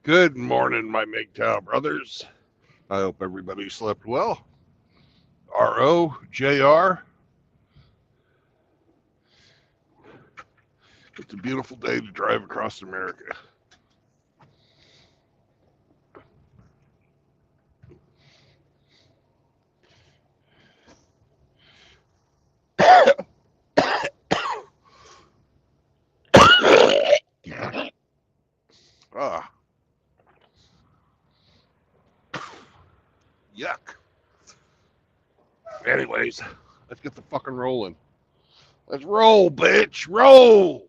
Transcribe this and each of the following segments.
Good morning, my MGTOW brothers. I hope everybody slept well. RO, JR, it's a beautiful day to drive across America. Ah, yuck. Anyways, let's get the fucking rolling. Let's roll, bitch, roll.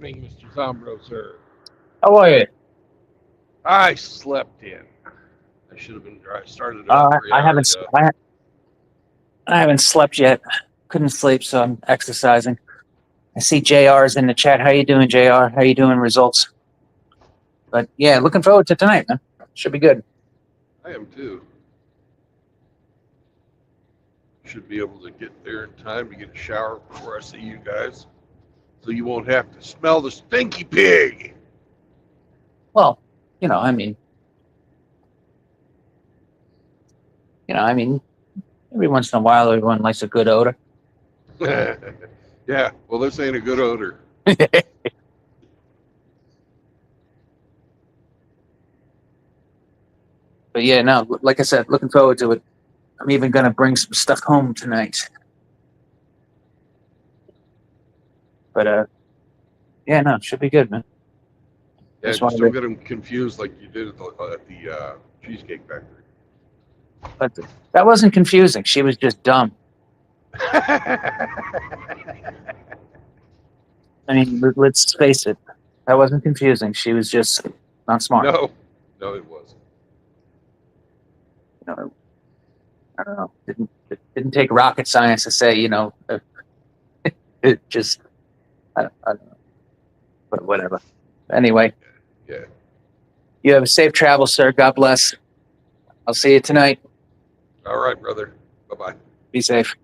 Morning, Mr. Zombro, sir. How are you? I slept in. I should have been. I started about three I hours haven't ago. I haven't slept yet. Couldn't sleep, so I'm exercising. I see JR's in the chat. How you doing, JR? How you doing? Results. But yeah, looking forward to tonight, man. Should be good. I am too. Should be able to get there in time to get a shower before I see you guys, so you won't have to smell the stinky pig. Well, I mean, every once in a while, everyone likes a good odor. Yeah. Well, this ain't a good odor. But yeah, no, like I said, looking forward to it. I'm even gonna bring some stuff home tonight. But yeah, no, it should be good, man. Yeah. Just Just wanted don't to, get them confused like you did at the Cheesecake Factory. but that wasn't confusing. She was just dumb. I mean, let's face it. That wasn't confusing. She was just not smart. No, it wasn't. I don't know. Didn't take rocket science to say, it just I don't know. But whatever. Anyway, Yeah. you have a safe travel, sir. God bless. I'll see you tonight. All right, brother. Bye bye. Be safe.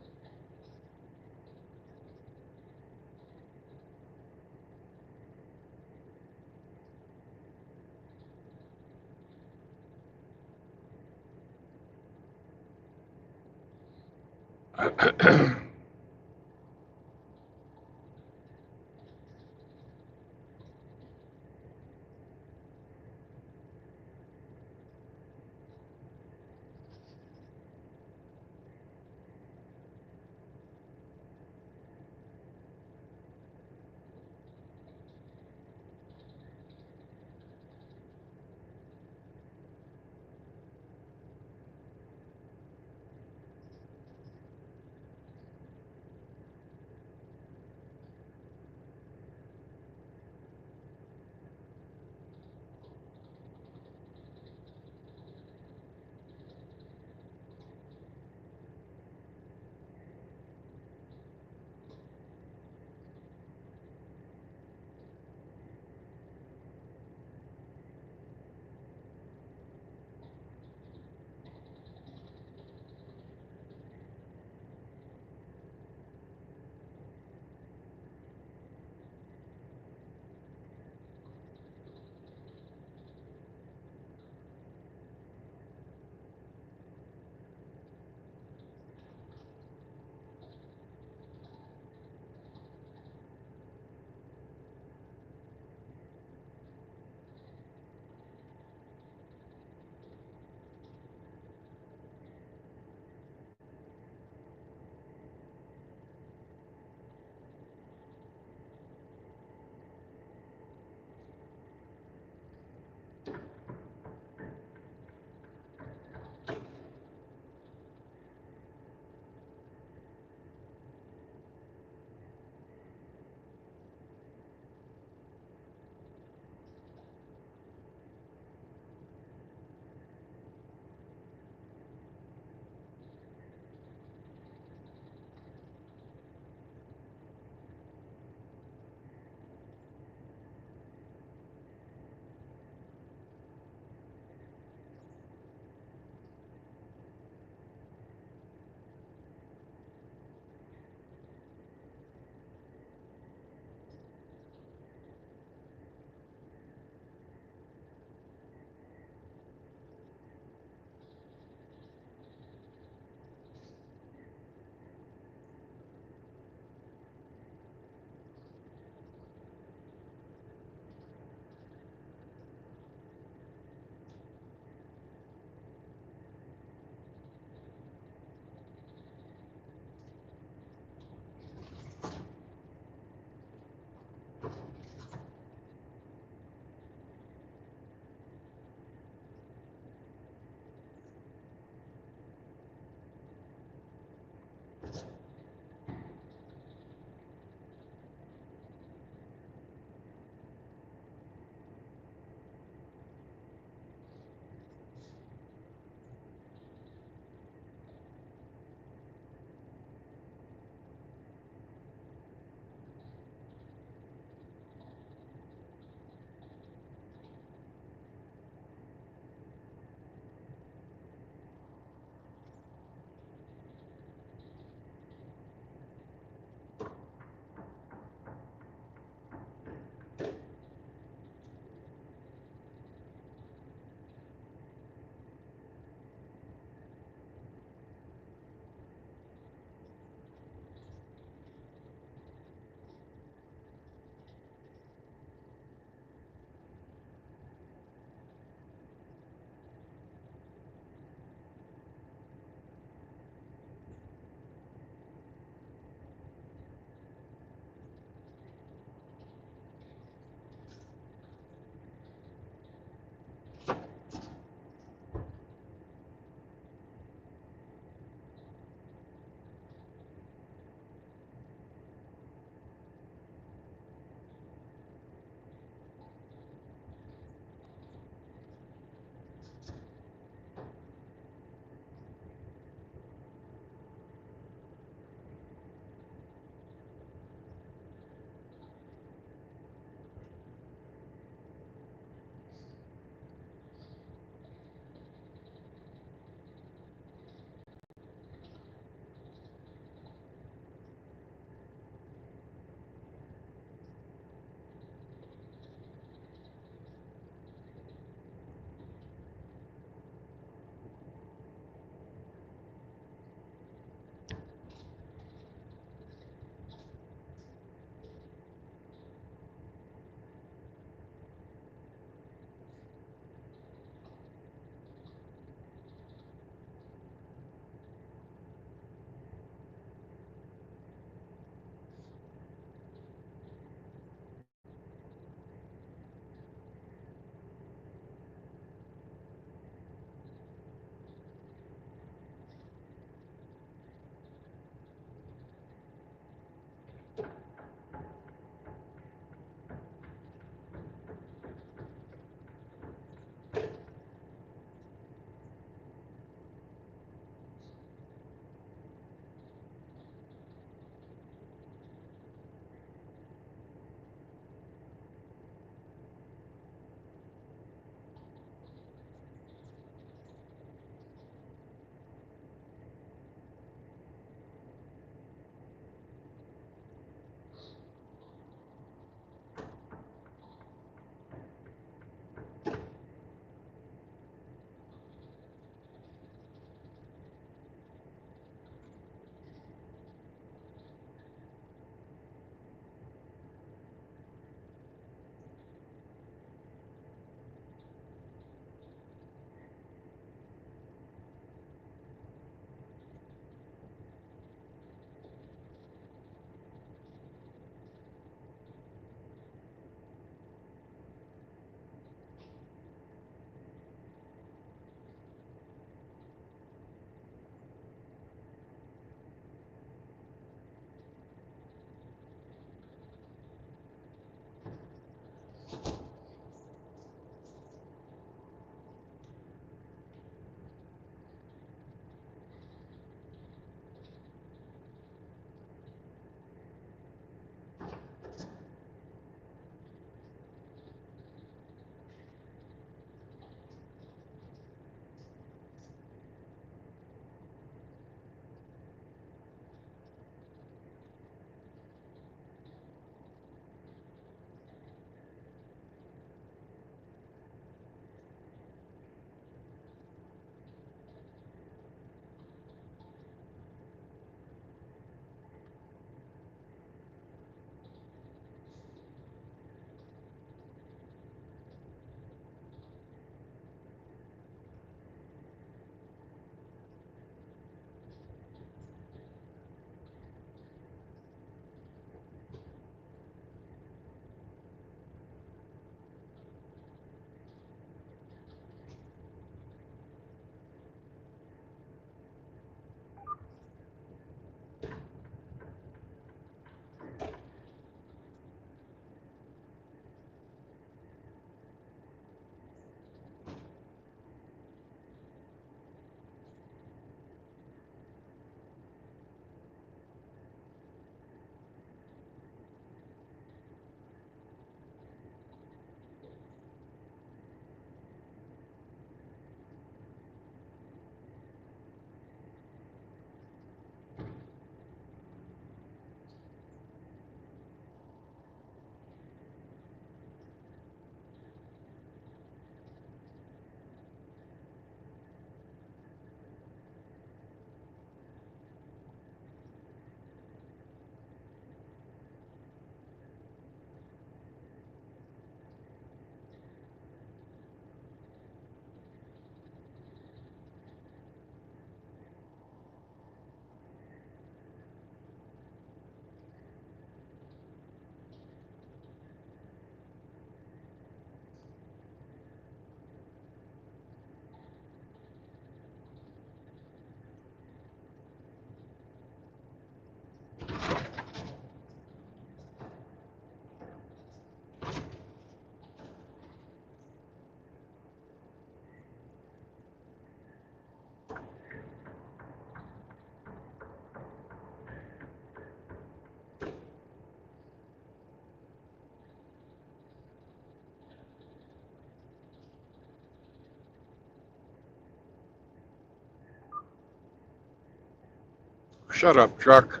Shut up, truck.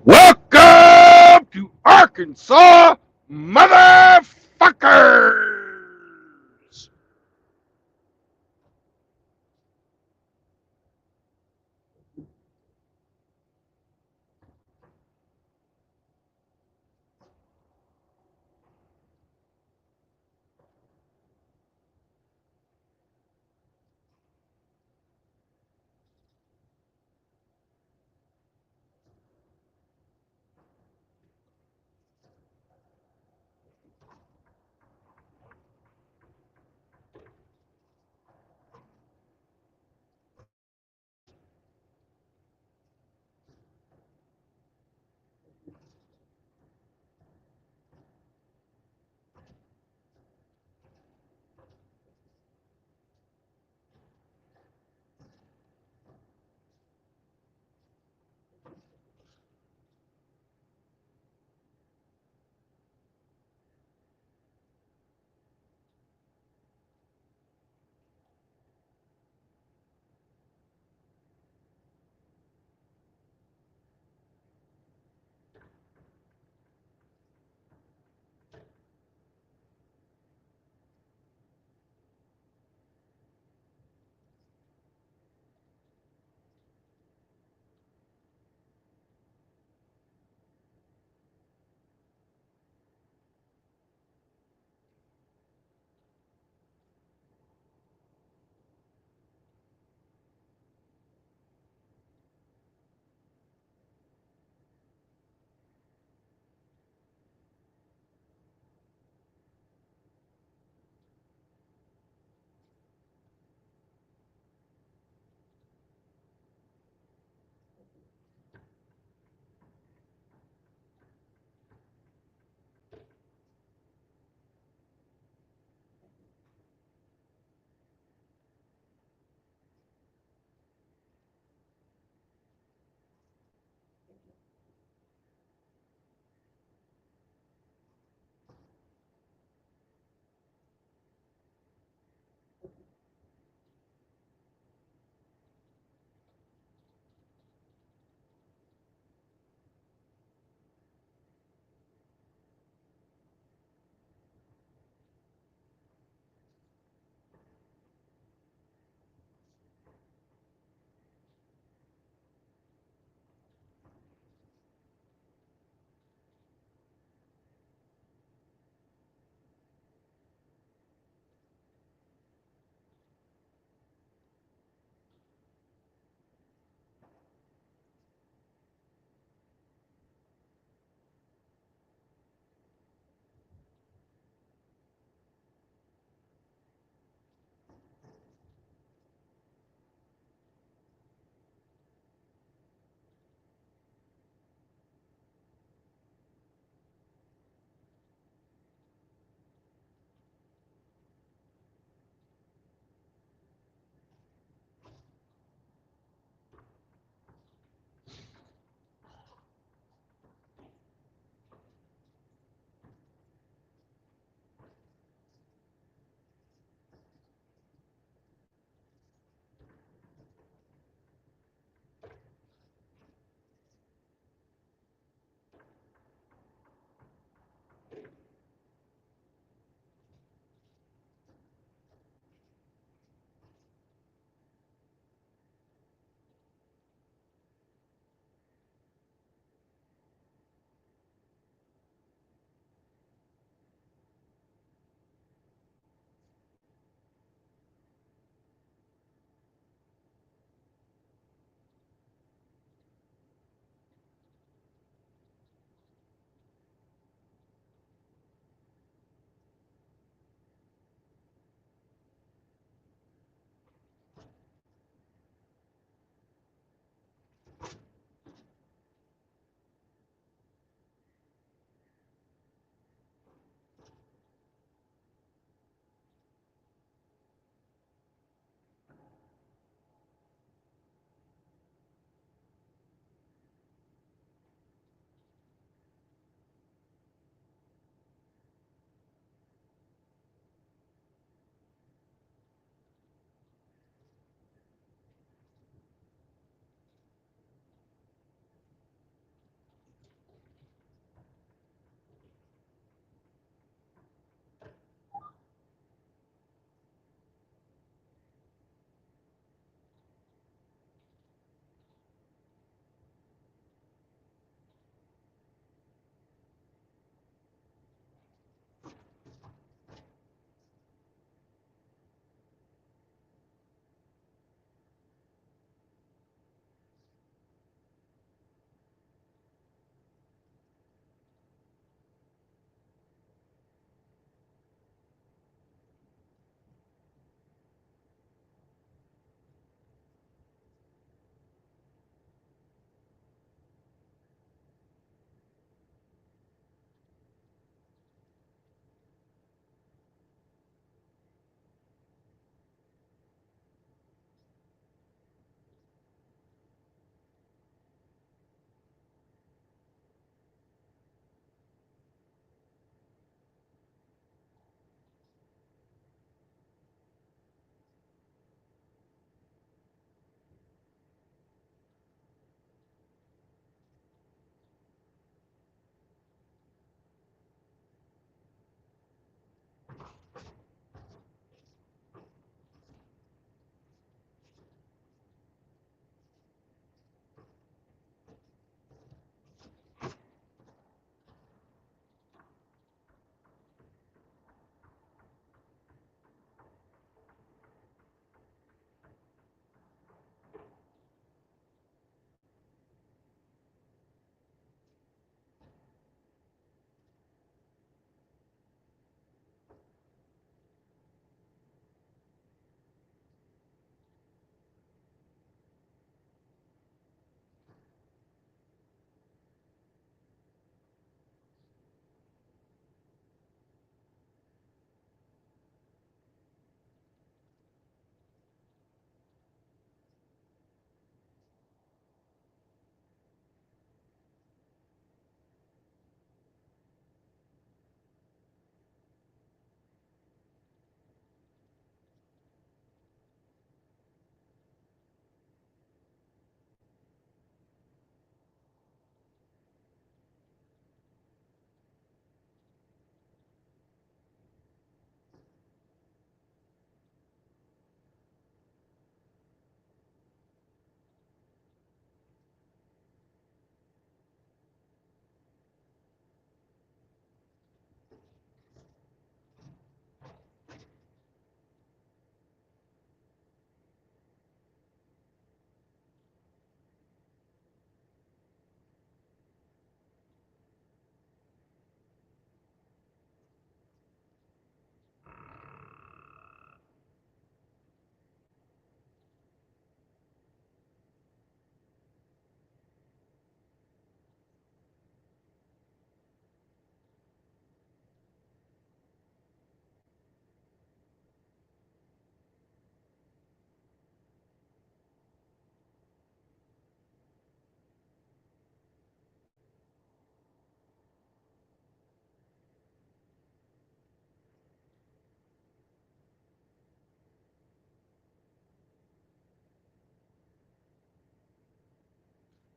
Welcome to Arkansas, motherfuckers!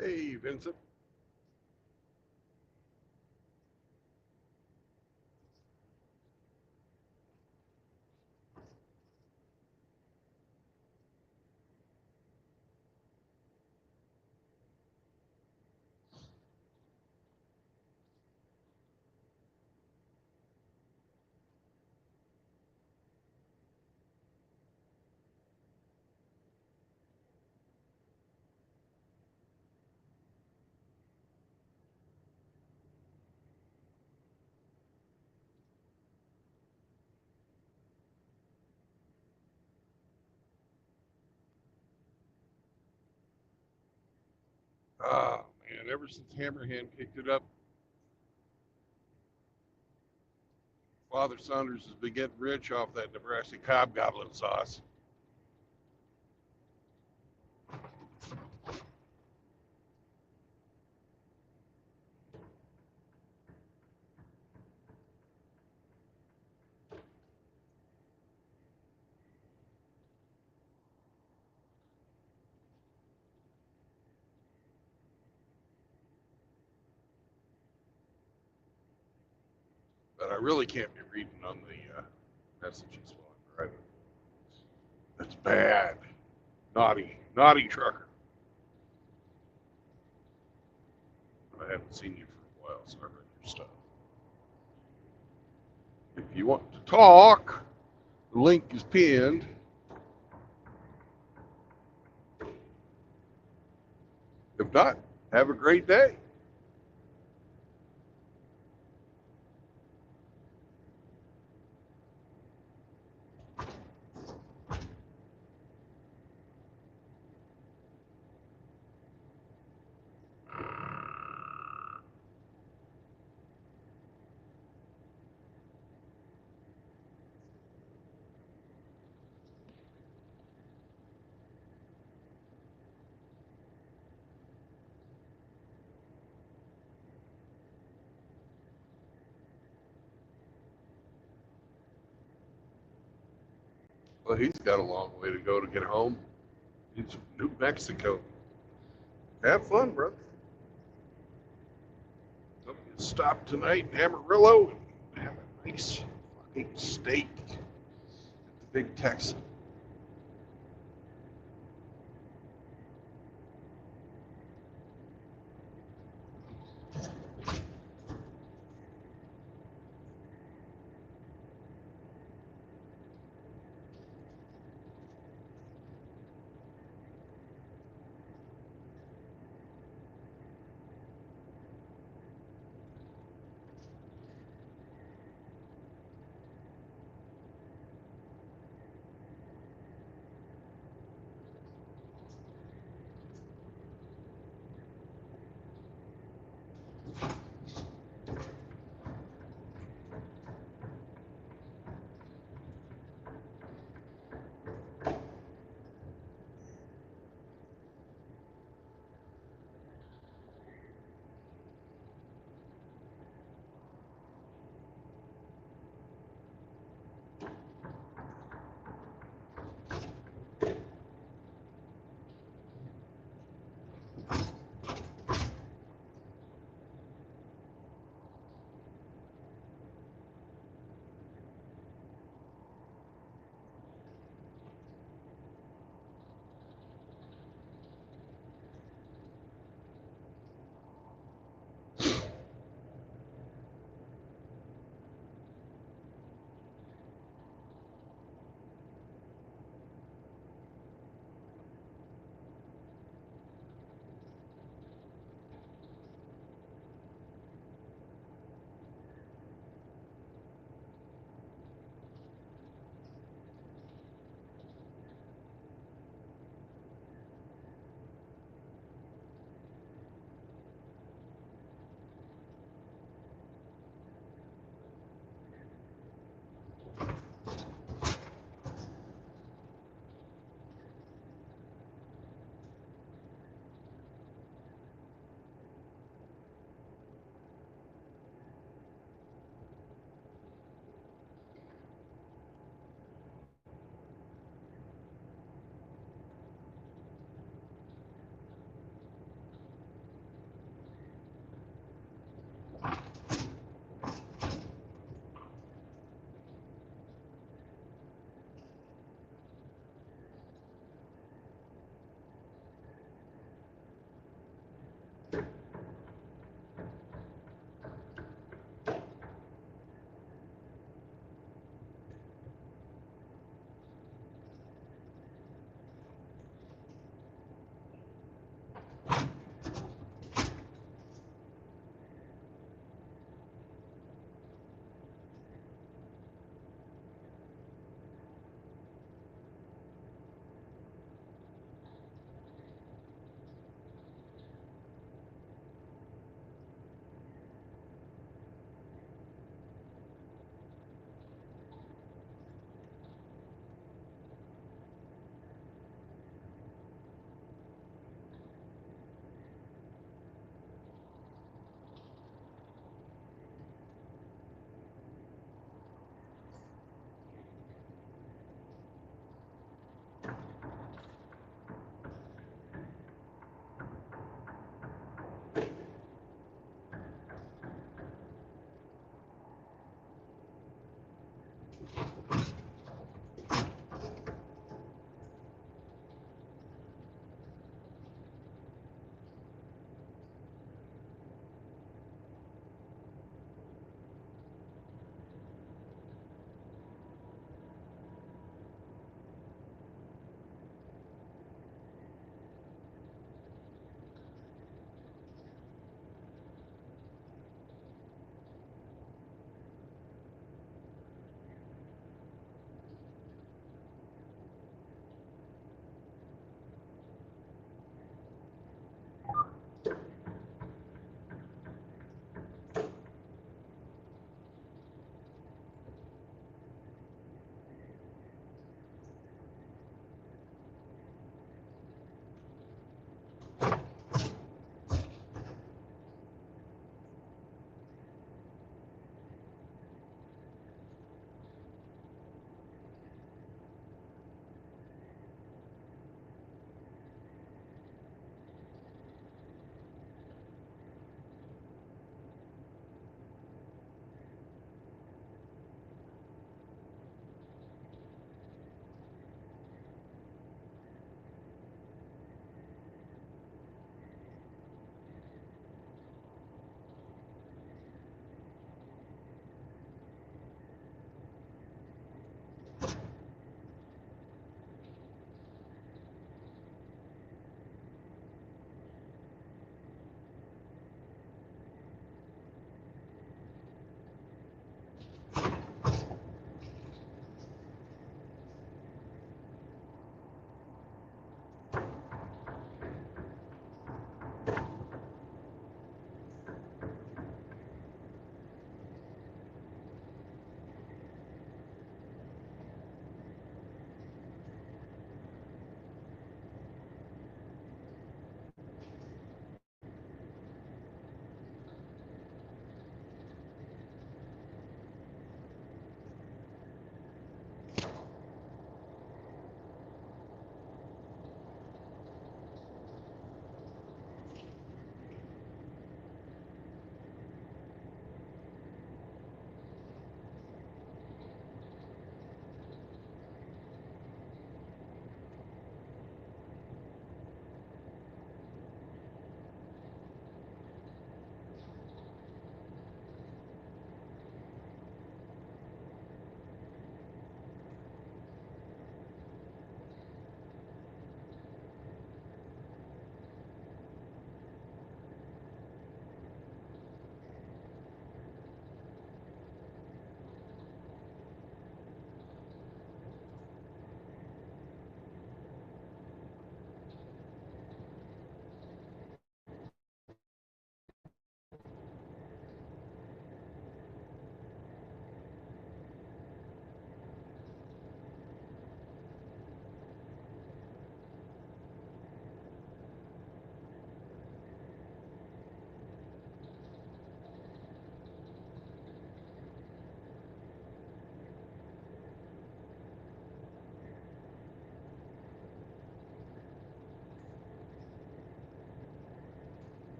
Hey, Vincent. Oh, man, ever since Hammerhand picked it up, Father Saunders has been getting rich off that Nebraska Cobb Goblin sauce. But I really can't be reading on the messages while I'm driving. That's bad. Naughty trucker. I haven't seen you for a while, so I read your stuff. If you want to talk, the link is pinned. If not, have a great day. Well, he's got a long way to go to get home. It's New Mexico. Have fun, brother. Hope you stop tonight in Amarillo and have a nice fucking steak at the Big Texan.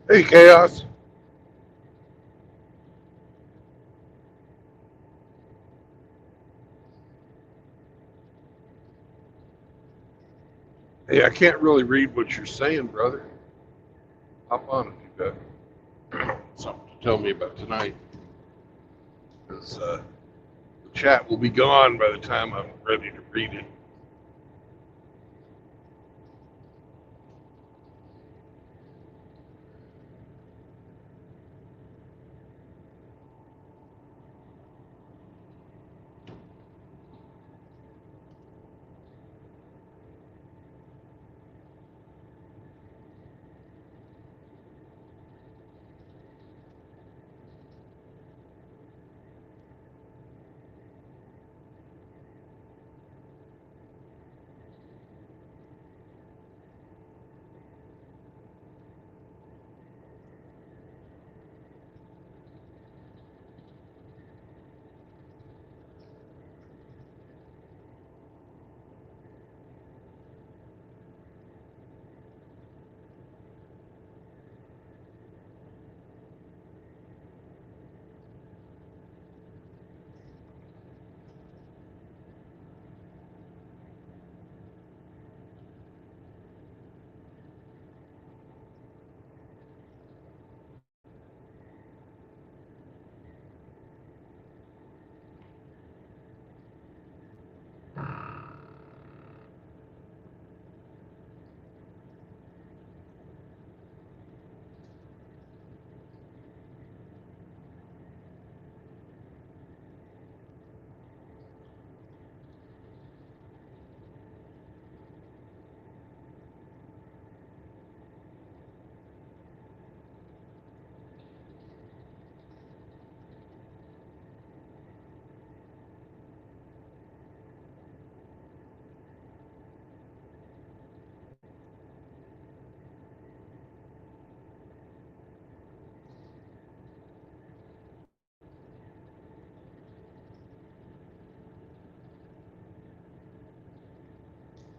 Hey, Chaos. Hey, I can't really read what you're saying, brother. hop on if you've got something to tell me about tonight. Because the chat will be gone by the time I'm ready to read it.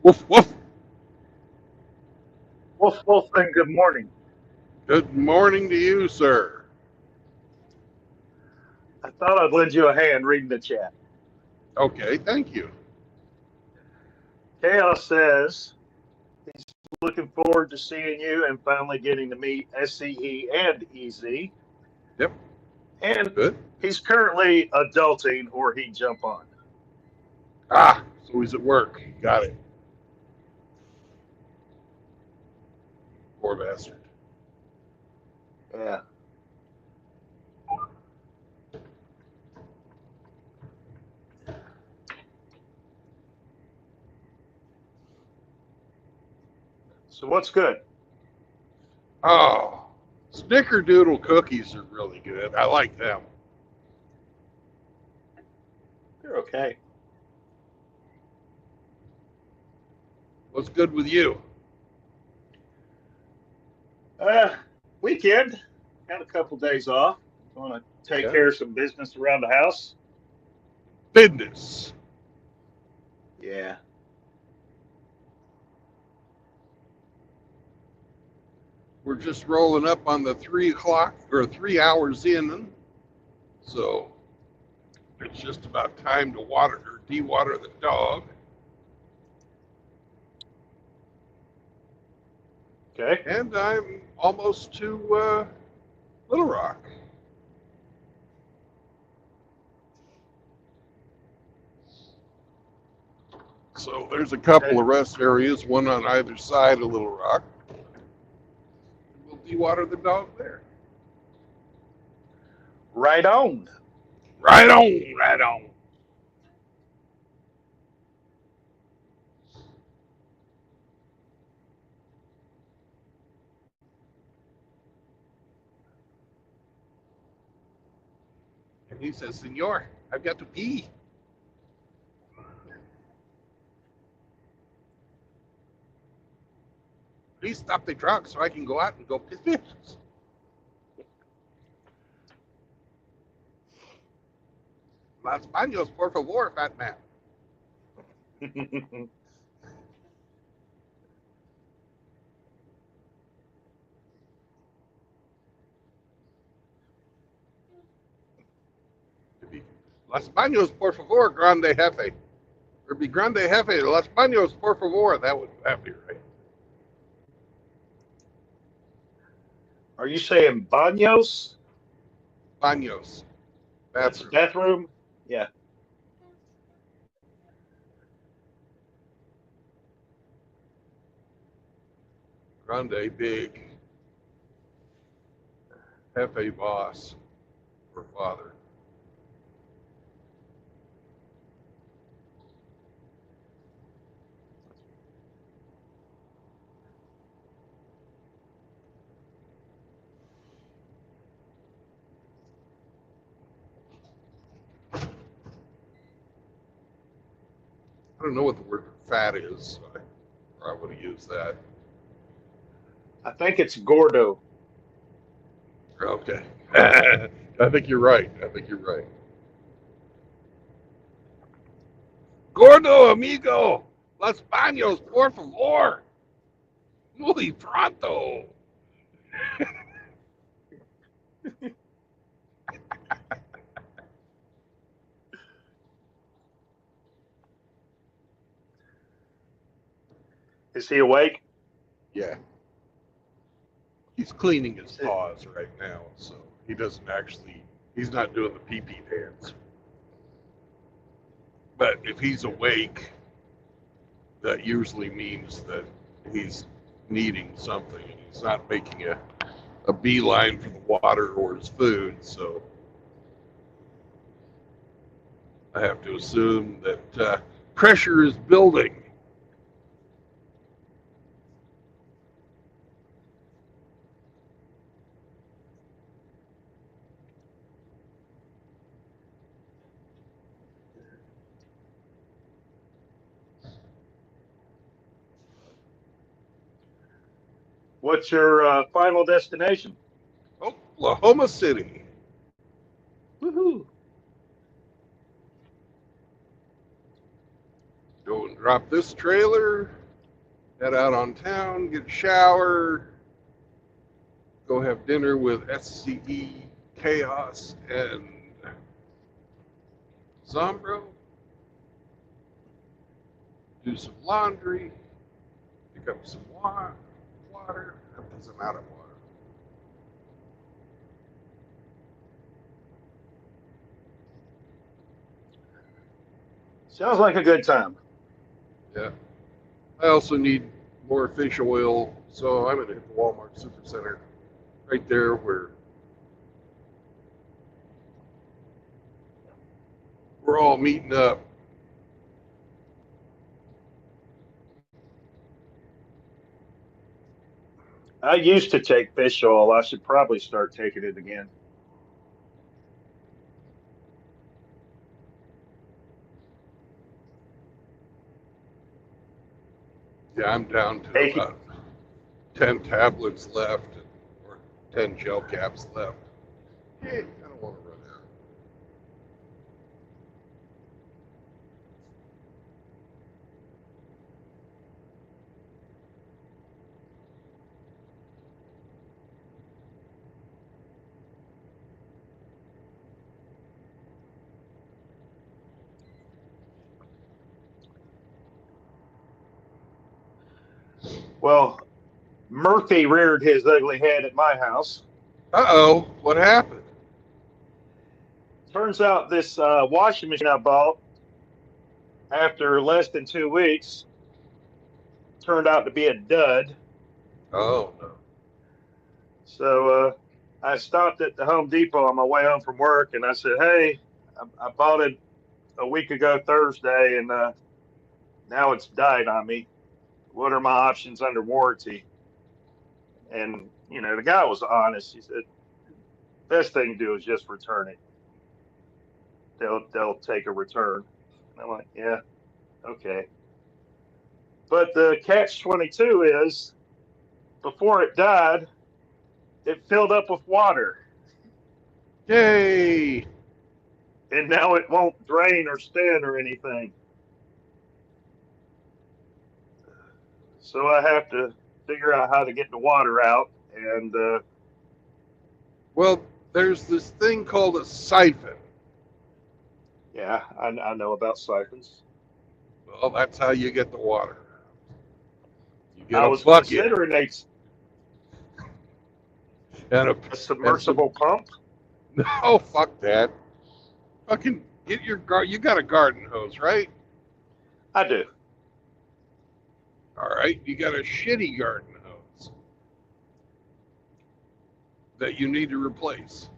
Woof, woof. Wolf, Wolf, and good morning. Good morning to you, sir. I thought I'd lend you a hand reading the chat. Okay, thank you. Chaos says he's looking forward to seeing you and finally getting to meet SCE and EZ. Yep. And Good. he's currently adulting or he'd jump on. Ah, so he's at work. Got it. Poor bastard. Yeah. So what's good? Oh, Snickerdoodle cookies are really good. I like them. You're okay. What's good with you? Weekend. Got a couple days off. Want to take Yeah. care of some business around the house. Business. Yeah. We're just rolling up on the 3 o'clock or 3 hours in. So it's just about time to water or de-water the dog. Okay. And I'm almost to Little Rock. So there's a couple of rest areas, one on either side of Little Rock. We'll de-water the dog there. Right on. Right on, right on. And he says, Senor, I've got to pee. Please stop the truck so I can go out and go piss. Las baños, por favor, fat man. Las baños, por favor, grande jefe. Or be grande jefe, las baños, por favor. That would be right. Are you saying baños? Baños. That's Bathroom? Yeah. grande, big. Hefe boss or father. I don't know what the word for fat is. So I probably would have used that. I think it's gordo. Okay. I think you're right. I think you're right. Gordo, amigo. Los baños, por favor. Muy pronto. Is he awake? Yeah. He's cleaning his paws right now, so he doesn't actually, he's not doing the pee-pee dance. But if he's awake, that usually means that he's needing something. He's not making a beeline for the water or his food, so I have to assume that pressure is building. What's your final destination? Oklahoma City. Woohoo! Go and drop this trailer, head out on town, get a shower, go have dinner with SCE, Chaos, and Zombro, do some laundry, pick up some water, because I'm out of water. Sounds like a good time. Yeah. I also need more fish oil, so I'm going to hit the Walmart Supercenter right there where we're all meeting up. I used to take fish oil. I should probably start taking it again. Yeah, I'm down to Hey. about 10 tablets left, or 10 gel caps left. Hey, I don't want to run out. Well, Murphy reared his ugly head at my house. Uh-oh, what happened? Turns out this washing machine I bought after less than 2 weeks turned out to be a dud. Oh, no. So I stopped at the Home Depot on my way home from work, and I said, "Hey, I bought it a week ago Thursday, and now it's died on me. What are my options under warranty?" And the guy was honest. He said, "Best thing to do is just return it. They'll take a return." And I'm like, "Yeah, okay." But the catch-22 is, before it died, it filled up with water, Yay! and now it won't drain or spin or anything. So I have to figure out how to get the water out. And Well, there's this thing called a siphon. yeah, I know about siphons. Well, that's how you get the water. You get I a was bucket. considering And A submersible pump? no, fuck that. Fucking get your you got a garden hose, right? I do. All right, you got a shitty garden hose that you need to replace.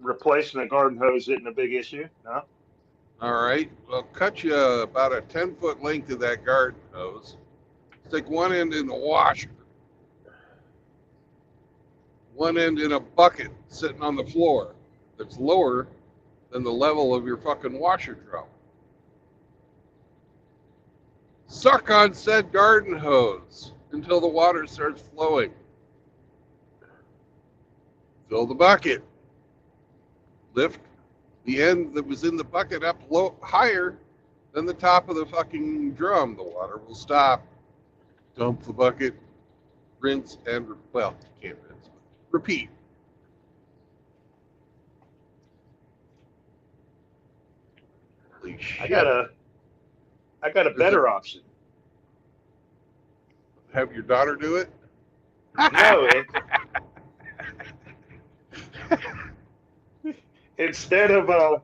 Replacing a garden hose isn't a big issue, no? All right, well, cut you about a 10-foot length of that garden hose. Stick one end in the washer, one end in a bucket sitting on the floor that's lower than the level of your fucking washer drum. Suck on said garden hose until the water starts flowing. Fill the bucket. Lift the end that was in the bucket up higher than the top of the fucking drum. The water will stop. Dump the bucket. Rinse and, well, you can't rinse. Repeat. Holy shit. I got a better option. Have your daughter do it? No, instead of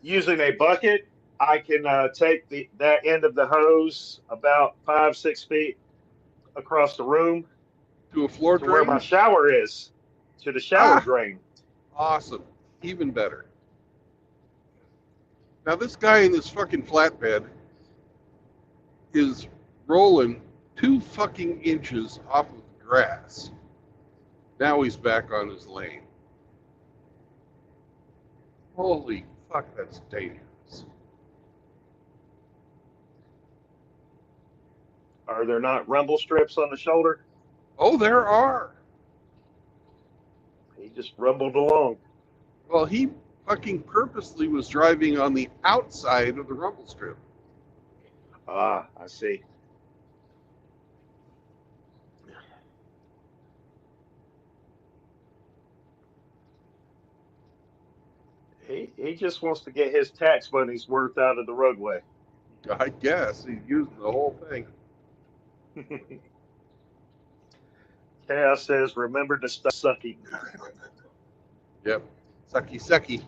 using a bucket, I can take that end of the hose about 5-6 feet across the room To a floor to where drain? my shower is, to the shower drain. Awesome. Even better. Now this guy in this fucking flatbed is rolling 2 fucking inches off of the grass. Now he's back on his lane. Holy fuck, that's dangerous. Are there not rumble strips on the shoulder? Oh, there are. He just rumbled along. Well, he fucking purposely was driving on the outside of the rumble strip. Ah, I see. He just wants to get his tax money's worth out of the roadway. I guess he's using the whole thing. Chaos says, remember to stop sucking. Yep. Sucky, sucky.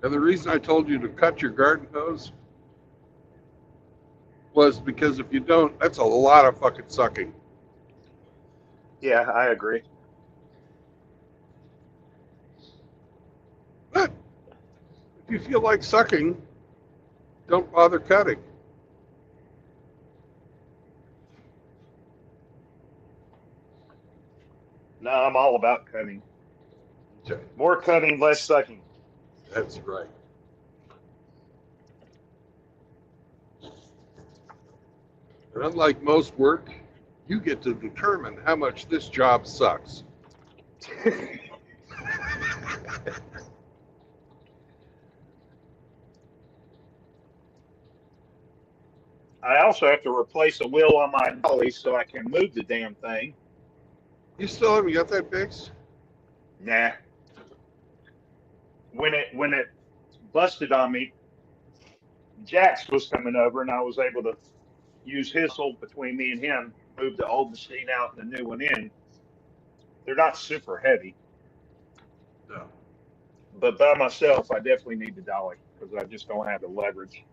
And the reason I told you to cut your garden hose was because if you don't, that's a lot of fucking sucking. Yeah, I agree. But if you feel like sucking, don't bother cutting. No, I'm all about cutting. Okay, More cutting, less sucking. that's right. And unlike most work, you get to determine how much this job sucks. I also have to replace a wheel on my dolly so I can move the damn thing. You still haven't got that fixed? Nah. When it busted on me, Jax was coming over and I was able to use his hold between me and him, move the old machine out and the new one in. They're not super heavy, No. but by myself, I definitely need the dolly because I just don't have the leverage.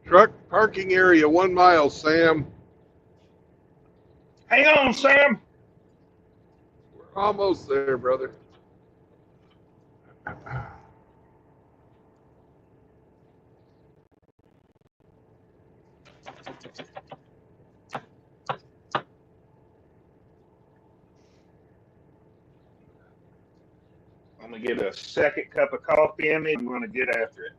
Truck parking area 1 mile, Sam. Hang on, Sam. We're almost there, brother. I'm going to get a second cup of coffee in me. I'm going to get after it.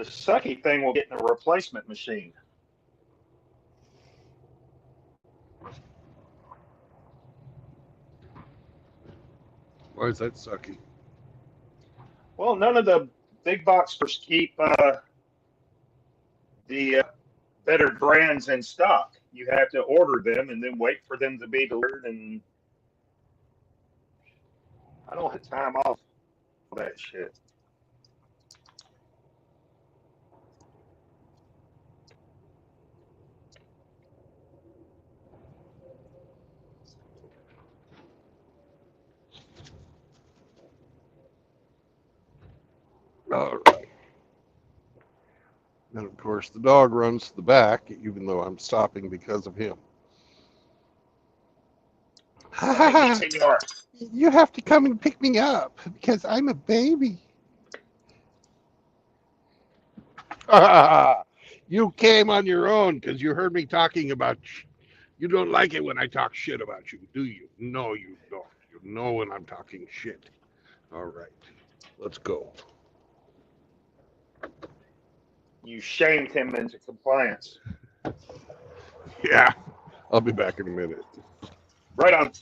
sucky thing will get in a replacement machine. Why is that sucky? Well, none of the big box stores keep the better brands in stock. You have to order them and then wait for them to be delivered. And I don't have time off for that shit. All right. And of course, the dog runs to the back, even though I'm stopping because of him. Right, senor. You have to come and pick me up because I'm a baby. You came on your own because you heard me talking about. You don't like it when I talk shit about you, do you? No, you don't. You know when I'm talking shit. All right, let's go. You shamed him into compliance. Yeah, I'll be back in a minute. Right on.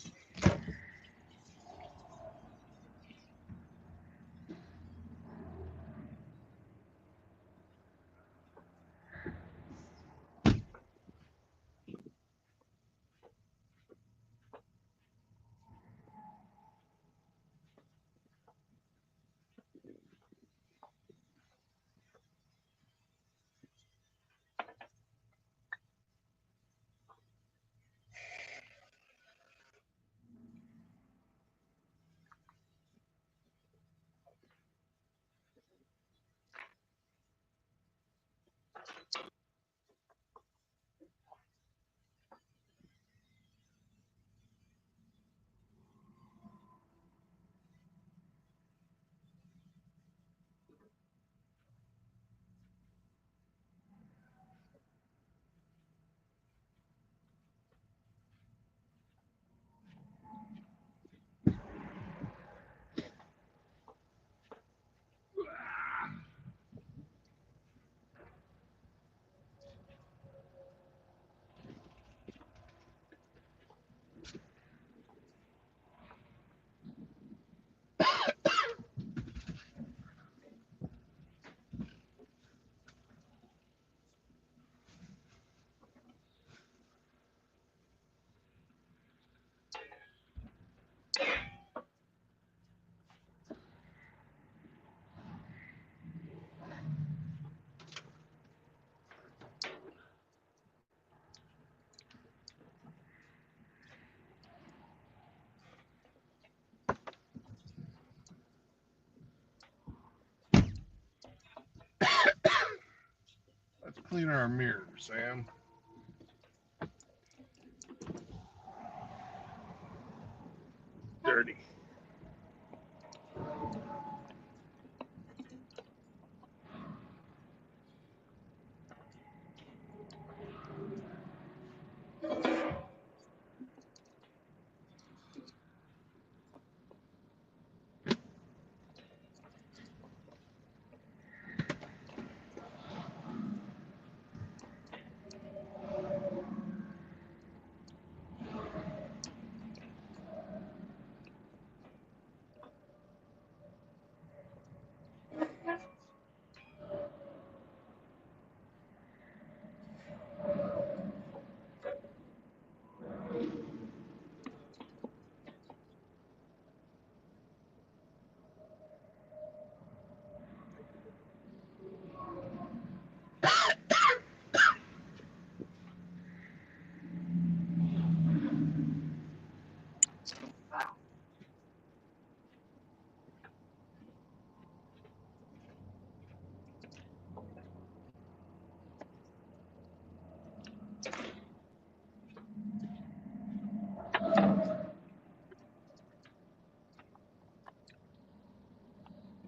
Let's clean our mirrors, Sam. Dirty.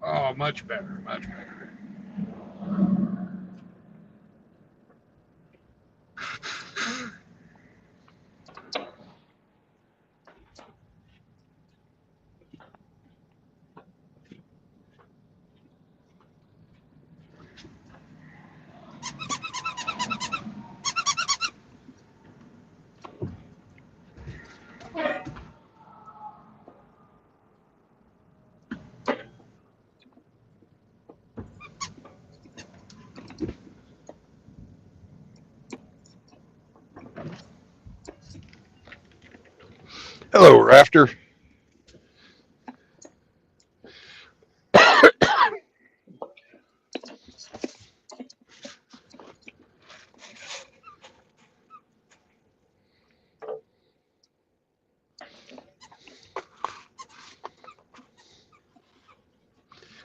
Oh, much better, much better. Hello, Rafter.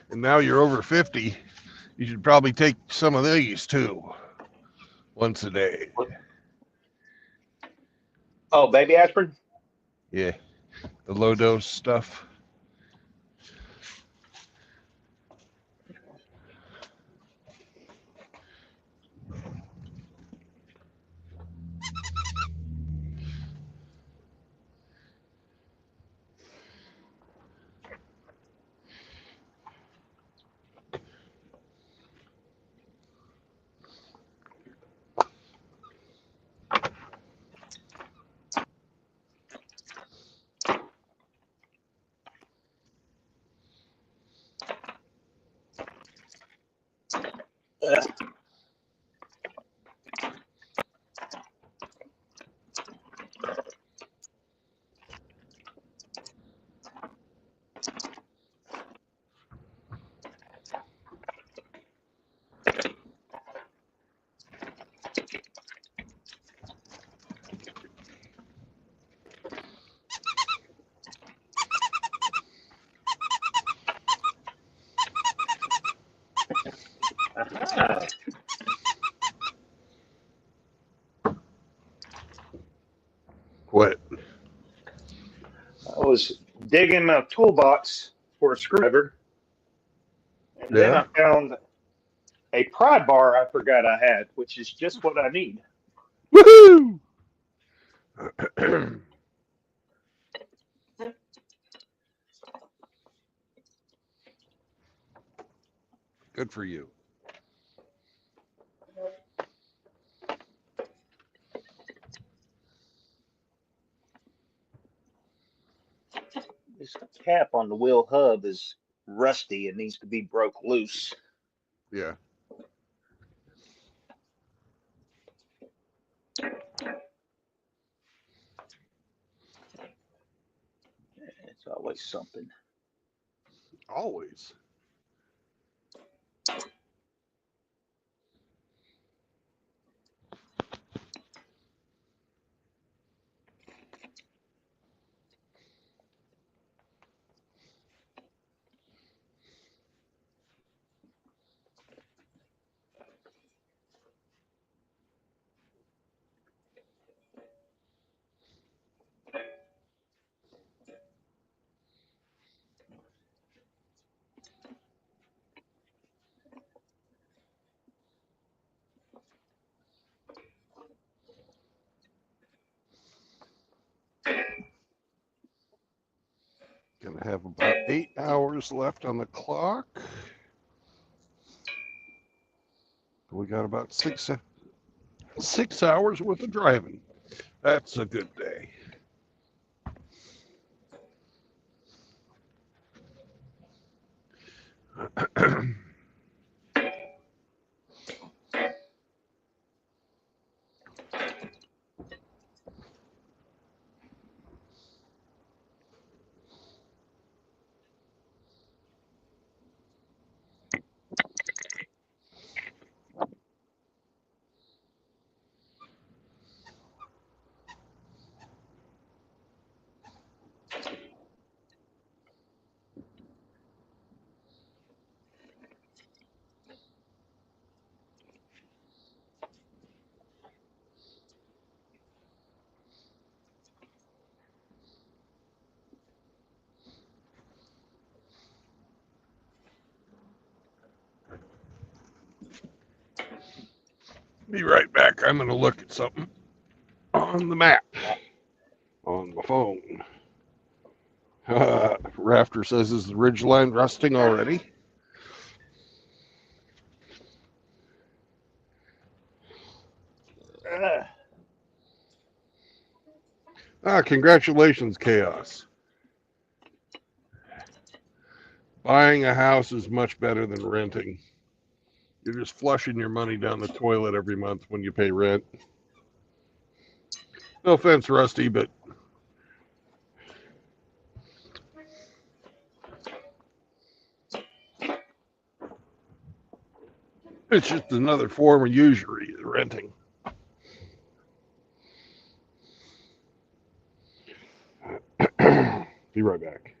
And now you're over 50. You should probably take some of these too, once a day. Oh, baby aspirin? Yeah, the low dose stuff. What? I was digging my toolbox for a screwdriver, and then Yeah. I found a pry bar I forgot I had, which is just what I need. Woohoo! Good for you. This cap on the wheel hub is rusty. It needs to be broke loose. Yeah. It's always something. Always. Gonna have about 8 hours left on the clock. We got about 6 hours worth of driving. That's a good day. Be right back. I'm gonna look at something on the map on my phone. Rafter says, is the ridgeline rusting already? Congratulations, Chaos. Buying a house is much better than renting. You're just flushing your money down the toilet every month when you pay rent. No offense, Rusty, but It's just another form of usury, renting. Be right back.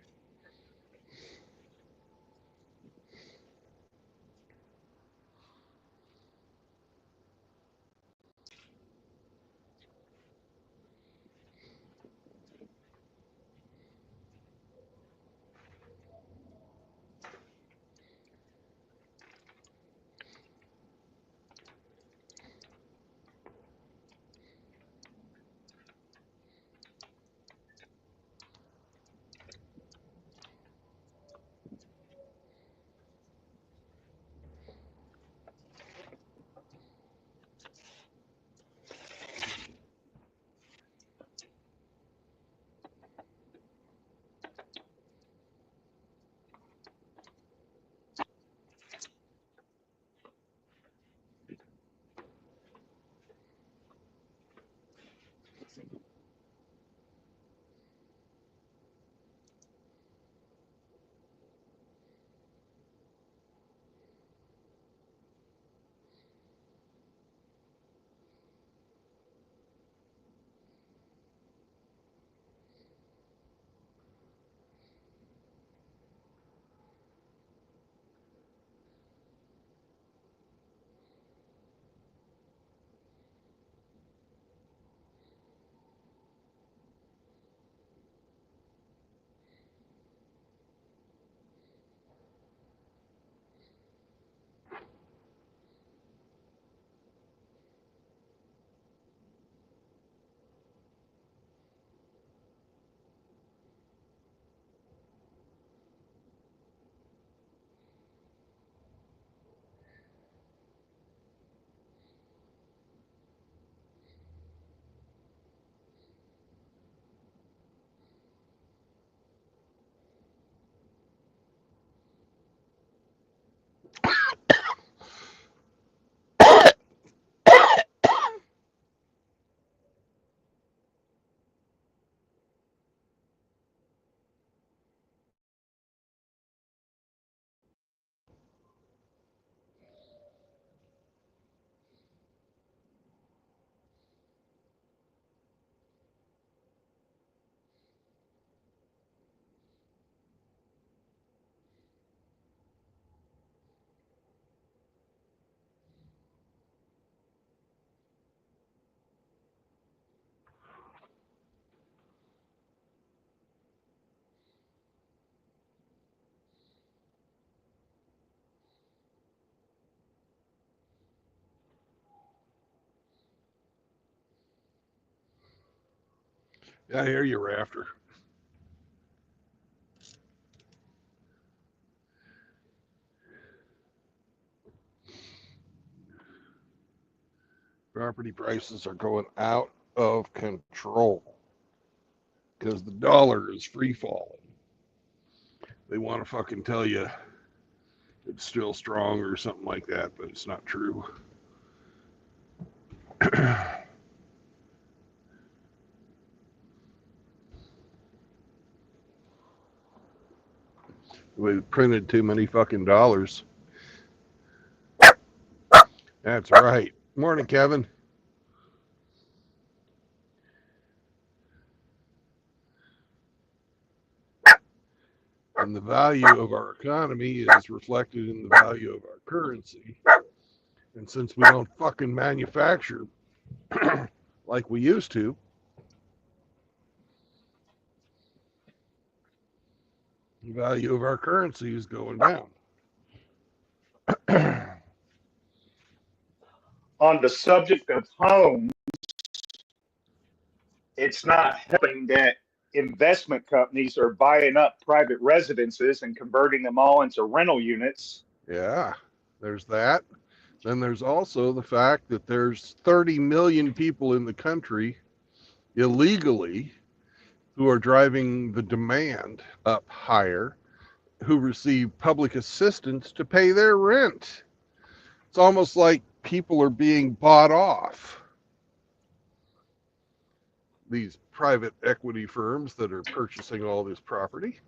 Yeah, I hear you, Rafter. Property prices are going out of control because the dollar is free falling. They want to fucking tell you it's still strong or something like that, but it's not true. We printed too many fucking dollars. That's right. Morning, Kevin. And the value of our economy is reflected in the value of our currency. And since we don't fucking manufacture like we used to, the value of our currency is going down. On the subject of homes, it's not helping that investment companies are buying up private residences and converting them all into rental units. Yeah, there's that. Then there's also the fact that there's 30 million people in the country illegally who are driving the demand up higher, who receive public assistance to pay their rent. It's almost like people are being bought off. These private equity firms that are purchasing all this property.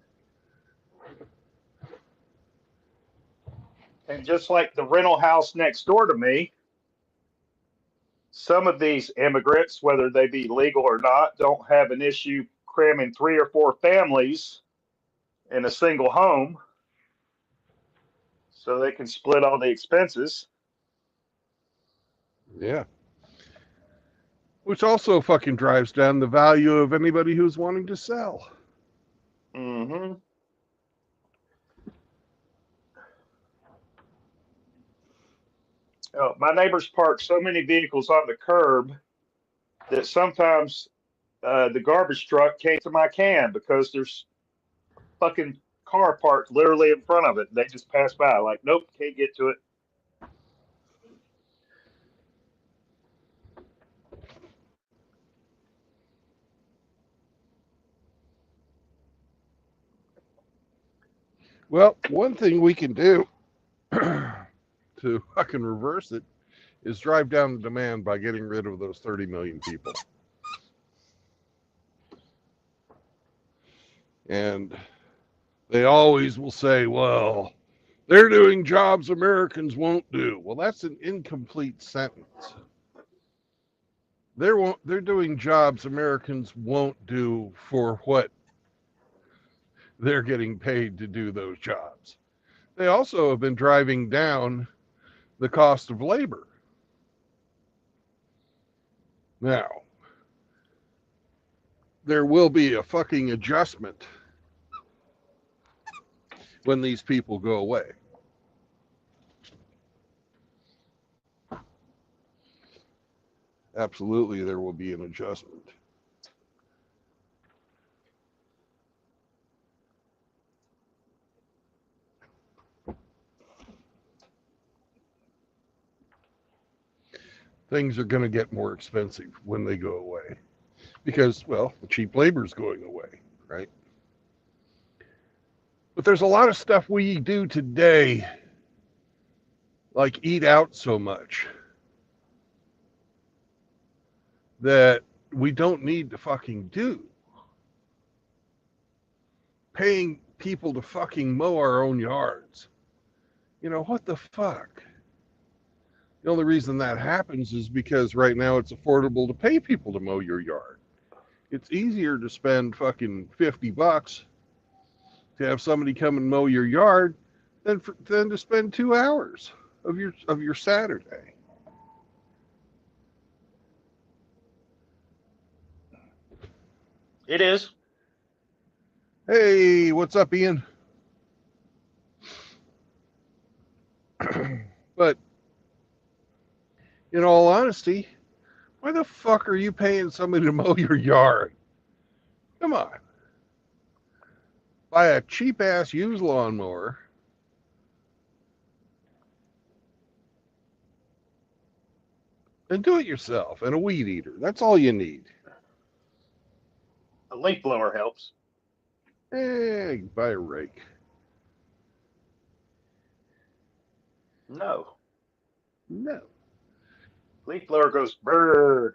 And just like the rental house next door to me, some of these immigrants, whether they be legal or not, don't have an issue cramming 3 or 4 families in a single home so they can split all the expenses. Yeah. Which also fucking drives down the value of anybody who's wanting to sell. Mm-hmm. My neighbors park so many vehicles on the curb that sometimes the garbage truck came to my can because there's a fucking car parked literally in front of it. They just pass by like, nope, can't get to it. Well, one thing we can do to fucking reverse it is drive down the demand by getting rid of those 30 million people. And they always will say, well, they're doing jobs Americans won't do. Well, that's an incomplete sentence. They're doing jobs Americans won't do for what they're getting paid to do those jobs. They also have been driving down the cost of labor. Now, there will be a fucking adjustment when these people go away. Absolutely, there will be an adjustment. Things are going to get more expensive when they go away because, well, the cheap labor is going away, right? But there's a lot of stuff we do today, like eat out so much, that we don't need to fucking do. Paying people to fucking mow our own yards. You know, what the fuck? The only reason that happens is because right now it's affordable to pay people to mow your yard. It's easier to spend fucking $50 to have somebody come and mow your yard than to spend 2 hours of your Saturday. It is. Hey, what's up, Ian? But in all honesty, why the fuck are you paying somebody to mow your yard? Come on. Buy a cheap ass used lawnmower. And do it yourself, and a weed eater. That's all you need. A leaf blower helps. Hey, buy a rake. No. No. Leaf blower goes brrr.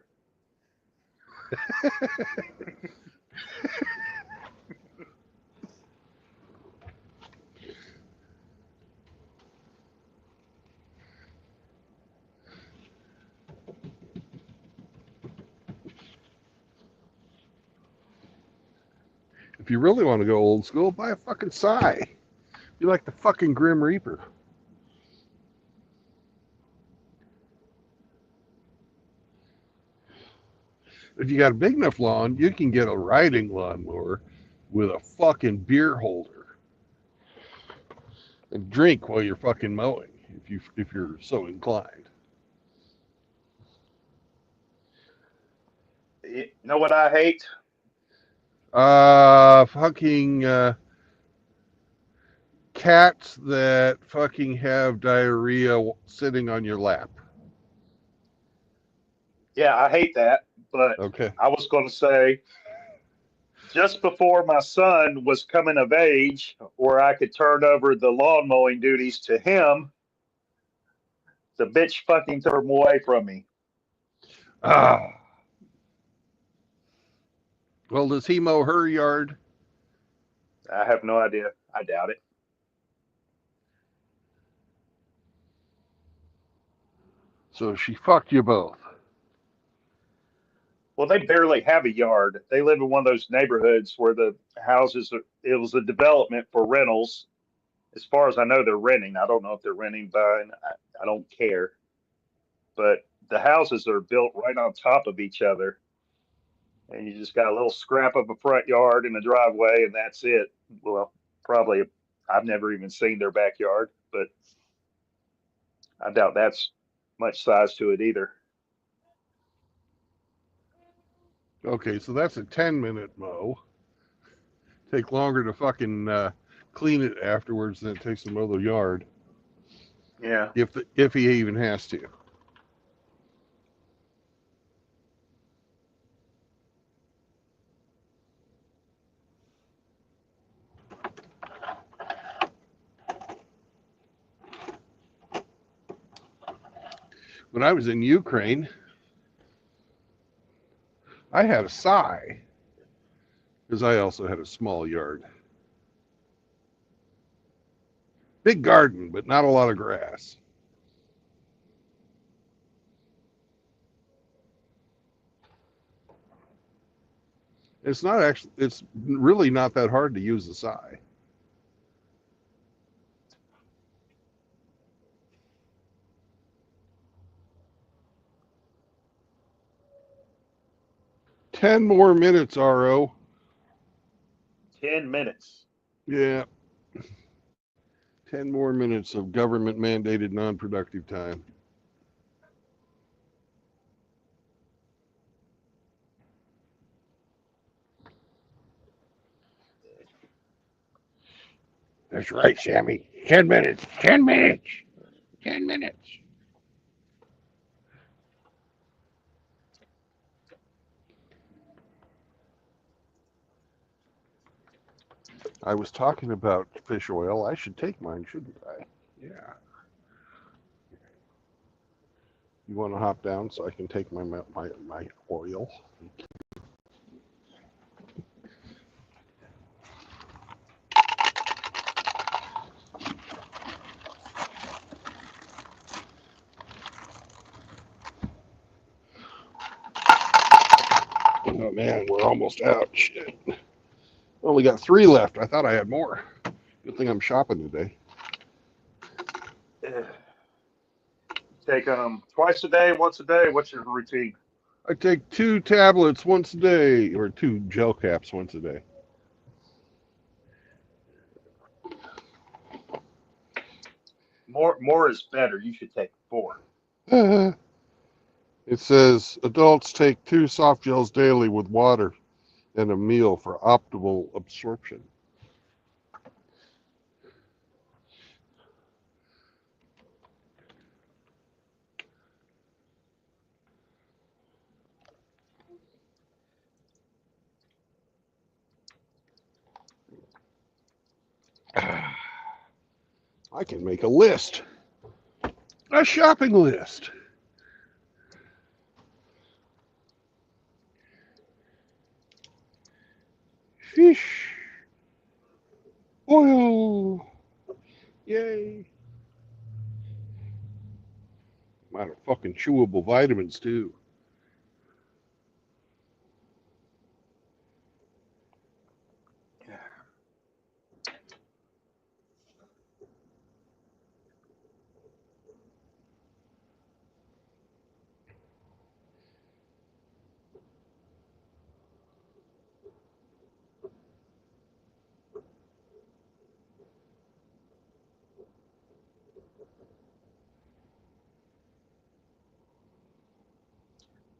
If you really want to go old school, buy a fucking Psy. You like the fucking Grim Reaper. If you got a big enough lawn, you can get a riding lawnmower with a fucking beer holder and drink while you're fucking mowing if you're so inclined. You know what I hate? Fucking cats that fucking have diarrhea sitting on your lap. Yeah, I hate that. But Okay. I was going to say, just before my son was coming of age, where I could turn over the lawn mowing duties to him, the bitch fucking threw him away from me. Ah. Well, does he mow her yard? I have no idea. I doubt it. So she fucked you both. Well, they barely have a yard. They live in one of those neighborhoods where the houses are, it was a development for rentals. As far as I know, they're renting. I don't know if they're renting, buying. I don't care. But the houses are built right on top of each other. And you just got a little scrap of a front yard and a driveway, and that's it. Well, probably, I've never even seen their backyard, but I doubt that's much size to it either. Okay, so that's a 10-minute mow. Take longer to fucking clean it afterwards than it takes to mow the yard. Yeah. If he even has to. When I was in Ukraine, I had a sigh because I also had a small yard. Big garden, but not a lot of grass. It's really not that hard to use the sigh. Ten more minutes, RO. 10 minutes. Yeah. 10 more minutes of government mandated non-productive time. That's right, Sammy. 10 minutes. 10 minutes. 10 minutes. I was talking about fish oil. I should take mine, shouldn't I? Yeah. You want to hop down so I can take my oil? Oh man, we're almost out. Shit. Only got 3 left. I thought I had more. Good thing I'm shopping today. Take twice a day, once a day. What's your routine? I take 2 tablets once a day, or 2 gel caps once a day. More is better. You should take 4. It says adults take 2 soft gels daily with water and a meal for optimal absorption. I can make a list. A shopping list. Fish. Oil. Yay. A lot of fucking chewable vitamins too.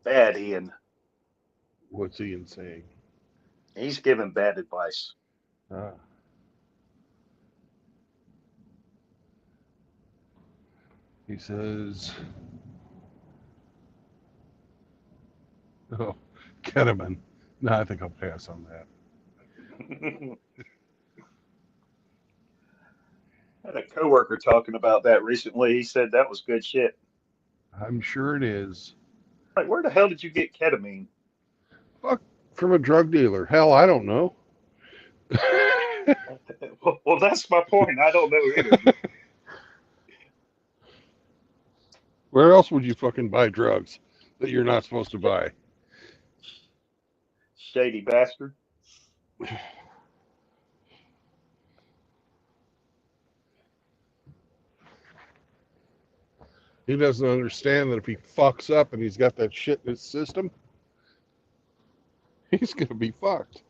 Bad Ian. What's Ian saying? He's giving bad advice. Ah. He says, oh, ketamine. No, I think I'll pass on that. I had a coworker talking about that recently. He said that was good shit. I'm sure it is. Like, where the hell did you get ketamine? Fuck, from a drug dealer. Hell, I don't know. Well, that's my point. I don't know either. Where else would you fucking buy drugs that you're not supposed to buy? Shady bastard. He doesn't understand that if he fucks up and he's got that shit in his system, he's gonna be fucked.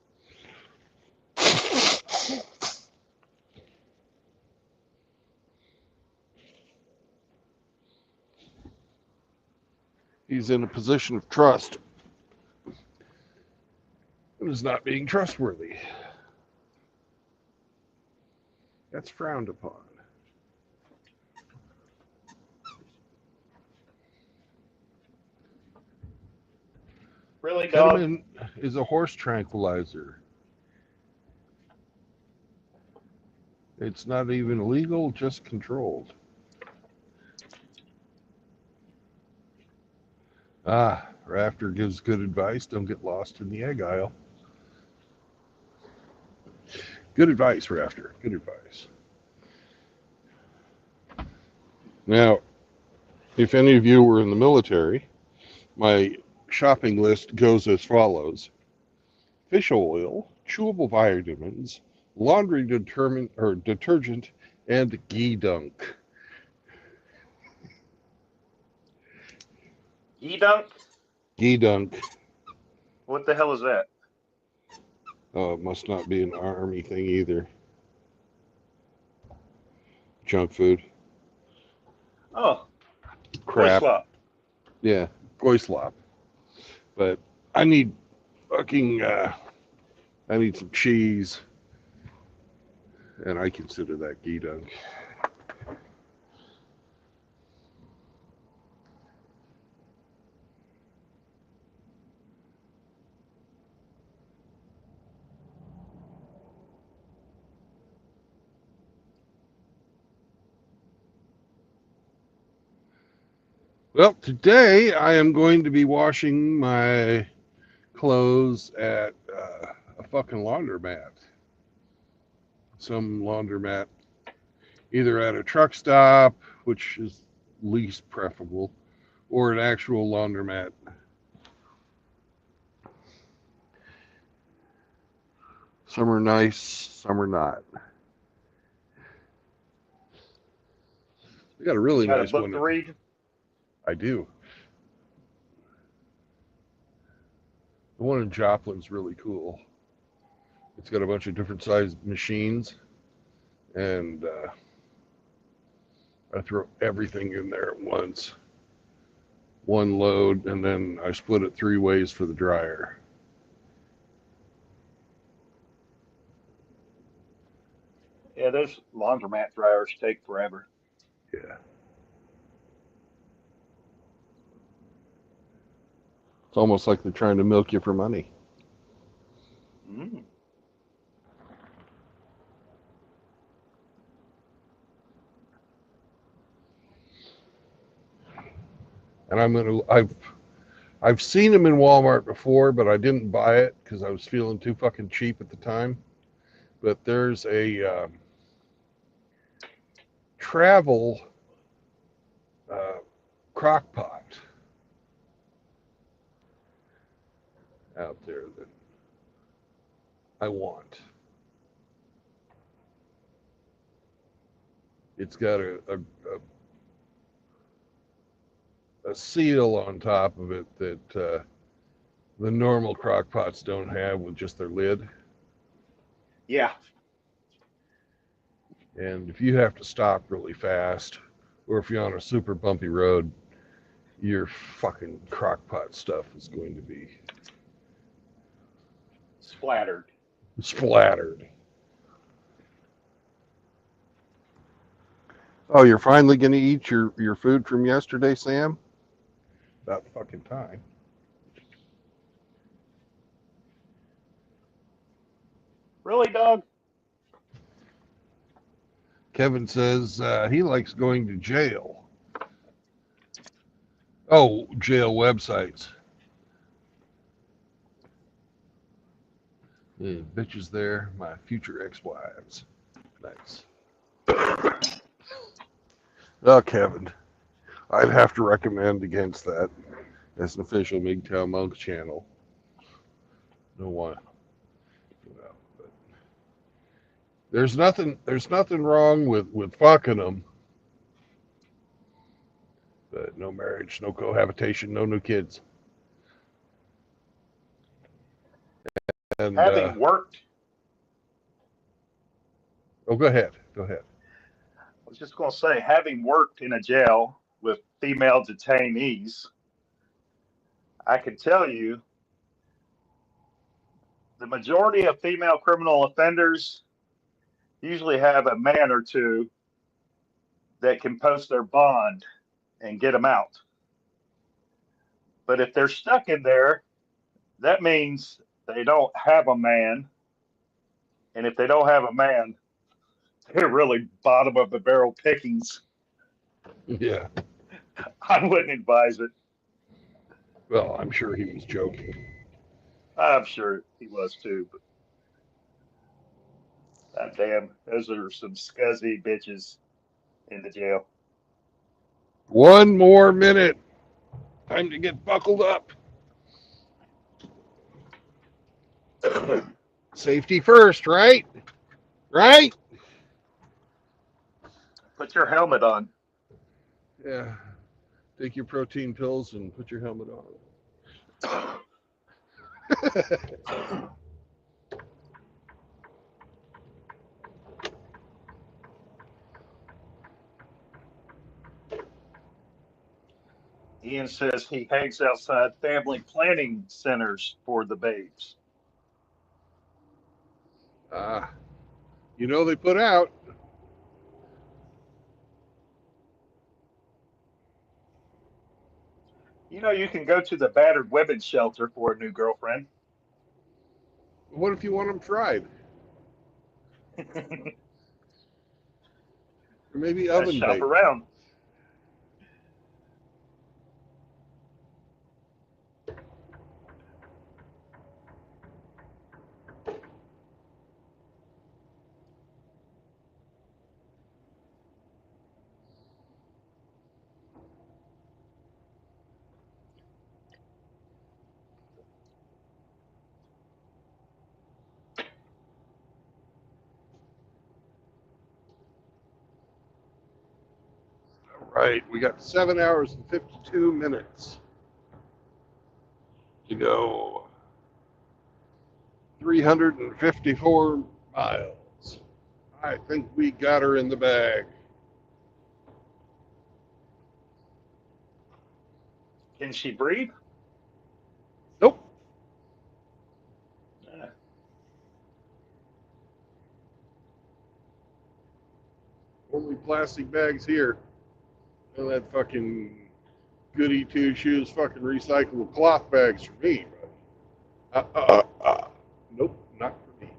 He's in a position of trust and is not being trustworthy. That's frowned upon. Really, dog? Ketamine is a horse tranquilizer. It's not even illegal, just controlled. Ah, Rafter gives good advice. Don't get lost in the egg aisle. Good advice, Rafter. Good advice. Now, if any of you were in the military, my shopping list goes as follows: fish oil, chewable vitamins, laundry detergent, and ghee dunk. E-Dunk? Ghee dunk. What the hell is that? Must not be an army thing either. Junk food. Oh, Crap. slop. Yeah, koi slop. But I need fucking, I need some cheese. And I consider that ghee dunk. Well, today I am going to be washing my clothes at a fucking laundromat. Some laundromat, either at a truck stop, which is least preferable, or an actual laundromat. Some are nice, some are not. We got a really Got nice a book one. to read? I do. The one in Joplin's really cool. It's got a bunch of different sized machines, and I throw everything in there at once. One load, and then I split it 3 ways for the dryer. Yeah, those laundromat dryers take forever. Yeah. It's almost like they're trying to milk you for money. Mm. And I've seen them in Walmart before, but I didn't buy it because I was feeling too fucking cheap at the time. But there's a travel crock pot out there that I want. It's got a seal on top of it that the normal crock pots don't have with just their lid. Yeah. And if you have to stop really fast, or if you're on a super bumpy road, your fucking crock pot stuff is going to be Splattered. splattered. Oh, you're finally going to eat your food from yesterday, Sam? About fucking time. Really, dog? Kevin says he likes going to jail. Oh, jail websites. Yeah, bitches there, my future ex-wives. Nice. Oh, Kevin. I'd have to recommend against that as an official MGTOW Monk channel. No one. You know, but there's nothing wrong with fucking them, but no marriage, no cohabitation, no new kids. And Having worked, oh, go ahead. Go ahead. I was just going to say, having worked in a jail with female detainees, I can tell you the majority of female criminal offenders usually have a man or two that can post their bond and get them out. But if they're stuck in there, that means they don't have a man. And if they don't have a man, they're really bottom of the barrel pickings. Yeah. I wouldn't advise it. Well, I'm sure he was joking. I'm sure he was too, but God damn, those are some scuzzy bitches in the jail. One more minute. Time to get buckled up. Safety first, right? Right? Put your helmet on. Yeah. Take your protein pills and put your helmet on. Ian says he hangs outside family planning centers for the babes. You know they put out. You know, you can go to the battered women's shelter for a new girlfriend. What if you want them tried? Or maybe I oven shop baked. around. All right, we got 7 hours and 52 minutes to go. 354 miles. I think we got her in the bag. Can she breathe? Nope. Only plastic bags here. And that fucking goody two shoes fucking recyclable cloth bags for me. Nope, not for me.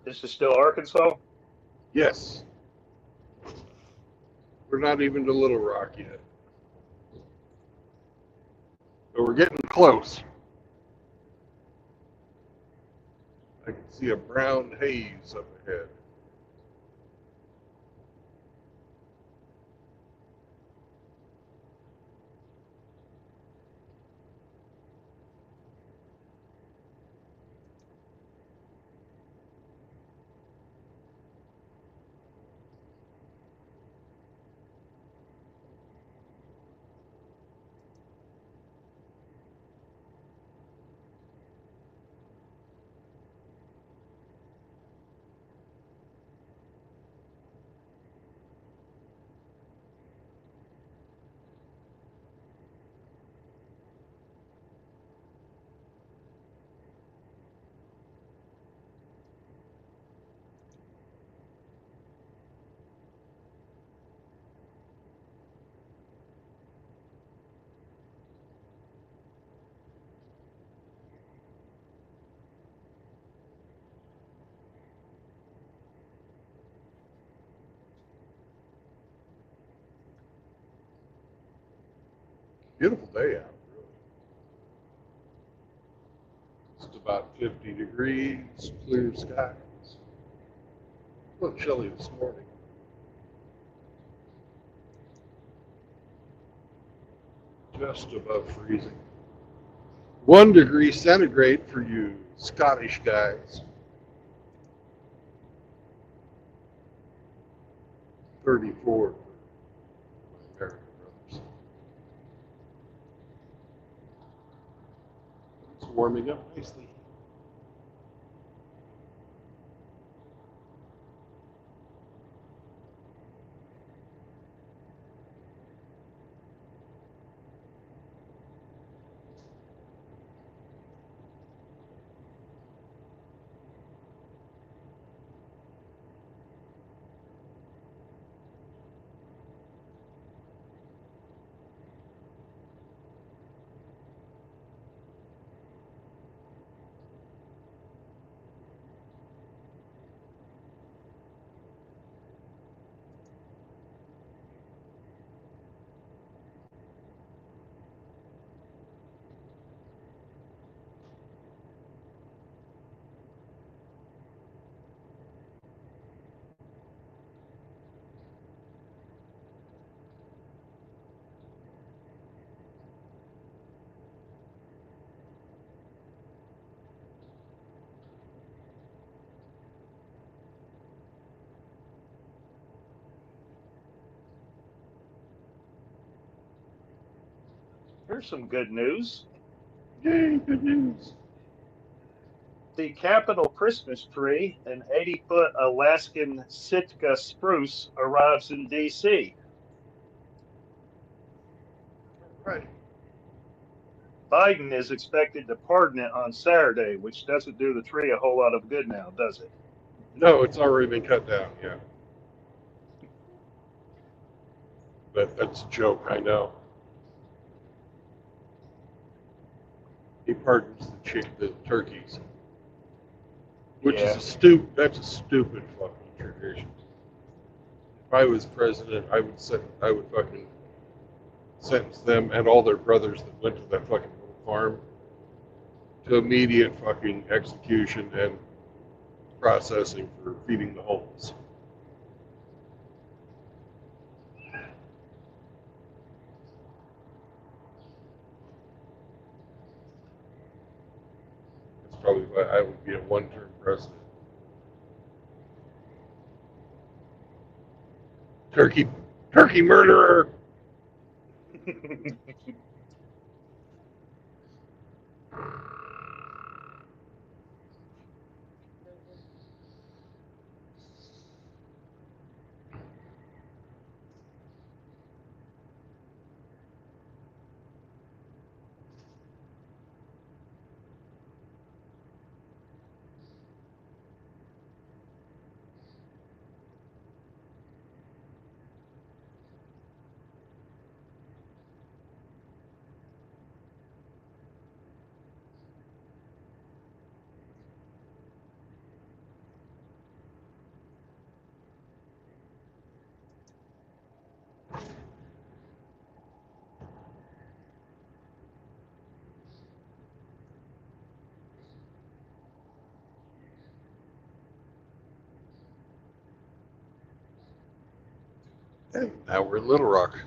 This is still Arkansas? Yes. We're not even to Little Rock yet. But we're getting close. I can see a brown haze up ahead. Beautiful day out, really. Just about 50 degrees, clear skies. A little chilly this morning. Just above freezing. 1 degree centigrade for you Scottish guys. 34 for my American brothers. It's warming up nicely. Here's some good news. Yay, good news. The Capitol Christmas tree, an 80-foot Alaskan Sitka spruce, arrives in D.C. Right. Biden is expected to pardon it on Saturday, which doesn't do the tree a whole lot of good now, does it? No, it's already been cut down, yeah. But that's a joke, I know. He pardons the turkeys, which Yeah. is that's a stupid fucking tradition. If I was president, I would fucking sentence them and all their brothers that went to that fucking little farm to immediate fucking execution and processing for feeding the homeless. That's probably why I would be a one-term president. Turkey murderer. And now we're in Little Rock.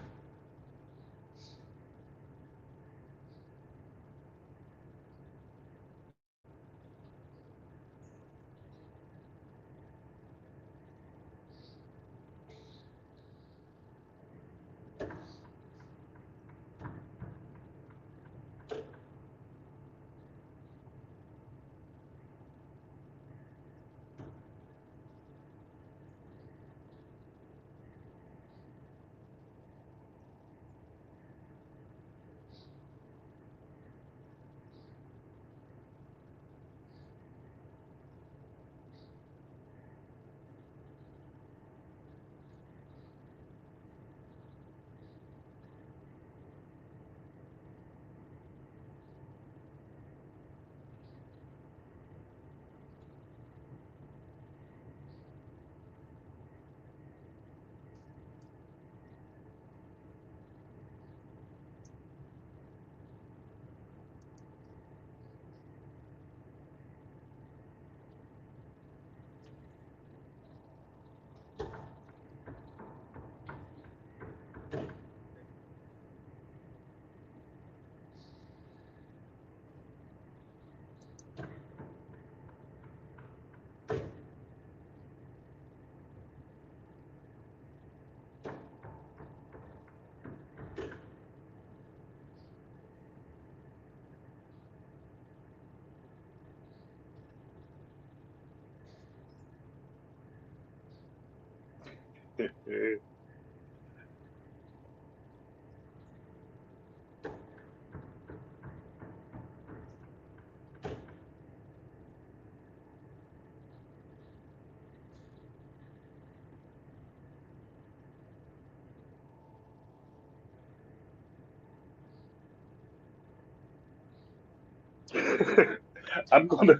I'm gonna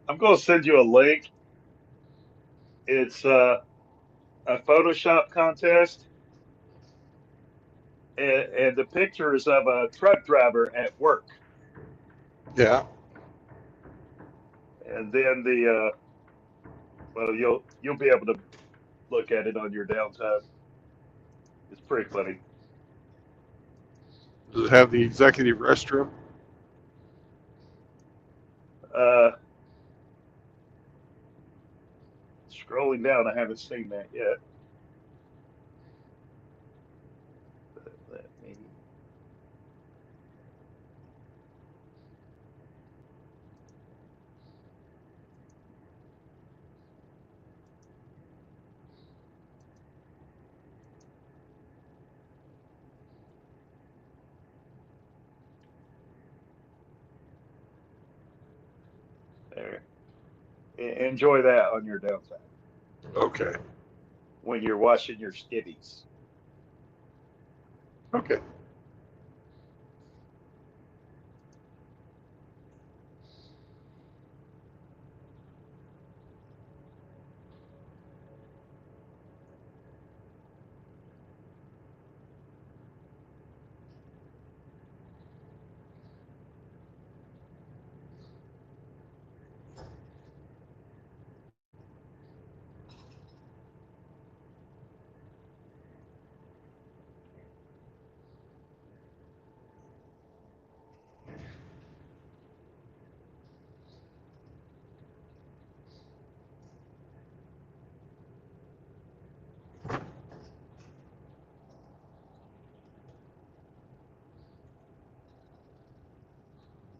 I'm gonna send you a link. It's a Photoshop contest, and the picture is of a truck driver at work, Yeah. and then the well, you'll be able to look at it on your downtime. It's pretty funny. Does it have the executive restroom? Uh, Scrolling down, I haven't seen that yet. But let me. There. Enjoy that on your downtime Okay. when you're washing your skivvies. Okay.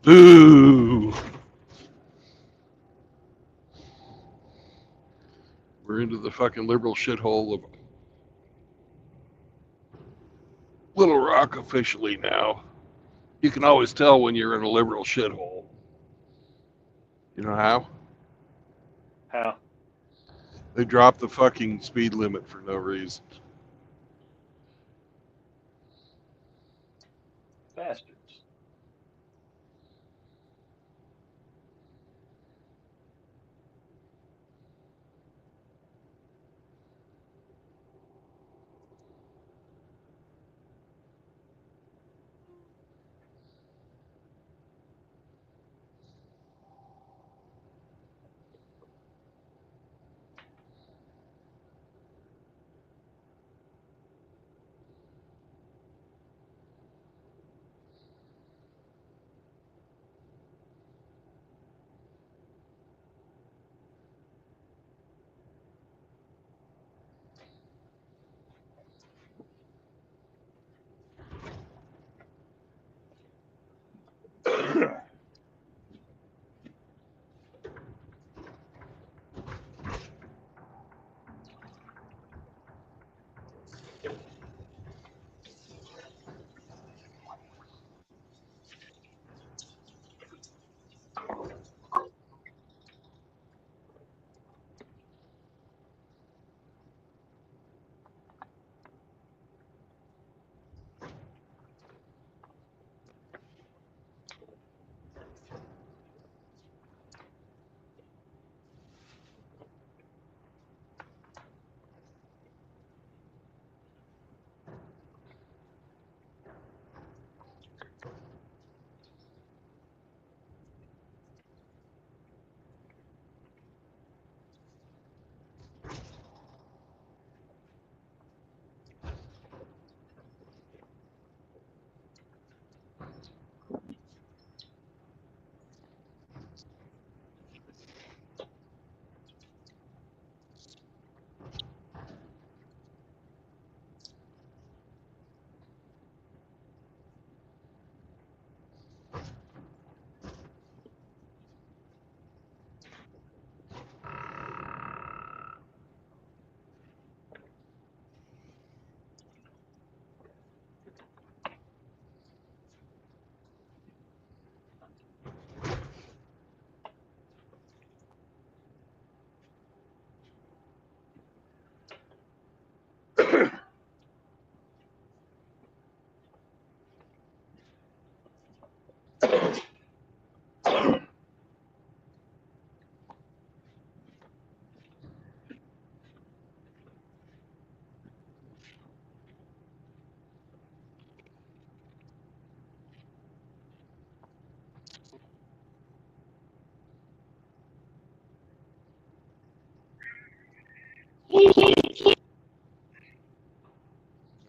Boo! We're into the fucking liberal shithole of Little Rock officially now. You can always tell when you're in a liberal shithole. You know how? How? They drop the fucking speed limit for no reason. Bastards.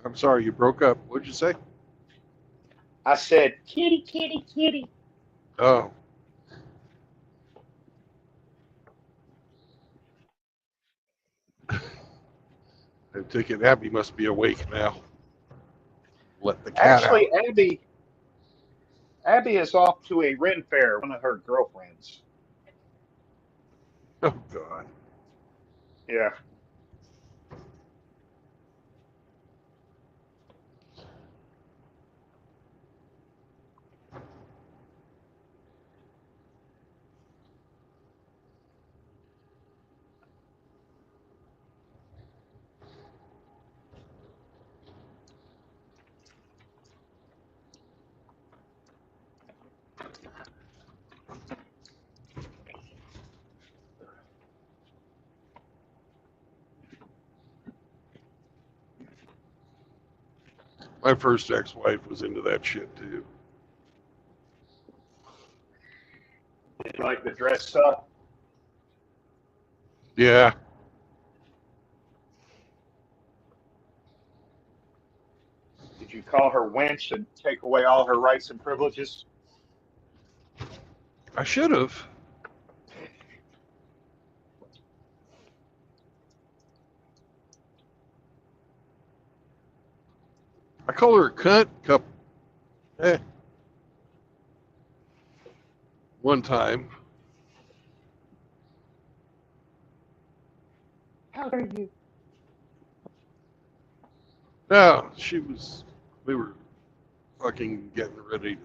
I'm sorry, you broke up. What'd you say? I said, kitty, kitty, kitty. Oh. I take it Abby must be awake now. Let the cat Actually, out. Abby is off to a Ren fair, one of her girlfriends. Oh, God. Yeah. My first ex-wife was into that shit, too. Did you like the dress up? Yeah. Did you call her wench and take away all her rights and privileges? I should have. I call her a cunt one time. How dare you? No, we were fucking getting ready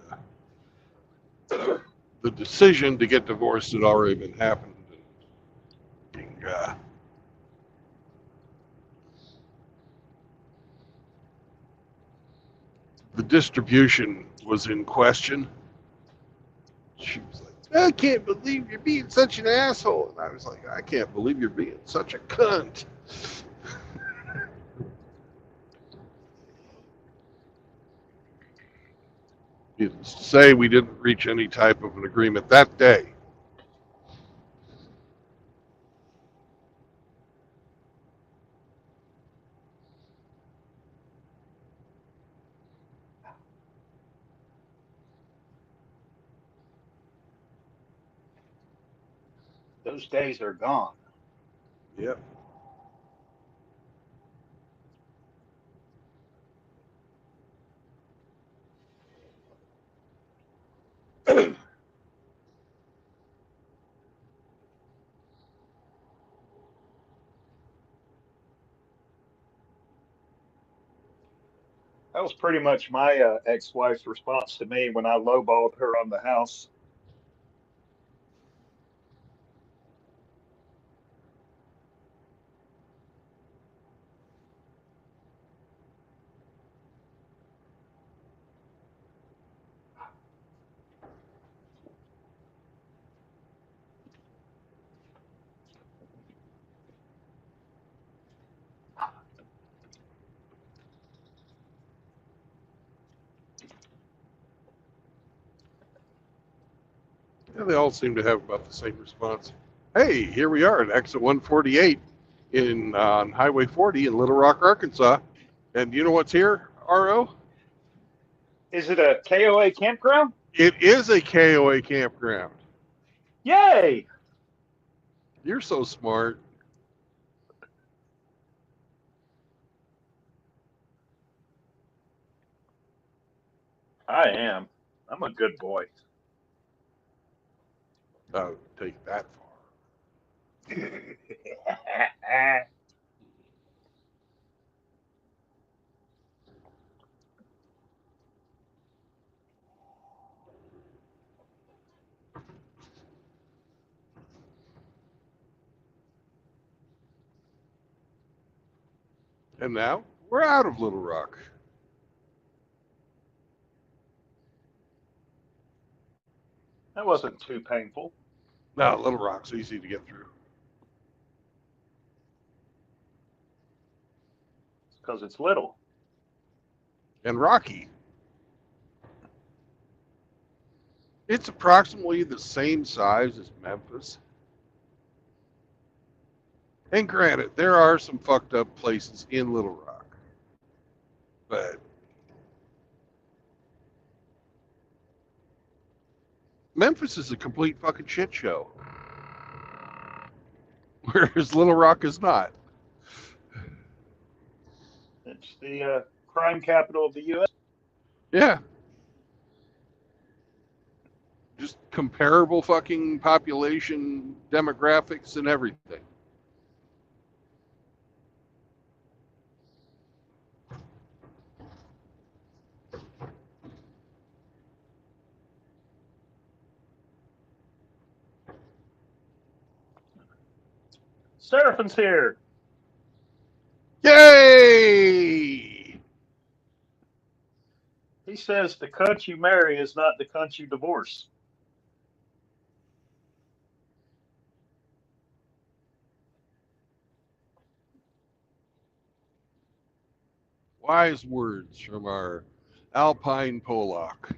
to, the decision to get divorced had already been happened. And, the distribution was in question. She was like, I can't believe you're being such an asshole. And I was like, I can't believe you're being such a cunt. Needless to say, we didn't reach any type of an agreement that day. Those days are gone. Yep. That was pretty much my ex-wife's response to me when I lowballed her on the house. Yeah, they all seem to have about the same response. Hey, here we are at exit 148 on Highway 40 in Little Rock, Arkansas. And you know what's here, RO? Is it a KOA campground? It is a KOA campground. Yay! You're so smart. I am. I'm a good boy. Oh, take that far. And now we're out of Little Rock. That wasn't too painful. Now Little Rock's easy to get through. Because it's little. And rocky. It's approximately the same size as Memphis. And granted, there are some fucked up places in Little Rock, but Memphis is a complete fucking shit show, whereas Little Rock is not. It's the crime capital of the U.S. Yeah, just comparable fucking population demographics and everything. Seraphin's here. Yay! He says the cunt you marry is not the cunt you divorce. Wise words from our Alpine Polak.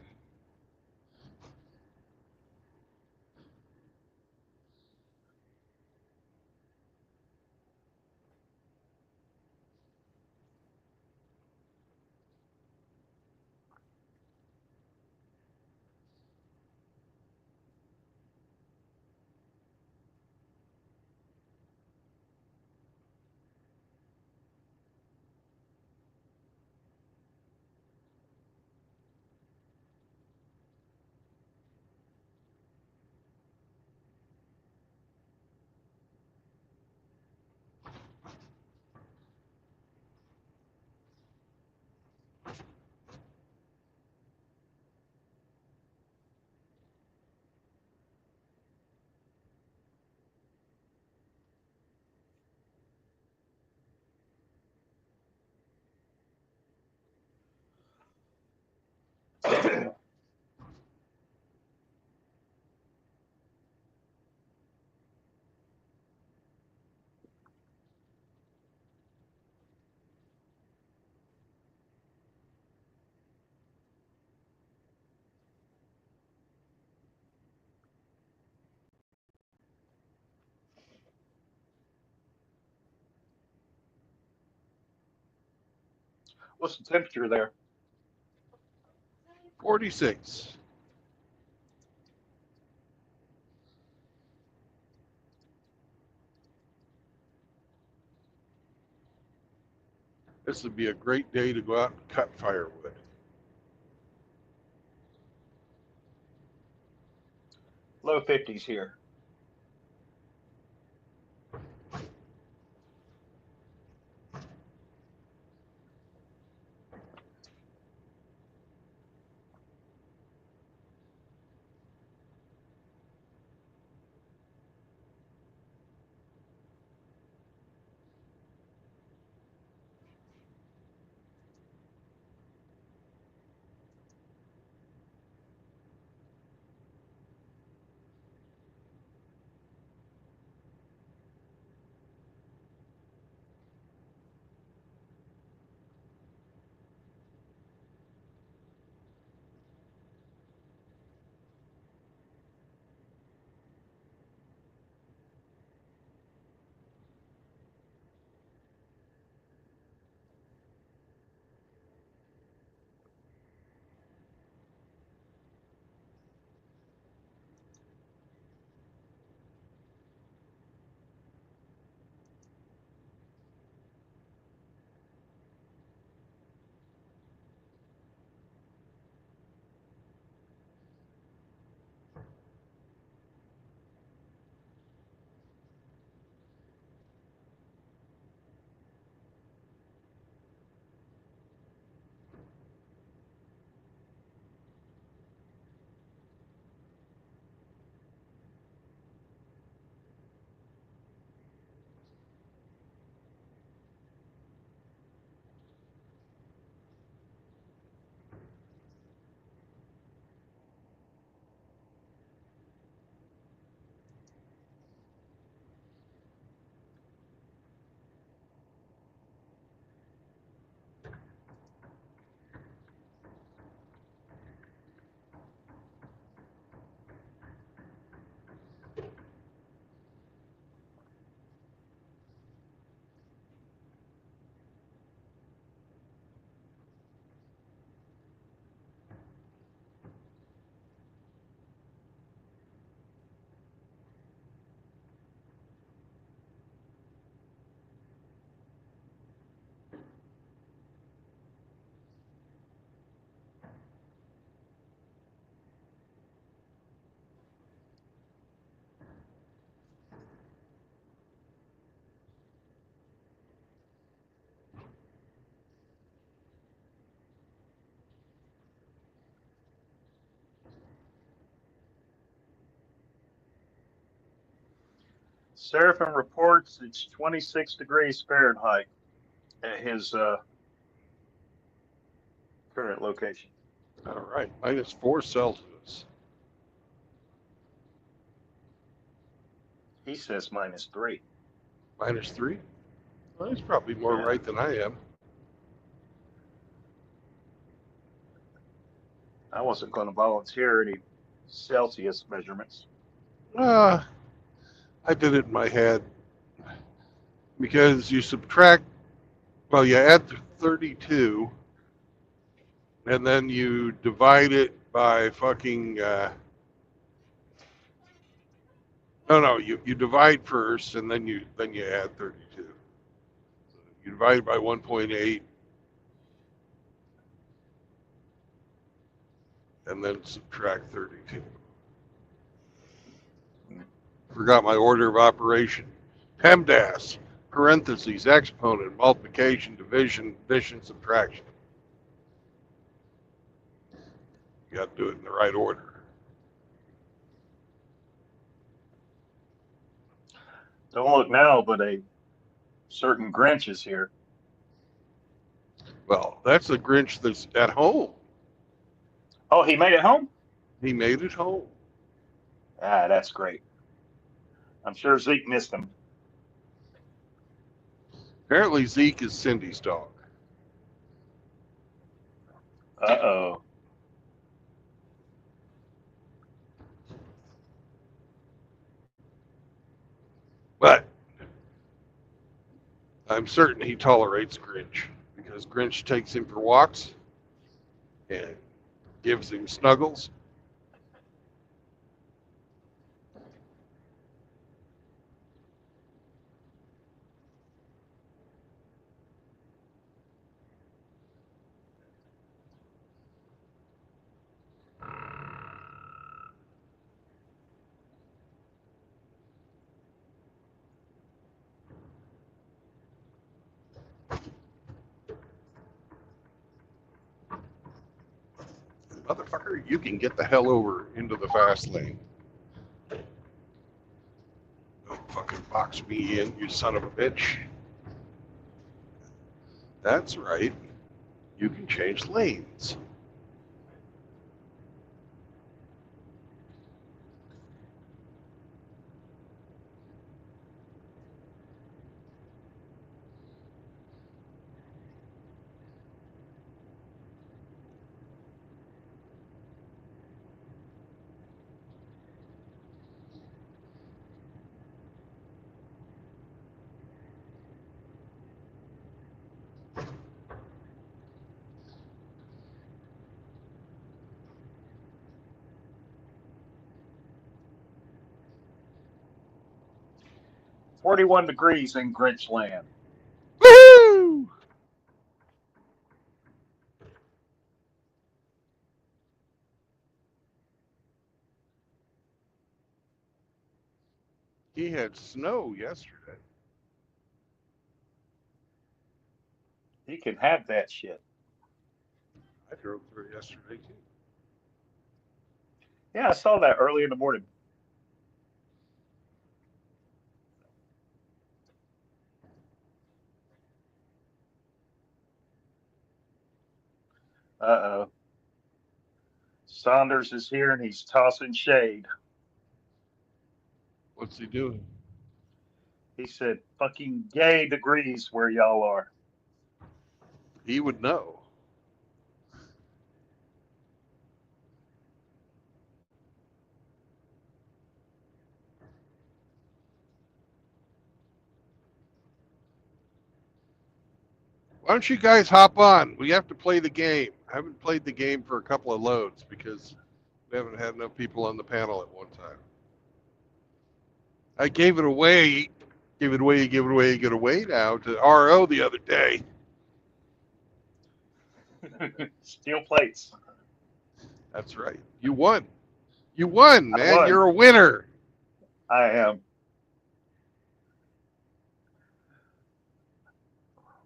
What's the temperature there? 46. This would be a great day to go out and cut firewood. Low 50s here. Seraphim reports it's 26 degrees Fahrenheit at his current location. All right, -4 Celsius. He says -3. -3. Well, he's probably more Yeah. right than I am. I wasn't going to volunteer any Celsius measurements. I did it in my head because you subtract, well, you add 32, and then you divide it by fucking. No, you divide first, and then you add 32. You divide it by 1.8, and then subtract 32. Forgot my order of operation. PEMDAS, parentheses, exponent, multiplication, division, addition, subtraction. You got to do it in the right order. Don't look now, but a certain Grinch is here. Well, that's the Grinch that's at home. Oh, he made it home? He made it home. Ah, that's great. I'm sure Zeke missed him. Apparently Zeke is Cindy's dog. Uh-oh. But I'm certain he tolerates Grinch because Grinch takes him for walks and gives him snuggles. Motherfucker, you can get the hell over into the fast lane. Don't fucking box me in, you son of a bitch. That's right. You can change lanes. "41 degrees in Grinch land." Woohoo! He had snow yesterday. He can have that shit. I drove through it yesterday too. Yeah, I saw that early in the morning. Uh-oh. Saunders is here and he's tossing shade. What's he doing? He said, "Fucking gay degrees where y'all are." He would know. Why don't you guys hop on? We have to play the game. I haven't played the game for a couple of loads because we haven't had enough people on the panel at one time. I gave it away now to RO the other day. Steel plates. That's right. You won. You won, I man. won. You're a winner. I am.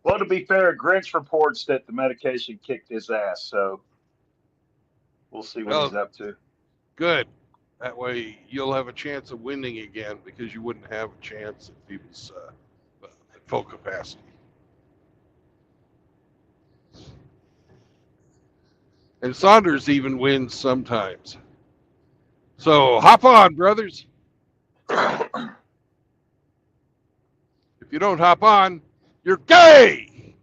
Well, to be fair, Grinch reports that the medication kicked his ass, so we'll see what he's up to. Good. That way you'll have a chance of winning again because you wouldn't have a chance if he was at full capacity. And Saunders even wins sometimes. So hop on, brothers. If you don't hop on, you're gay.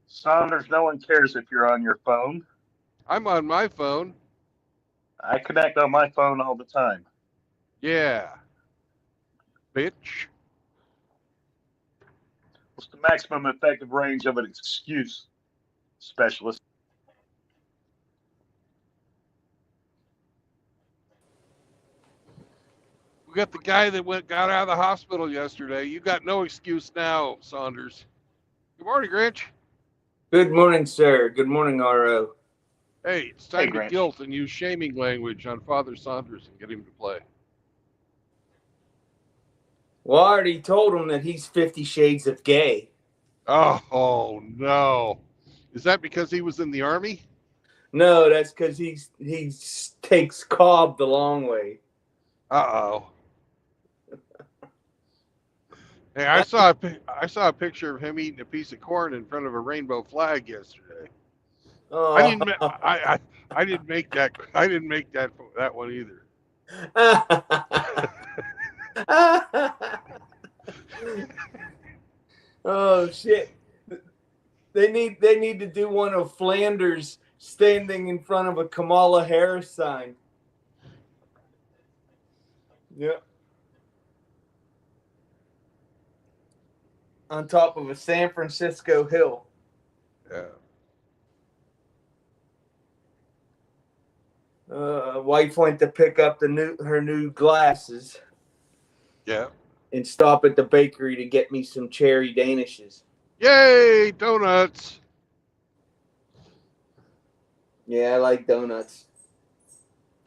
Saunders, no one cares if you're on your phone. I'm on my phone. I connect on my phone all the time. Yeah. Bitch. What's the maximum effective range of an excuse, specialist? We got the guy that got out of the hospital yesterday. You got no excuse now, Saunders. Good morning, Grinch. Good morning, sir. Good morning, RO. Hey, it's time to Grinch. guilt and use shaming language on Father Saunders and get him to play. Well, I already told him that he's 50 Shades of Gay. Oh no. Is that because he was in the army? No, that's because he takes Cobb the long way. Uh-oh. Hey, I saw a picture of him eating a piece of corn in front of a rainbow flag yesterday. Oh. I didn't make that. I didn't make that one either. Oh shit! They need to do one of Flanders standing in front of a Kamala Harris sign. Yep. On top of a San Francisco hill. Yeah. Wife went to pick up her new glasses. Yeah. And stop at the bakery to get me some cherry danishes. Yay, donuts! Yeah, I like donuts.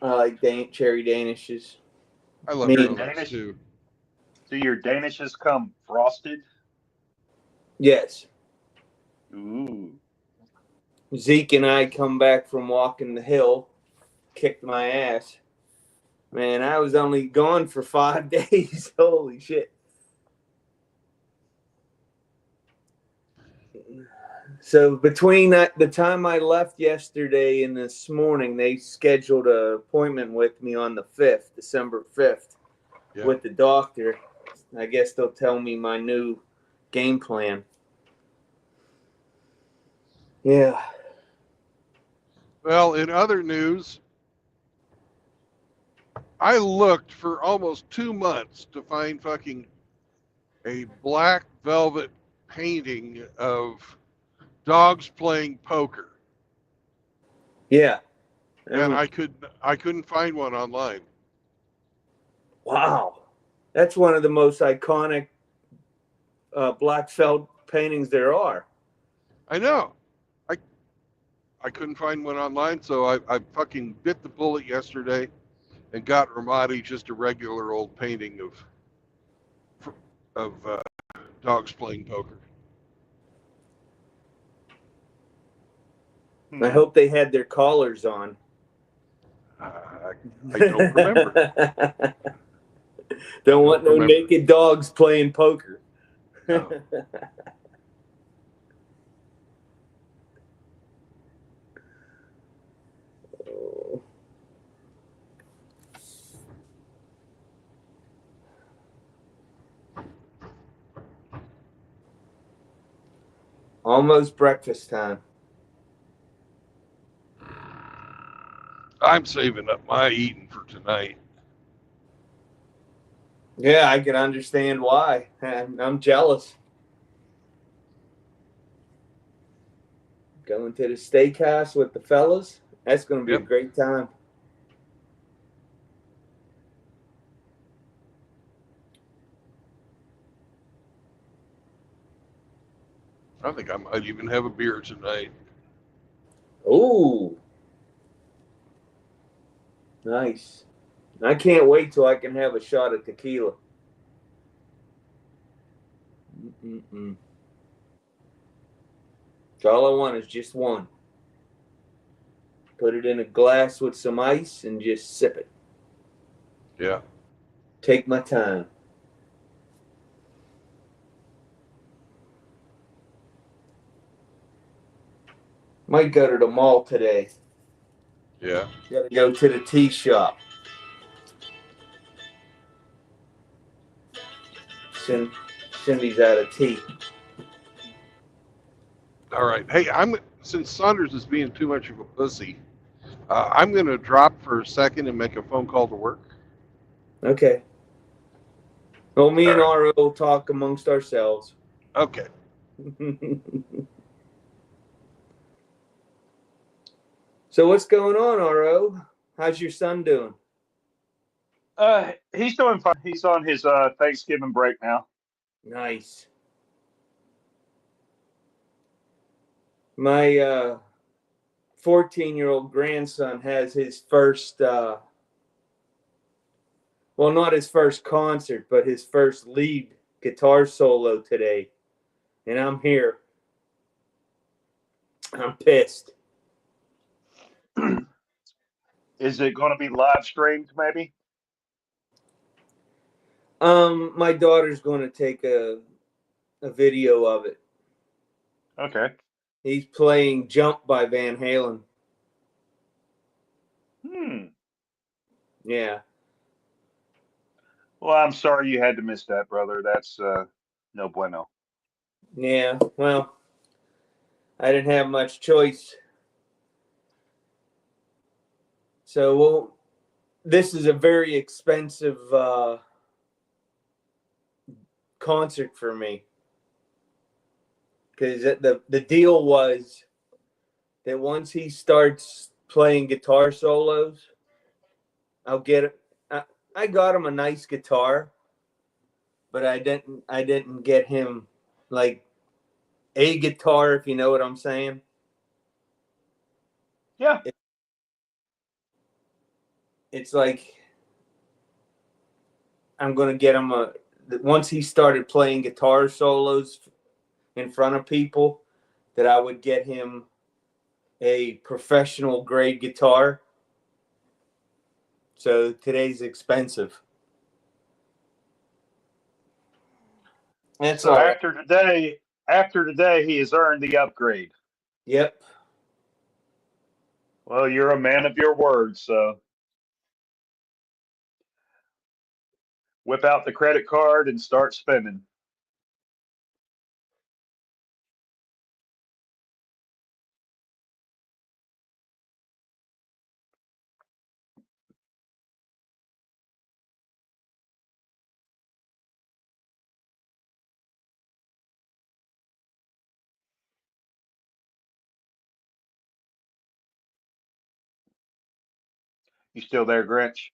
I like cherry danishes. I love Me- donuts too. Do your danishes come frosted? Yes. Ooh. Zeke and I come back from walking the hill, kicked my ass. Man, I was only gone for 5 days. Holy shit. So between the time I left yesterday and this morning, they scheduled an appointment with me on the 5th, December 5th, Yeah. with the doctor. I guess they'll tell me my new game plan. Yeah. Well, in other news, I looked for almost 2 months to find fucking a black velvet painting of dogs playing poker, Yeah. and I couldn't find one online. Wow. That's one of the most iconic black felt paintings there are. I know. I couldn't find one online, so I fucking bit the bullet yesterday and got Ramadi just a regular old painting of dogs playing poker. I hope they had their collars on. I don't remember. Don't want no remember. naked dogs playing poker. No. Almost breakfast time. I'm saving up my eating for tonight. Yeah, I can understand why. I'm jealous. Going to the steakhouse with the fellas. That's going to be a great time. I think I might even have a beer tonight. Ooh. Nice. I can't wait till I can have a shot of tequila. Mm-mm-mm. All I want is just one. Put it in a glass with some ice and just sip it. Yeah. Take my time. Might go to the mall today. Yeah. Gotta go to the tea shop. Cindy's out of tea. All right. Hey, since Saunders is being too much of a pussy, I'm going to drop for a second and make a phone call to work. Okay. Well, me and All RO will talk amongst ourselves. Okay. So what's going on, RO? How's your son doing? He's doing fine. He's on his Thanksgiving break now. Nice. My 14-year-old grandson has his first, well, not his first concert, but his first lead guitar solo today. And I'm here. I'm pissed. Is it going to be live streamed, maybe? My daughter's going to take a video of it. Okay. He's playing Jump by Van Halen. Yeah. Well, I'm sorry you had to miss that, brother. That's no bueno. Yeah. Well, I didn't have much choice. So, well, this is a very expensive concert for me. Because the deal was that once he starts playing guitar solos, I'll get it. I got him a nice guitar, but I didn't get him like a guitar, if you know what I'm saying. Yeah. It's like I'm gonna get him once he started playing guitar solos in front of people, that I would get him a professional grade guitar. So today's expensive. That's So all right. after today, he has earned the upgrade. Yep. Well, you're a man of your word, so whip out the credit card and start spending. You still there, Grinch?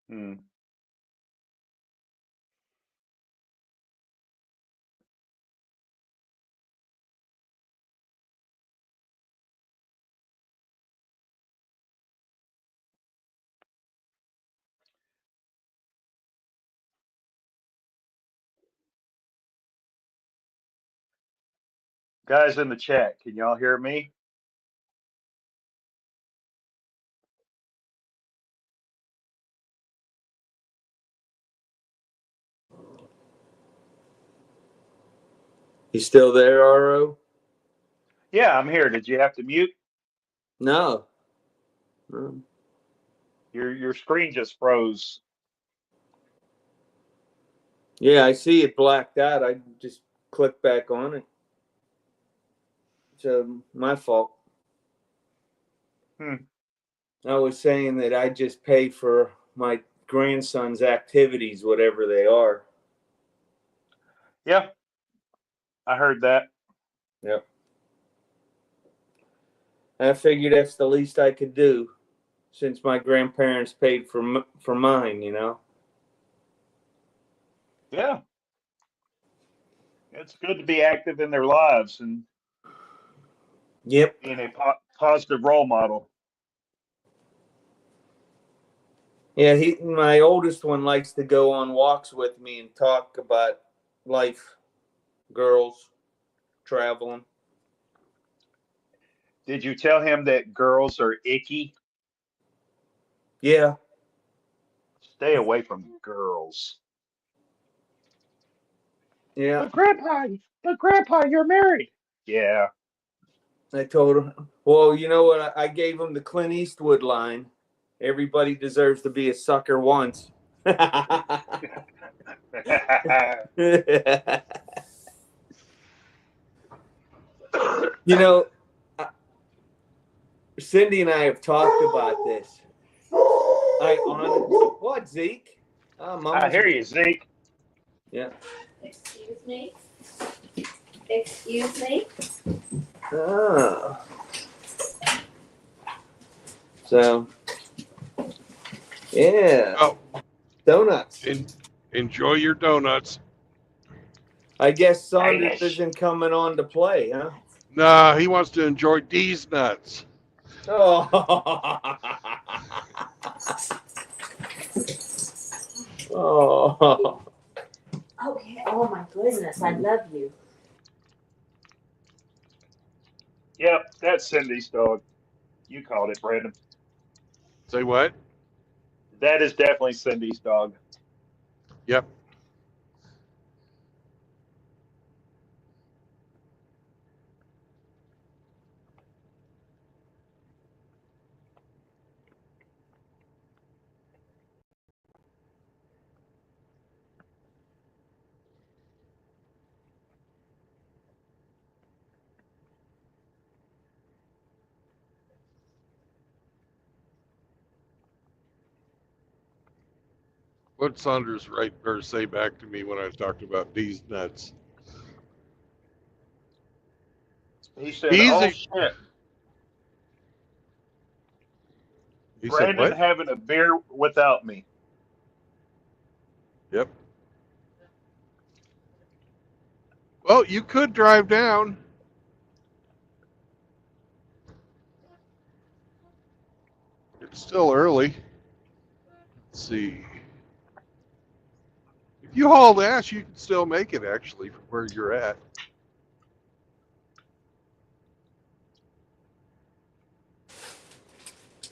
Hmm. Guys in the chat, can y'all hear me? You still there, RO? Yeah, I'm here. Did you have to mute? No. Your screen just froze. Yeah, I see it blacked out. I just clicked back on it. So my fault. Hmm. I was saying that I just pay for my grandson's activities, whatever they are. Yeah, I heard that. Yep. I figured that's the least I could do, since my grandparents paid for mine. You know. Yeah, it's good to be active in their lives, and Yep. being a positive role model. Yeah, my oldest one likes to go on walks with me and talk about life, girls, traveling. Did you tell him that girls are icky? Yeah. Stay away from girls. Yeah. But grandpa, you're married. Yeah. I told him, well, you know what? I gave him the Clint Eastwood line. Everybody deserves to be a sucker once. You know, Cindy and I have talked about this. What, Zeke? I hear you, Zeke. Yeah. Excuse me. Excuse me. Ah. So, yeah. Oh, Donuts. enjoy your donuts. I guess Saunders Danish. isn't coming on to play, huh? Nah, he wants to enjoy D's nuts. Oh. Oh. Okay. Oh my goodness, I love you. Yep, that's Cindy's dog. You called it, Brandon. Say what? That is definitely Cindy's dog. Yep. What did Saunders write or say back to me when I talked about D's nuts? He said, Easy. "Oh shit, He said Brandon what? having a beer without me." Yep. Well, you could drive down. It's still early. Let's see. If you hauled ass, you can still make it actually from where you're at.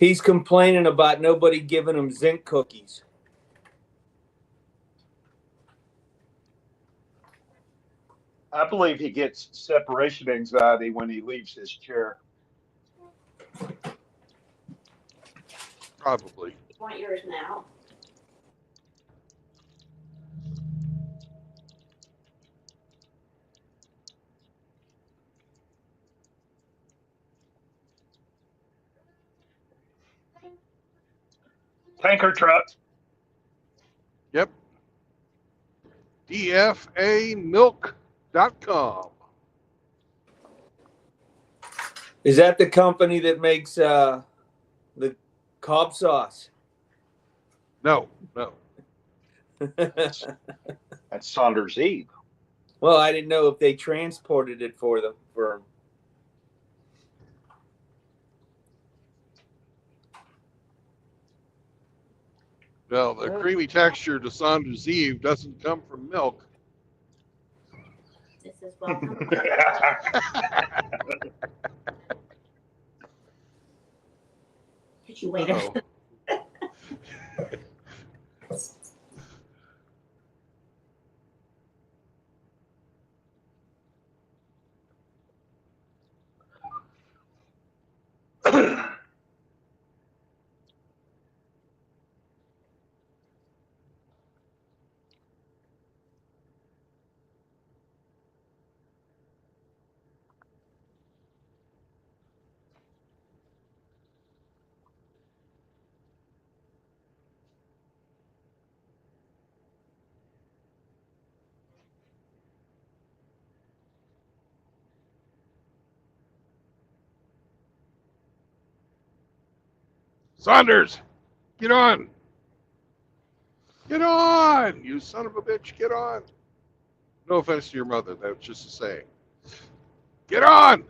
He's complaining about nobody giving him zinc cookies. I believe he gets separation anxiety when he leaves his chair. Probably. You want yours now? Tanker truck. Yep. DFAmilk.com. Is that the company that makes the Cobb sauce? No. That's Saunders Eve. Well, I didn't know if they transported it for them. No, the creamy texture to Saunders Eve doesn't come from milk. This is welcome. Could you wait? Uh-oh. Saunders, get on. Get on, you son of a bitch, get on. No offense to your mother, that's just a saying. Get on.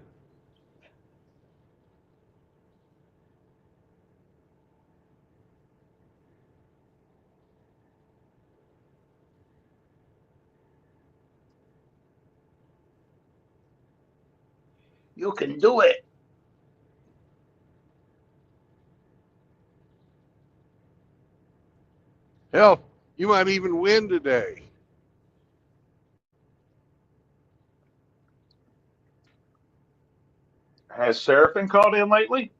You can do it. Hell, you might even win today. Has Seraphin called in lately?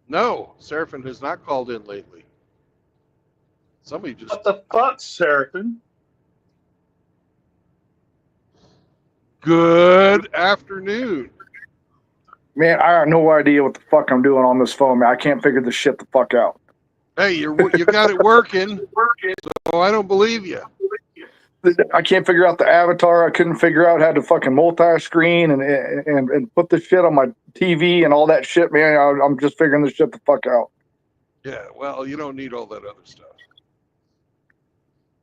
No, Seraphin has not called in lately. Somebody just What the fuck, Seraphin? good afternoon. Man, I have no idea what the fuck I'm doing on this phone, man. I can't figure this shit the fuck out. Hey, you got it working, so I don't believe you. I can't figure out the avatar. I couldn't figure out how to fucking multi-screen and put this shit on my TV and all that shit, man. I'm just figuring this shit the fuck out. Yeah, well, you don't need all that other stuff.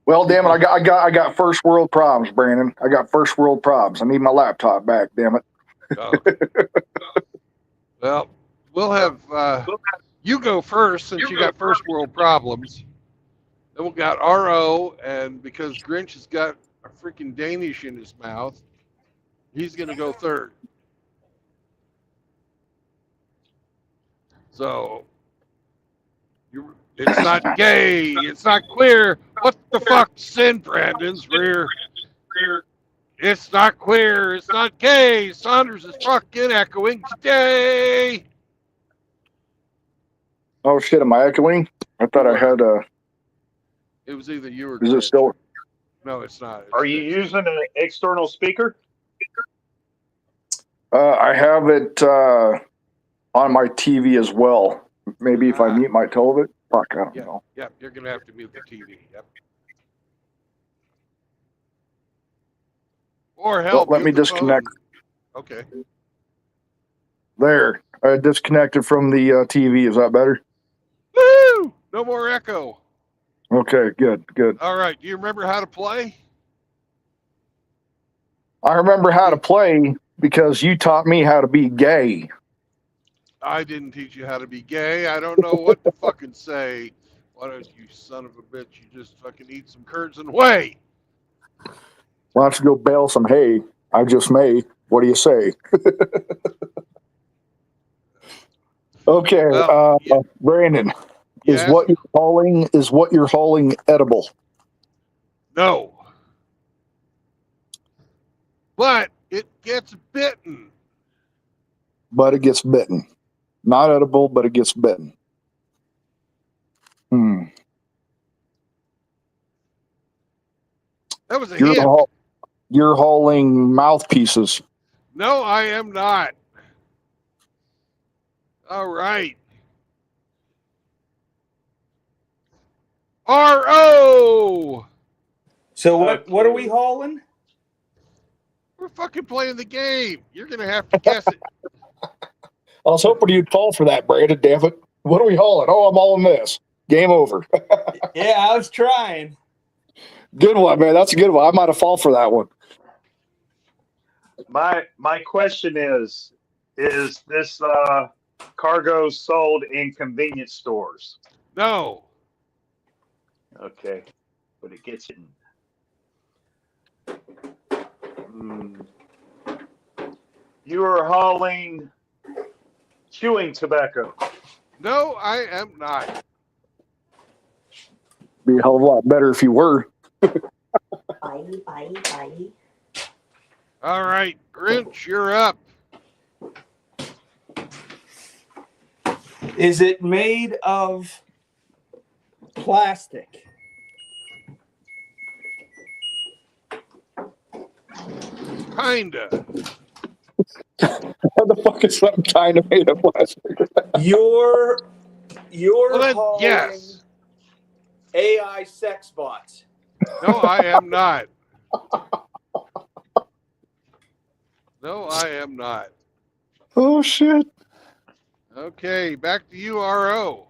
Well, damn it, I got first world problems, Brandon. I got first world problems. I need my laptop back, damn it. Oh. Well, we'll have you go first since you got first world problems. Then we got RO, and because Grinch has got a freaking Danish in his mouth, he's going to go third. So, it's not gay. It's not queer. What the fuck's in Brandon's rear? It's not queer. It's not gay. Saunders is fucking echoing today. Oh shit, am I echoing? I thought I had It was either you or is it Grinch. still? No, it's not. It's Are you fixed. using an external speaker? I have it on my TV as well. Maybe if I mute my television. Fuck, I don't know. Yep, you're going to have to mute the TV. Yep. Or help. let me mute the disconnect. phone. Okay. There, I disconnected from the TV. Is that better? Woo! No more echo. Okay, good. All right. Do you remember how to play? I remember how to play because you taught me how to be gay. I didn't teach you how to be gay. I don't know what to fucking say. Why don't you son of a bitch, you just fucking eat some curds and whey? Why don't you go bale some hay? I just may. What do you say? Okay, Well, yeah. Brandon, Yes? is what you're hauling edible? No. But it gets bitten. But it gets bitten. Not edible, but it gets bitten. That was a You're, hint. you're hauling mouthpieces. No, I am not. All right. RO! So what are we hauling? We're fucking playing the game. You're going to have to guess it. I was hoping you'd fall for that, Brandon. Damn it! What are we hauling? Oh, I'm hauling this. Game over. Yeah, I was trying. Good one, man. That's a good one. I might have fallen for that one. My question is this cargo sold in convenience stores? No. Okay, but it gets in. You are hauling chewing tobacco. No, I am not. Be a hell of a lot better if you were. Bye. All right, Grinch, you're up. Is it made of plastic? Kinda. What the fuck is something kind of made of plastic? You're Well, then, hauling yes. AI sex bots. No, I am not. No, I am not. Oh shit! Okay, back to you, RO.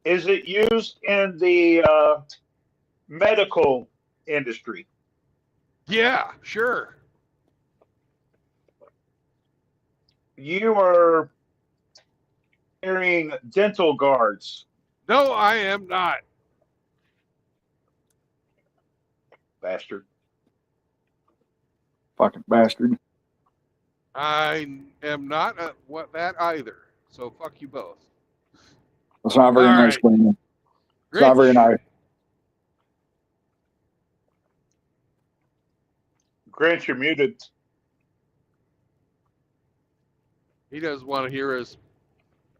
Is it used in the medical industry? Yeah, sure. You are carrying dental guards. No, I am not. Bastard. Fucking bastard. I am not what that either. So fuck you both. That's not very All nice, right. Brandon. It's not very Grinch. nice. Grinch, you're muted. He doesn't want to hear us,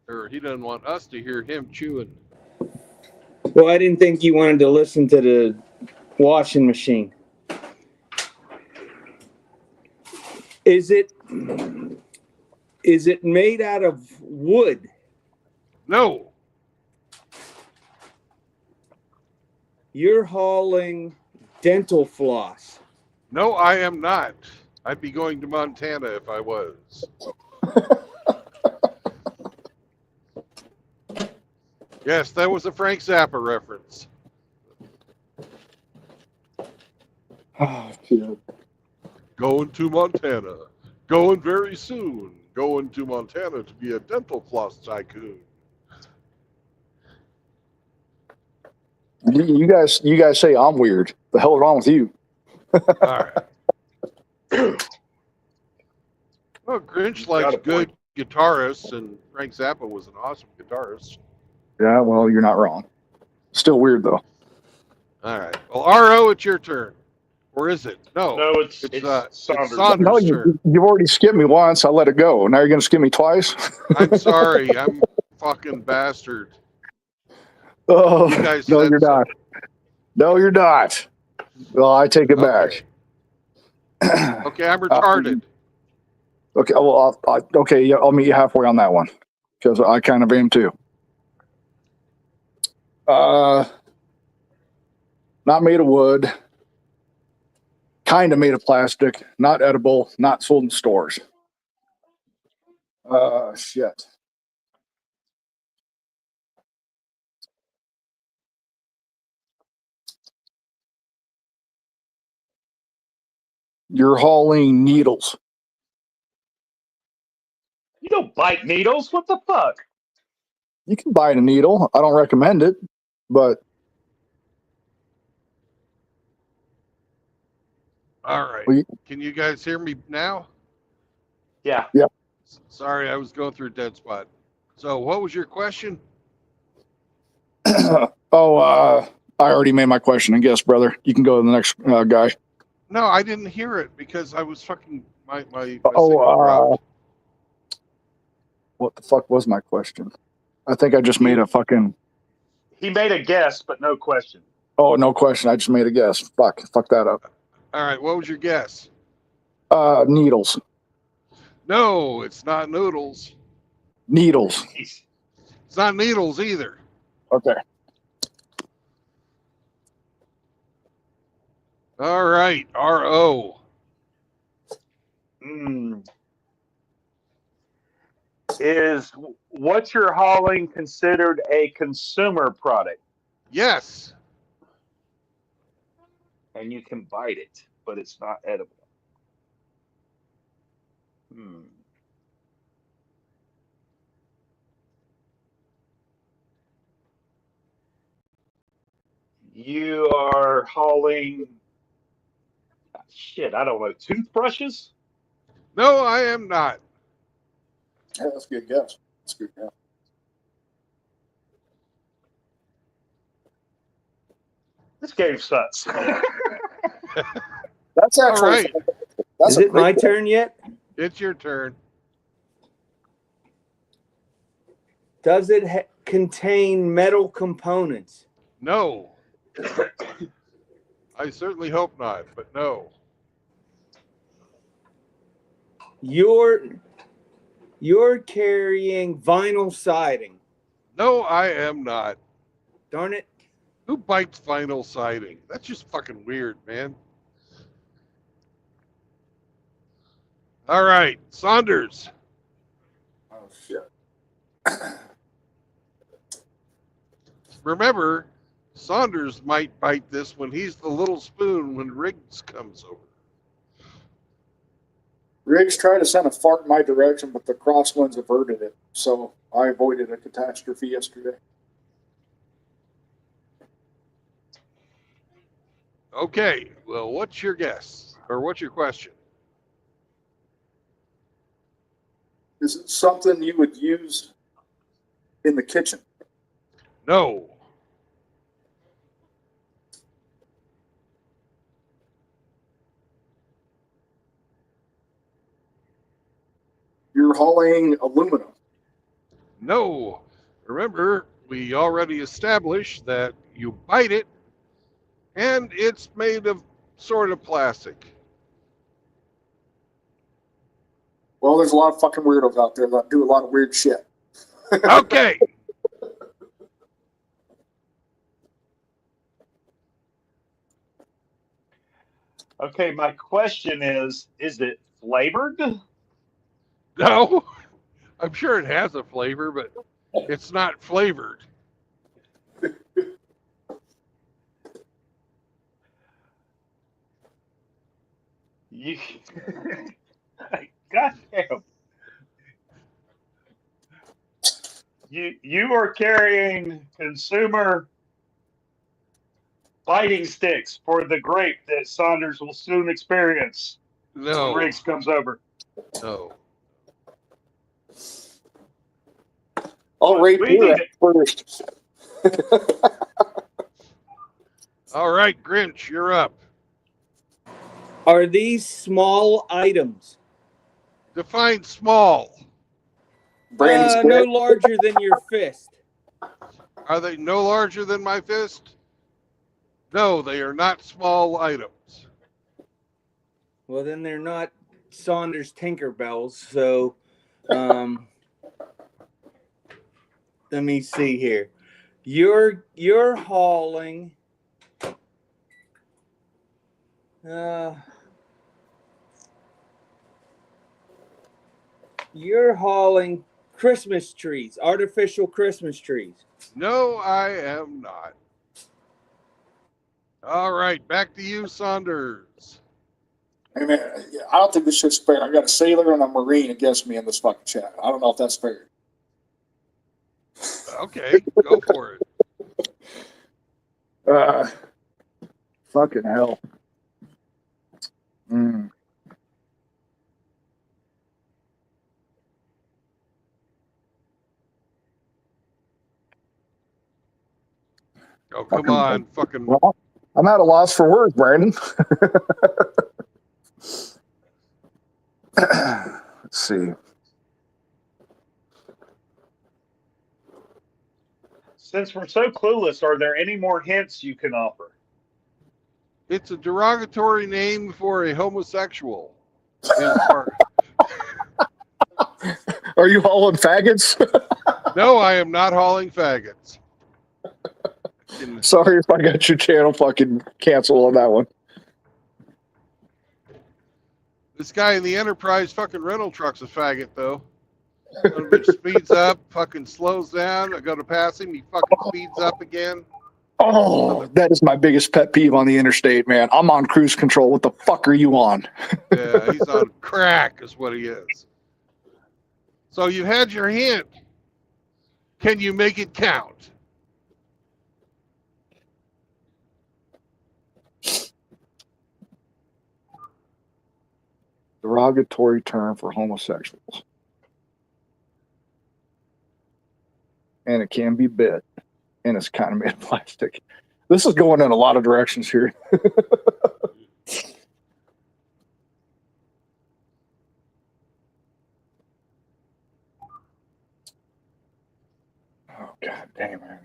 or he doesn't want us to hear him chewing. Well, I didn't think you wanted to listen to the washing machine. Is it made out of wood? No, You're hauling dental floss. no, I am not. I'd be going to Montana if I was. Yes, that was a Frank Zappa reference. Oh, shit. Going to Montana. Going very soon. Going to Montana to be a dental floss tycoon. You guys say I'm weird. The hell is wrong with you? All right. Well, Grinch Got likes a good guitarists, and Frank Zappa was an awesome guitarist. Yeah, well, you're not wrong. Still weird though. All right. Well, RO, it's your turn. Or is it? No. No, it's Saunders. Saunders. No, turn. you've already skipped me once. I let it go. Now you're going to skip me twice? I'm sorry. I'm a fucking bastard. Oh, You guys no, said you're so. not. No, you're not. Well, I take it back. Okay, I'm retarded. Okay, well, okay, yeah, I'll meet you halfway on that one because I kind of am too. Not made of wood. Kind of made of plastic. Not edible. Not sold in stores. Shit. You're hauling needles. You don't bite needles. What the fuck? You can buy a needle. I don't recommend it, but All right. Well, Can you guys hear me now? Yeah. Sorry, I was going through a dead spot. So, what was your question? I already made my question. I guess, brother, you can go to the next guy. No, I didn't hear it because I was fucking my signal Oh, dropped. what the fuck was my question? I think I just made a fucking. He made a guess, but no question. Oh, no question. I just made a guess. Fuck that up. All right, what was your guess? Needles. No, it's not noodles. Needles. He's- It's not needles either. Okay. All right, RO. Is what you're hauling considered a consumer product? Yes. And you can bite it, but it's not edible. You are hauling shit, I don't know, toothbrushes? No, I am not. Yeah, that's a good guess. That's a good guess. This game sucks. That's All actually. right, That's Is a it my great- turn yet? it's your turn. Does it contain metal components? No. I certainly hope not, but no. You're carrying vinyl siding. No, I am not. Darn it. Who bites vinyl siding? That's just fucking weird, man. All right, Saunders. Oh shit. Remember, Saunders might bite this when he's the little spoon when Riggs comes over. Riggs tried to send a fart in my direction, but the crosswinds averted it, so I avoided a catastrophe yesterday. Okay, well, what's your guess? Or what's your question? Is it something you would use in the kitchen? No. You're hauling aluminum. No. Remember, we already established that you bite it and it's made of sort of plastic. Well, there's a lot of fucking weirdos out there that do a lot of weird shit. Okay. Okay, my question is it flavored? No. I'm sure it has a flavor, but it's not flavored. You, goddamn. You are carrying consumer biting sticks for the grape that Saunders will soon experience No. when Riggs comes over. No. I'll rate We beer need first. All right, Grinch, you're up. Are these small items? Define small. Brandon's No larger than your fist. Are they no larger than my fist? No, they are not small items. Well, then they're not Saunders Tinkerbells. So, let me see here. You're hauling. You're hauling Christmas trees, artificial Christmas trees. No, I am not. All right, back to you, Saunders. Hey man, I don't think this shit's fair. I got a sailor and a marine against me in this fucking chat. I don't know if that's fair. Okay, go for it. Fucking hell. Oh, come on, fucking. Well, I'm at a loss for words, Brandon. Let's see. Since we're so clueless, are there any more hints you can offer? It's a derogatory name for a homosexual. Are you hauling faggots? No, I am not hauling faggots. Sorry if I got your channel fucking canceled on that one. This guy in the Enterprise fucking rental truck's a faggot, though. Bitch speeds up, fucking slows down. I go to pass him, he fucking speeds up again. Oh, that is my biggest pet peeve on the interstate, man. I'm on cruise control. What the fuck are you on? Yeah, he's on crack, is what he is. So you had your hint. Can you make it count? Derogatory term for homosexuals. And it can be bit. And it's kind of made of plastic. This is going in a lot of directions here. Oh, god damn it.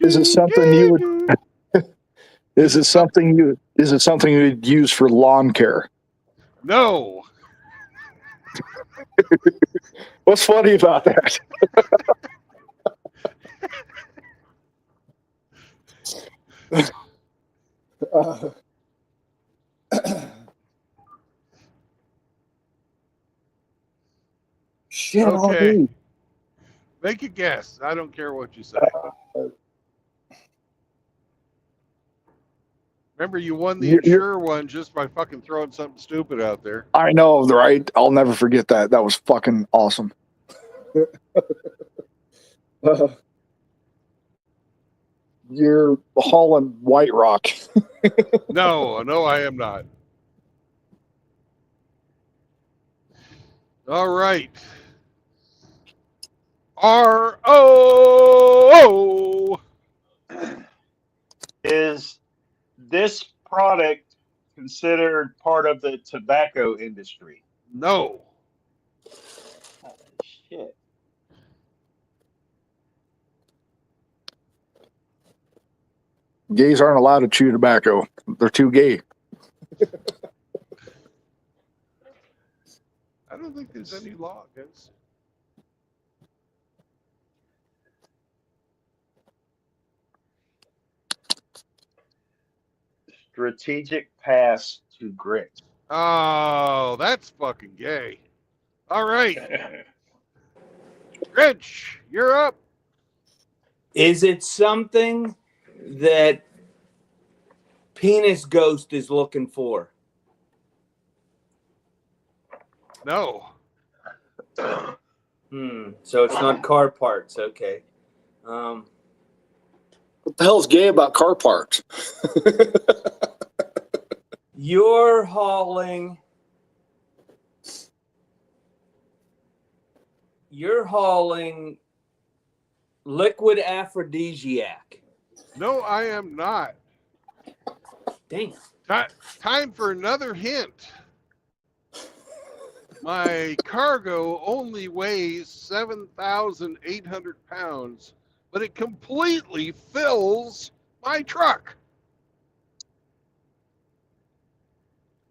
Is it something you would is it something you'd use for lawn care? No. What's funny about that? Shit, Okay. Make a guess. I don't care what you say. Remember, you won the Insure one just by fucking throwing something stupid out there. I know, right? I'll never forget that. That was fucking awesome. You're hauling White Rock. No, no, I am not. All right. RO. Is this product considered part of the tobacco industry? No. Oh, shit. Gays aren't allowed to chew tobacco. They're too gay. I don't think there's any law against. Strategic pass to grit. Oh, that's fucking gay. All right. Rich, you're up. Is it something that Penis Ghost is looking for? No. So it's not car parts. Okay. What the hell's gay about car parts? You're hauling liquid aphrodisiac. No, I am not. Damn. Time for another hint. My cargo only weighs 7,800 pounds, but it completely fills my truck.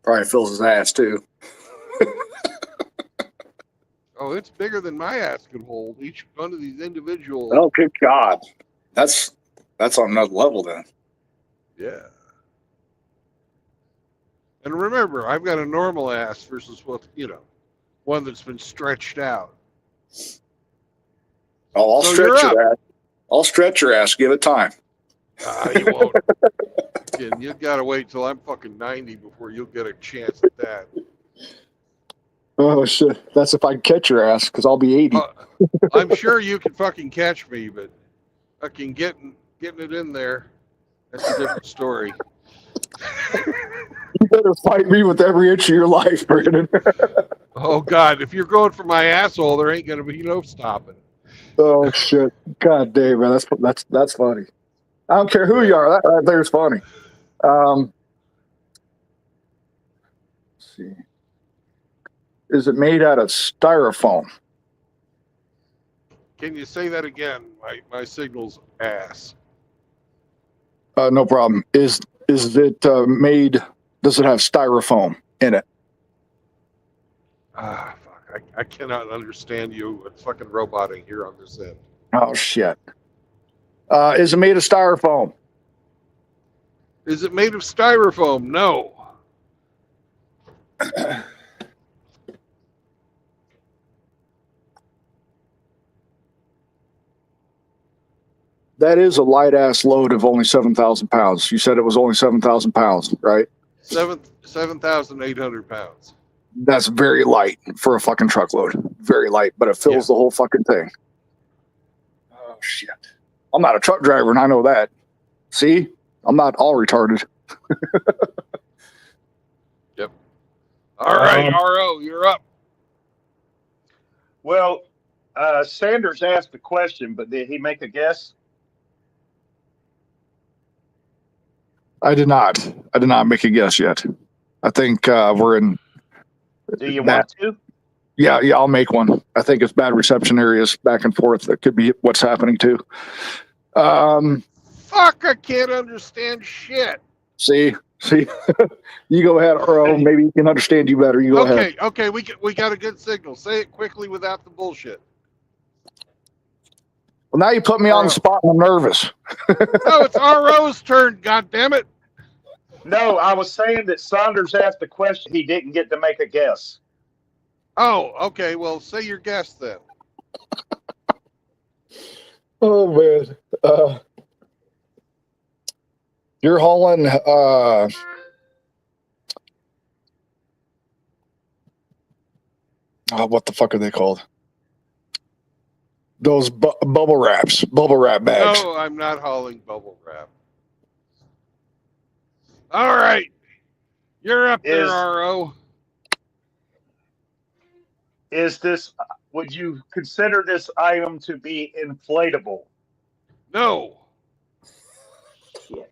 Probably fills his ass too. Oh, it's bigger than my ass can hold. Each one of these individual. Oh, good God. That's on another level then. Yeah. And remember, I've got a normal ass versus one that's been stretched out. Oh, I'll So stretch you're your ass. I'll stretch your ass. Give it time. You won't. And you gotta wait till I'm fucking 90 before you'll get a chance at that. Oh shit! That's if I can catch your ass, because I'll be 80. I'm sure you can fucking catch me, but fucking getting it in there, that's a different story. You better fight me with every inch of your life, Brandon. Oh God, if you're going for my asshole, there ain't gonna be no stopping. Oh shit! God damn, man, that's funny. I don't care who you are. That right there's funny. Let's see. Is it made out of styrofoam? Can you say that again? My signal's ass. No problem. Is it made? Does it have styrofoam in it? Fuck. I cannot understand you. It's fucking roboting here on this end. Oh shit! Is it made of styrofoam? Is it made of styrofoam? No. That is a light ass load of only 7,000 pounds. You said it was only 7,000 pounds, right? 7,800 pounds. That's very light for a fucking truckload. Very light, but it fills the whole fucking thing. Oh shit! I'm not a truck driver, and I know that. See, I'm not all retarded. Yep. All right, RO, you're up. Well, Sanders asked the question, but did he make a guess? I did not make a guess yet. I think we're in. Do you want to? Yeah, I'll make one. I think it's bad reception areas back and forth. That could be what's happening too. Fuck, I can't understand shit. See, you go ahead, or maybe he can understand you better. You go ahead. Okay, we got a good signal. Say it quickly without the bullshit. Well, now you put me on the spot and I'm nervous. No, it's RO's turn, goddammit. No, I was saying that Saunders asked the question. He didn't get to make a guess. Oh, okay. Well, say your guess then. Oh man, you're hauling. What the fuck are they called? Those bubble wrap bags. No, I'm not hauling bubble wrap. All right. You're up there, Is- RO. Is this? Would you consider this item to be inflatable? No. Shit.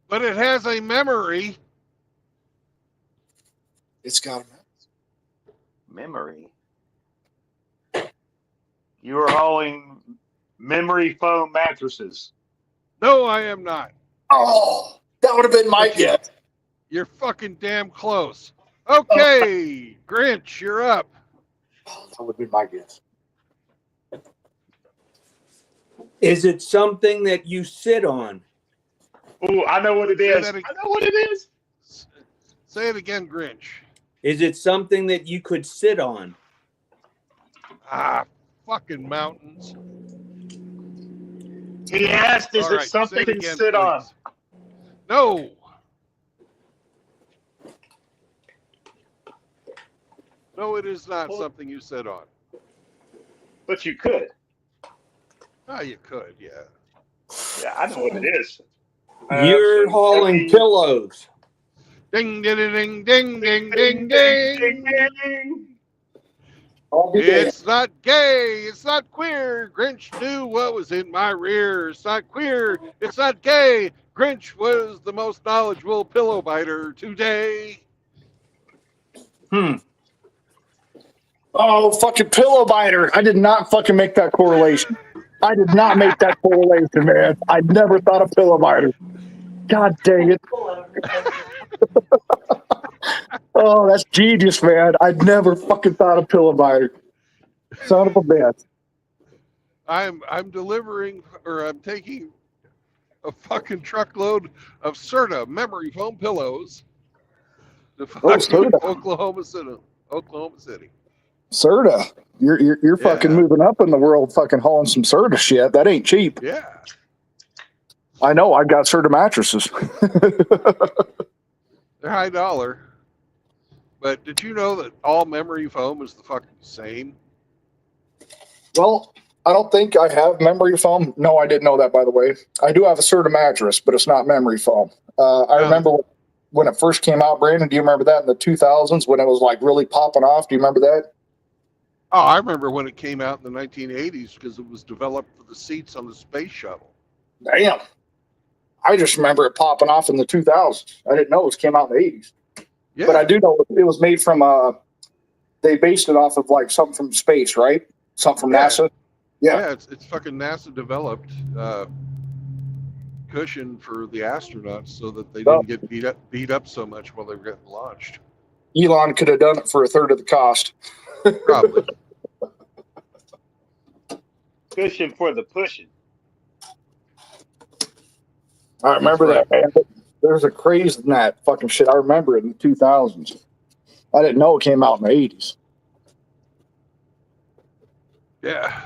But it has a memory. It's got Memory. You are hauling memory foam mattresses. No, I am not. Oh, that would have been my guess. You're fucking damn close. Okay, Grinch, you're up. Oh, that would be my guess. Is it something that you sit on? Ooh, I know what it Say is. that I again. know what it is. Say it again, Grinch. Is it something that you could sit on? Ah, fucking mountains. He asked, "Is All it right, something say to it again, sit on?" please. No. No, it is not something you sit on. But you could. Oh, you could, yeah. Yeah, I know what it is. You're So hauling Jody- pillows. Ding, ding, ding, ding, ding, ding, ding. ding. I'll be damned. It's not gay. It's not queer. Grinch knew what was in my rear. It's not queer. It's not gay. Grinch was the most knowledgeable pillow biter today. Oh, fucking pillow biter. I did not fucking make that correlation. I did not make that correlation, man. I never thought of pillow biter. God dang it. Oh, that's genius, man. I'd never fucking thought of pillow biter. Son of a bitch. I'm delivering, or I'm taking a fucking truckload of Serta memory foam pillows to fucking Serta. Oklahoma City. Serta. You're fucking Yeah. moving up in the world, fucking hauling some Serta shit. That ain't cheap. Yeah. I know. I've got Serta mattresses. They're high dollar. But did you know that all memory foam is the fucking same? Well, I don't think I have memory foam. No, I didn't know that, by the way. I do have a Serta mattress, but it's not memory foam. I remember when it first came out, Brandon. Do you remember that in the 2000s when it was like really popping off? Do you remember that? Oh, I remember when it came out in the 1980s because it was developed for the seats on the space shuttle. Damn. I just remember it popping off in the 2000s. I didn't know it came out in the 80s. Yeah. But I do know it was made from, they based it off of like something from space, right? Something from Yeah. NASA. Yeah. Yeah, it's fucking NASA developed cushion for the astronauts so that they didn't get beat up so much while they were getting launched. Elon could have done it for a third of the cost. Probably. Cushion for the pushing. I remember That's that, man. There's a craze in that fucking shit. I remember it in the 2000s. I didn't know it came out in the 80s. Yeah.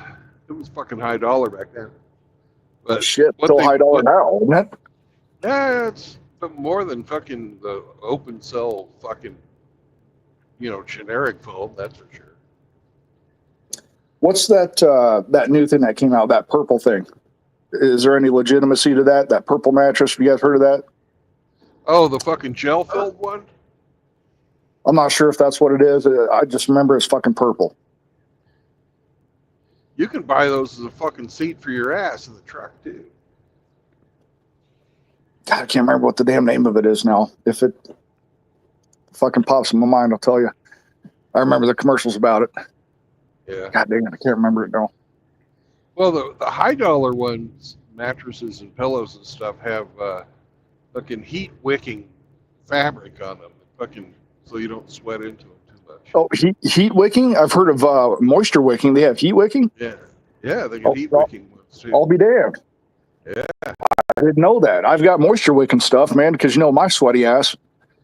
It was fucking high dollar back then. But Shit, what still they- high dollar what- now, isn't it? yeah, it's more than fucking the open cell fucking, generic foam, that's for sure. What's that that new thing that came out, that purple thing? Is there any legitimacy to that? That purple mattress? Have you guys heard of that? Oh, the fucking gel filled one? I'm not sure if that's what it is. I just remember it's fucking purple. You can buy those as a fucking seat for your ass in the truck too. God, I can't remember what the damn name of it is now. If it fucking pops in my mind, I'll tell you. I remember the commercials about it. Yeah. God dang it, I can't remember it now. Well, the high dollar ones, mattresses and pillows and stuff, have fucking heat wicking fabric on them, fucking, so you don't sweat into them too much. Oh, heat wicking? I've heard of moisture wicking. They have heat wicking? Yeah, they got Oh, heat well, wicking ones too. I'll be damned. Yeah. I didn't know that. I've got moisture wicking stuff, man, because my sweaty ass.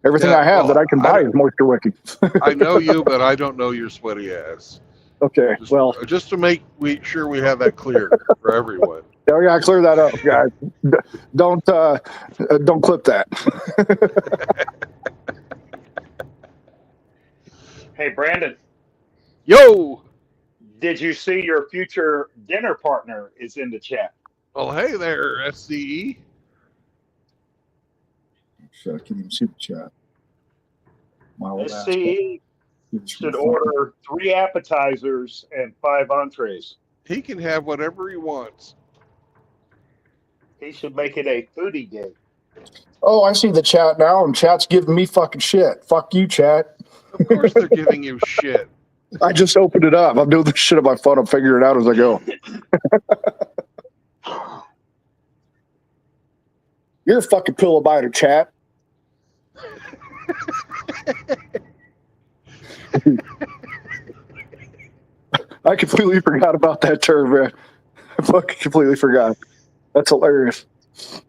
Everything Yeah, I have well, that I can I buy don't- is moisture wicking. I know you, but I don't know your sweaty ass. Okay, Just, well, just to make sure we have that clear for everyone. I gotta clear that up, guys. Don't clip that. Hey, Brandon, Yo! Did you see your future dinner partner is in the chat? Well, hey there, SCE. Shit, I can't even see the chat. My old ass. SCE should order 3 appetizers and 5 entrees. He can have whatever he wants. He should make it a foodie game. Oh, I see the chat now, and chat's giving me fucking shit. Fuck you, chat. Of course they're giving you shit. I just opened it up. I'm doing this shit on my phone. I'm figuring it out as I go. You're a fucking pillow biter, chat. I completely forgot about that term, man. I fucking completely forgot. That's hilarious. It's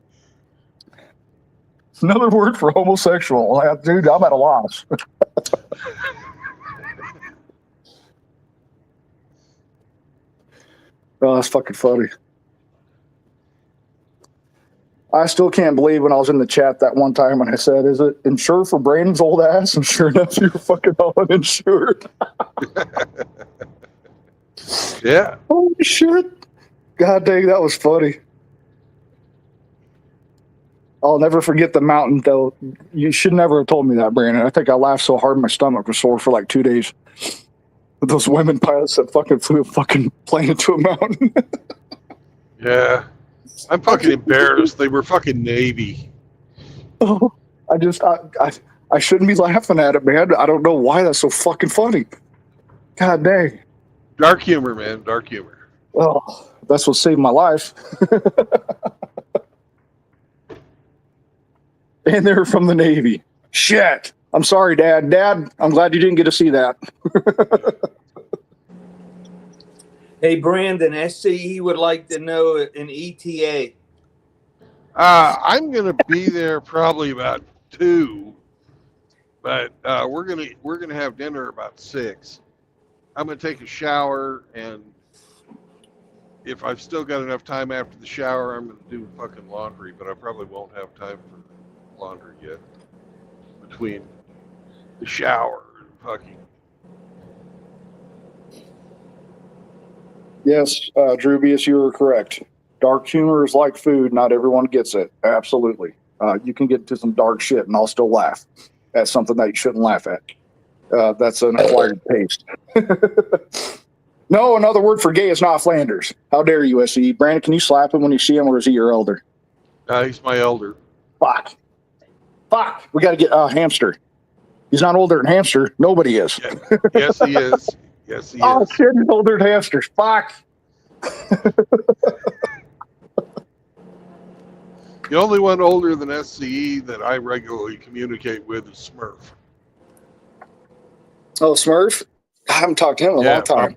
another word for homosexual. Dude, I'm at a loss. Oh, that's fucking funny. I still can't believe when I was in the chat that one time when I said, "Is it insured for Brandon's old ass?" And sure enough, you were fucking all uninsured. Yeah. Holy shit. God dang, that was funny. I'll never forget the mountain, though. You should never have told me that, Brandon. I think I laughed so hard my stomach was sore for like 2 days. With those women pilots that fucking flew a fucking plane into a mountain. Yeah. I'm fucking embarrassed. They were fucking Navy. Oh, I shouldn't be laughing at it, man. I don't know why that's so fucking funny. God dang. Dark humor, man. Dark humor. Oh, that's what saved my life. And they're from the Navy. Shit. I'm sorry, Dad. Dad, I'm glad you didn't get to see that. Hey, Brandon, SCE would like to know an ETA. I'm gonna be there probably about 2, but we're gonna have dinner about 6. I'm gonna take a shower, and if I've still got enough time after the shower, I'm gonna do fucking laundry. But I probably won't have time for laundry yet between the shower and fucking. Yes, Drubius, you were correct. Dark humor is like food. Not everyone gets it. Absolutely. You can get to some dark shit and I'll still laugh at something that you shouldn't laugh at. That's an acquired taste. No, another word for gay is not Flanders. How dare you, SE? Brandon, can you slap him when you see him, or is he your elder? He's my elder. Fuck. Fuck. We got to get Hamster. He's not older than Hamster. Nobody is. Yeah. Yes, he is. Yes, he Oh, is. shit, he's older than Hamster. Fuck. The only one older than SCE that I regularly communicate with is Smurf. Oh, Smurf? I haven't talked to him in a long time.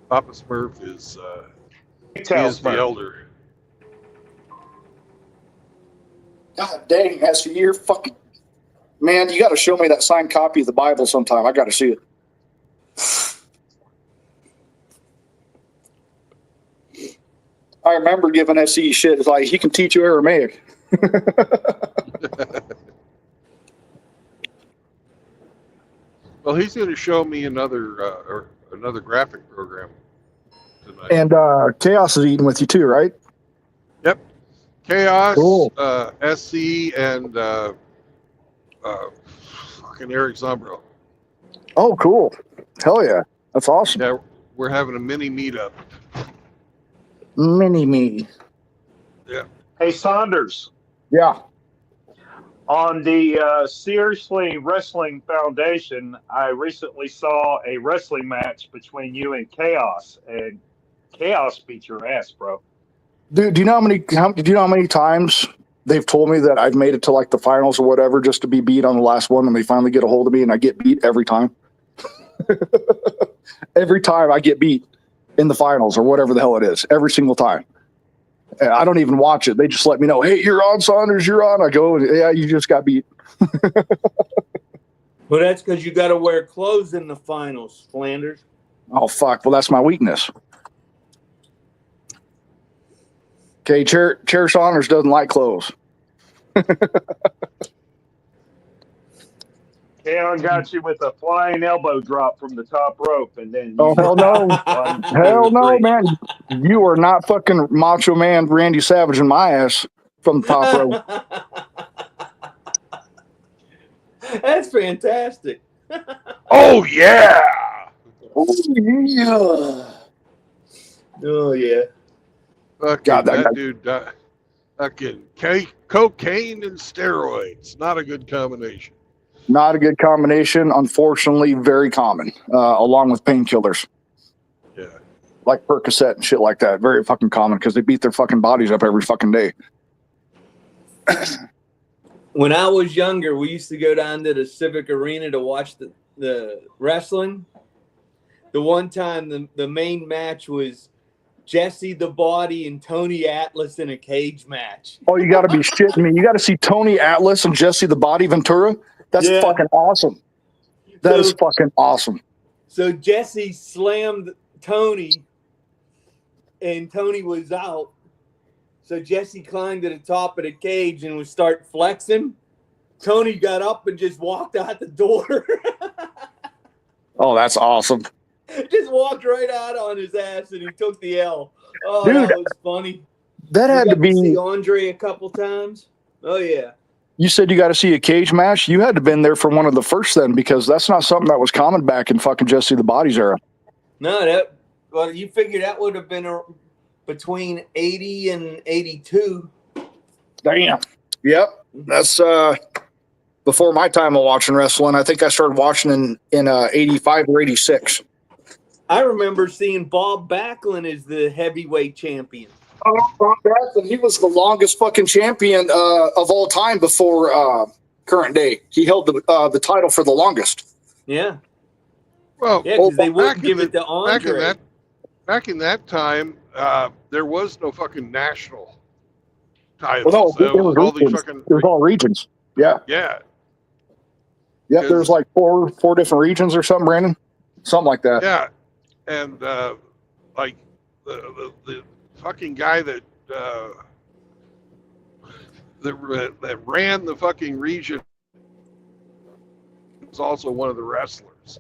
Papa Smurf is he Tell is the Smurf. elder. God dang, SE, you're fucking... Man, you got to show me that signed copy of the Bible sometime. I got to see it. I remember giving SE shit. It's like, he can teach you Aramaic. Well, he's going to show me another graphic program tonight. And Chaos is eating with you too, right? Yep, Chaos, Cool. SC, and fucking Eric Zombro. Oh, cool. Hell yeah. That's awesome. Yeah, we're having a mini meetup. Mini me. Hey, Saunders, Yeah. on the Seriously Wrestling Foundation, I recently saw a wrestling match between you and Chaos, and Chaos beat your ass, bro. Dude, do you know how many times they've told me that I've made it to like the finals or whatever just to be beat on the last one, and they finally get a hold of me and I get beat every time? Every time I get beat in the finals or whatever the hell it is, every single time. And I don't even watch it. They just let me know, hey, you're on, Saunders, you're on. I go, yeah, you just got beat. Well, that's because you got to wear clothes in the finals, Flanders. Oh, fuck. Well, that's my weakness. Okay, Chair Saunders doesn't like clothes. Keon got you with a flying elbow drop from the top rope, and then Oh, hell no. One, Hell two, no, three. man. You are not fucking Macho Man Randy Savage in my ass from the top rope. That's fantastic. Oh yeah. Oh, yeah. Oh yeah. Fucking God, that that guy- dude. Fucking cocaine and steroids. Not a good combination. Not a good combination. Unfortunately, very common, along with painkillers Yeah. like Percocet and shit like that. Very fucking common because they beat their fucking bodies up every fucking day. When I was younger, we used to go down to the Civic Arena to watch the wrestling. The one time the main match was Jesse the Body and Tony Atlas in a cage match. Oh, you got to be shitting me. You got to see Tony Atlas and Jesse the Body Ventura. That's Yeah. fucking awesome. That is So- fucking awesome. So Jesse slammed Tony, and Tony was out. So Jesse climbed to the top of the cage and would start flexing. Tony got up and just walked out the door. Oh, that's awesome. Just walked right out on his ass, and he took the L. Oh, Dude, that was funny. That You had got to be. see Andre a couple times. Oh yeah. You said you got to see a cage match. You had to been there for one of the first then, because that's not something that was common back in fucking Jesse the Body's era. No, well, you figure that would have been between 80 and 82. Damn. Yep. That's before my time of watching wrestling. I think I started watching in 85 or 86. I remember seeing Bob Backlund as the heavyweight champion. He was the longest fucking champion of all time before current day. He held the title for the longest. Yeah, Well, yeah, because they back wouldn't in give the- it to Andre. back in that time, there was no fucking national Well, titles. no, it was all these regions. fucking It was all regions. Yeah. yeah. Yep. There's like four different regions or something, Brandon. Something like that. Yeah, and like the fucking guy that that ran the fucking region was also one of the wrestlers.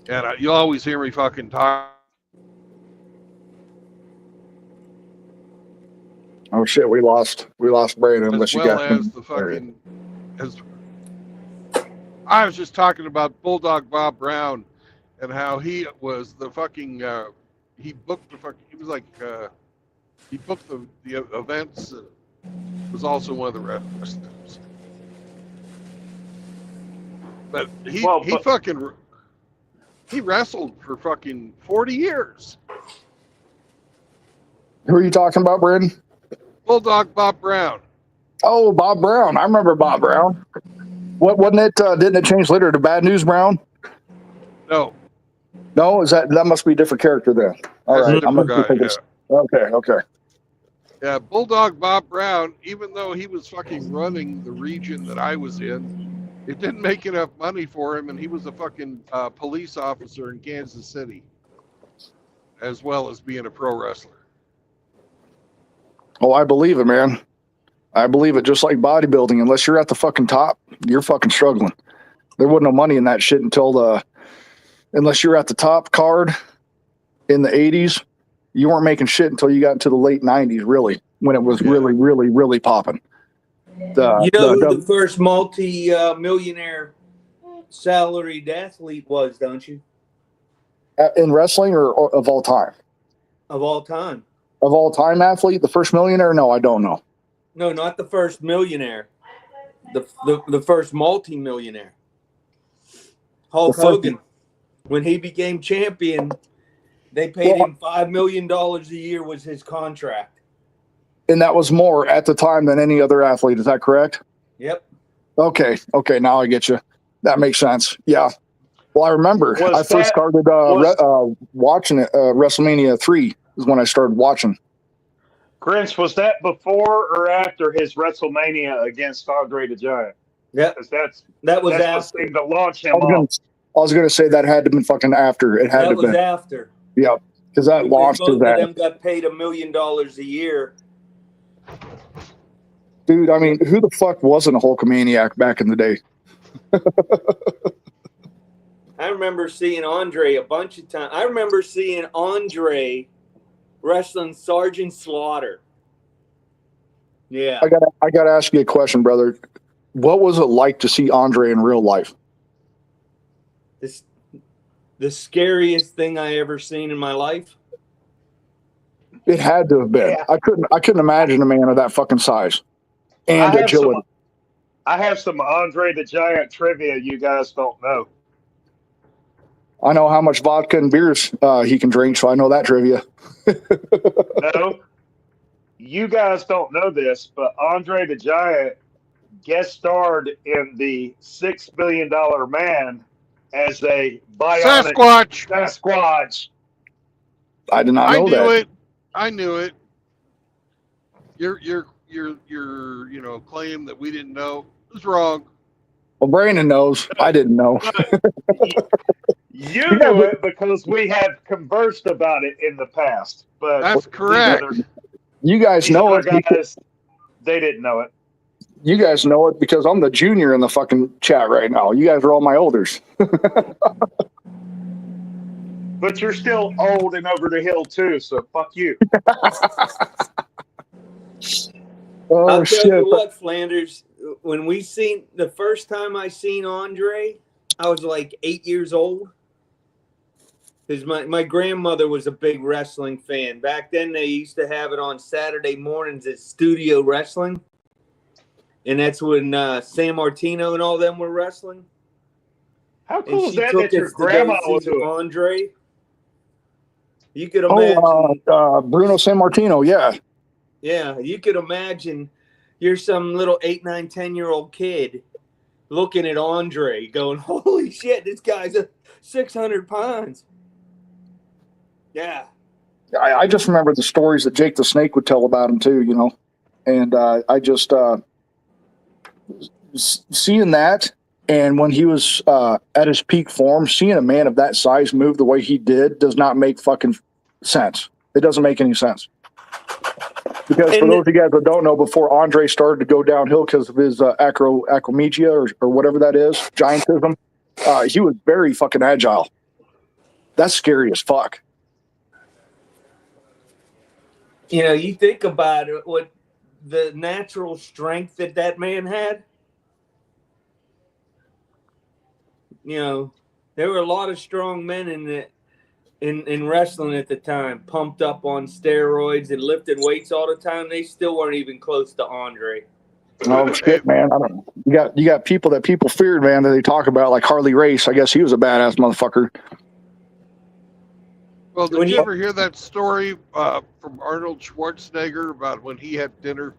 And you always hear me fucking talk. Oh shit, we lost Brandon. As Unless you well got as the fucking as I was just talking about Bulldog Bob Brown and how he was the fucking he booked the fucking he was like he booked the events and was also one of the wrestlers. But he wrestled for fucking 40 years. Who are you talking about, Brandon? Bulldog Bob Brown. Oh, Bob Brown. I remember Bob Brown. What wasn't it? Didn't it change later to Bad News Brown? No, No, that must be a different character then. All that's right, a I'm different gonna guy, think it's okay. Yeah, Bulldog Bob Brown, even though he was fucking running the region that I was in, it didn't make enough money for him, and he was a fucking police officer in Kansas City, as well as being a pro wrestler. Oh, I believe it, man. I believe it. Just like bodybuilding, unless you're at the fucking top, you're fucking struggling. There wasn't no money in that shit unless you're at the top card in the 80s. You weren't making shit until you got into the late 90s, really, when it was really popping. You know who the first multi-millionaire salaried athlete was, don't you? In wrestling or of all time? Of all time. Of all time athlete, the first millionaire? No, I don't know. No, not the first millionaire. The first multi-millionaire. Hulk Hogan. When he became champion, they paid him $5 million a year was his contract. And that was more at the time than any other athlete. Is that correct? Yep. Okay. Now I get you. That makes sense. Yeah. Well, I remember I first started watching it. WrestleMania 3 is when I started watching. Grinch, was that before or after his WrestleMania against Andre the Giant? Yeah, that was after. To launch him off. I was going to say that had to have been fucking after. It had to have been. After. Yeah, because that launched to that. Both of them got paid $1 million a year. Dude, I mean, who the fuck wasn't a Hulkamaniac back in the day? I remember seeing Andre a bunch of times. I remember seeing Andre wrestling Sergeant Slaughter. Yeah. I gotta ask you a question, brother. What was it like to see Andre in real life? This the scariest thing I ever seen in my life. It had to have been. Yeah. I couldn't imagine a man of that fucking size and I have agility. I have some Andre the Giant trivia you guys don't know. I know how much vodka and beers he can drink, so I know that trivia. No, you guys don't know this, but Andre the Giant guest starred in the $6 Billion Man as a bionic Sasquatch. Sasquatch. I did not I know knew that. it. I knew it. Your claim that we didn't know was wrong. Well, Brandon knows. I didn't know. You knew it because we have conversed about it in the past. But That's these correct. You guys these know other it. guys, they didn't know it. You guys know it because I'm the junior in the fucking chat right now. You guys are all my elders. But you're still old and over the hill too, so fuck you. Oh I'll tell shit! you what, Flanders. When we seen the first time I seen Andre, I was like 8 years old. Because my grandmother was a big wrestling fan. Back then, they used to have it on Saturday mornings at Studio Wrestling. And that's when San Martino and all them were wrestling. How And cool is she that took that your us to grandma go was see to it? Andre. You could imagine. Bruno San Martino. Yeah, Yeah, you could imagine you're some little 8, 9, 10-year-old kid looking at Andre going, holy shit, this guy's 600 pounds. Yeah. I just remember the stories that Jake the Snake would tell about him too. You know, and I just seeing that. And when he was at his peak form, seeing a man of that size move the way he did does not make fucking sense. It doesn't make any sense. Because for those of you guys that don't know, before Andre started to go downhill because of his acromegalia or whatever that is, giantism, he was very fucking agile. That's scary as fuck. You know, you think about it, what the natural strength that man had. You know, there were a lot of strong men in wrestling at the time, pumped up on steroids and lifting weights all the time. They still weren't even close to Andre. Oh shit, man! I don't know. You got people that people feared, man, that they talk about, like Harley Race. I guess he was a badass motherfucker. Well, did When you you- ever hear that story from Arnold Schwarzenegger about when he had dinner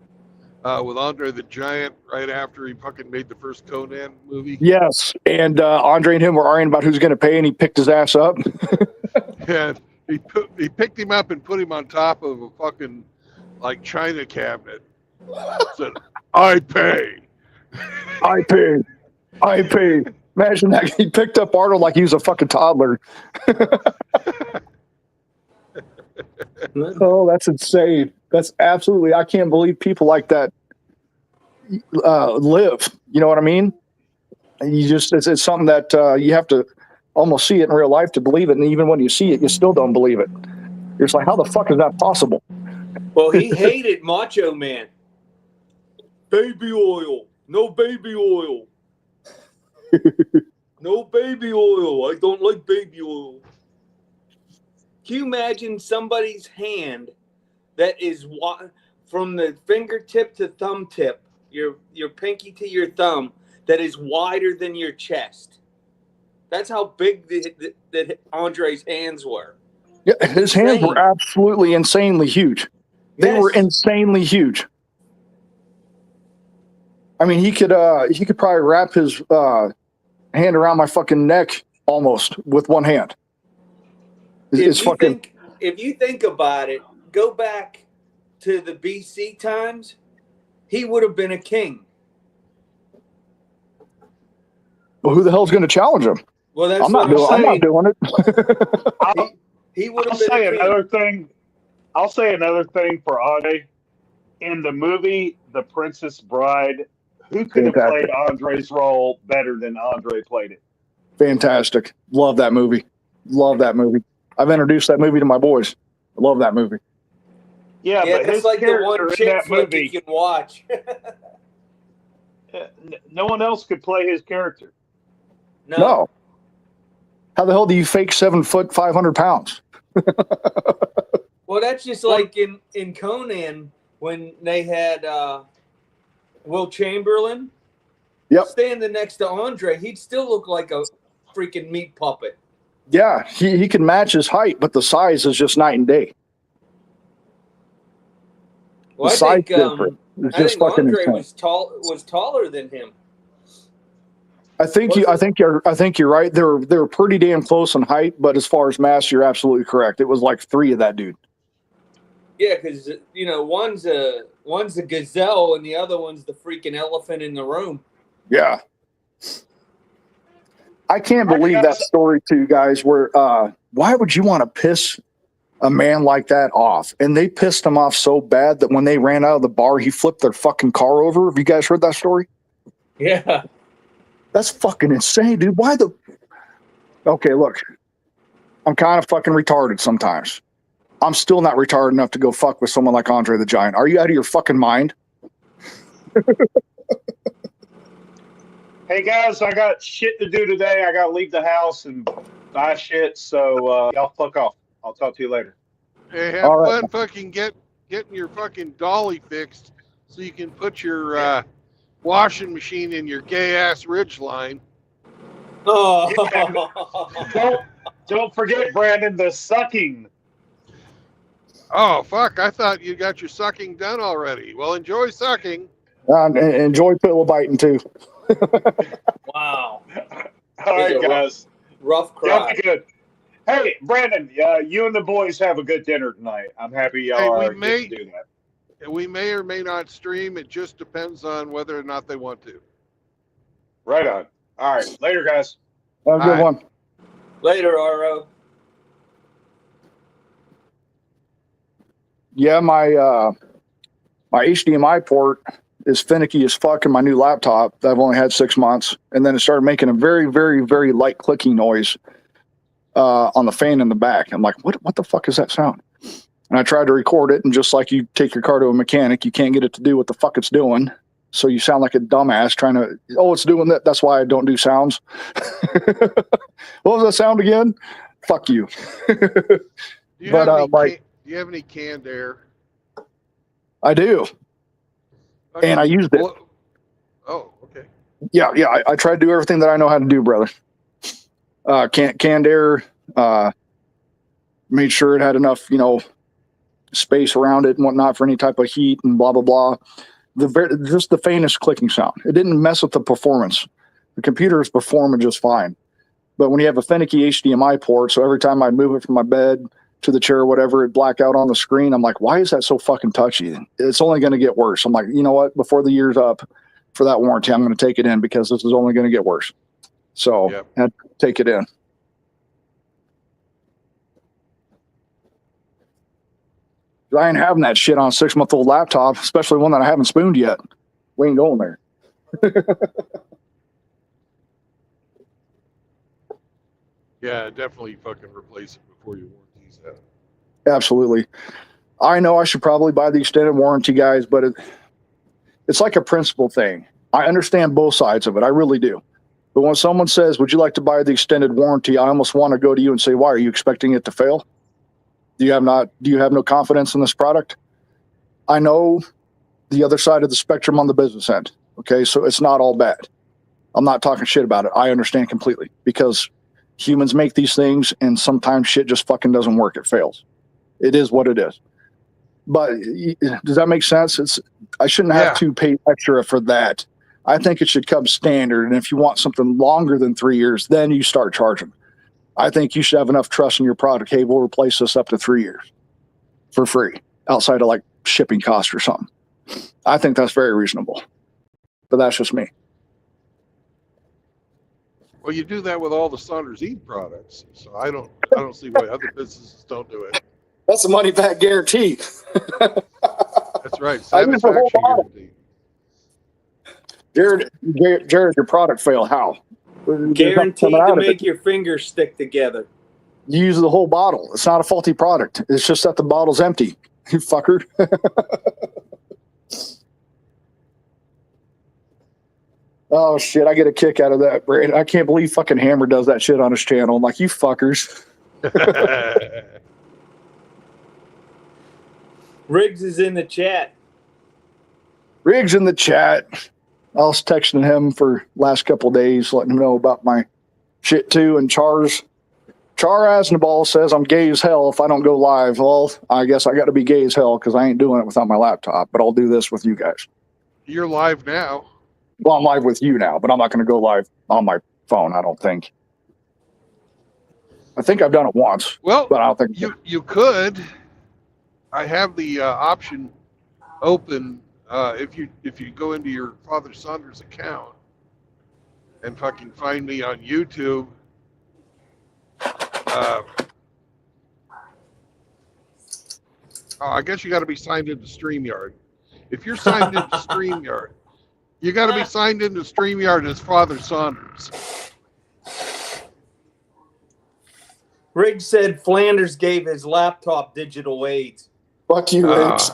with Andre the Giant right after he fucking made the first Conan movie? Yes, and Andre and him were arguing about who's going to pay, and he picked his ass up. And he picked him up and put him on top of a fucking like china cabinet. Said, "I pay." I paid. I paid. Imagine that. He picked up Arnold like he was a fucking toddler. Oh, that's insane. That's absolutely, I can't believe people like that live. You know what I mean? And you just, it's something that you have to almost see it in real life to believe it. And even when you see it, you still don't believe it. You're just like, how the fuck is that possible? Well, he hated Macho Man. Baby oil. No baby oil. No baby oil. I don't like baby oil. Can you imagine somebody's hand that is from the fingertip to thumb tip, your pinky to your thumb, that is wider than your chest? That's how big that Andre's hands were. Yeah, his hands were absolutely insanely huge. They were insanely huge. I mean, he could probably wrap his hand around my fucking neck almost with one hand. It's fucking. If you think about it, go back to the BC times, he would have been a king. Well, who the hell's going to challenge him? Well, that's I'm not doing it. He would I'll have been say a king. another thing. I'll say another thing for Andre. In the movie The Princess Bride, Who could have Fantastic. played Andre's role better than Andre played it? Fantastic. Love that movie. Love that movie. I've introduced that movie to my boys. I love that movie. Yeah, Yeah, but it's his like the character one in chick that flick you movie, can watch. no one else could play his character. No. How the hell do you fake 7 foot, 500 pounds? Well, that's just like in Conan when they had Will Chamberlain Yep. standing next to Andre. He'd still look like a freaking meat puppet. Yeah, he can match his height, but the size is just night and day. Well, The I size think difference is I just think fucking Andre insane. was taller than him. I think you're right. They're pretty damn close in height, but as far as mass, you're absolutely correct. It was like 3 of that dude. Yeah, because one's a gazelle and the other one's the freaking elephant in the room. Yeah. I can't Alright, believe that guys. story too, guys, where why would you want to piss a man like that off? And they pissed him off so bad that when they ran out of the bar, he flipped their fucking car over. Have you guys heard that story? Yeah. That's fucking insane, dude. Why the Okay, look. I'm kind of fucking retarded sometimes. I'm still not retarded enough to go fuck with someone like Andre the Giant. Are you out of your fucking mind? Hey guys, I got shit to do today. I gotta leave the house and buy shit. So y'all fuck off. I'll talk to you later. Hey, have All right. fun fucking getting your fucking dolly fixed so you can put your washing machine in your gay ass Ridgeline. Oh. Don't forget, Brandon, the sucking. Oh fuck! I thought you got your sucking done already. Well, enjoy sucking. Enjoy pillow biting too. Wow. All right, guys. Rough Y'all cry. be good. Hey, Brandon, you and the boys have a good dinner tonight. I'm happy y'all Hey, are getting to do that. We may or may not stream. It just depends on whether or not they want to. Right on. All right. Later, guys. Have a good All right. one. Later, RO. Yeah, my HDMI port is finicky as fuck in my new laptop that I've only had 6 months, and then it started making a very, very, very light clicking noise on the fan in the back. I'm like, what the fuck is that sound? And I tried to record it, and just like you take your car to a mechanic, you can't get it to do what the fuck it's doing. So you sound like a dumbass trying to, it's doing that. That's why I don't do sounds. What was that sound again? Fuck you. Do you But, have any like- do you have any canned air? I do. Okay. And I used it. Well, oh, okay. Yeah. I try to do everything that I know how to do, brother. Canned air, made sure it had enough, space around it and whatnot for any type of heat and blah, blah, blah. Just the faintest clicking sound. It didn't mess with the performance. The computer is performing just fine. But when you have a finicky HDMI port, so every time I move it from my bed to the chair or whatever, it black out on the screen. I'm like, why is that so fucking touchy? It's only going to get worse. I'm like, you know what? Before the year's up for that warranty, I'm going to take it in because this is only going to get worse. So Yep. I had to take it in. I ain't having that shit on a 6-month-old laptop, especially one that I haven't spooned yet. We ain't going there. Yeah, definitely fucking replace it before your warranty's out. Absolutely. I know I should probably buy the extended warranty, guys, but it's like a principle thing. I understand both sides of it. I really do. But when someone says, would you like to buy the extended warranty? I almost want to go to you and say, why? Are you expecting it to fail? Do you have no confidence in this product? I know the other side of the spectrum on the business end. Okay. So it's not all bad. I'm not talking shit about it. I understand completely because humans make these things and sometimes shit just fucking doesn't work. It fails. It is what it is. But does that make sense? I shouldn't have to pay extra for that. I think it should come standard. And if you want something longer than 3 years, then you start charging. I think you should have enough trust in your product. Hey, we'll replace this up to 3 years for free outside of like shipping cost or something. I think that's very reasonable, but that's just me. Well, you do that with all the Saunders Eat products, so I don't see why other businesses don't do it. That's a money back guarantee. That's right, I use the whole satisfaction bottle. guarantee. Jared, your product failed. How? There's nothing Guaranteed coming out to of make it. your fingers stick together. You use the whole bottle. It's not a faulty product. It's just that the bottle's empty. You fucker. Oh shit! I get a kick out of that, Brad. I can't believe fucking Hammer does that shit on his channel. I'm like, you fuckers. Riggs is in the chat. Riggs in the chat. I was texting him for last couple of days, letting him know about my shit too. And Char Asnabal says I'm gay as hell if I don't go live. Well, I guess I got to be gay as hell because I ain't doing it without my laptop. But I'll do this with you guys. You're live now. Well, I'm live with you now, but I'm not going to go live on my phone. I don't think. I think I've done it once, Well, but I don't think you could. I have the option open if you go into your Father Saunders account and fucking find me on YouTube. I guess you got to be signed into StreamYard. If you're signed into StreamYard, you got to be signed into StreamYard as Father Saunders. Riggs said Flanders gave his laptop digital aids. fuck you, Riggs.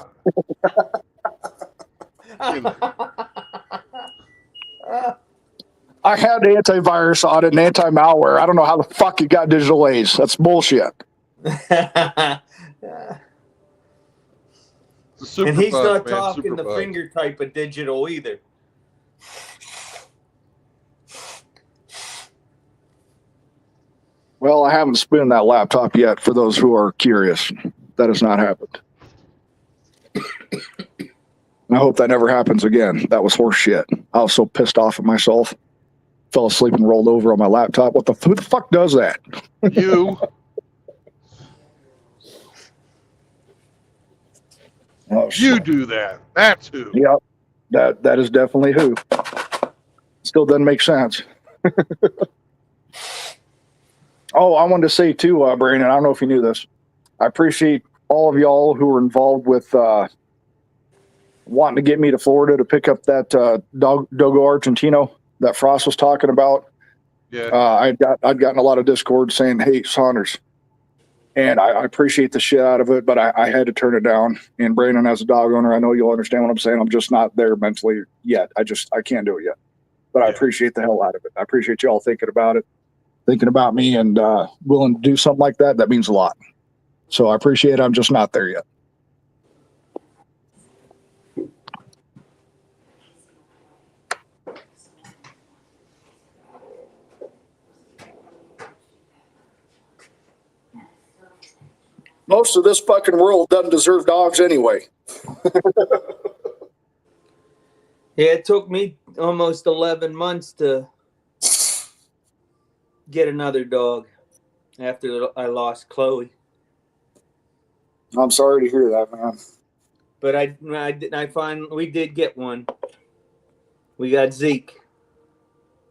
I had antivirus on it and anti-malware. I don't know how the fuck you got digital aids. That's bullshit. It's a super And he's bug, not man, talking super the bug. finger type of digital either. Well, I haven't spooned that laptop yet, for those who are curious. That has not happened. And I hope that never happens again. That was horse shit. I was so pissed off at myself. Fell asleep and rolled over on my laptop. Who the fuck does that? You. Oh, You shit. do that. That's who. Yep. That is definitely who. Still doesn't make sense. Oh, I wanted to say too, Brandon, I don't know if you knew this. I appreciate all of y'all who were involved with wanting to get me to Florida to pick up that Dogo Argentino that Frost was talking about. Yeah. I'd gotten a lot of Discord saying, "Hey, Saunders," and I appreciate the shit out of it, but I had to turn it down. And Brandon, as a dog owner, I know you'll understand what I'm saying. I'm just not there mentally yet. I can't do it yet. But I appreciate the hell out of it. I appreciate y'all thinking about it, thinking about me, and willing to do something like that. That means a lot. So I appreciate it. I'm just not there yet. Most of this fucking world doesn't deserve dogs anyway. Yeah, it took me almost 11 months to get another dog after I lost Chloe. I'm sorry to hear that, man. But I find we did get one. We got Zeke,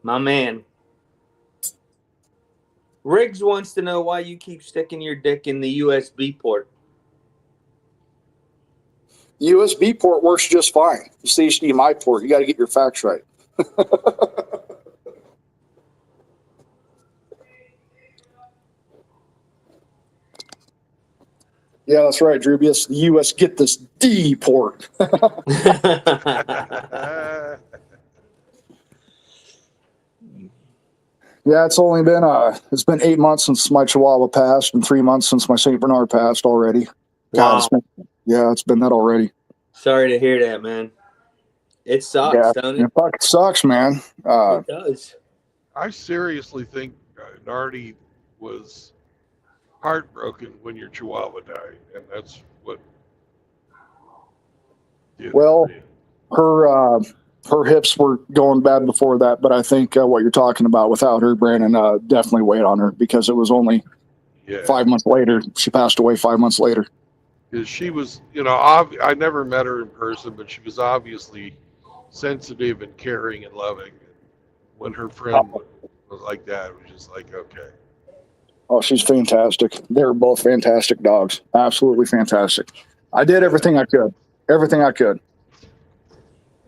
my man. Riggs wants to know why you keep sticking your dick in the USB port. USB port works just fine. It's the HDMI port. You got to get your facts right. Yeah, that's right, Drubius. The US get this D port. Yeah, it's only been it's been 8 months since my Chihuahua passed and 3 months since my Saint Bernard passed already. God, Wow. it's been that already. Sorry to hear that, man. It sucks, Yeah, don't it it? fucking sucks, man. It does. I seriously think Nardi was heartbroken when your Chihuahua died, and that's what. Well, her hips were going bad before that, but I think what you're talking about without her, Brandon, definitely weighed on her because it was only 5 months later. She passed away 5 months later. Because she was, I never met her in person, but she was obviously sensitive and caring and loving. When her friend was like that, it was just like, okay. Oh, she's fantastic. They're both fantastic dogs. Absolutely fantastic. I did everything I could. Everything I could.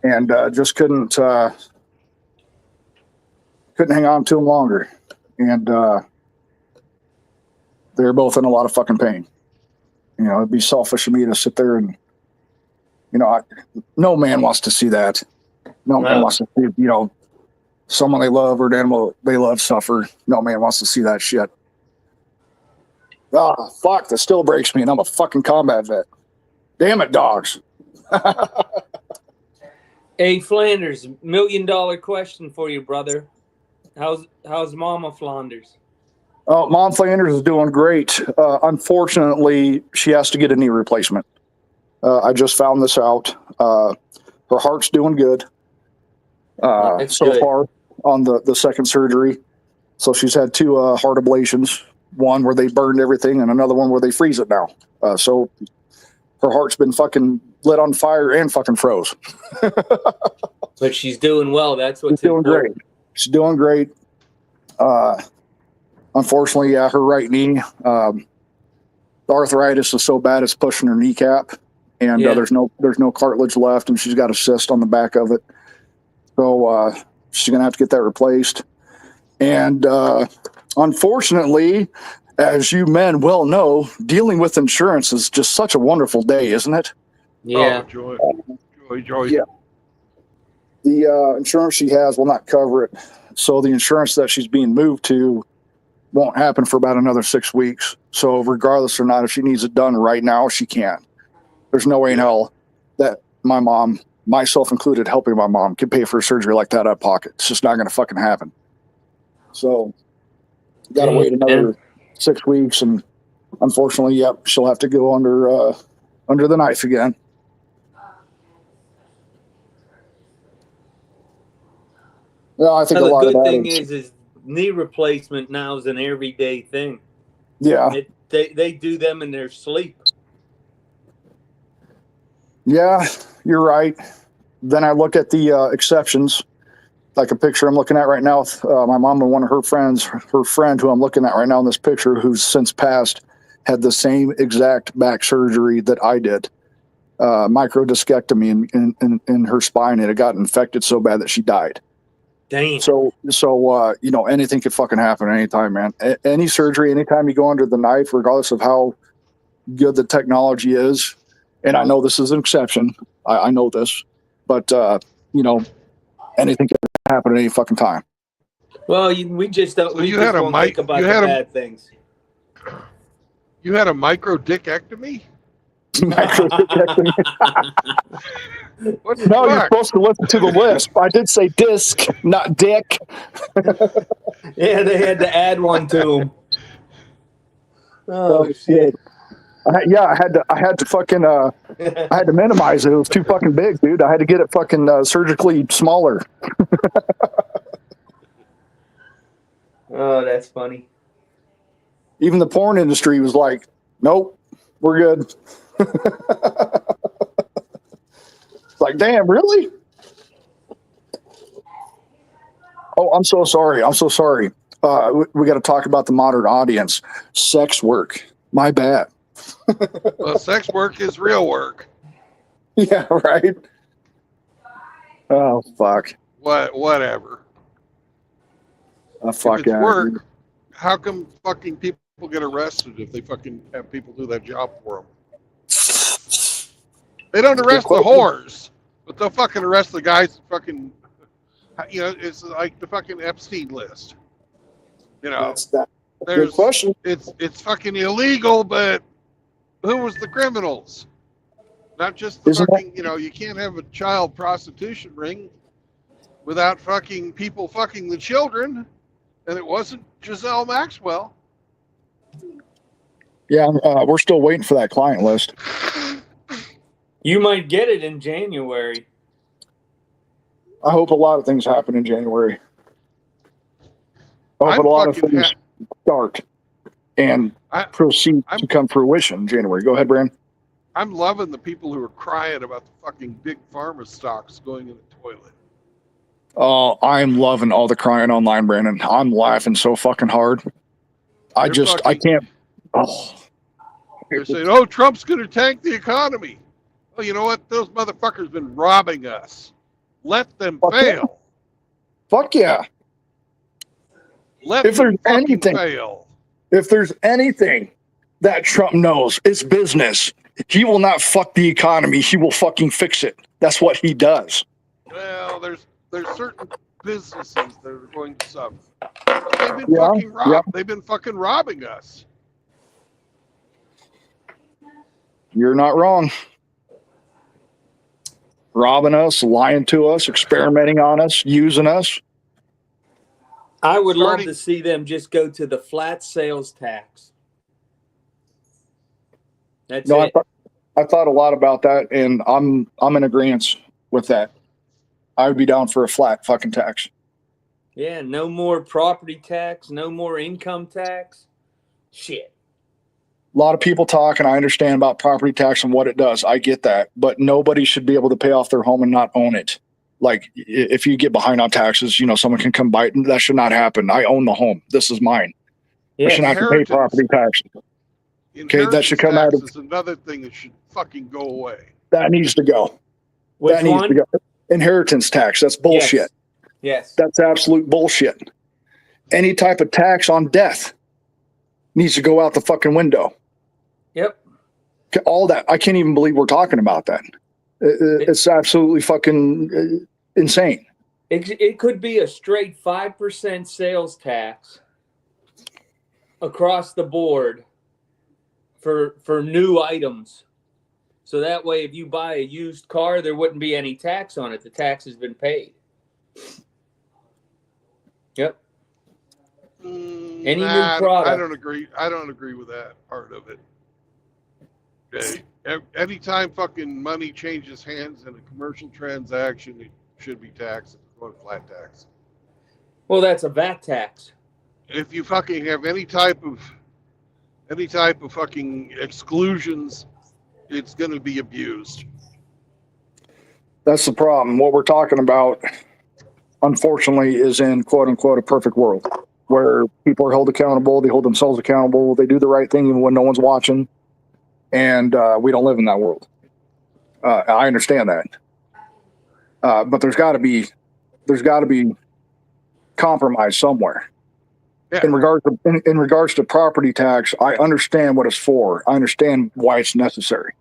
And just couldn't couldn't hang on to them longer, and they're both in a lot of fucking pain. You know, it'd be selfish of me to sit there and, you know, no man wants to see that. No man No. wants to see, you know, someone they love or an animal they love suffer. No man wants to see that shit. Ah, fuck, that still breaks me, and I'm a fucking combat vet. Damn it, dogs. Hey Flanders, $1 million question for you, brother. How's Mama Flanders? Oh, Mom Flanders is doing great. Unfortunately, she has to get a knee replacement. I just found this out. Her heart's doing good That's so good. far on the second surgery. So she's had 2 heart ablations, one where they burned everything and another one where they freeze it now. So her heart's been fucking lit on fire and fucking froze. But she's doing well. That's what's She's doing great. important. She's doing great. Unfortunately, yeah, her right knee, the arthritis is so bad it's pushing her kneecap, and Yeah. there's no cartilage left, and she's got a cyst on the back of it. So she's gonna have to get that replaced. And unfortunately, as you men well know, dealing with insurance is just such a wonderful day, isn't it? Yeah. Oh, joy. Yeah. The insurance she has will not cover it, so the insurance that she's being moved to won't happen for about another 6 weeks. So regardless or not, if she needs it done right now, she can. There's no way in hell that my mom, myself included, helping my mom, can pay for a surgery like that out of pocket. It's just not going to fucking happen. So got to wait another 6 weeks, and unfortunately, yep, she'll have to go under the knife again. Well, I think Now, a the lot of good that thing is, is knee replacement now is an everyday thing. yeah, They do them in their sleep. yeah, you're right. Then I look at the exceptions, like a picture I'm looking at right now with my mom and one of her friends. Her friend, who I'm looking at right now in this picture, who's since passed, had the same exact back surgery that I did. Microdiscectomy in her spine, and it got infected so bad that she died. Damn. So you know, anything could fucking happen anytime, man. Any surgery, anytime you go under the knife, regardless of how good the technology is. And I know this is an exception. I know this, but you know, anything can happen at any fucking time. Well, we just don't. So We you just had a won't mic- think about you the had a- bad things. You had a microdicectomy? Microdiscectomy. What the No, you're fuck? supposed to listen to the list. I did say disc, not dick. Yeah, they had to add one to them. Oh shit! shit. I had to fucking I had to minimize it. It was too fucking big, dude. I had to get it fucking surgically smaller. Oh, that's funny. Even the porn industry was like, "Nope, we're good." It's like, damn, really? Oh, I'm so sorry. I'm so sorry. We got to talk about the modern audience. Sex work. My bad. Well, sex work is real work. Yeah, right. Oh fuck. Whatever. Fuck if it's yeah. work, how come fucking people get arrested if they fucking have people do that job for them? They don't arrest the whores, but they'll fucking arrest the guys that fucking, you know, it's like the fucking Epstein list. You know, That's that. Good there's, question. it's fucking illegal, but who was the criminals? Not just the Isn't fucking, you know, you can't have a child prostitution ring without fucking people fucking the children. And it wasn't Giselle Maxwell. Yeah, we're still waiting for that client list. You might get it in January. I hope a lot of things happen in January. I hope I'm a lot of fucking things start and I- proceed I'm- to come fruition in January. Go ahead, Brand. I'm loving the people who are crying about the fucking big pharma stocks going in the toilet. Oh, I'm loving all the crying online, Brandon. I'm laughing so fucking hard. I They're fucking- can't. Oh, They're saying, "Oh, Trump's going to tank the economy." Well, you know what? Those motherfuckers been robbing us. Let them Fuck fail. fuck yeah. Let If them there's fucking anything- fail. If there's anything that Trump knows, it's business. He will not fuck the economy. He will fucking fix it. That's what he does. Well, there's certain businesses that are going to suffer. They've been Yeah, fucking robbed. yeah. They've been fucking robbing us. You're not wrong. Robbing us, lying to us, experimenting on us, using us. I would love Starting- to see them just go to the flat sales tax. That's No, it. I thought a lot about that, and I'm in agreement with that. I would be down for a flat fucking tax. Yeah, no more property tax, no more income tax. Shit. A lot of people talk, and I understand about property tax and what it does. I get that, but nobody should be able to pay off their home and not own it. Like if you get behind on taxes, someone can come bite, and that should not happen. I own the home. This is mine. I Yeah. should not have to pay Inheritance. property tax. Okay, that should come out of- Inheritance tax is another thing that should fucking go away. That needs to go. Which that needs one? to go. Inheritance tax. That's bullshit. Yes. That's absolute bullshit. Any type of tax on death needs to go out the fucking window. Yep. All that. I can't even believe we're talking about that. It's absolutely fucking insane. It could be a straight 5% sales tax across the board for new items. So that way, if you buy a used car, there wouldn't be any tax on it. The tax has been paid. Yep. Any new I product. don't agree. I don't agree with that part of it. Okay. Anytime fucking money changes hands in a commercial transaction, it should be taxed. It's going flat tax. Well, that's a VAT tax. If you fucking have any type of fucking exclusions, it's going to be abused. That's the problem. What we're talking about, unfortunately, is in quote unquote a perfect world where people are held accountable. They hold themselves accountable. They do the right thing even when no one's watching. And we don't live in that world. I understand that. But there's got to be compromise somewhere. Yeah. In regards to property tax, I understand what it's for. I understand why it's necessary.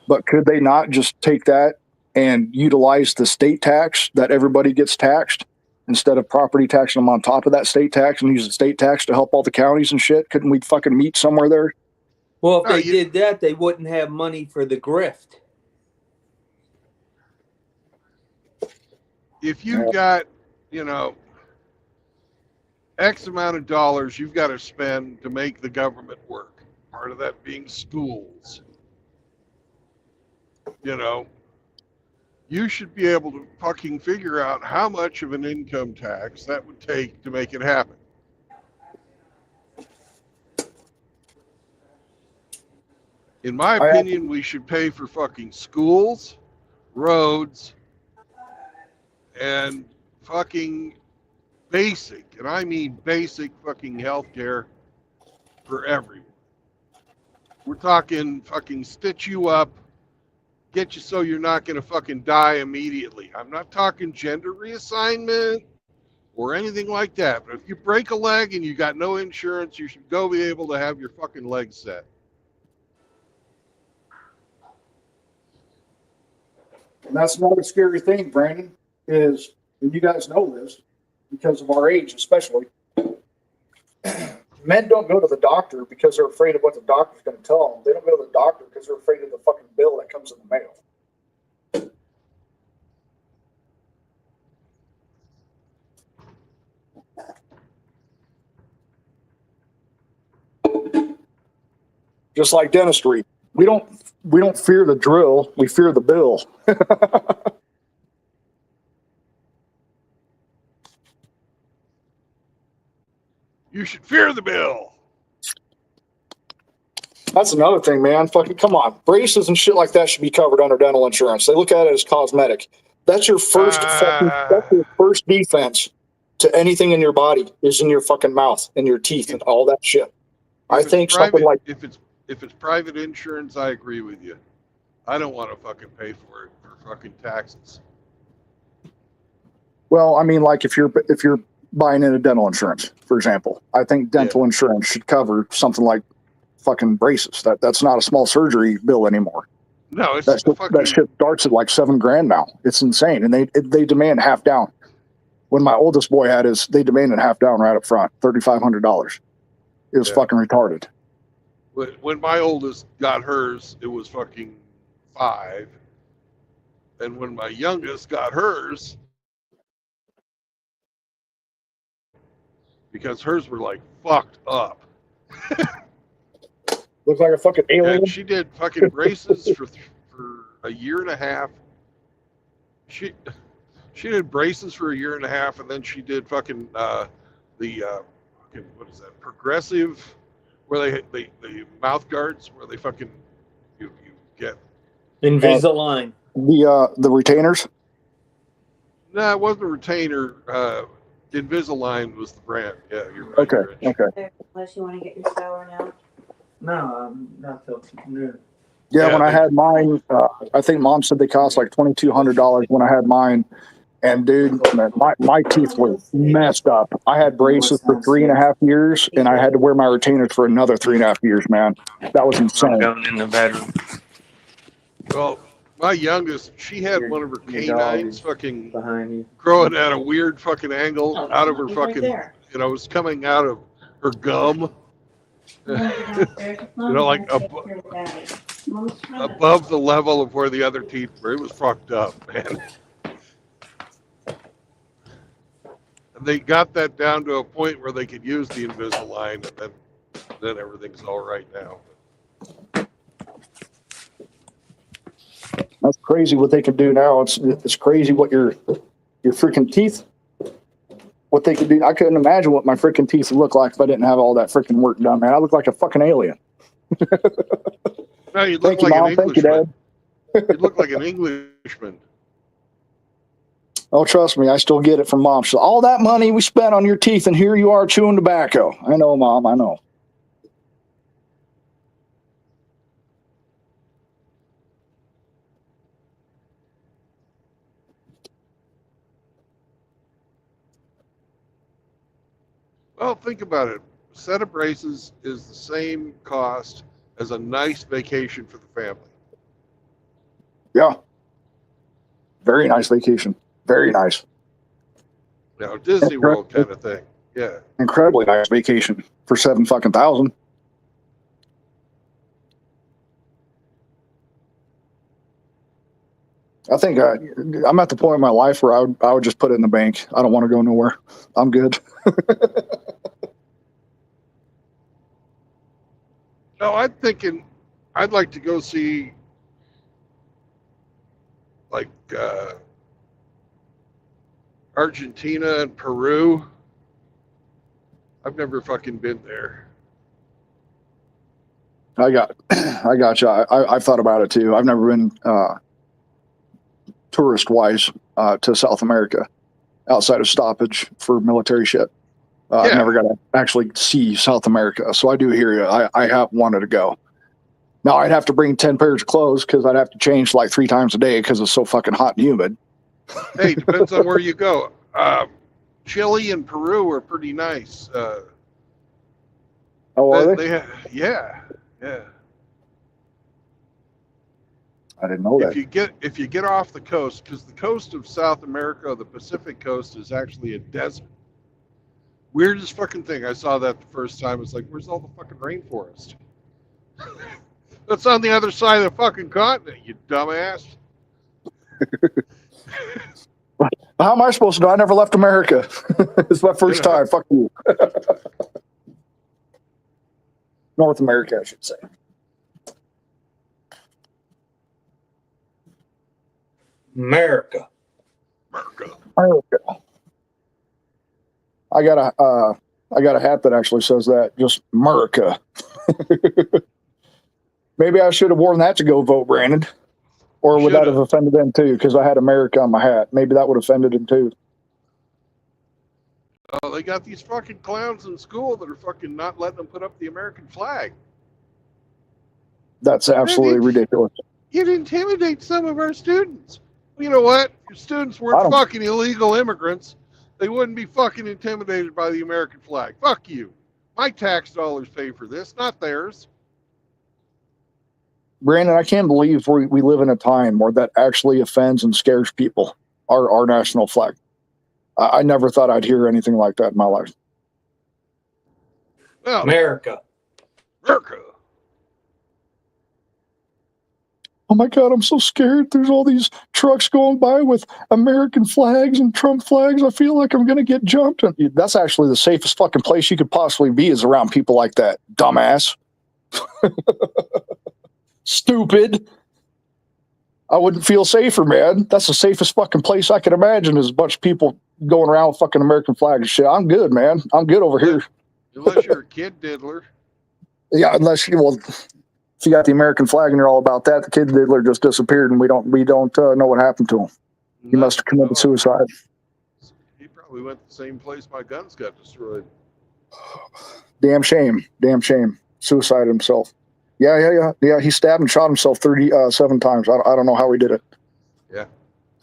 But could they not just take that and utilize the state tax that everybody gets taxed instead of property taxing them on top of that state tax and use the state tax to help all the counties and shit? Couldn't we fucking meet somewhere there? Well, if No, they did that, they wouldn't have money for the grift. If you've got, X amount of dollars you've got to spend to make the government work, part of that being schools, you should be able to fucking figure out how much of an income tax that would take to make it happen. In my opinion, we should pay for fucking schools, roads, and fucking basic, and I mean basic fucking healthcare for everyone. We're talking fucking stitch you up, get you so you're not going to fucking die immediately. I'm not talking gender reassignment or anything like that. But if you break a leg and you got no insurance, you should go be able to have your fucking leg set. And that's another scary thing, Brandon, is, and you guys know this because of our age especially, men don't go to the doctor because they're afraid of what the doctor's going to tell them. They don't go to the doctor because they're afraid of the fucking bill that comes in the mail. Just like dentistry. We don't fear the drill, we fear the bill. You should fear the bill. That's another thing, man. Fucking come on. Braces and shit like that should be covered under dental insurance. They look at it as cosmetic. That's your first that's your first defense to anything in your body is in your fucking mouth and your teeth and all that shit. I If it's think something private- like if it's private insurance, I agree with you. I don't want to fucking pay for it for fucking taxes. well, I mean, like if you're buying into dental insurance, for example. I think dental insurance should cover something like fucking braces. That's not a small surgery bill anymore. No, it's That fucking. shit starts at like $7,000 now. It's insane, and they demand half down. When my oldest boy had his, they demanded half down right up front, $3,500. It was fucking retarded. When my oldest got hers, it was fucking 5. And when my youngest got hers, because hers were like fucked up. Looks like a fucking alien. And she did fucking braces for a year and a half. She did braces for a year and a half, and then she did fucking fucking, what is that? Progressive, where they mouth guards, where they fucking you get. Invisalign. The retainers. No, it wasn't a retainer. Invisalign was the brand. Yeah, you're right. Okay. Rich. Okay. Unless you want to get your shower now. No, not till noon. Yeah, Yeah, when I they- had mine, I think Mom said they cost like $2,200 when I had mine. And dude, my teeth were messed up. I had braces for 3.5 years, and I had to wear my retainers for another 3.5 years. Man, that was I'm insane. going in the bedroom Well, my youngest, she had Your- one of her your dog canines is fucking behind you. growing at a weird fucking angle Oh, out of her he's right fucking, there. it was coming out of her gum. You know, like above the level of where the other teeth were. It was fucked up, man. And they got that down to a point where they could use the Invisalign, and then everything's all right now. That's crazy what they can do now. It's crazy what your freaking teeth, what they could do. I couldn't imagine what my freaking teeth would look like if I didn't have all that freaking work done, man. I look like a fucking alien. No, you look Thank you, like Mom. an Thank you, Englishman. Dad. You look like an Englishman. Oh, trust me, I still get it from Mom. So all that money we spent on your teeth, and here you are chewing tobacco. I know, Mom. I know. Well, think about it. A set of braces is the same cost as a nice vacation for the family. Yeah. Very nice vacation. Very nice. You know, Disney World kind of thing. Yeah. Incredibly nice vacation for $7,000. I think I'm at the point in my life where I would just put it in the bank. I don't want to go nowhere. I'm good. No, I'm thinking I'd like to go see like Argentina and Peru. I've never fucking been there. I got you. I've thought about it too. I've never been tourist wise to South America outside of stoppage for military shit. I've Yeah. never got to actually see South America. So I do hear you. I have wanted to go. Now I'd have to bring 10 pairs of clothes because I'd have to change like 3 times a day because it's so fucking hot and humid. Hey, depends on where you go. Chile and Peru are pretty nice. Oh, are they? Yeah. I didn't know that. If you get off the coast, because the coast of South America, the Pacific coast, is actually a desert. Weirdest fucking thing. I saw that the first time. It's like, where's all the fucking rainforest? That's on the other side of the fucking continent, you dumbass. How am I supposed to know? I never left America. It's my first Yeah. time. Fuck you. North America, I should say. America. America. I got a hat that actually says that. Just America. Maybe I should have worn that to go vote, Brandon. Or would that have offended them too? Because I had America on my hat. Maybe that would have offended them too. They got these fucking clowns in school that are fucking not letting them put up the American flag. That's absolutely ridiculous. You'd intimidate some of our students. You know what? Your students I weren't don't- fucking illegal immigrants. They wouldn't be fucking intimidated by the American flag. Fuck you. My tax dollars pay for this, not theirs. Brandon, I can't believe we live in a time where that actually offends and scares people. Our national flag. I never thought I'd hear anything like that in my life. Well, America. America. Oh my God, I'm so scared. There's all these trucks going by with American flags and Trump flags. I feel like I'm going to get jumped. And that's actually the safest fucking place you could possibly be, is around people like that. Dumbass. Stupid. I wouldn't feel safer, man. That's the safest fucking place I could imagine, is a bunch of people going around with fucking American flags and shit. I'm good, man. I'm good over here. Unless you're a kid diddler. Yeah, unless you, well, if you got the American flag and you're all about that, the kid diddler just disappeared and we don't know what happened to him. He must have committed suicide. He probably went to the same place my guns got destroyed. Damn shame. Damn shame. Suicide himself. Yeah. He stabbed and shot himself 37 times. I don't know how he did it. Yeah.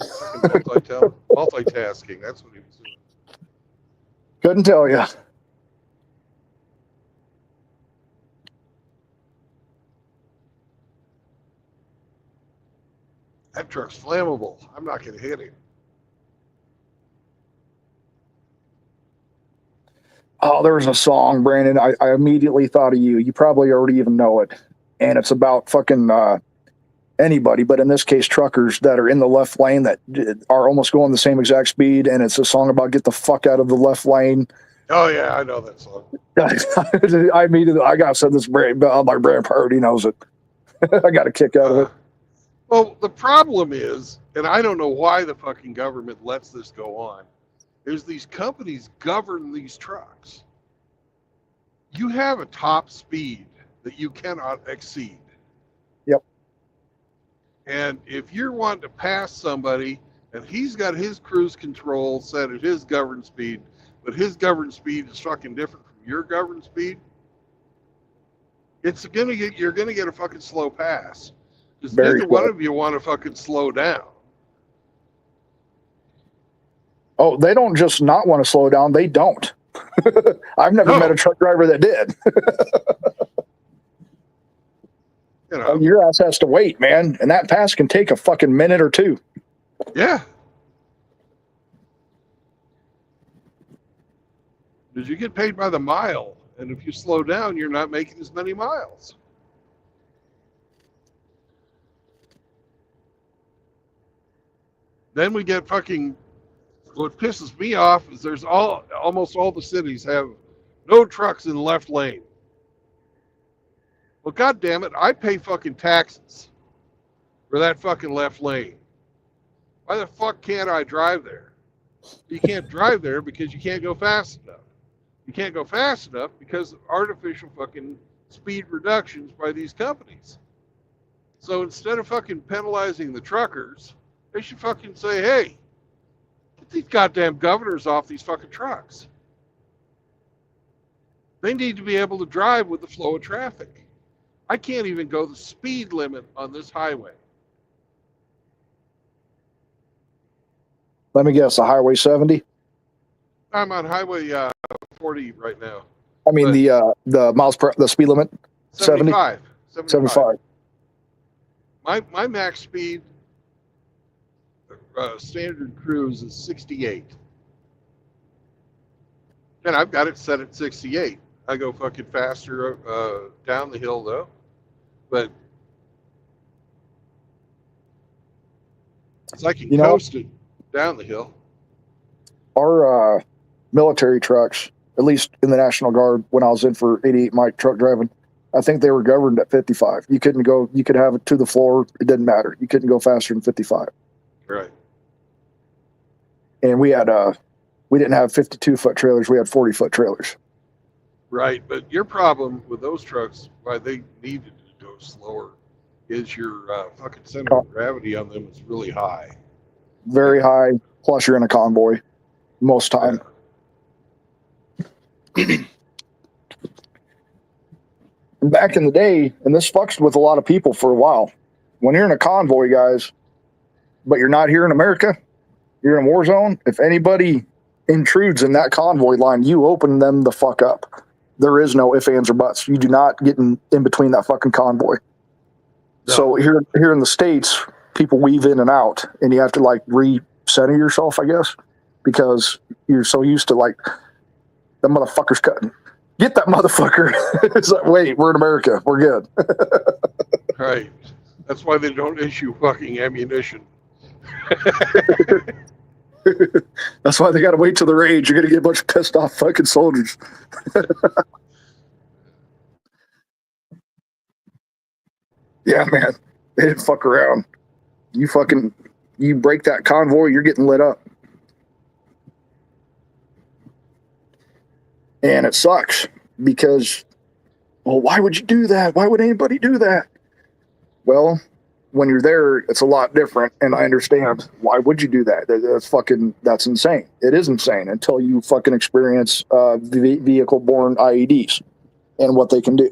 Multitasking. That's what he was doing. Couldn't tell you. That truck's flammable. I'm not going to hit him. Oh, there was a song, Brandon. I immediately thought of you. You probably already even know it. And it's about fucking anybody, but in this case, truckers that are in the left lane that are almost going the same exact speed. And it's a song about get the fuck out of the left lane. Oh, yeah, I know that song. I immediately, I got to send this Brand, my Brand Party knows it. I got a kick out of it. Well, the problem is, and I don't know why the fucking government lets this go on, is these companies govern these trucks. You have a top speed that you cannot exceed. Yep. And if you're wanting to pass somebody and he's got his cruise control set at his governed speed, but his governed speed is fucking different from your governed speed, you're gonna get a fucking slow pass. Because neither one of you want to fucking slow down. Oh, they don't just not want to slow down. They don't. I've never met a truck driver that did. You know, your ass has to wait, man. And that pass can take a fucking minute or two. Yeah. Because you get paid by the mile. And if you slow down, you're not making as many miles. Then we get fucking, what pisses me off is there's almost all the cities have no trucks in the left lane. Well, God damn it, I pay fucking taxes for that fucking left lane. Why the fuck can't I drive there? You can't drive there because you can't go fast enough. You can't go fast enough because of artificial fucking speed reductions by these companies. So instead of fucking penalizing the truckers, they should fucking say, hey, get these goddamn governors off these fucking trucks. They need to be able to drive with the flow of traffic. I can't even go the speed limit on this highway. Let me guess, a Highway 70? I'm on Highway 40 right now. I mean, the miles per, the speed limit? 75. 75. My max speed standard cruise is 68. And I've got it set at 68. I go fucking faster down the hill though. But I can coast it down the hill. Our military trucks, at least in the National Guard, when I was in for 88 Mike truck driving, I think they were governed at 55. You couldn't go, you could have it to the floor. It didn't matter. You couldn't go faster than 55. Right. And we had, we didn't have 52-foot trailers. We had 40-foot trailers. Right. But your problem with those trucks, why they needed to go slower, is your fucking center of gravity on them is really high. Very high. Plus you're in a convoy most time. Yeah. Back in the day, and this fucks with a lot of people for a while, when you're in a convoy, guys, but you're not here in America, you're in a war zone, if anybody intrudes in that convoy line, you open them the fuck up. There is no ifs, ands, or buts. You do not get in between that fucking convoy. No. So here in the States, people weave in and out, and you have to like recenter yourself, I guess, because you're so used to like the motherfucker's cutting. Get that motherfucker. It's like, wait, we're in America. We're good. Right. That's why they don't issue fucking ammunition. That's why they got to wait till the rage. You're going to get a bunch of pissed off fucking soldiers. Yeah, man. They didn't fuck around. You break that convoy, you're getting lit up. And it sucks because, well, why would you do that? Why would anybody do that? Well, when you're there, it's a lot different, and I understand why would you do that. That's insane. It is insane until you fucking experience vehicle-borne IEDs and what they can do.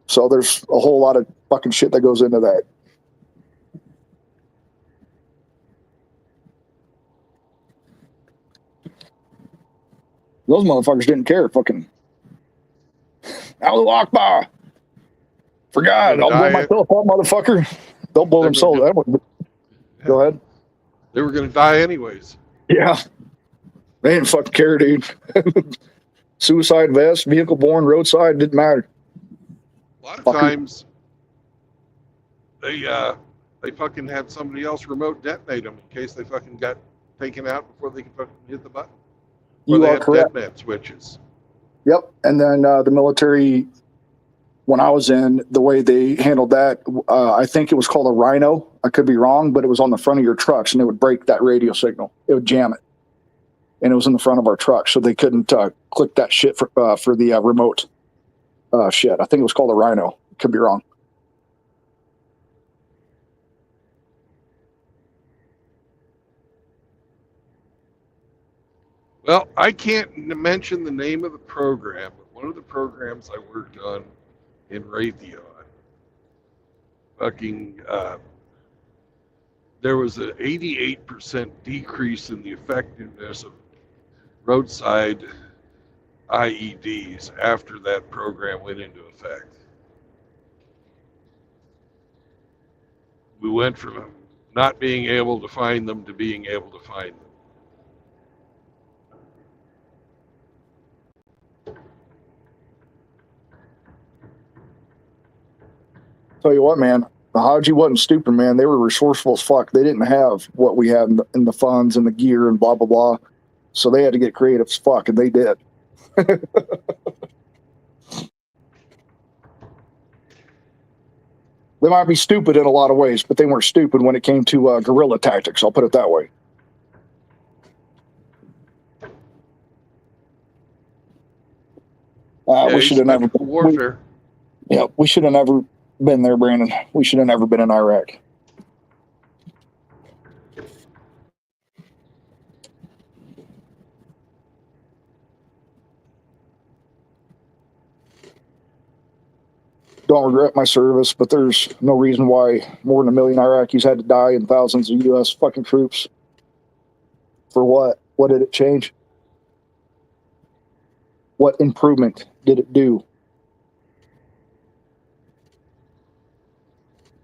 So there's a whole lot of fucking shit that goes into that. Those motherfuckers didn't care. Fucking Allahu Akbar. For God, I'll blow myself up, motherfucker. They'll blow themselves up. Go ahead. They were going to die anyways. Yeah. They didn't fucking care, dude. Suicide vest, vehicle borne, roadside, didn't matter. A lot of times, they fucking had somebody else remote detonate them in case they fucking got taken out before they could fucking hit the button. Or they had detonate switches. Yep. And then the military, when I was in, the way they handled that, I think it was called a Rhino. I could be wrong, but it was on the front of your trucks, and it would break that radio signal. It would jam it. And it was in the front of our truck, so they couldn't click that shit for the remote shit. I think it was called a Rhino. Could be wrong. Well, I can't mention the name of the program, but one of the programs I worked on in Raytheon, there was an 88% decrease in the effectiveness of roadside IEDs after that program went into effect. We went from not being able to find them to being able to find them. Tell you what, man, the Haji wasn't stupid, man. They were resourceful as fuck. They didn't have what we had in the funds and the gear and blah, blah, blah. So they had to get creative as fuck, and they did. They might be stupid in a lot of ways, but they weren't stupid when it came to guerrilla tactics. I'll put it that way. We should have never. Warfare. We should have never been there, Brandon. We should have never been in Iraq. Don't regret my service, but there's no reason why more than 1 million Iraqis had to die and thousands of U.S. fucking troops. For what? What did it change? What improvement did it do?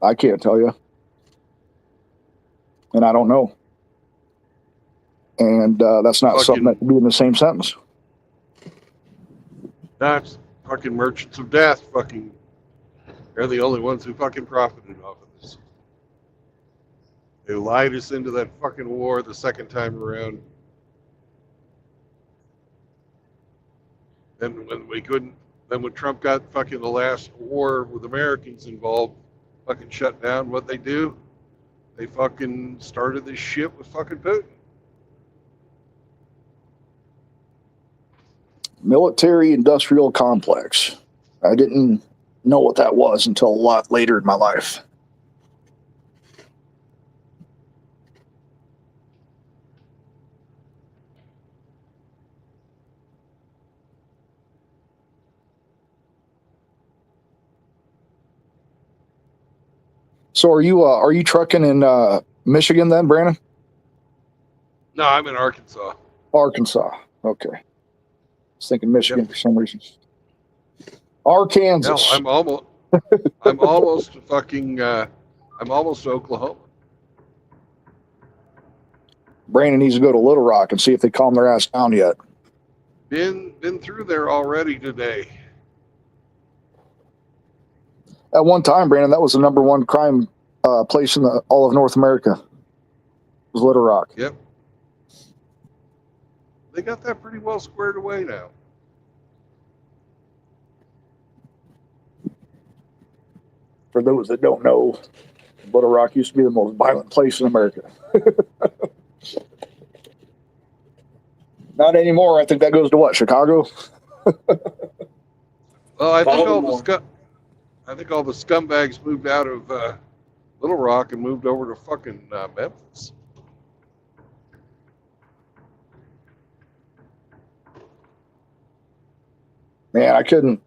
I can't tell you. And I don't know. And that's not something that can be in the same sentence. That's fucking merchants of death. Fucking, they're the only ones who fucking profited off of this. They lied us into that fucking war the second time around. Then when Trump got fucking the last war with Americans involved, fucking shut down, what they do? They fucking started this shit with fucking Putin. Military industrial complex. I didn't know what that was until a lot later in my life. So are you trucking in Michigan then, Brandon? No, I'm in Arkansas. Arkansas. Okay. I was thinking Michigan for some reason. Arkansas. No, I'm almost I'm almost to Oklahoma. Brandon needs to go to Little Rock and see if they calm their ass down yet. Been through there already today. At one time, Brandon, that was the number one crime place in all of North America. Was Little Rock. Yep. They got that pretty well squared away now. For those that don't know, Little Rock used to be the most violent place in America. Not anymore. I think that goes to what, Chicago? Well, I think Baltimore. I think all the scumbags moved out of Little Rock and moved over to fucking Memphis. Man, I couldn't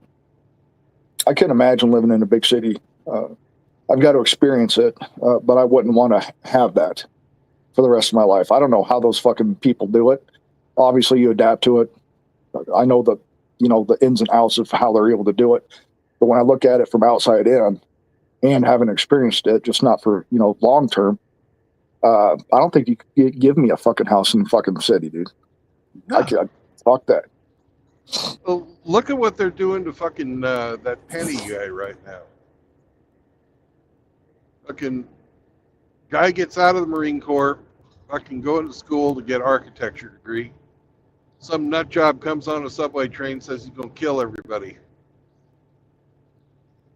imagine living in a big city. I've got to experience it, but I wouldn't want to have that for the rest of my life. I don't know how those fucking people do it. Obviously, you adapt to it. I know the ins and outs of how they're able to do it. But when I look at it from outside in and haven't experienced it, just not for, long term, I don't think you could give me a fucking house in the fucking city, dude. No. I can't. Fuck that. Well, look at what they're doing to fucking that Penny guy right now. Fucking guy gets out of the Marine Corps, fucking going to school to get an architecture degree. Some nut job comes on a subway train, says he's gonna kill everybody,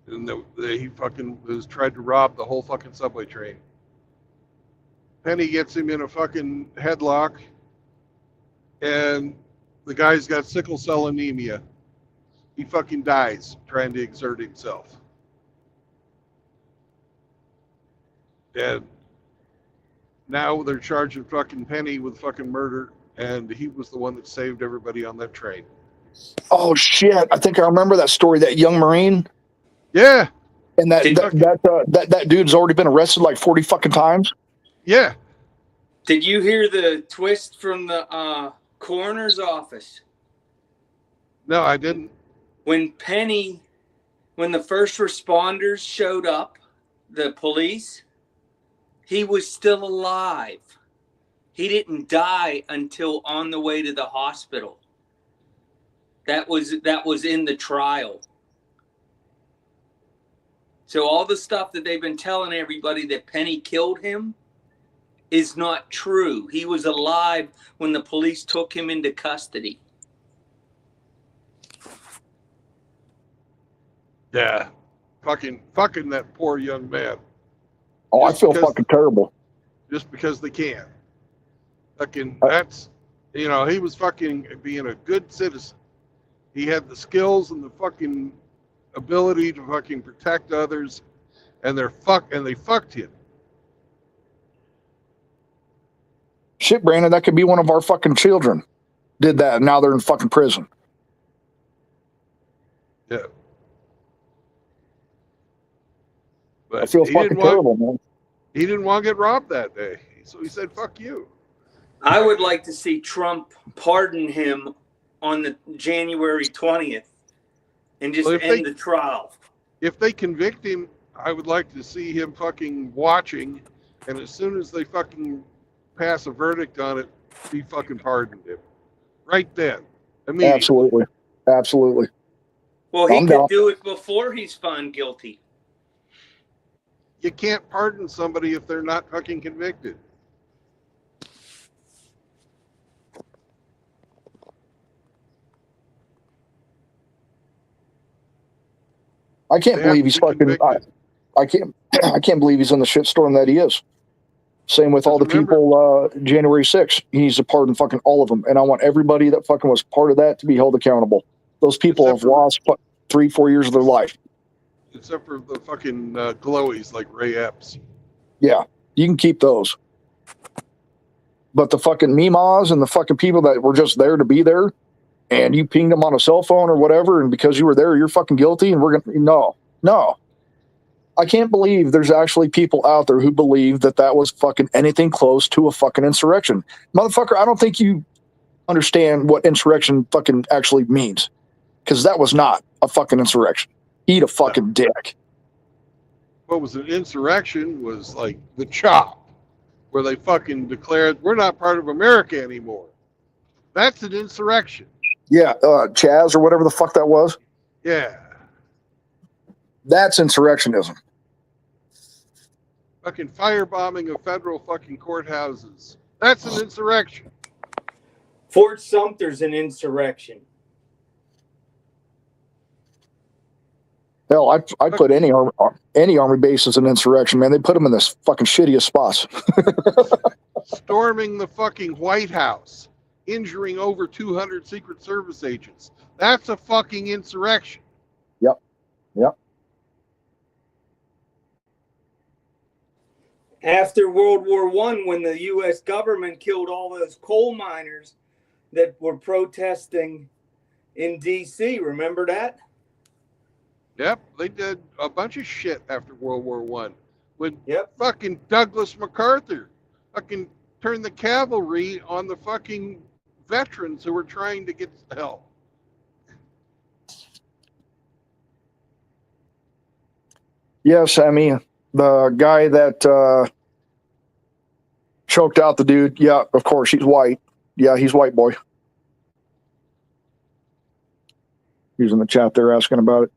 and he fucking tried to rob the whole fucking subway train. Penny gets him in a fucking headlock, and the guy's got sickle cell anemia. He fucking dies trying to exert himself. And now they're charging fucking Penny with fucking murder, and he was the one that saved everybody on that train. Oh shit! I think I remember that story. That young Marine, Yeah, and that dude's already been arrested like 40 fucking times. yeah. Did you hear the twist from the coroner's office? No, I didn't. When the first responders showed up, the police, he was still alive. He didn't die until on the way to the hospital. That was in the trial. So all the stuff that they've been telling everybody that Penny killed him is not true. He was alive when the police took him into custody. Yeah, fucking that poor young man. Oh, I Just feel because- fucking terrible. Just because they can. Fucking, that's, he was fucking being a good citizen. He had the skills and the fucking ability to fucking protect others, and they fucked him. Shit, Brandon, that could be one of our fucking children. Did that, and now they're in fucking prison. Yeah. But I feel he fucking didn't want, terrible, man. he didn't want to get robbed that day, so he said, "Fuck you." I would like to see Trump pardon him on the January 20th and just Well, end the trial. If they convict him, I would like to see him fucking watching, and as soon as they fucking pass a verdict on it, he fucking pardoned him. Right then. Immediately. Absolutely. Absolutely. Well, he I'm could down. do it before he's found guilty. You can't pardon somebody if they're not fucking convicted. I can't They have believe to he's be fucking. convicted. I can't believe he's in the shitstorm that he is. Same with all the Remember- people. January 6th, he needs to pardon fucking all of them, and I want everybody that fucking was part of that to be held accountable. Those people Except have for- lost 3-4 years of their life. Except for the fucking glowies like Ray Epps. Yeah, you can keep those. But the fucking memas and the fucking people that were just there to be there, and you pinged them on a cell phone or whatever, and because you were there, you're fucking guilty, and we're gonna no. I can't believe there's actually people out there who believe that was fucking anything close to a fucking insurrection. Motherfucker, I don't think you understand what insurrection fucking actually means. Because that was not a fucking insurrection. Eat a fucking dick. What was an insurrection was like the CHOP, where they fucking declared we're not part of America anymore. That's an insurrection. Yeah, Chaz or whatever the fuck that was. Yeah. That's insurrectionism. Fucking firebombing of federal fucking courthouses. That's an insurrection. Fort Sumter's an insurrection. Hell, I put any army base as an insurrection, man. They put them in the fucking shittiest spots. Storming the fucking White House, injuring over 200 Secret Service agents. That's a fucking insurrection. Yep. After World War I, when the U.S. government killed all those coal miners that were protesting in D.C., remember that? Yep, they did a bunch of shit after World War One. When Yep. fucking Douglas MacArthur fucking turned the cavalry on the fucking veterans who were trying to get help. Yes, I mean, the guy that choked out the dude, yeah, of course, he's white. Yeah, he's white boy. He's in the chat there asking about it.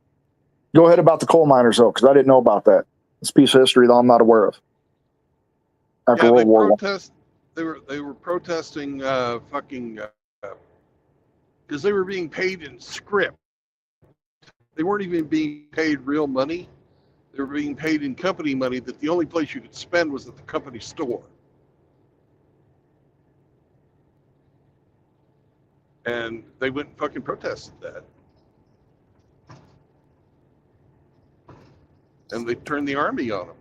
Go ahead about the coal miners, though, because I didn't know about that. It's a piece of history that I'm not aware of. After Yeah, World War I. they were protesting because they were being paid in script. They weren't even being paid real money. They were being paid in company money that the only place you could spend was at the company store. And they went and fucking protested that. And they turned the army on them.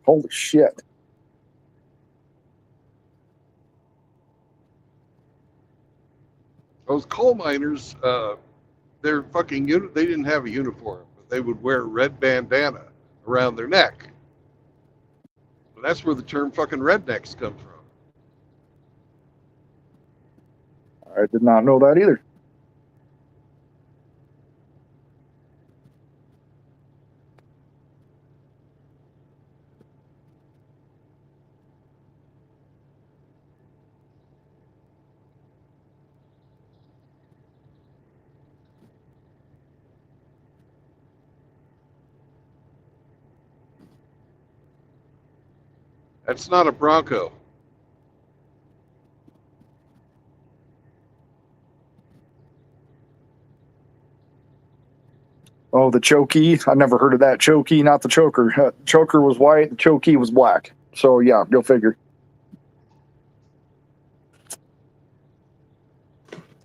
Holy shit. Those coal miners, their fucking they didn't have a uniform, but they would wear a red bandana around their neck. And that's where the term fucking rednecks come from. I did not know that either. That's not a Bronco. Oh, the chokey. I never heard of that. Chokey, not the choker. Choker was white. The chokey was black. So, yeah, go figure.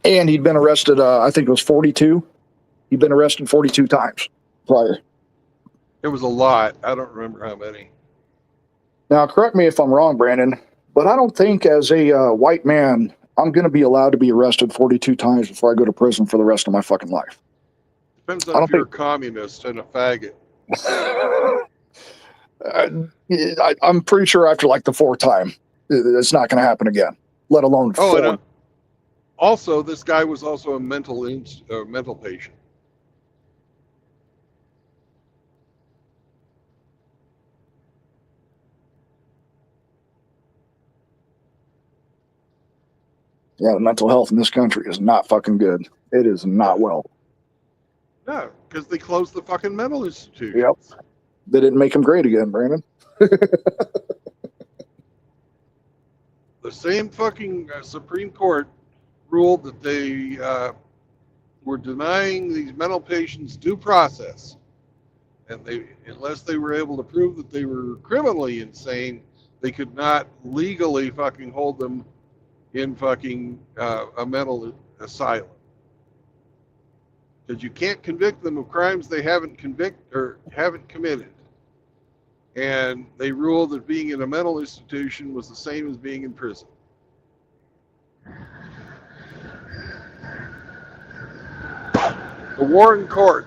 And he'd been arrested, I think it was 42. He'd been arrested 42 times prior. It was a lot. I don't remember how many. Now, correct me if I'm wrong, Brandon, but I don't think as a white man, I'm going to be allowed to be arrested 42 times before I go to prison for the rest of my fucking life. Depends on if you're a communist and a faggot. I'm pretty sure after like the fourth time, it's not going to happen again, let alone Oh, four. and also, this guy was also a mental patient. Yeah, the mental health in this country is not fucking good. It is not well. No, because they closed the fucking mental institution. Yep. They didn't make him great again, Brandon. The same fucking Supreme Court ruled that they were denying these mental patients due process, and unless they were able to prove that they were criminally insane, they could not legally fucking hold them in fucking a mental asylum. Because you can't convict them of crimes they haven't committed. And they ruled that being in a mental institution was the same as being in prison. The Warren Court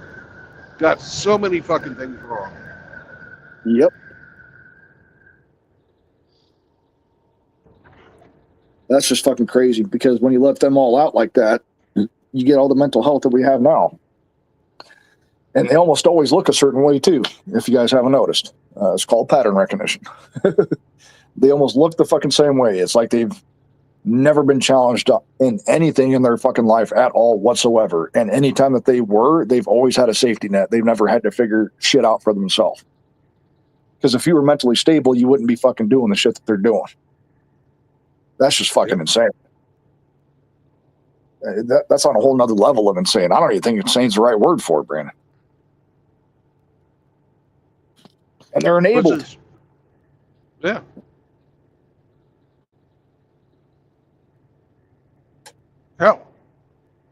got so many fucking things wrong. Yep. That's just fucking crazy because when you let them all out like that, you get all the mental health that we have now. And they almost always look a certain way too, if you guys haven't noticed. It's called pattern recognition. They almost look the fucking same way. It's like they've never been challenged in anything in their fucking life at all whatsoever. And anytime that they were, they've always had a safety net. They've never had to figure shit out for themselves. Because if you were mentally stable, you wouldn't be fucking doing the shit that they're doing. That's just fucking insane. That's on a whole nother level of insane. I don't even think insane is the right word for it, Brandon. And they're enabled. Yeah. Hell,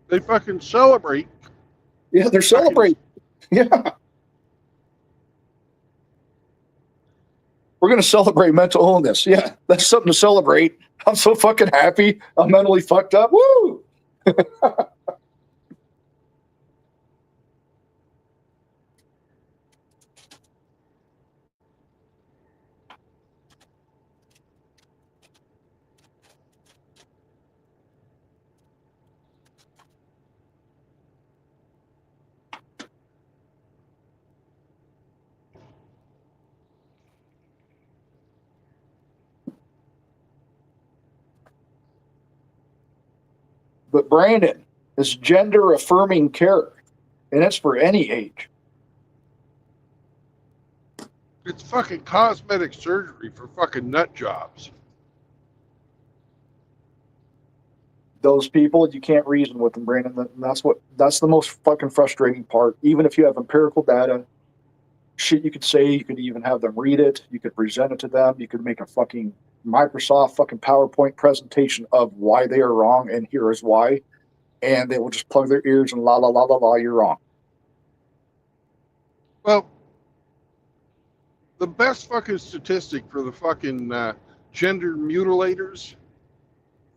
they fucking celebrate. Yeah, they're celebrating. Yeah. We're going to celebrate mental illness. Yeah, that's something to celebrate. I'm so fucking happy. I'm mentally fucked up. Woo! But Brandon, is gender affirming care, and it's for any age. It's fucking cosmetic surgery for fucking nut jobs. Those people, you can't reason with them, Brandon. That's the most fucking frustrating part. Even if you have empirical data, shit you could say, you could even have them read it, you could present it to them, you could make a fucking Microsoft fucking PowerPoint presentation of why they are wrong and here is why, and they will just plug their ears and la la la la la, you're wrong. Well, the best fucking statistic for the fucking gender mutilators,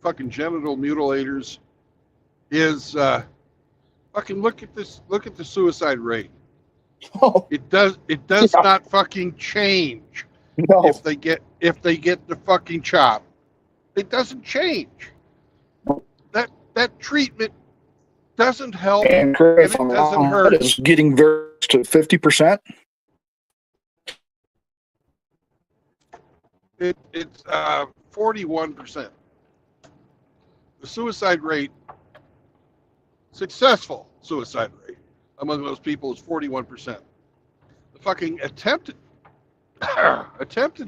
fucking genital mutilators, is fucking look at the suicide rate. Oh, It does Yeah. not fucking change no. if they get the fucking chop. It doesn't change. That treatment doesn't help. And Chris, And it doesn't hurt. It's getting very to 50%. It's 41%. The suicide rate, successful suicide rate among those people is 41%. The fucking attempted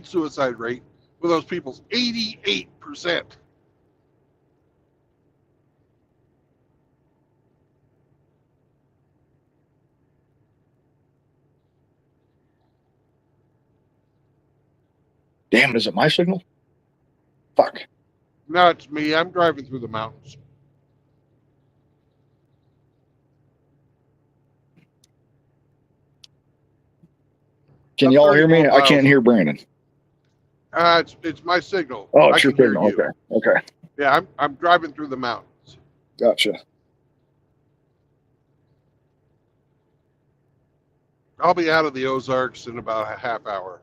suicide rate with those people is 88%. Damn, is it my signal? Fuck. No, it's me. I'm driving through the mountains. Can I'm y'all hear me? 31 I can't miles. hear Brandon. It's my signal. Oh, I it's your can hear signal. you. Okay. Okay. Yeah, I'm driving through the mountains. Gotcha. I'll be out of the Ozarks in about a half hour.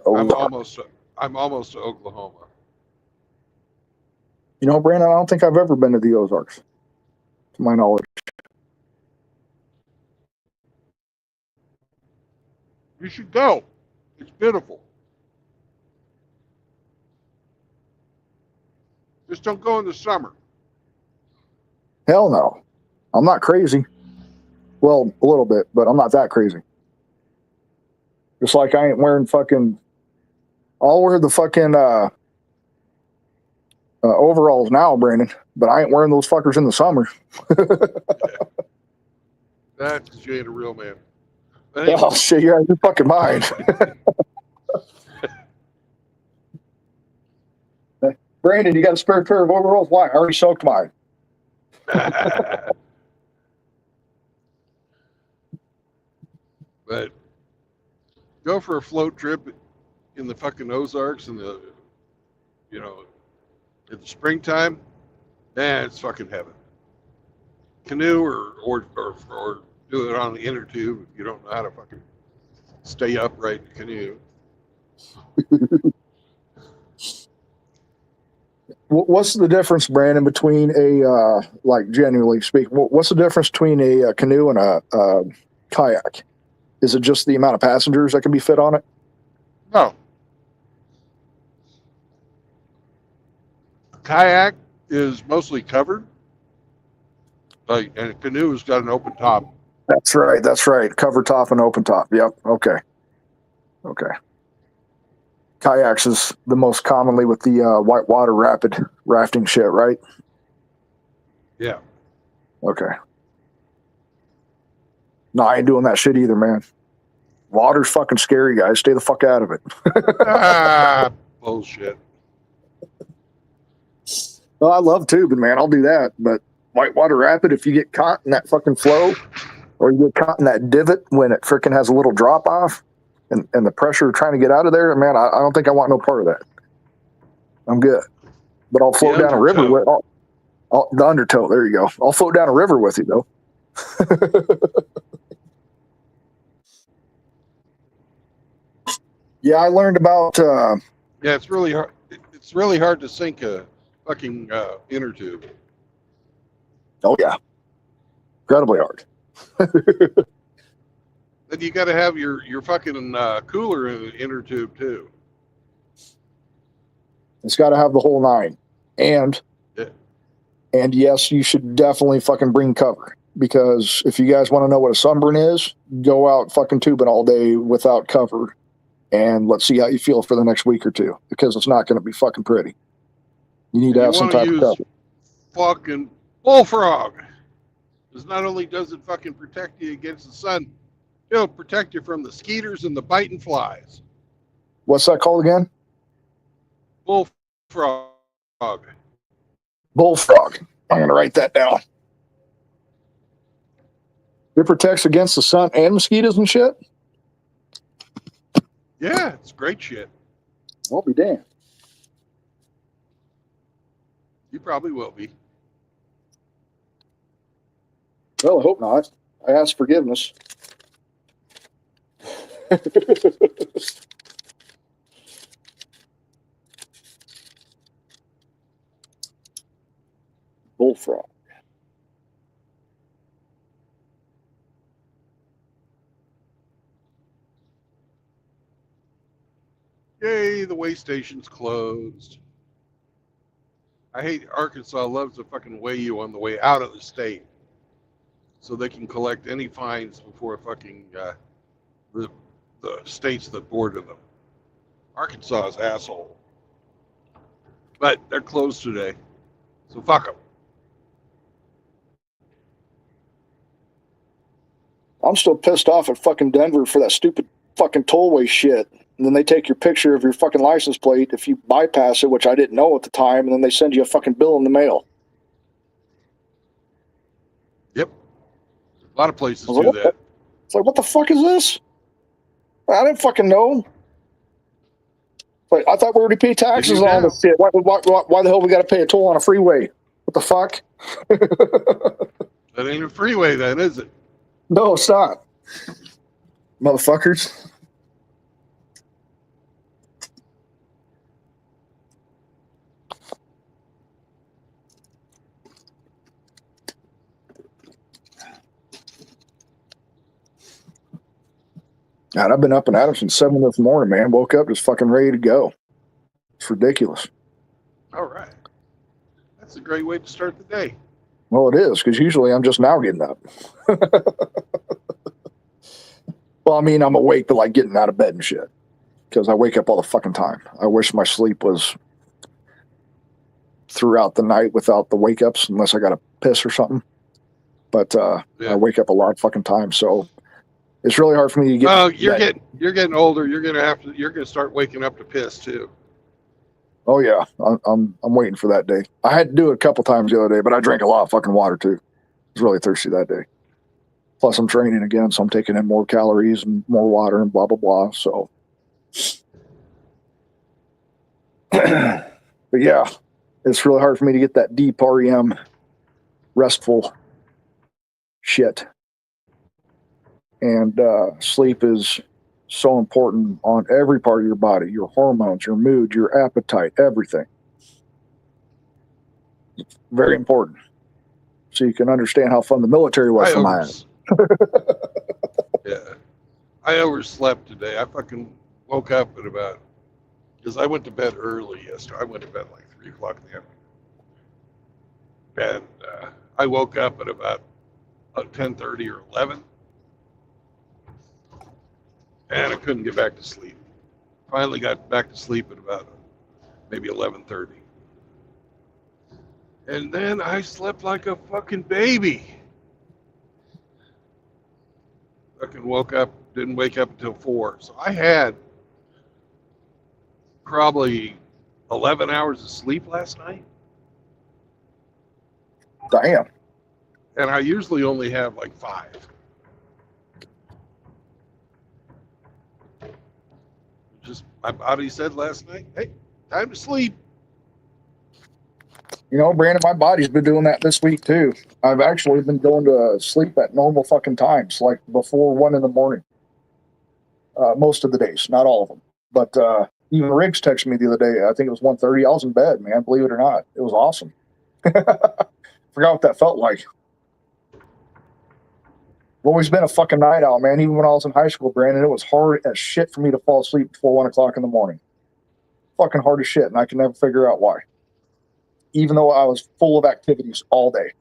Oh, I'm almost to Oklahoma. you know, Brandon, I don't think I've ever been to the Ozarks, to my knowledge. You should go. It's beautiful. Just don't go in the summer. Hell no. I'm not crazy. Well, a little bit, but I'm not that crazy. Just like I ain't wearing fucking. I'll wear the fucking overalls now, Brandon, but I ain't wearing those fuckers in the summer. That's because you ain't a real man. But anyway, Oh shit, you're out of your fucking mind. Brandon, you got a spare pair of overalls? Why? I already soaked mine. but go for a float trip in the fucking Ozarks in the, in the springtime. Man, it's fucking heaven. Canoe or do it on the inner tube if you don't know how to fucking stay upright in a canoe. What's the difference, Brandon, between a like genuinely speaking? What's the difference between a canoe and a kayak? Is it just the amount of passengers that can be fit on it? No. Kayak is mostly covered, like, and a canoe has got an open top. That's right. That's right. Cover top and open top. Yep. Okay. Okay. Kayaks is the most commonly with the whitewater rapid rafting shit, right? Yeah. Okay. No, I ain't doing that shit either, man. Water's fucking scary, guys. Stay the fuck out of it. Ah, bullshit. Well, I love tubing, man. I'll do that. But whitewater rapid, if you get caught in that fucking flow or you get caught in that divot when it freaking has a little drop off and the pressure of trying to get out of there, man, I don't think I want no part of that. I'm good. But I'll float down a river with the undertow. There you go. I'll float down a river with you, though. Yeah, I learned about. Yeah, it's really hard. It's really hard to sink a fucking inner tube. Oh yeah, incredibly hard. Then you got to have your fucking cooler in the inner tube too. It's got to have the whole nine, and Yeah. and yes, you should definitely fucking bring cover, because if you guys want to know what a sunburn is, go out fucking tubing all day without cover, and let's see how you feel for the next week or two, because it's not going to be fucking pretty. You need to have some type of cover. Fucking bullfrog. Because not only does it fucking protect you against the sun, it'll protect you from the skeeters and the biting flies. What's that called again? Bullfrog. Bullfrog. I'm going to write that down. It protects against the sun and mosquitoes and shit? Yeah, it's great shit. I'll be damned. You probably will be. Well, I hope not. I ask forgiveness. Bullfrog. Yay, the way station's closed. I hate Arkansas loves to fucking weigh you on the way out of the state, so they can collect any fines before fucking the states that border them. Arkansas is asshole, but they're closed today, so fuck them. I'm still pissed off at fucking Denver for that stupid fucking tollway shit. And then they take your picture of your fucking license plate if you bypass it, which I didn't know at the time, and then they send you a fucking bill in the mail. Yep, a lot of places do that. It's like, what the fuck is this? I didn't fucking know. Like, I thought we already paid taxes on all this shit. Why the hell we got to pay a toll on a freeway? What the fuck? That ain't a freeway then, is it? No, it's not. Motherfuckers. God, I've been up and at 'em since 7 this morning, man. Woke up just fucking ready to go. It's ridiculous. All right, that's a great way to start the day. Well, it is, because usually I'm just now getting up. Well, I mean, I'm awake, but like getting out of bed and shit, because I wake up all the fucking time. I wish my sleep was throughout the night without the wake ups, unless I got to piss or something. But I wake up a lot of fucking time, so it's really hard for me to get. Oh, you're getting older. You're gonna start waking up to piss too. Oh yeah, I'm waiting for that day. I had to do it a couple times the other day, but I drank a lot of fucking water too. I was really thirsty that day. Plus, I'm training again, so I'm taking in more calories and more water and blah blah blah. So, but yeah, it's really hard for me to get that deep REM, restful shit. And sleep is so important on every part of your body, your hormones, your mood, your appetite, everything. Very important. So you can understand how fun the military was I for my overs- yeah, I overslept today. I fucking woke up at about, because I went to bed early yesterday. I went to bed like 3 o'clock in the afternoon. And I woke up at about 10:30 or 11, and I couldn't get back to sleep. Finally got back to sleep at about maybe 11:30. And then I slept like a fucking baby. Fucking woke up, didn't wake up until 4. So I had probably 11 hours of sleep last night. Damn. And I usually only have like 5. Just my body said last night, hey, time to sleep. You know, Brandon, my body's been doing that this week too. I've actually been going to sleep at normal fucking times, like before 1 in the morning. Most of the days, not all of them. But even Riggs texted me the other day. I think it was 1:30. I was in bed, man. Believe it or not, it was awesome. Forgot what that felt like. I've always been a fucking night owl, man. Even when I was in high school, Brandon, it was hard as shit for me to fall asleep before 1 o'clock in the morning. Fucking hard as shit, and I can never figure out why. Even though I was full of activities all day.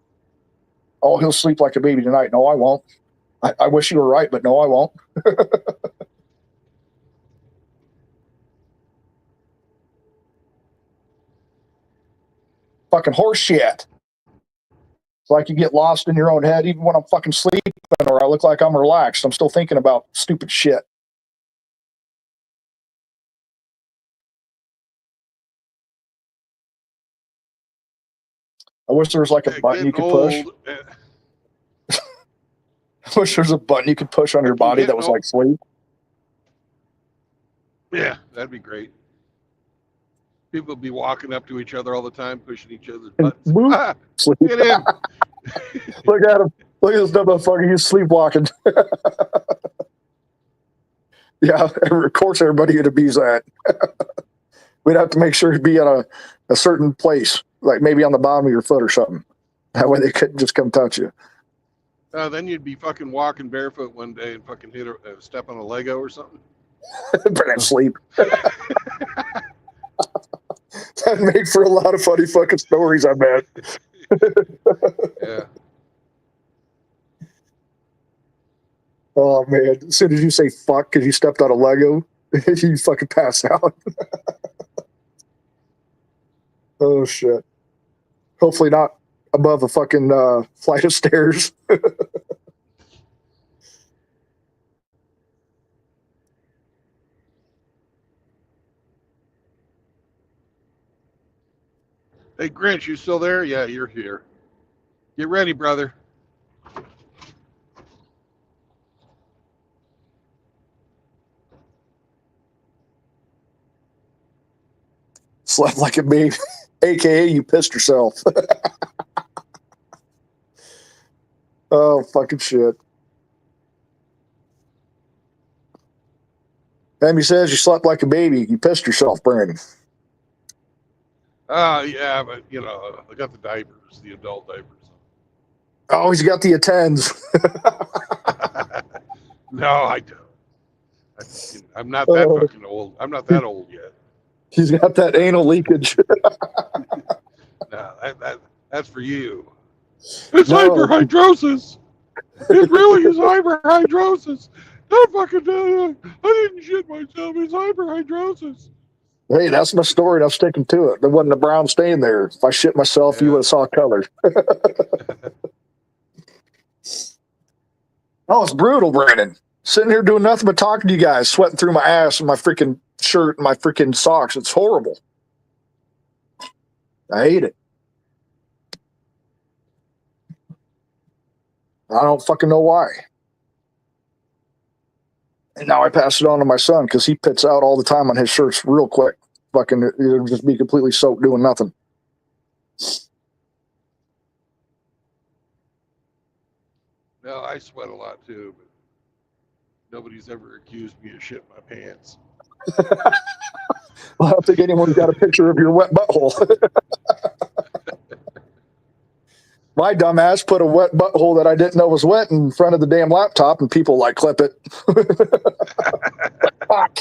Oh, he'll sleep like a baby tonight. No, I won't. I wish you were right, but no, I won't. Fucking horse shit. It's like you get lost in your own head even when I'm fucking sleeping or I look like I'm relaxed. I'm still thinking about stupid shit. I wish there was like a button you could push. I wish there was a button you could push on your body that was like sleep. Yeah, that'd be great. People be walking up to each other all the time, pushing each other's buttons. Boop, Ah, sleep. get in. Look at him. Look at this dumb motherfucker. He's sleepwalking. Yeah, of course everybody would abuse that. We'd have to make sure he'd be at a certain place, like maybe on the bottom of your foot or something. That way they couldn't just come touch you. Then you'd be fucking walking barefoot one day and fucking hit step on a Lego or something. Brand sleep. That'd make for a lot of funny fucking stories, I bet. Yeah. Oh man! As soon as you say "fuck" because you stepped on a Lego, you fucking pass out. Oh shit! Hopefully not above a fucking flight of stairs. Hey, Grinch, you still there? Yeah, you're here. Get ready, brother. Slept like a baby, aka you pissed yourself. Oh fucking shit! Emmy says you slept like a baby. You pissed yourself, Brandon. Yeah, but you know, I got the diapers, the adult diapers. Oh, he's got the attends. No, I don't. I'm not that fucking old. I'm not that old yet. He's got that anal leakage. No, that's for you. It's No. hyperhidrosis. It really is hyperhidrosis. Don't fucking do it. I didn't shit myself. It's hyperhidrosis. Hey, that's my story, and I'm sticking to it. There wasn't a brown stain there. If I shit myself, you would have saw color. Oh, it's brutal, Brandon. Sitting here doing nothing but talking to you guys, sweating through my ass and my freaking shirt and my freaking socks. It's horrible. I hate it. I don't fucking know why. And now I pass it on to my son because he pits out all the time on his shirts real quick. Fucking, it'll just be completely soaked doing nothing. No, I sweat a lot too, but nobody's ever accused me of shitting my pants. Well, I don't think anyone's got a picture of your wet butthole. My dumbass put a wet butthole that I didn't know was wet in front of the damn laptop, and people like clip it. Fuck.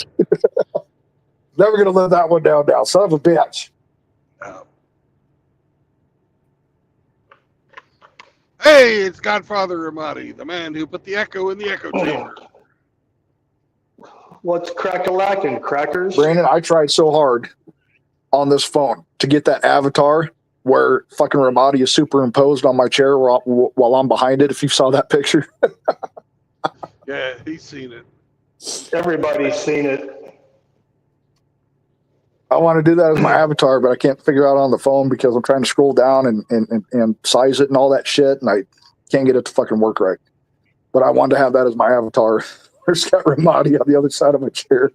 Never gonna live that one down now. Son of a bitch. Hey, it's Godfather Ramadi, the man who put the echo in the echo chamber. What's crack-a-lackin', crackers? Brandon, I tried so hard on this phone to get that avatar where fucking Ramadi is superimposed on my chair while I'm behind it. If you saw that picture, Yeah, he's seen it. Everybody's seen it. I want to do that as my avatar, but I can't figure out on the phone because I'm trying to scroll down and size it and all that shit, and I can't get it to fucking work right. But I wanted to have that as my avatar. There's got Ramadi on the other side of my chair.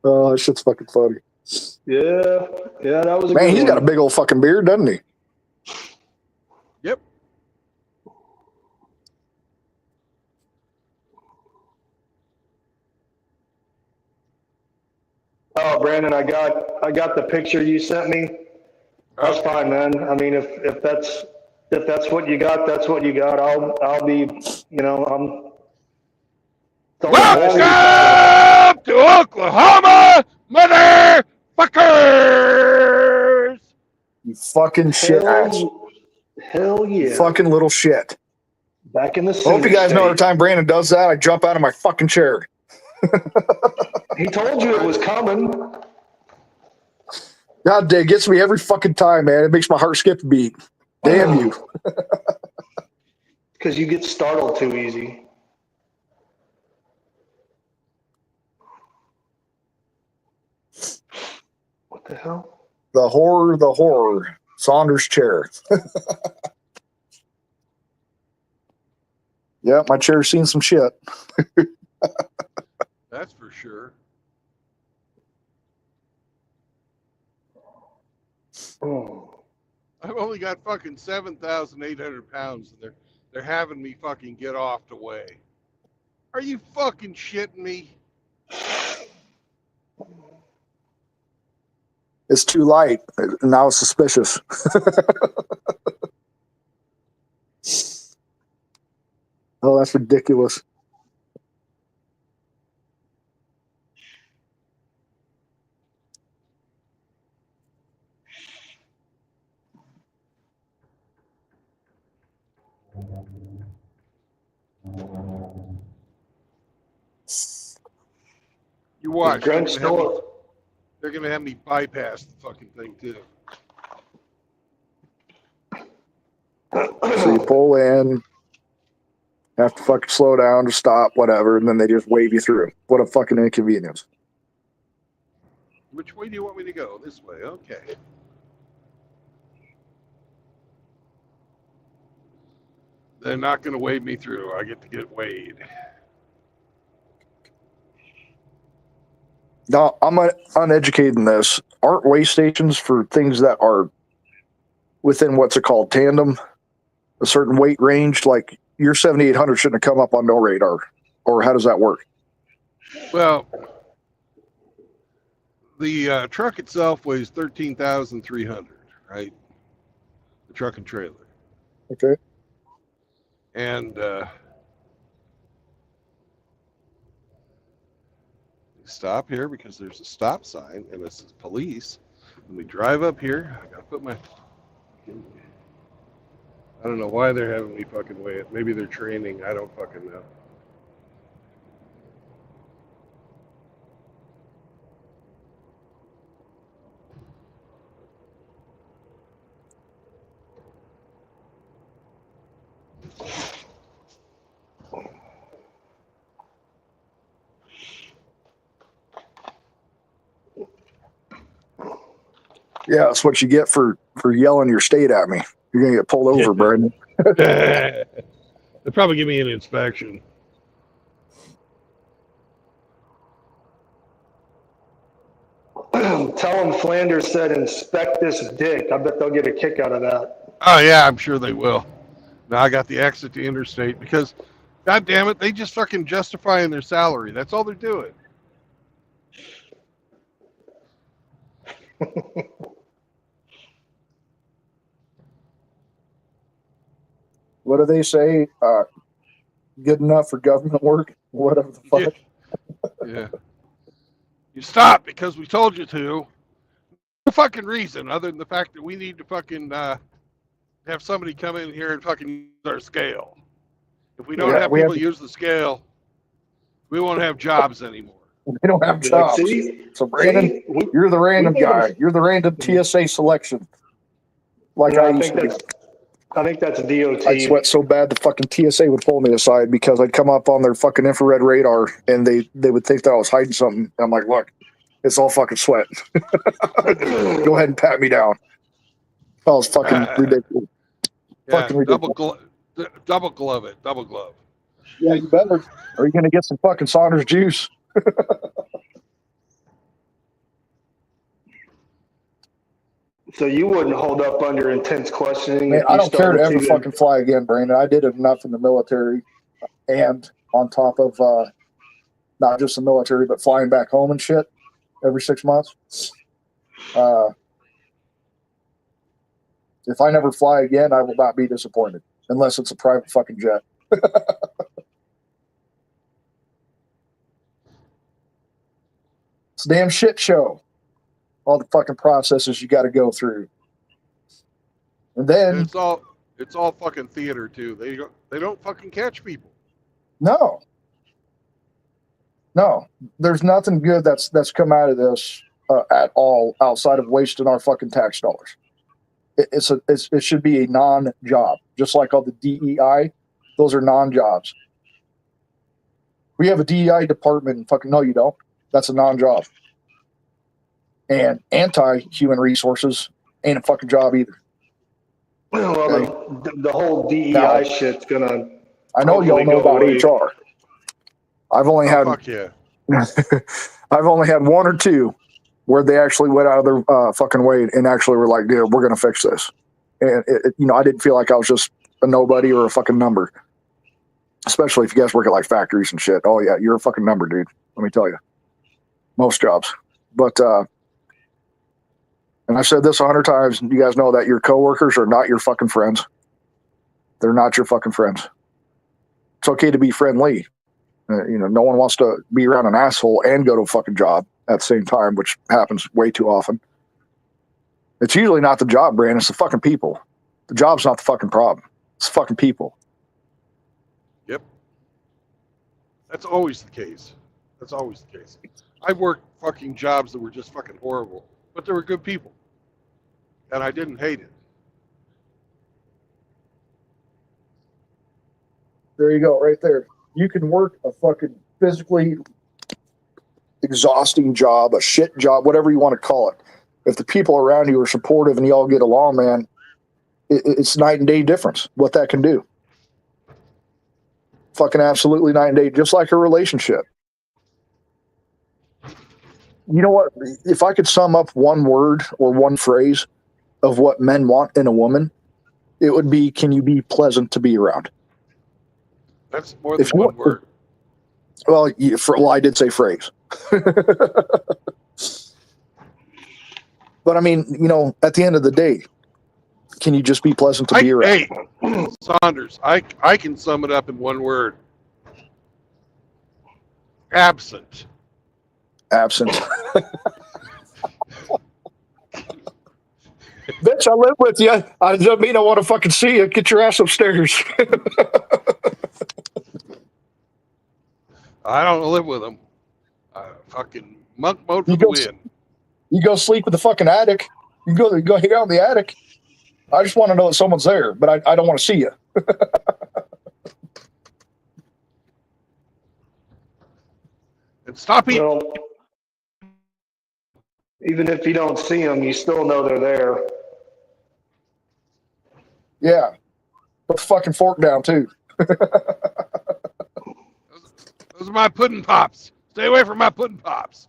Oh, that shit's fucking funny. Yeah, that was a Man, good he's one. got a big old fucking beard, doesn't he? Yep. Oh, Brandon, I got the picture you sent me. That's fine, man. I mean, if that's what you got, that's what you got. I'll be, I'm. Welcome to Oklahoma, motherfuckers! You fucking shit ass. Hell You yeah. fucking little shit. Back in the I hope you guys know every state. time Brandon does that, I jump out of my fucking chair. He told you it was coming. God damn, it gets me every fucking time, man. It makes my heart skip a beat. Damn you. Because you get startled too easy. What the hell? The horror. Saunders chair. Yeah, my chair's seen some shit. That's for sure. Oh. I've only got fucking 7,800 pounds, and they're having me fucking get off the way. Are you fucking shitting me? It's too light. Now it's suspicious. Oh, that's ridiculous. You watch. Drenched door. They're gonna have me bypass the fucking thing too. So you pull in, have to fucking slow down to stop, whatever, and then they just wave you through. What a fucking inconvenience. Which way do you want me to go? This way. Okay. They're not gonna wave me through. I get to get weighed. Now, I'm uneducated in this. Aren't weigh stations for things that are within what's it called, tandem, a certain weight range? Like your 7,800 shouldn't have come up on no radar, or how does that work? Well, the truck itself weighs 13,300, right? The truck and trailer. Okay. And stop here because there's a stop sign and this is police. When we drive up here, I gotta put my. I don't know why they're having me fucking weigh it. Maybe they're training. I don't fucking know. Yeah, that's what you get for yelling your state at me. You're gonna get pulled over, Brandon. They'll probably give me an inspection. Tell them Flanders said inspect this dick. I bet they'll get a kick out of that. Oh yeah, I'm sure they will. Now I got the exit to interstate because, god damn it, they just fucking justifying their salary. That's all they're doing. what do they say? Good enough for government work? Whatever the fuck. Yeah. You stopped because we told you to. No fucking reason other than the fact that we need to fucking have somebody come in here and fucking use our scale. If we don't Yeah, have we people have- use the scale, we won't have jobs anymore. They don't have jobs. See, So Brandon, we, you're the random we made guy. them- You're the random TSA selection. Like no, I I used think to be. that's DOT. I'd sweat so bad the fucking TSA would pull me aside because I'd come up on their fucking infrared radar and they would think that I was hiding something. And I'm like, look, it's all fucking sweat. Go ahead and pat me down. That was fucking ridiculous. Yeah, Fucking ridiculous. double glove it, double glove. Yeah, you better. Are you gonna get some fucking Saunders juice? So you wouldn't hold up under intense questioning. Man, if I you don't care to started ever fucking fly again, Brandon. I did enough in the military, and on top of not just the military, but flying back home and shit every 6 months. If I never fly again, I will not be disappointed, unless it's a private fucking jet. It's a damn shit show. All the fucking processes you got to go through, and then And it's all fucking theater too. They don't fucking catch people. no, there's nothing good that's come out of this at all outside of wasting our fucking tax dollars. It should be a non-job, just like all the DEI. Those are non-jobs. We have a DEI department. Fucking no, you don't. That's a non-job. And anti-human resources ain't a fucking job either. Well, the whole DEI Now, shit's gonna. I know y'all know about Probably go HR. I've only Oh, had fuck yeah. I've only had one or two where they actually went out of their fucking way and actually were like, dude, we're going to fix this. And, I didn't feel like I was just a nobody or a fucking number. Especially if you guys work at like factories and shit. Oh, yeah, you're a fucking number, dude. Let me tell you. Most jobs. But, and I've said this 100 times, and you guys know that your coworkers are not your fucking friends. They're not your fucking friends. It's okay to be friendly. No one wants to be around an asshole and go to a fucking job at the same time, which happens way too often. It's usually not the job, Brandon. It's the fucking people. The job's not the fucking problem. It's the fucking people. Yep. That's always the case. That's always the case. I've worked fucking jobs that were just fucking horrible, but they were good people. And I didn't hate it. There you go, right there. You can work a fucking physically exhausting job, a shit job, whatever you want to call it. If the people around you are supportive and you all get along, man, it's night and day difference what that can do. Fucking absolutely night and day, just like a relationship. You know what? If I could sum up one word or one phrase of what men want in a woman, it would be, can you be pleasant to be around? That's more than If you one want- word. Well, I did say phrase. But I mean, at the end of the day, can you just be pleasant to be around? Hey, Saunders, I can sum it up in one word. Absent. Absent. Bitch, I live with you. I don't mean I want to fucking see you. Get your ass upstairs. I don't live with them. Fucking monk mode for You the go- win. You go sleep with the fucking attic. You go hang out in the attic. I just want to know that someone's there, but I don't want to see you. And stop eating. Well, even if you don't see them, you still know they're there. Yeah. Put the fucking fork down, too. Those are my pudding pops. Stay away from my pudding pops.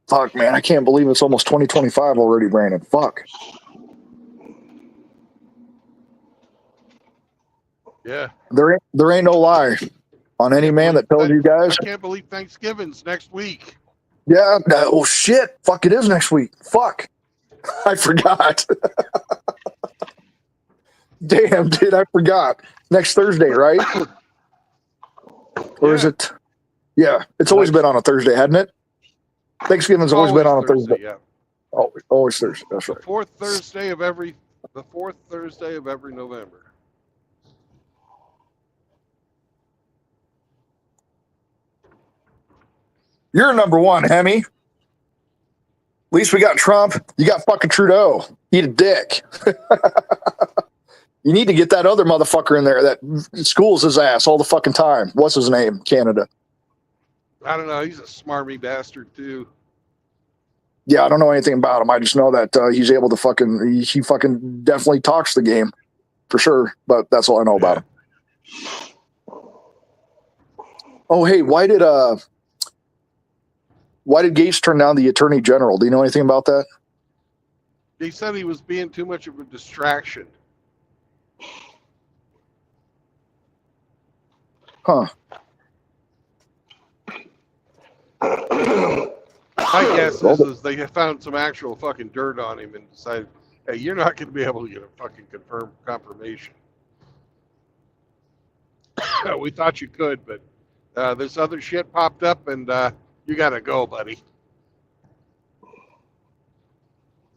Fuck, man. I can't believe it's almost 2025 already, Brandon. Fuck. Yeah. There ain't no lie on any man that tells you guys. I can't believe Thanksgiving's next week. Yeah. Oh shit. Fuck. It is next week. Fuck. I forgot. Damn, dude. I forgot. Next Thursday, right? Or is Yeah. it? Yeah. It's always been on a Thursday, hadn't it? Thanksgiving's always been on a Thursday. Yeah. Always Thursday. That's The right. fourth Thursday of every November. You're number one, Hemi. At least we got Trump. You got fucking Trudeau. Eat a dick. You need to get that other motherfucker in there that schools his ass all the fucking time. What's his name? Canada. I don't know. He's a smarmy bastard too. Yeah, I don't know anything about him. I just know that he's able to fucking. He fucking definitely talks the game, for sure. But that's all I know about him. Oh, hey, why did Gates turn down the Attorney General? Do you know anything about that? He said he was being too much of a distraction. Huh. My guess is they have found some actual fucking dirt on him and decided, hey, you're not going to be able to get a fucking confirmation. We thought you could, but this other shit popped up and you got to go, buddy.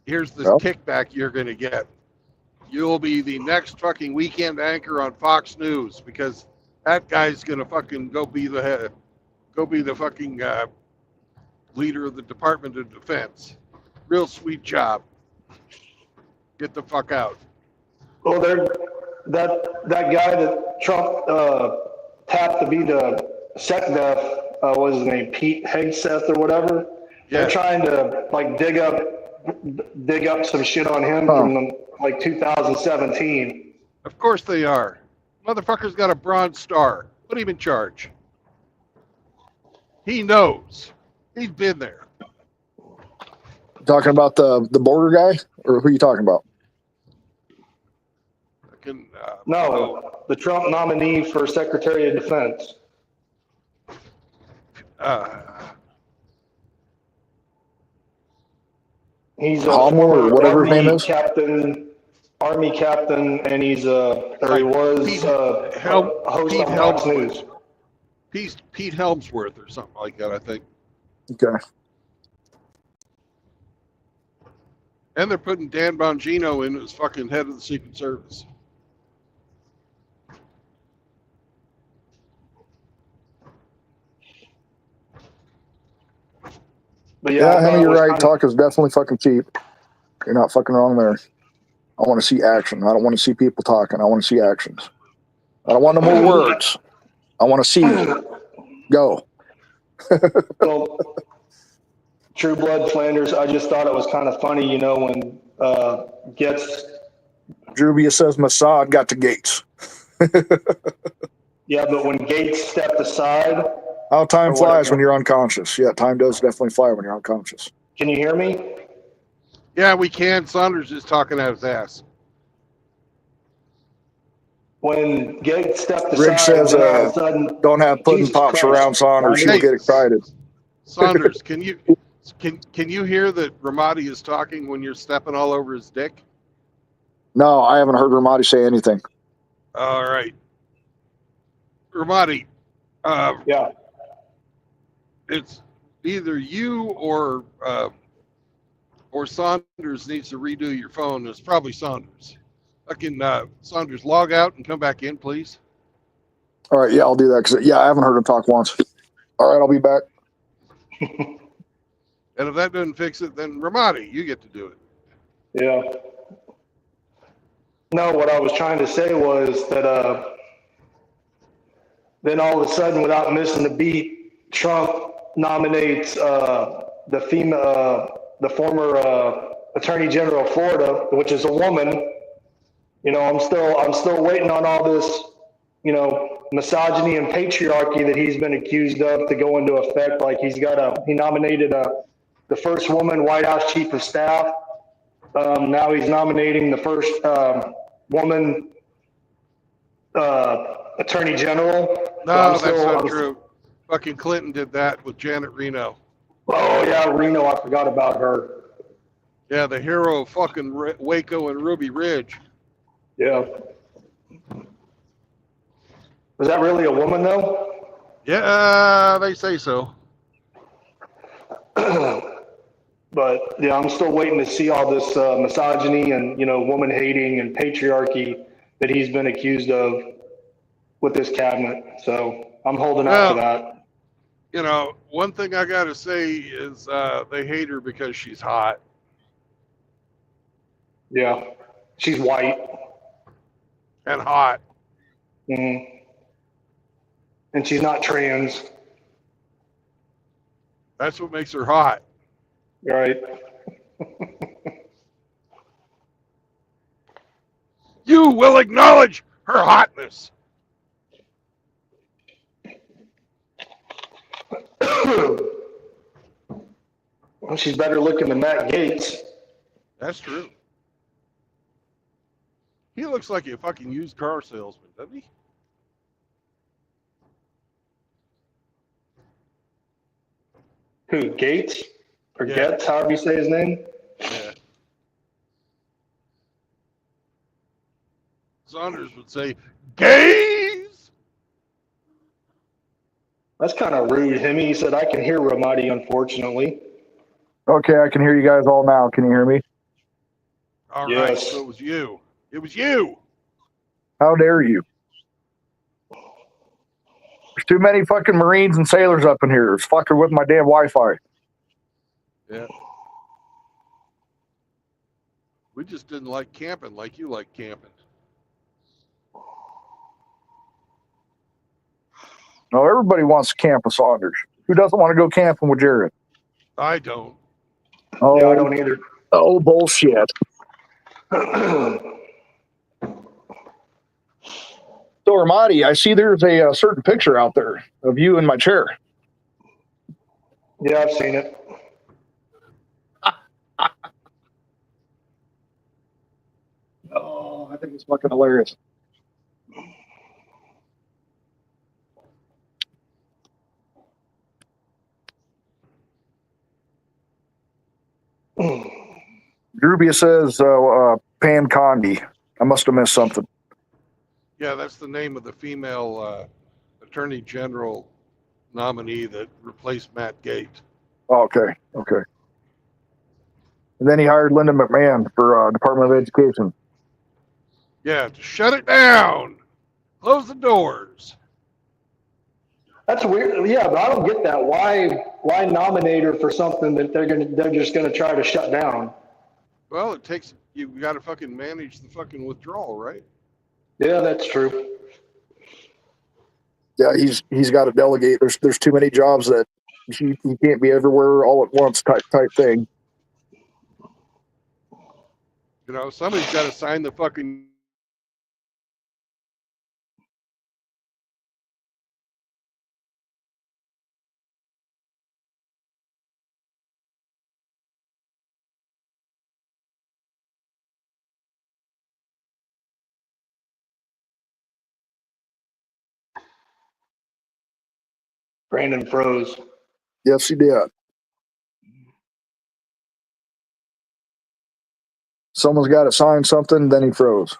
Here's the kickback you're going to get. You'll be the next fucking weekend anchor on Fox News because that guy's going to fucking go be the fucking leader of the Department of Defense. Real sweet job. Get the fuck out. Well, that guy that Trump tapped to be the SecDef, what was his name, Pete Hegseth or whatever. Yeah. They're trying to like dig up some shit on him from like 2017. Of course they are. Motherfucker's got a Bronze Star. Put him in charge. He knows. He's been there. Talking about the border guy, or who are you talking about? No, the Trump nominee for Secretary of Defense. He's a Homer or whatever his name is. Army captain, and he was a host on Fox News. Pete Helmsworth or something like that, I think. Okay. And they're putting Dan Bongino in as fucking head of the Secret Service. But yeah, Henry, you're right. Talk is definitely fucking cheap. You're not fucking wrong there. I want to see action. I don't want to see people talking. I want to see actions. I don't want no more words. I want to see go. Well, True Blood Flanders, I just thought it was kind of funny, you know, when Drubia says Mossad got to Gates. Yeah, but when Gates stepped aside. How time flies when you're unconscious. Yeah, time does definitely fly when you're unconscious. Can you hear me? Yeah, we can. Saunders is talking out his ass. When Gates stepped aside, Rick says, all of a sudden, don't have pudding pops around Saunders. She'll get excited. Saunders, can you hear that Ramadi is talking when you're stepping all over his dick? No, I haven't heard Ramadi say anything. All right. Ramadi. Yeah. It's either you or Saunders needs to redo your phone. It's probably Saunders. Fucking Saunders, log out and come back in, please. All right, yeah, I'll do that. Cause I haven't heard him talk once. All right, I'll be back. And if that doesn't fix it, then Ramadi, you get to do it. Yeah. No, what I was trying to say was that then all of a sudden, without missing a beat, Trump nominates the former Attorney General of Florida, which is a woman. You know, I'm still waiting on all this, you know, misogyny and patriarchy that he's been accused of to go into effect. Like he nominated the first woman White House Chief of Staff. Now he's nominating the first woman Attorney General. No, that's not true. Fucking Clinton did that with Janet Reno. Oh yeah, Reno. I forgot about her. Yeah, the hero of fucking Waco and Ruby Ridge. Yeah. Was that really a woman though? Yeah, they say so. But yeah, I'm still waiting to see all this misogyny and woman hating and patriarchy that he's been accused of with this cabinet. So I'm holding out for Well, that. you know, one thing I got to say is they hate her because she's hot. Yeah, she's white. And hot. Mhm. And she's not trans, That's what makes her hot. right? You will acknowledge her hotness. Well, she's better looking than Matt Gaetz. That's true. He looks like a fucking used car salesman, doesn't he? Who, Gates? Or Yeah. Getz, however you say his name? Yeah. Saunders would say, gays! That's kind of rude, him. He said, I can hear Ramadi, unfortunately. Okay, I can hear you guys all now. Can you hear me? All right, Yes. so it was you. It was you. How dare you? There's too many fucking Marines and sailors up in here. It's fucking with my damn Wi-Fi. Yeah. We just didn't like camping like you like camping. No, everybody wants to camp with Saunders. Who doesn't want to go camping with Jared? I don't. Oh, Yeah, I don't either. oh bullshit. So, Ramadi, I see there's a certain picture out there of you in my chair. Yeah, I've seen it. Oh, I think it's fucking hilarious. Drubia says Pam Condi. I must have missed something. Yeah, that's the name of the female attorney general nominee that replaced Matt Gaetz. Oh, okay, okay. And then he hired Linda McMahon for Department of Education. Yeah, to shut it down. Close the doors. That's weird. Yeah, but I don't get that. Why nominate her for something that they're just gonna try to shut down? Well, it takes, you got to fucking manage the fucking withdrawal, right? Yeah, that's true. Yeah, he's got to delegate. There's too many jobs that he can't be everywhere all at once type thing. You know, somebody's got to sign the fucking. Brandon froze. Yes, he did. Someone's got to sign something, then he froze.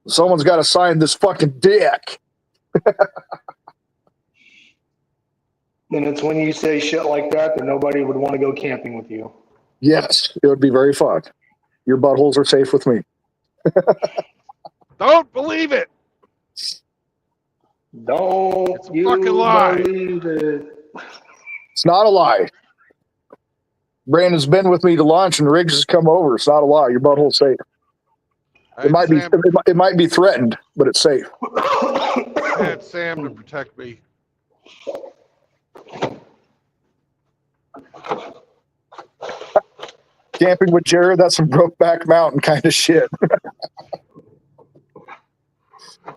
Someone's got to sign this fucking dick. And it's when you say shit like that nobody would want to go camping with you. Yes, it would be very fun. Your buttholes are safe with me. Don't believe it. Don't It's a you fucking lie. believe it? It's not a lie. Brandon's been with me to lunch and Riggs has come over. It's not a lie. Your butthole's safe. I It had might be Sam, it might be threatened, but it's safe. I had Sam to protect me. Camping with Jared, that's some Brokeback Mountain kind of shit.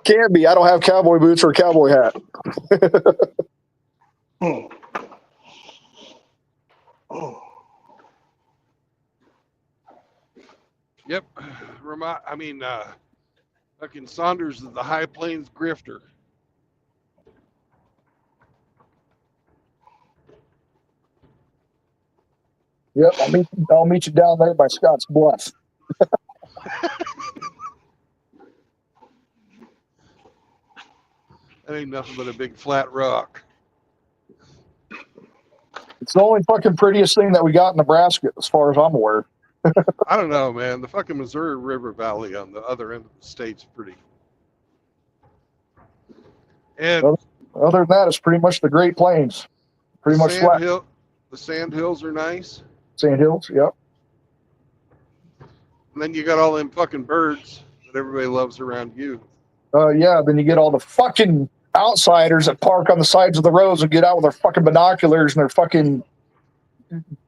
Can be. I don't have cowboy boots or a cowboy hat. Yep. Fucking Saunders is the High Plains grifter. Yep, I'll meet you down there by Scott's Bluff. That ain't nothing but a big flat rock. It's the only fucking prettiest thing that we got in Nebraska, as far as I'm aware. I don't know, man. The fucking Missouri River Valley on the other end of the state's pretty. And Well, other than that, it's pretty much the Great Plains. Pretty much flat. The sand hills are nice. Sand Hills, yep. And then you got all them fucking birds that everybody loves around you. Yeah, then you get all the fucking outsiders that park on the sides of the roads and get out with their fucking binoculars and their fucking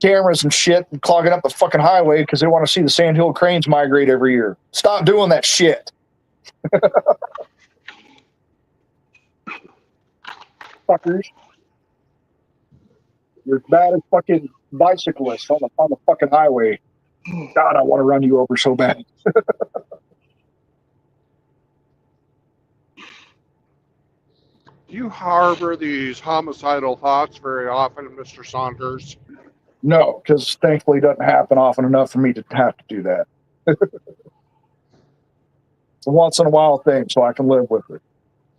cameras and shit and clogging up the fucking highway because they want to see the sandhill cranes migrate every year. Stop doing that shit. Fuckers. You're as bad as fucking bicyclists on the fucking highway. God, I want to run you over so bad. Do you harbor these homicidal thoughts very often, Mr. Saunders? No, because thankfully it doesn't happen often enough for me to have to do that. It's a once in a while thing, so I can live with it.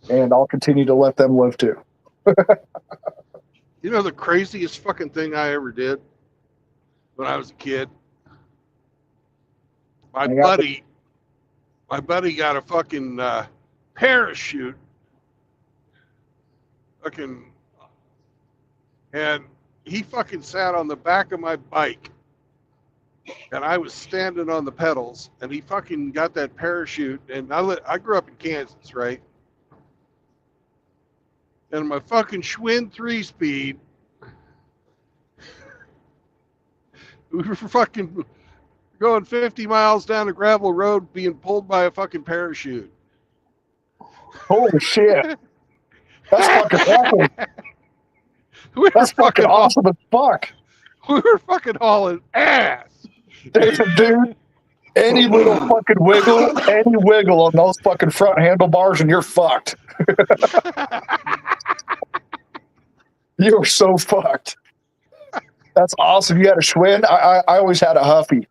And I'll continue to let them live too. You know the craziest fucking thing I ever did when I was a kid? My buddy got a fucking parachute. And he fucking sat on the back of my bike. And I was standing on the pedals, and he fucking got that parachute. And I grew up in Kansas, right? And my fucking Schwinn 3-speed, we were fucking going 50 miles down a gravel road being pulled by a fucking parachute. Holy shit. That's fucking awesome. That's fucking awesome as fuck. We were fucking hauling ass. Dude, any little fucking wiggle on those fucking front handlebars and you're fucked. You are so fucked. That's awesome. You had a Schwinn? I always had a Huffy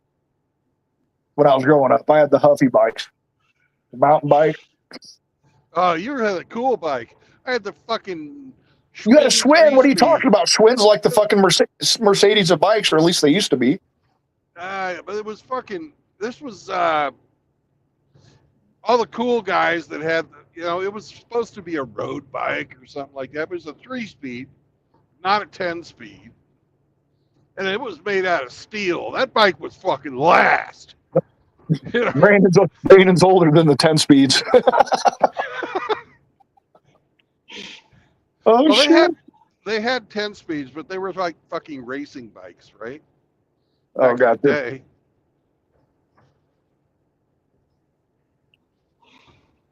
when I was growing up. I had the Huffy bikes. The mountain bike. Oh, you had a cool bike. I had the fucking Schwinn. You had a Schwinn? What are you 3-speed. talking about? Schwinn's like the fucking Mercedes of bikes, or at least they used to be. But it was fucking, this was all the cool guys that had, it was supposed to be a road bike or something like that. But it was a 3-speed, not a 10-speed. And it was made out of steel. That bike was fucking last. Brandon's older than the 10 speeds. Oh, well, shit. They had 10 speeds, but they were like fucking racing bikes, right? Oh, God. Day.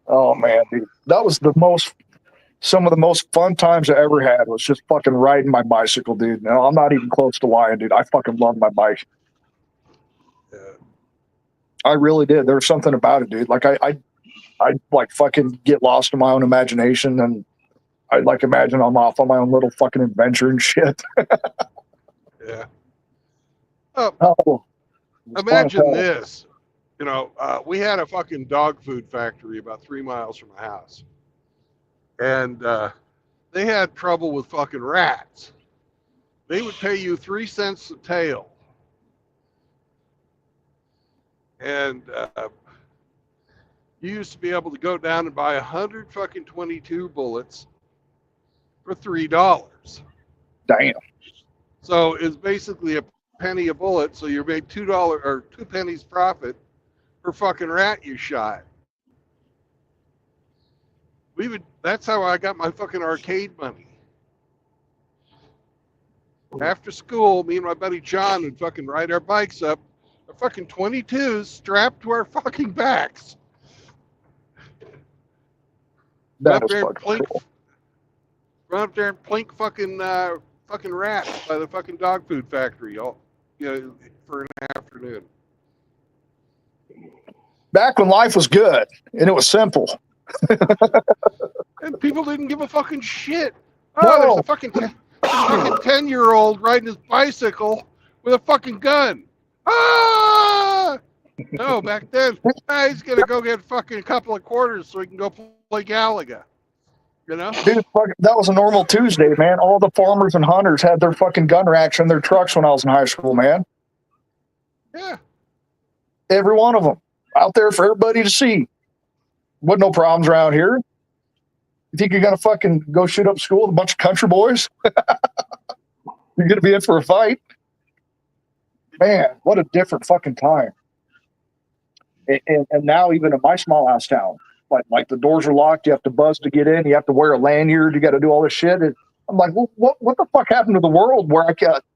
Oh, man, dude. That was some of the most fun times I ever had was just fucking riding my bicycle, dude. No, I'm not even close to lying, dude. I fucking love my bike. Yeah. I really did. There was something about it, dude. Like I like fucking get lost in my own imagination, and I'd like imagine I'm off on my own little fucking adventure and shit. Yeah. Oh, Imagine this. We had a fucking dog food factory about 3 miles from my house. And they had trouble with fucking rats. They would pay you 3 cents a tail. And you used to be able to go down and buy 100 fucking 22 bullets for $3. damn. So it's basically a penny a bullet. So you made $2 or 2 pennies profit per fucking rat you shot. That's how I got my fucking arcade money. After school, me and my buddy John would fucking ride our bikes up, a fucking 22s strapped to our fucking backs. That Run up is there and fucking cool. Run up there and plink fucking rats by the fucking dog food factory, for an afternoon. Back when life was good and it was simple. And people didn't give a fucking shit. No. There's a fucking 10-year-old riding his bicycle with a fucking gun. Ah! No, back then, he's gonna go get fucking a couple of quarters so he can go play Galaga. You know? Dude, that was a normal Tuesday, man. All the farmers and hunters had their fucking gun racks in their trucks when I was in high school, man. Yeah. Every one of them out there for everybody to see. Wasn't no problems around here. You think you're gonna fucking go shoot up school with a bunch of country boys? You're gonna be in for a fight. Man, what a different fucking time. And now even in my small house town, like the doors are locked, you have to buzz to get in, you have to wear a lanyard, you got to do all this shit. And I'm like, well, what the fuck happened to the world where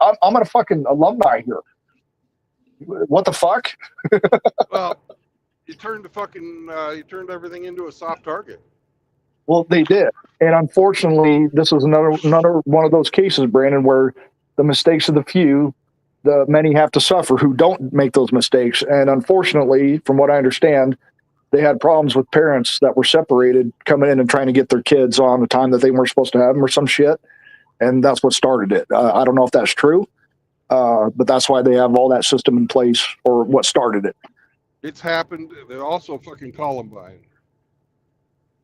I'm a fucking alumni here? What the fuck? Well, you turned everything into a soft target. Well, they did, and unfortunately, this was another one of those cases, Brandon, where the mistakes of the few, the many have to suffer who don't make those mistakes. And unfortunately, from what I understand, they had problems with parents that were separated coming in and trying to get their kids on the time that they weren't supposed to have them or some shit. And that's what started it. I don't know if that's true, but that's why they have all that system in place, or what started it. It's happened. They're also fucking Columbine.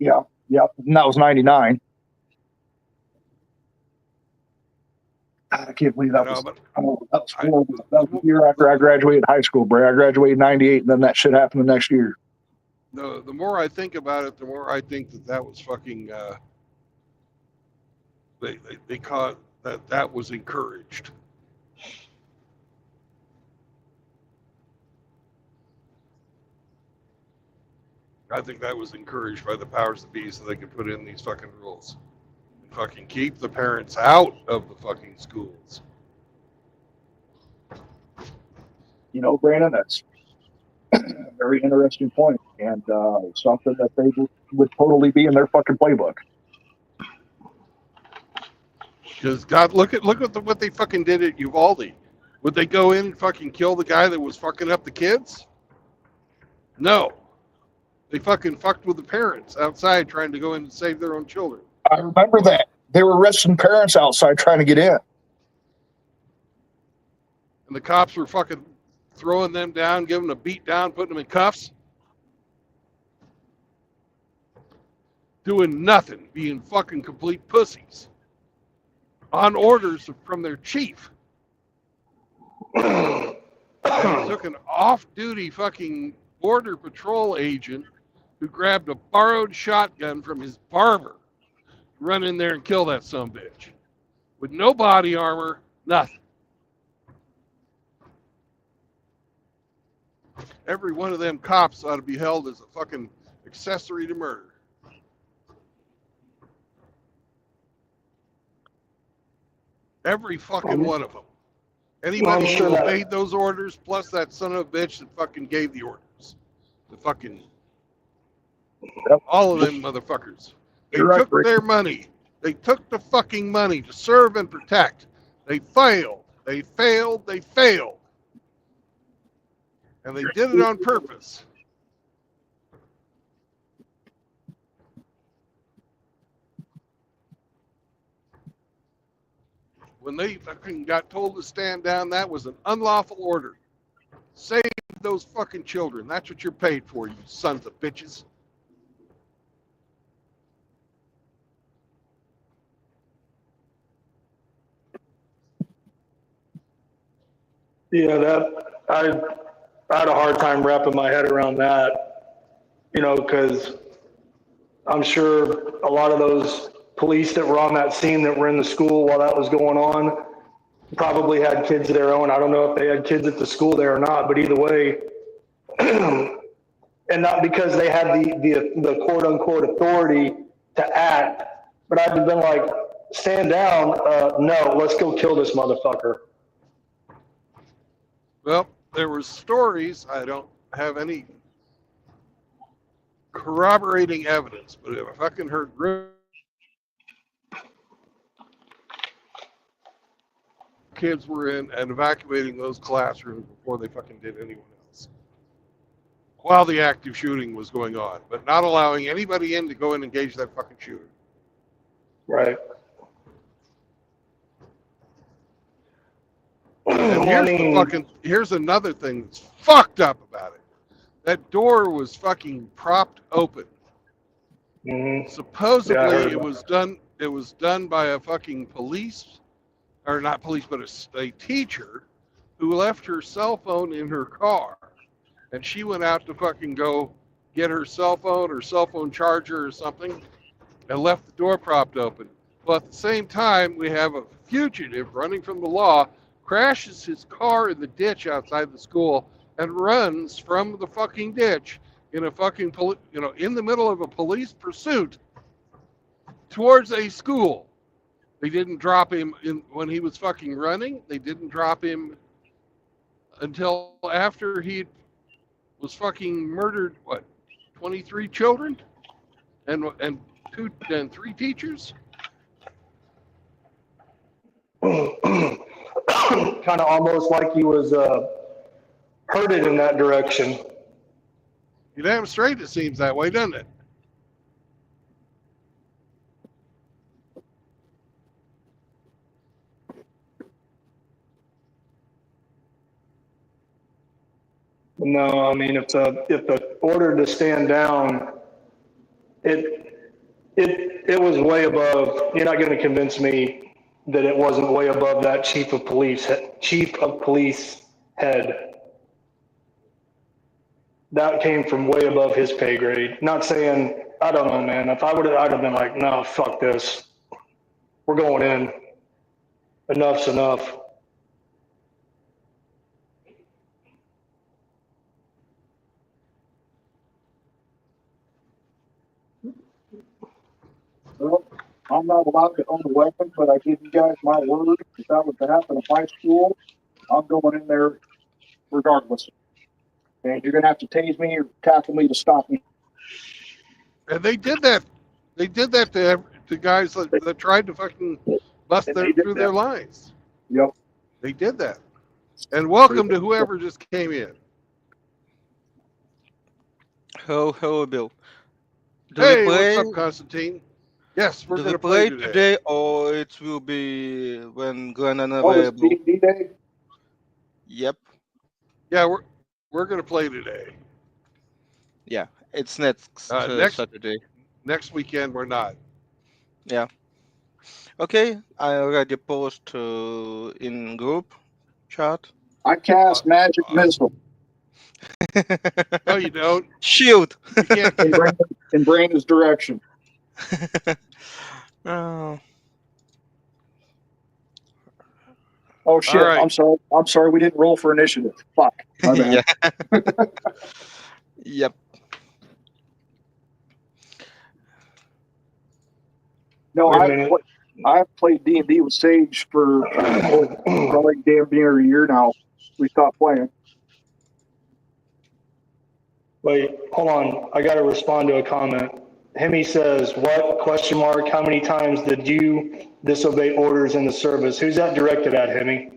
Yeah. And that was 99. I can't believe that was horrible. That was the year after I graduated high school, Bray. I graduated in 98, and then that shit happened the next year. The more I think about it, the more I think that was fucking. They caught that was encouraged. I think that was encouraged by the powers that be, so they could put in these fucking rules and fucking keep the parents out of the fucking schools. You know, Brandon, that's a very interesting point, and something that they would totally be in their fucking playbook. Because God, look at what they fucking did at Uvalde. Would they go in and fucking kill the guy that was fucking up the kids? No. They fucking fucked with the parents outside trying to go in and save their own children. I remember that. They were arresting parents outside trying to get in. And the cops were fucking throwing them down, giving them a beat down, putting them in cuffs. Doing nothing, being fucking complete pussies. On orders from their chief. They took an off-duty fucking border patrol agent who grabbed a borrowed shotgun from his barber, run in there and kill that sumbitch. With no body armor, nothing. Every one of them cops ought to be held as a fucking accessory to murder. Every fucking one of them. Anybody sure who that- obeyed those orders, plus that son of a bitch that fucking gave the orders. The fucking... Yep. All of them motherfuckers. They You're right, took Rick. their money. They took the fucking money to serve and protect. They failed. They failed. They failed. And they did it on purpose. When they fucking got told to stand down, that was an unlawful order. Save those fucking children. That's what you're paid for, you sons of bitches. Yeah, I had a hard time wrapping my head around that, because I'm sure a lot of those police that were on that scene that were in the school while that was going on probably had kids of their own. I don't know if they had kids at the school there or not, but either way, and not because they had the quote unquote authority to act, but I'd have been like, stand down. No, let's go kill this motherfucker. Well, there were stories. I don't have any corroborating evidence, but if I fucking heard kids were in and evacuating those classrooms before they fucking did anyone else, while the active shooting was going on, but not allowing anybody in to go and engage that fucking shooter. Right. And Well, here's another thing that's fucked up about it. That door was fucking propped open. mhm. Supposedly Yeah, I heard it about was done. It was done by a fucking police, or not police, but a teacher who left her cell phone in her car, and she went out to fucking go get her cell phone or cell phone charger or something, and left the door propped open. Well, at the same time, we have a fugitive running from the law, crashes his car in the ditch outside the school, and runs from the fucking ditch in a fucking, in the middle of a police pursuit towards a school. They didn't drop him when he was fucking running. They didn't drop him until after he was fucking murdered, 23 children and 3 teachers. kind of almost like he was herded in that direction. You're damn straight it seems that way, doesn't it? No, I mean, if the order to stand down, it was way above. You're not going to convince me that it wasn't way above that chief of police head. That came from way above his pay grade. Not saying, I don't know, man. If I would have, I'd have been like, no, fuck this. We're going in. Enough's enough. Well, I'm not allowed to own a weapon, but I give you guys my word. If that was to happen at my school, I'm going in there regardless. And you're going to have to tase me or tackle me to stop me. And they did that. They did that to guys that tried to fucking bust through their lines. Yep. They did that. And welcome to whoever just came in. Hello, Bill. Do Hey, we play? what's up, Constantine? Yes, we're Do going we to play play today. today, or it will be when Glenn Oh, it's unavailable? D&D day? Yep. Yeah, we're going to play today. Yeah, it's next Next- Saturday. Next weekend, we're not. Okay, I already post in group chat. I cast magic missile No, you don't. Shield. You can't. in Brandon's direction. Oh, Oh shit! All right. I'm sorry. We didn't roll for initiative. Fuck. My bad. yeah. Yep. No, Wait a minute. I've played D&D with Sage for probably damn near a year now. We stopped playing. Wait, hold on. I got to respond to a comment. Hemi says, what? Question mark. How many times did you disobey orders in the service? Who's that directed at, Hemi?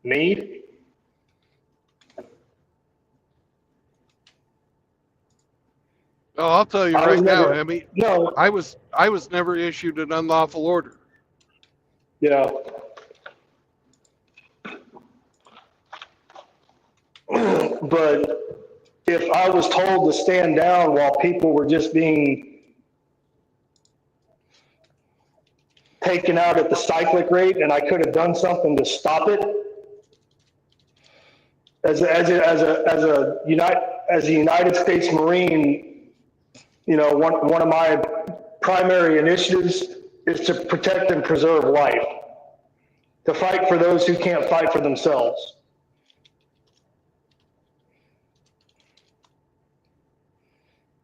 Me? Oh, I'll tell you I was right now, never- Hemi. No. I was never issued an unlawful order. Yeah. But if I was told to stand down while people were just being taken out at the cyclic rate and I could have done something to stop it, as a United States Marine, you know, one of my primary initiatives is to protect and preserve life, to fight for those who can't fight for themselves.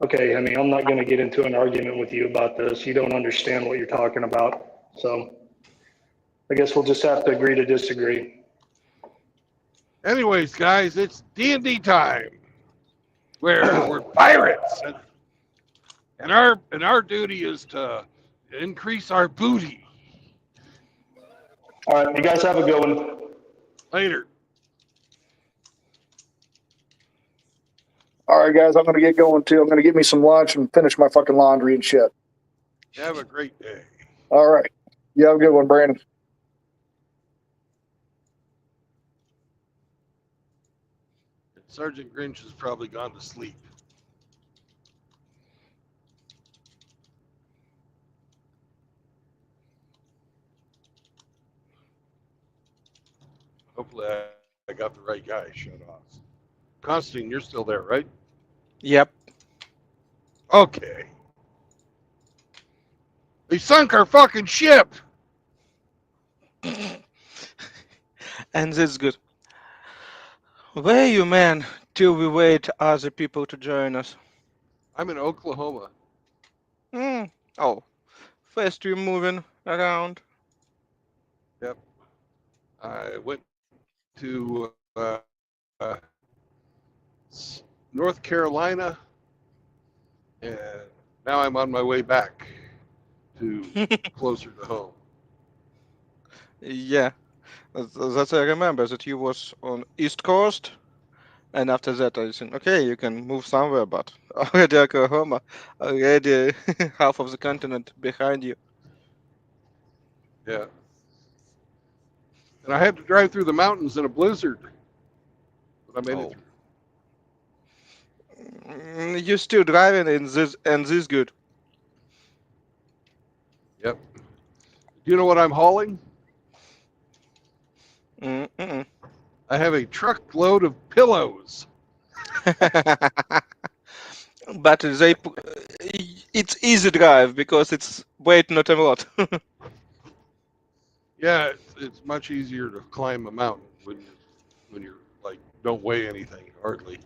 Okay, I mean, I'm not going to get into an argument with you about this. You don't understand what you're talking about. So I guess we'll just have to agree to disagree. Anyways, guys, it's D&D time, where we're pirates, and our duty is to increase our booty. All right, you guys have a good one. Later. All right, guys, I'm gonna get going too. I'm gonna get me some lunch and finish my fucking laundry and shit. Have a great day. All right. You have a good one, Brandon. Sergeant Grinch has probably gone to sleep. Hopefully I got the right guy shut off. Constantine, you're still there, right? Yep. Okay. They sunk our fucking ship. And that's good. Where are you, man, till we wait other people to join us? I'm in Oklahoma. Oh, first you're moving around. Yep. I went to North Carolina, and now I'm on my way back to closer to home. Yeah, that's I remember that you was on East Coast, and after that I think, okay, you can move somewhere, but already Oklahoma, already half of the continent behind you. Yeah. And I had to drive through the mountains in a blizzard, but I made it through. You're still driving in this, and this good. Yep. Do you know what I'm hauling? Mm-mm. I have a truckload of pillows. But it's easy drive because it's weight not a lot. Yeah, it's much easier to climb a mountain when you're like don't weigh anything hardly.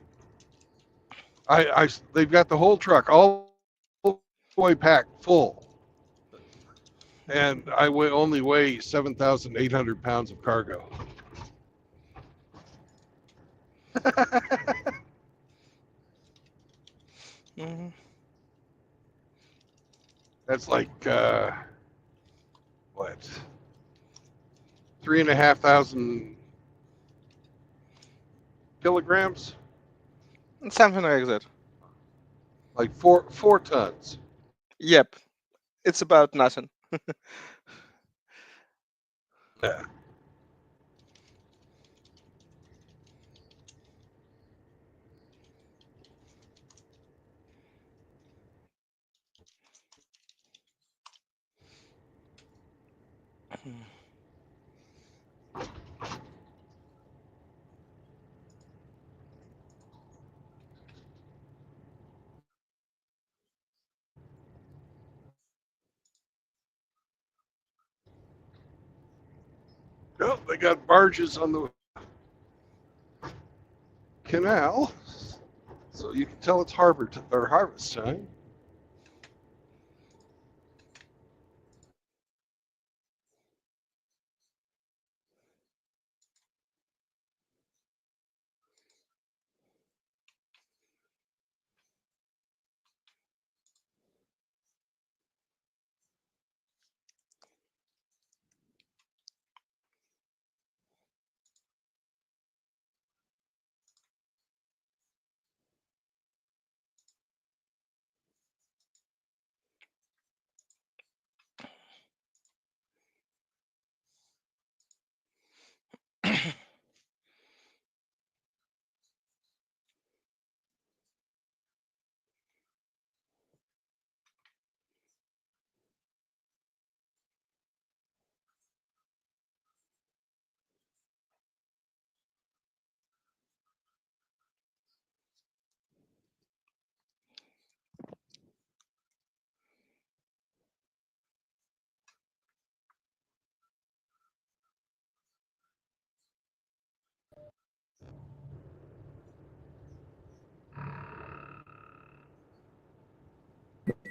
They've got the whole truck all the way packed full, and I only weigh 7,800 pounds of cargo. Mhm. That's like what? 3,500 kilograms? Something like that. Like four tons. Yep, it's about nothing. Yeah. Oh, they got barges on the canal, so you can tell it's harvest time.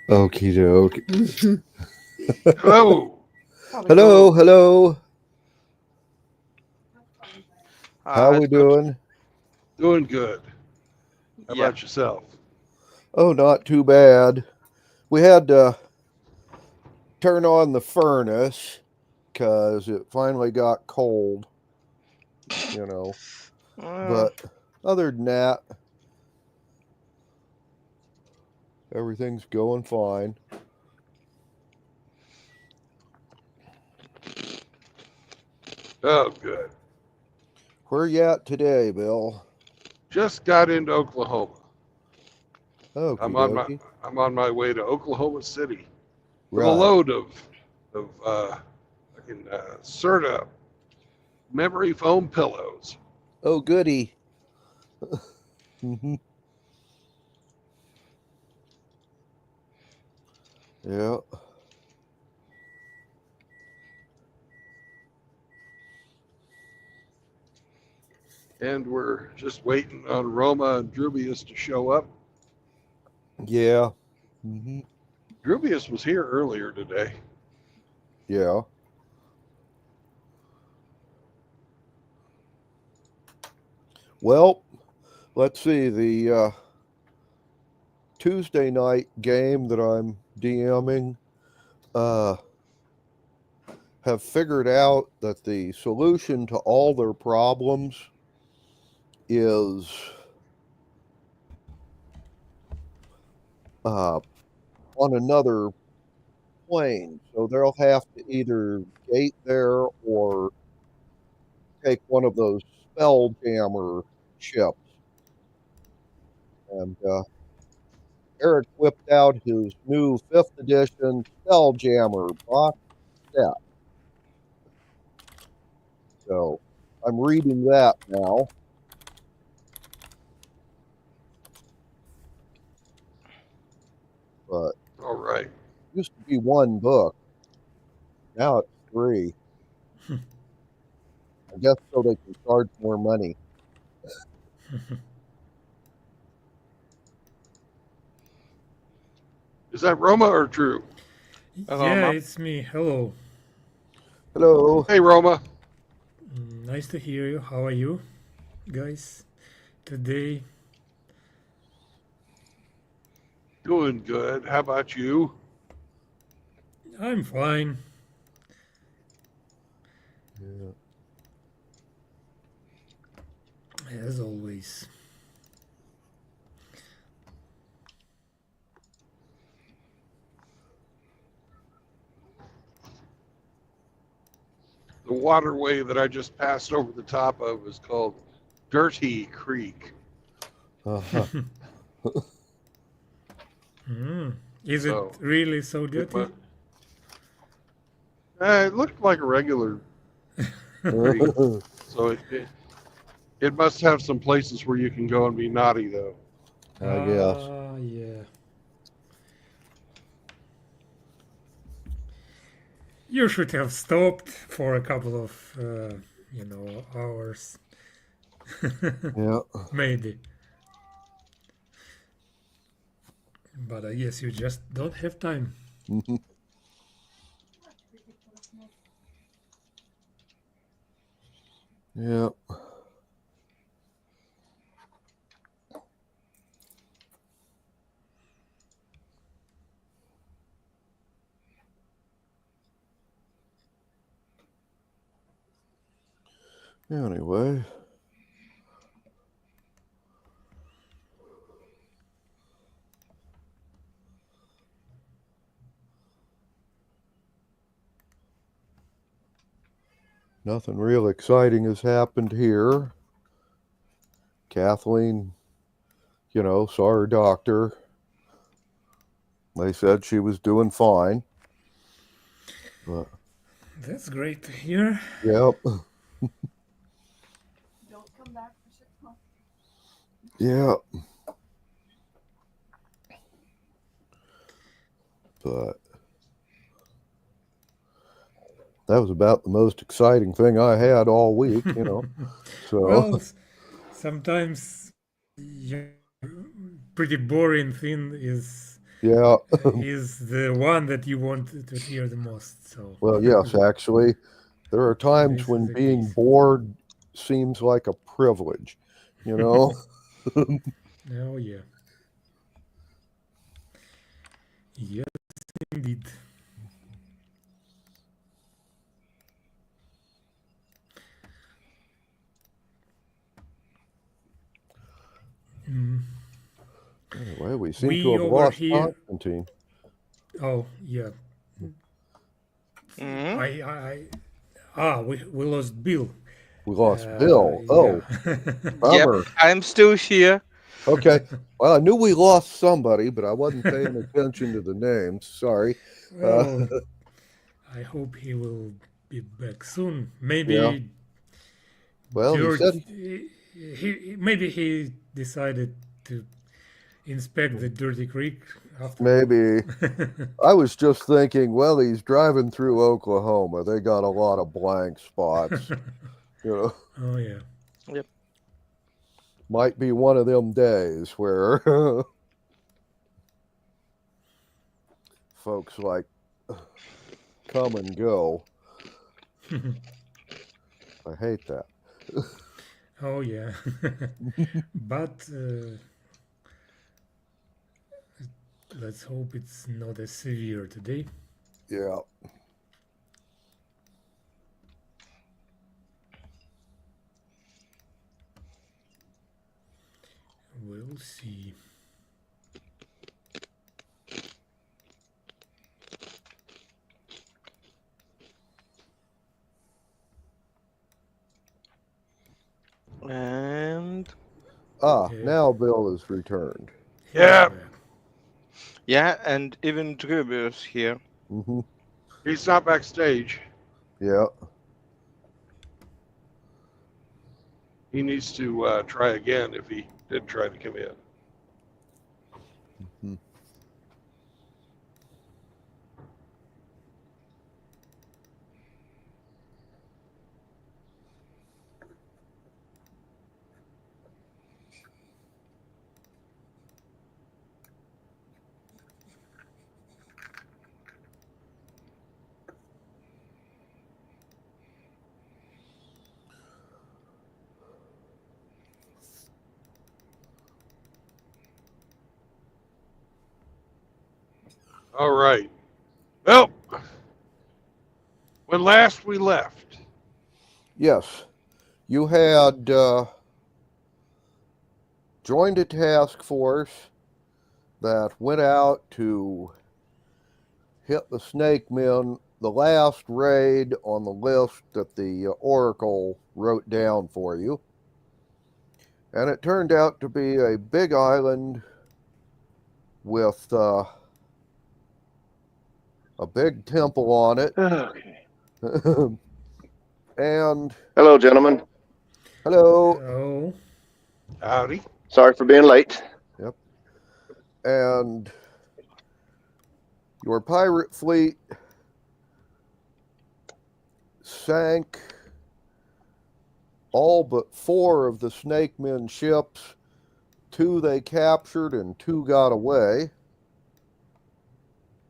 Okie doke. Hello. Hello, hello. How Hi, we good. doing? Doing good. How Yeah. about yourself? Oh, not too bad. We had to turn on the furnace because it finally got cold, you know. Uh, But other than that, Everything's going fine. Oh, good. Where you at today, Bill? Just got into Oklahoma. Okie I'm dokie. on my way to Oklahoma City with a Right. load of fucking Serta memory foam pillows. Oh, goody. Hmm. Yeah. And we're just waiting on Roma and Drubius to show up. Yeah. Hmm. Drubius was here earlier today. Yeah. Well, let's see. The Tuesday night game that I'm DMing have figured out that the solution to all their problems is on another plane. So they'll have to either gate there or take one of those Spelljammer ships. And Eric whipped out his new 5th edition Spelljammer box set. So I'm reading that now. But All right. it used to be one book. Now it's 3. I guess so they can charge more money. Is that Roma or Drew? Yeah, it's me. Hello. Hello. Hey, Roma. Nice to hear you. How are you, guys, today? Doing good. How about you? I'm fine. Yeah. As always. The waterway that I just passed over the top of is called Dirty Creek. Uh-huh. Is it So, really so It, dirty? it looked like a regular creek. So it must have some places where you can go and be naughty, though. I guess. Yeah. You should have stopped for a couple of, hours. Yeah. Maybe. But I guess you just don't have time. Yeah. Anyway. Nothing real exciting has happened here. Kathleen, saw her doctor. They said she was doing fine. But, That's great to hear. yep. Don't come back for 6 months. Yeah. But that was about the most exciting thing I had all week, So Well, sometimes pretty boring thing is yeah. is the one that you want to hear the most. So Well, yes, actually, there are times This when is the being case. bored seems like a privilege, Oh yeah. Yes, indeed. Anyway, we seem We to have over lost here. Constantine. Oh yeah. Mhm. We lost Bill. We lost Bill. Oh, Yeah. Yep, bummer. I'm still here. Okay. Well, I knew we lost somebody, but I wasn't paying attention to the names. Sorry. Well, I hope he will be back soon. Yeah. Maybe Well, he said maybe he decided to inspect the Dirty Creek after all. maybe. I was just thinking, well, he's driving through Oklahoma. They got a lot of blank spots. You know, Oh yeah. might be one of them days where folks like come and go. I hate that. Oh yeah. But let's hope it's not as severe today. Yeah. We'll see. And Okay. Now Bill is returned. Yeah. yeah, and even Drüber is here. Hmm. He's not backstage. Yeah. He needs to try again if he did try to come in. Mhm. All right. Well, when last we left, Yes. You had joined a task force that went out to hit the Snake Men, the last raid on the list that the Oracle wrote down for you. And it turned out to be a big island with a big temple on it. Okay. And Hello, gentlemen. hello. Oh. howdy. Sorry for being late. And your pirate fleet sank all but 4 of the Snake Men ships. 2 they captured and 2 got away.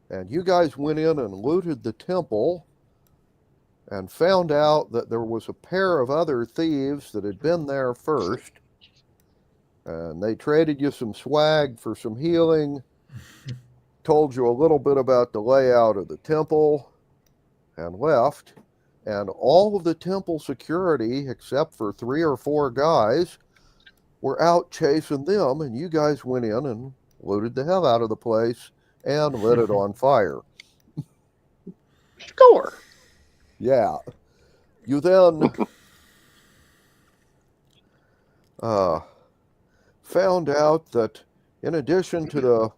And you guys went in and looted the temple and found out that there was a pair of other thieves that had been there first. And they traded you some swag for some healing, told you a little bit about the layout of the temple, and left. And all of the temple security, except for 3 or 4 guys, were out chasing them, and you guys went in and looted the hell out of the place and lit it on fire. Score. Yeah. You then found out that in addition to the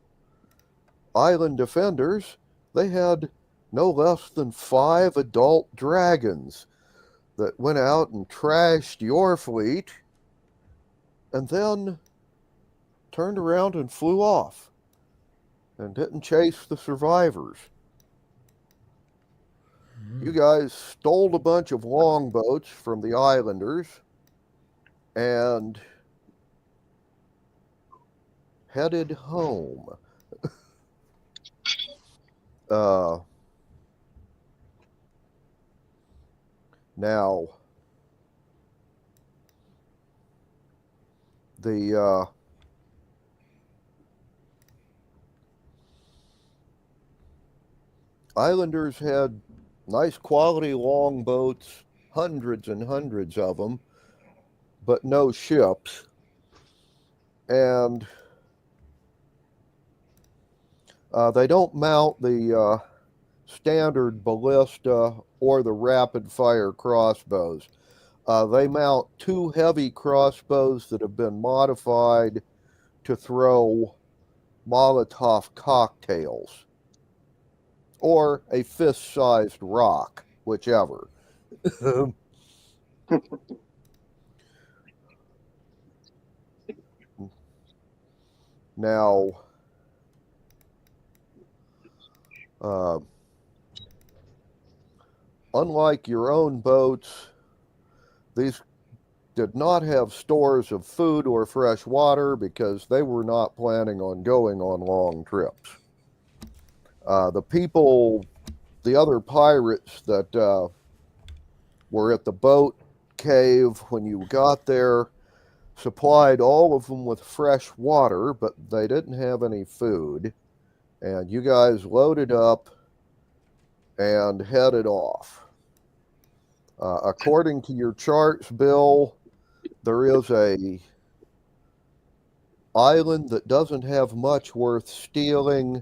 island defenders, they had no less than 5 adult dragons that went out and trashed your fleet and then turned around and flew off and didn't chase the survivors. You guys stole a bunch of longboats from the islanders and headed home. Now, the islanders had nice quality longboats, hundreds and hundreds of them, but no ships. And They don't mount the standard ballista or the rapid fire crossbows. They mount 2 heavy crossbows that have been modified to throw Molotov cocktails or a fist-sized rock, whichever. Now, unlike your own boats, these did not have stores of food or fresh water because they were not planning on going on long trips. The people, the other pirates that were at the boat cave when you got there, supplied all of them with fresh water, but they didn't have any food. And you guys loaded up and headed off. According to your charts, Bill, there is a island that doesn't have much worth stealing,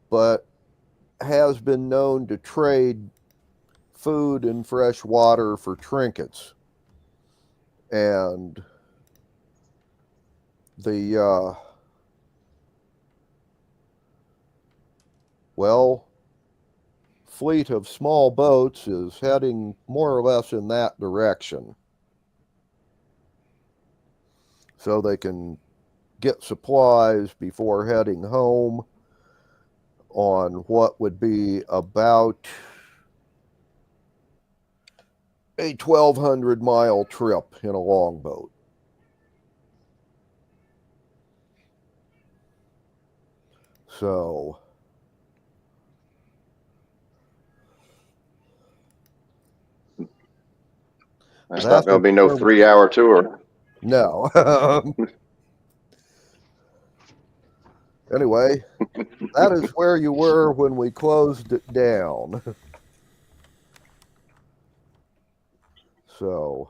but has been known to trade food and fresh water for trinkets. And the fleet of small boats is heading more or less in that direction, so they can get supplies before heading home on what would be about a 1,200-mile trip in a longboat. So It's not going to be no 3-hour tour. No. Anyway, that is where you were when we closed it down. So.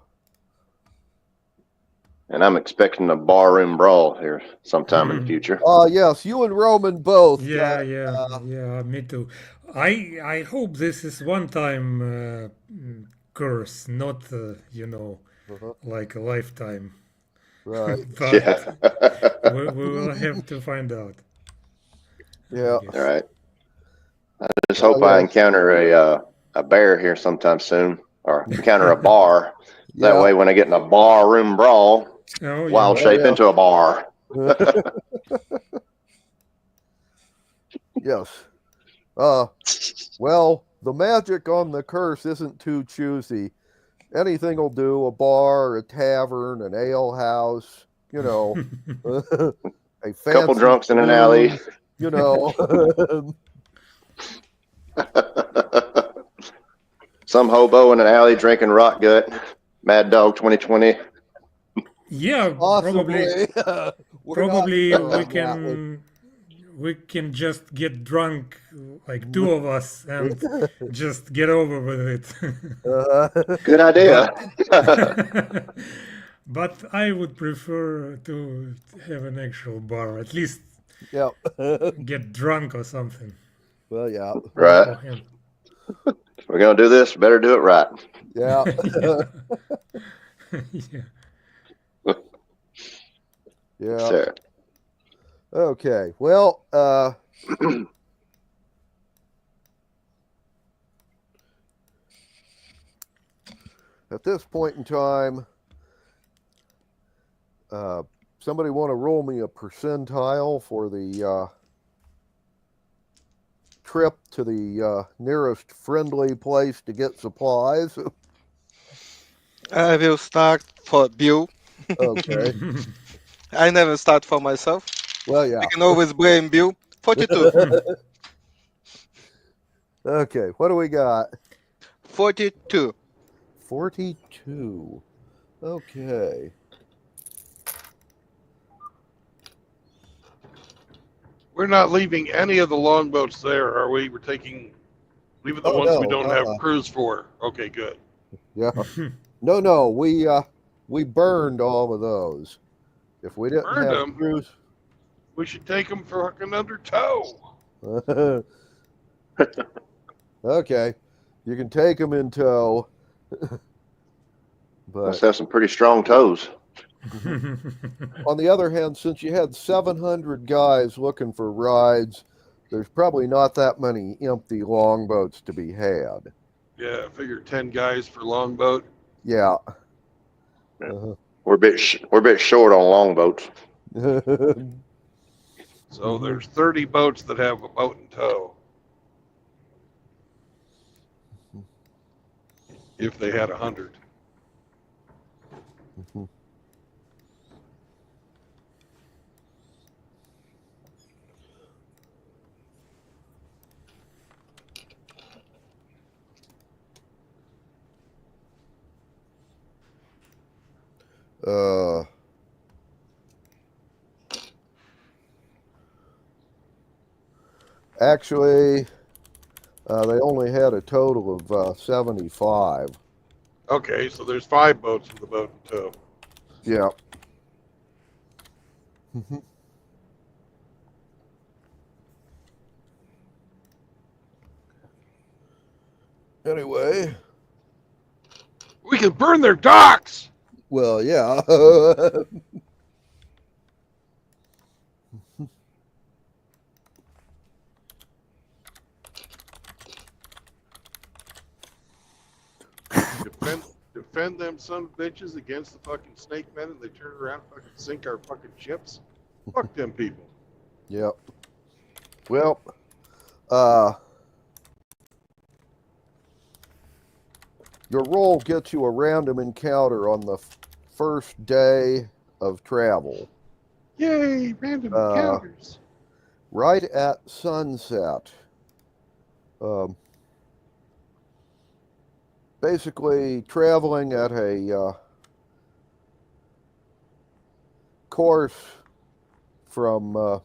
And I'm expecting a barroom brawl here sometime in the future. Yes, you and Roman both. Yeah, me too. I hope this is one-time curse, not like a lifetime. Right. But Yeah. we will have to find out. Yeah. All right. I just hope I encounter a bear here sometime soon, or encounter a bar. That way, when I get in a barroom brawl, wild shape into a bar. Yes. Well, the magic on the curse isn't too choosy. Anything will do, a bar, a tavern, an ale house, a fancy Couple drunks in an alley. Some hobo in an alley drinking rock gut. Mad Dog 2020. Yeah, Possibly. probably we can just get drunk, like 2 of us, and just get over with it. Good idea. But I would prefer to have an actual bar, at least get drunk or something. Well, yeah. Right. If we're going to do this, better do it right. Yeah. Yeah. Sure. Okay. Well, at this point in time, somebody want to roll me a percentile for the trip to the nearest friendly place to get supplies? I will start for Bill. Okay. I never start for myself. Well, yeah. You can always blame Bill. 42. Okay, what do we got? 42. 42. Okay. We're not leaving any of the longboats there, are we? We're leaving the ones we don't have crews for. Okay, good. Yeah. No, we burned all of those. If we didn't Burned have them? crews, We should take them for fucking under tow. Okay, you can take them in tow. Must But have some pretty strong toes. on the other hand, since you had 700 guys looking for rides, there's probably not that many empty longboats to be had. Yeah, I figure 10 guys for longboat. Yeah. We're a bit short on longboats. So there's 30 boats that have a boat in tow. If they had 100. Actually, they only had a total of 75. Okay, so there's 5 boats with a boat in tow. Yeah. Anyway, We can burn their docks. well, yeah. Defend them son of bitches against the fucking snake men, and they turn around and fucking sink our fucking ships. Fuck them people. Yep. Well, your roll gets you a random encounter on the first day of travel. Yay, random encounters. Right at sunset. Basically, traveling at a course from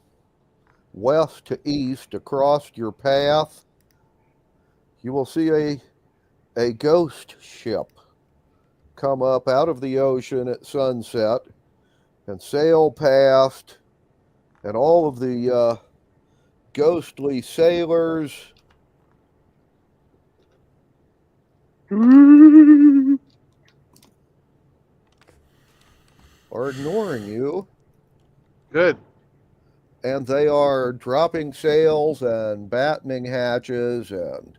west to east across your path, you will see a ghost ship come up out of the ocean at sunset and sail past, and all of the ghostly sailors are ignoring you. Good. And they are dropping sails and battening hatches and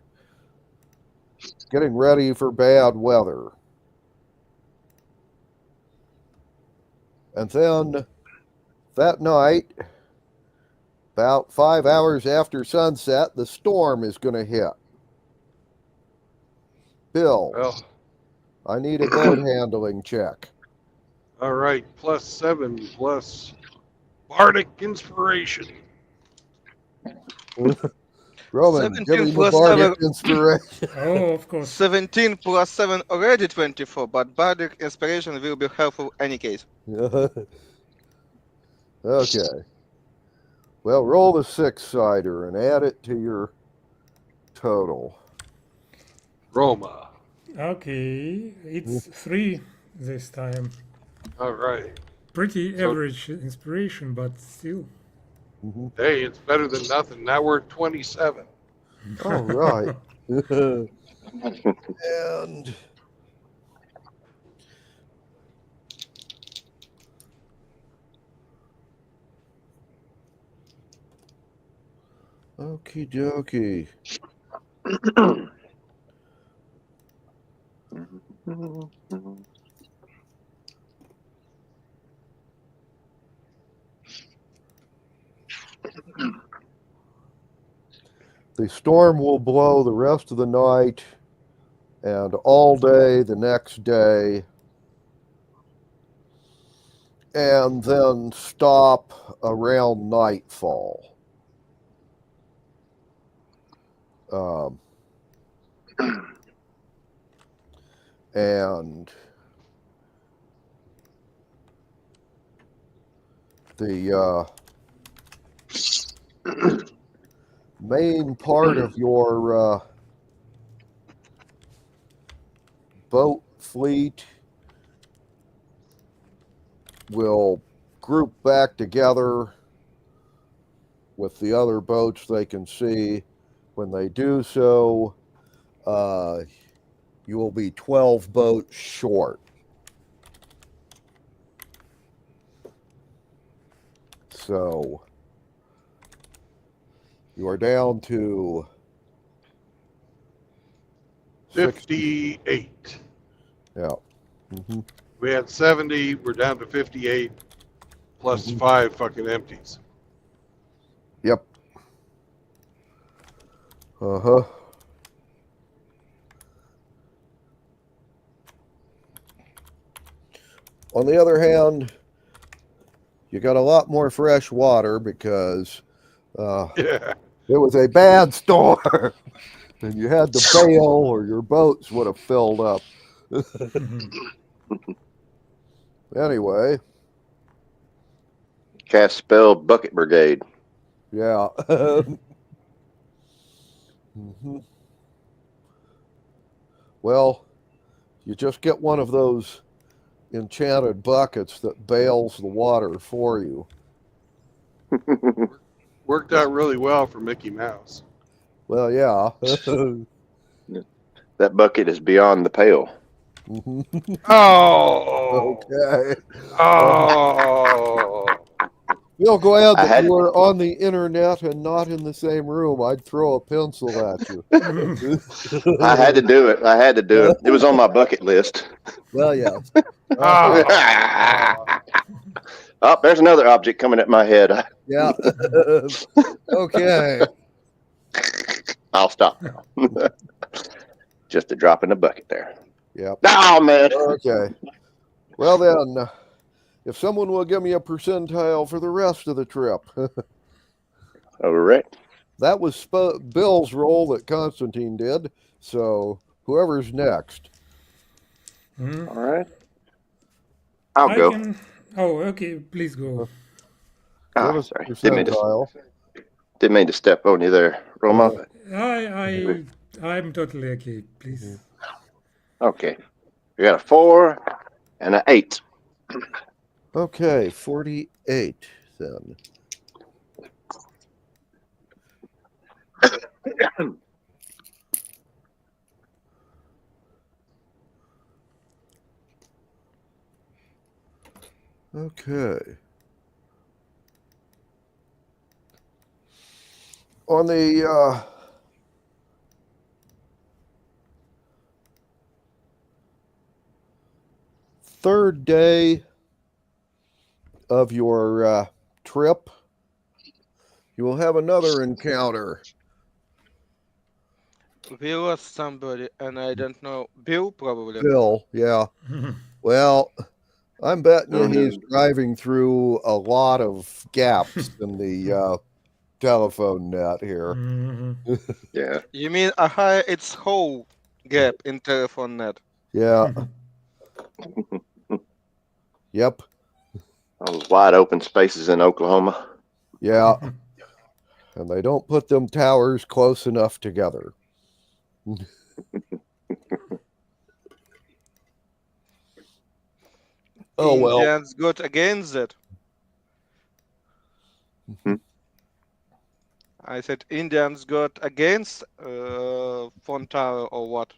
getting ready for bad weather. And then that night, about 5 hours after sunset, the storm is going to hit. Bill, Well, I need a boat handling check. all right. +7 plus Bardic inspiration. Roman, give 17 me the plus Bardic 7. inspiration. Oh, of course. 17 plus 7 already 24, but Bardic inspiration will be helpful any case. Okay. Well, roll the 6-sider and add it to your total. Roma. Okay, it's 3 this time. All right. Pretty So- average inspiration, but still. Hey, it's better than nothing. Now we're at 27. All right. And okie dokie. The storm will blow the rest of the night and all day the next day, and then stop around nightfall. And the main part of your boat fleet will group back together with the other boats they can see. When they do so, you will be 12 boats short. So you are down to 58. Yeah. Mm-hmm. We had 70. We're down to 58 plus 5 fucking empties. Yep. Uh-huh. On the other hand, you got a lot more fresh water because Yeah. it was a bad storm and you had to bail or your boats would have filled up. Anyway. Cast spell bucket brigade. Yeah. Well, you just get one of those enchanted buckets that bails the water for you. Worked out really well for Mickey Mouse. Well, yeah. That bucket is beyond the pale. Oh. Okay. Oh. Real glad that you were on the internet and not in the same room. I'd throw a pencil at you. I had to do it. I had to do it. It was on my bucket list. Well, yeah. Oh, there's another object coming at my head. Yeah. Okay. I'll stop now. Just a drop in the bucket there. Yep. Oh, man. Okay. Well, then, if someone will give me a percentile for the rest of the trip. All right. That was Bill's roll that Constantine did. So whoever's next. All right. I'll go. Oh, okay. Please go. Oh, sorry. Percentile. Didn't mean to step on you there, Roma. I'm totally okay. Please. Okay. We got a 4 and an 8. Okay, 48 then. Okay. On the third day of your trip, you will have another encounter. We lost somebody, and I don't know. Bill, probably. Bill, yeah. Well, I'm betting you he's driving through a lot of gaps in the telephone net here. Yeah. You mean it's whole gap in telephone net? Yeah. Yep. Those wide open spaces in Oklahoma. Yeah. And they don't put them towers close enough together. Oh, well. Indians got against it. I said Indians got against phone tower or what?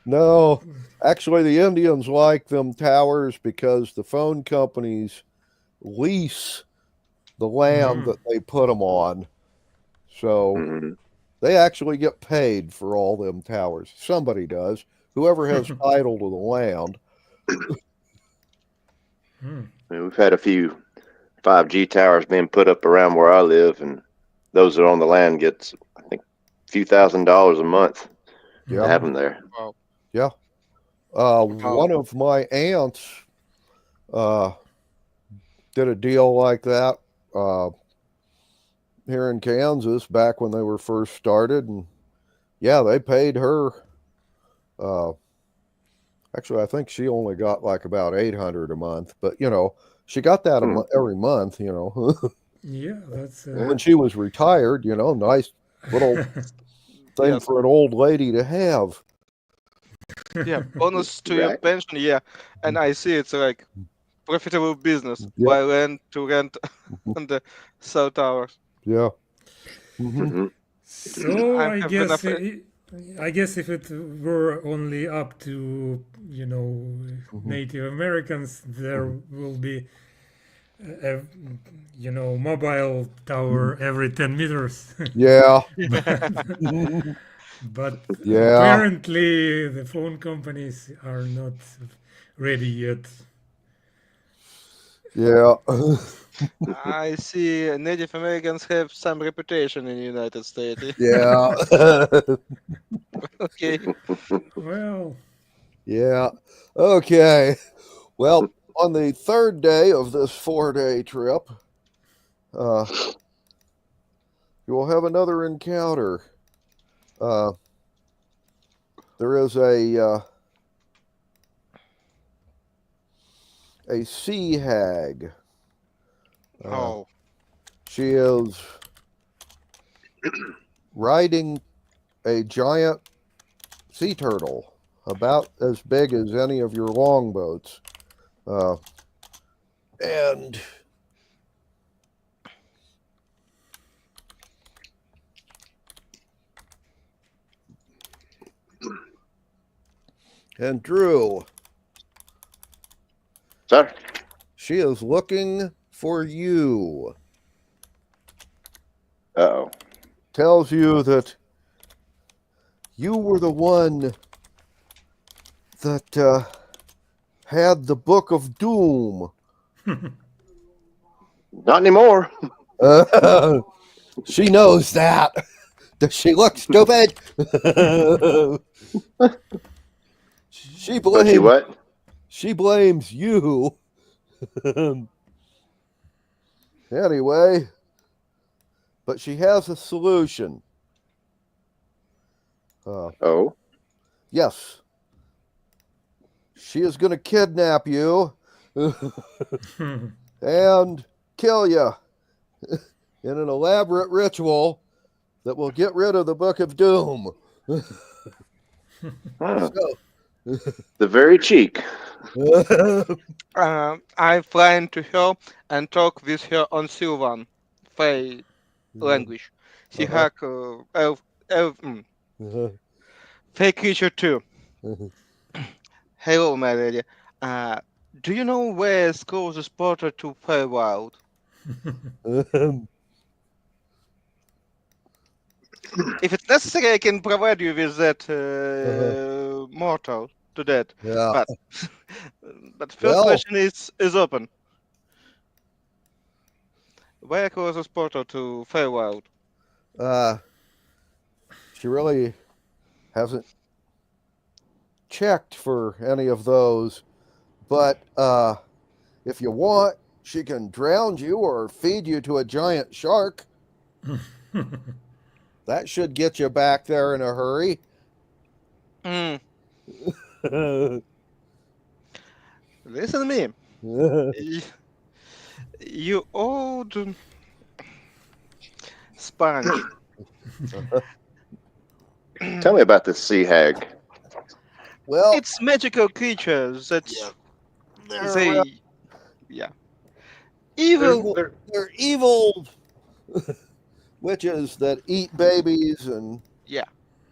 No, actually, the Indians like them towers because the phone companies lease the land that they put them on. So they actually get paid for all them towers. Somebody does. Whoever has title to the land. We've had a few 5G towers being put up around where I live, and those that are on the land gets, I think, a few $1,000s a month to have them there. Wow. Yeah. One of my aunts did a deal like that here in Kansas back when they were first started, and yeah, they paid her. Actually, I think she only got like about $800 a month, but you know, she got that every month. You know. Yeah, that's. When she was retired, you know, nice little thing for an old lady to have. Yeah, bonus to your pension, yeah. And I see it's like profitable business. Buy land to rent on the cell towers. Yeah. Mhm. So I I have guess enough. I guess if it were only up to Native Americans, there will be a mobile tower every 10 meters. Yeah. But Yeah. apparently the phone companies are not ready yet. Yeah. I see Native Americans have some reputation in the United States. Yeah. Okay. Well, Yeah. Okay. Well, on the third day of this 4-day trip, you will have another encounter. There is a sea hag. Oh. She is riding a giant sea turtle, about as big as any of your longboats. And Drew, Sir? she is looking for you. Uh-oh. Tells you that you were the one that had the Book of Doom. Not anymore. She knows that. Does she look stupid? She But she blames. what? She blames you. Anyway, but she has a solution. Oh. Yes. She is going to kidnap you and kill you in an elaborate ritual that will get rid of the Book of Doom. The very cheek. I fly into her and talk with her on Sylvan, Fey language. She hack Fey creature too. Hello, my lady. Do you know where is closest portal to Feywild? If it's necessary, I can provide you with that mortal to that. Yeah. But first Well, question is open. Where closest portal to Feywild? she really hasn't checked for any of those, but if you want, she can drown you or feed you to a giant shark. That should get you back there in a hurry. Listen to me. You old sponge. Tell me about this sea hag. Well, it's magical creatures that evil. They're evil witches that eat babies and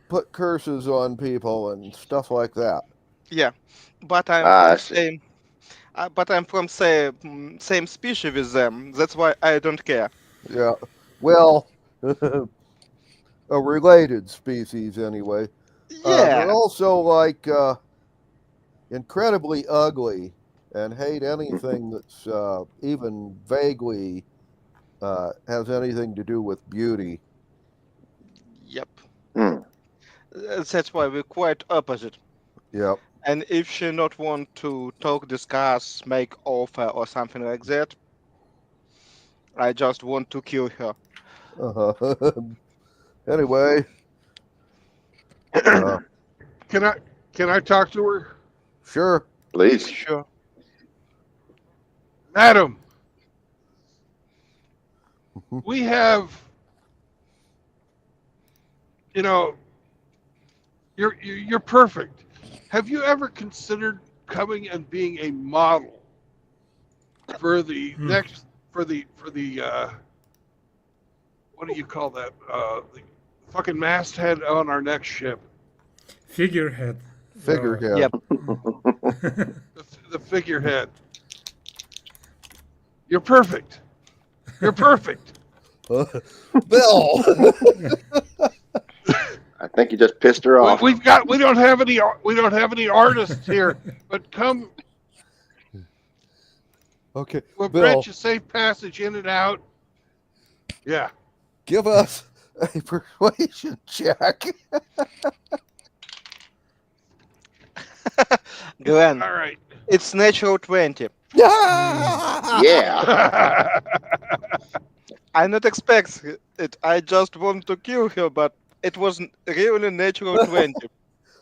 put curses on people and stuff like that. Yeah, but I'm from same species with them. That's why I don't care. Yeah, well, a related species anyway. They're also like incredibly ugly and hate anything that's even vaguely has anything to do with beauty. Yep. That's why we're quite opposite. Yep. And if she not want to talk, discuss, make offer or something like that, I just want to kill her. Anyway, Can I talk to her? Sure. Please. Sure. Madam, we have, you're perfect. Have you ever considered coming and being a model for the next, for the what do you call that? The fucking masthead on our next ship. Figurehead. Figurehead. Yep. The figurehead. You're perfect. You're perfect. Bill. I think you just pissed her off. We don't have any artists here, but come. Okay, We'll Bill, grant you safe passage in and out. Yeah. give us a persuasion check. Glenn, All right. it's natural 20. Yeah. I not expect it. I just want to kill her, but it was really natural 20.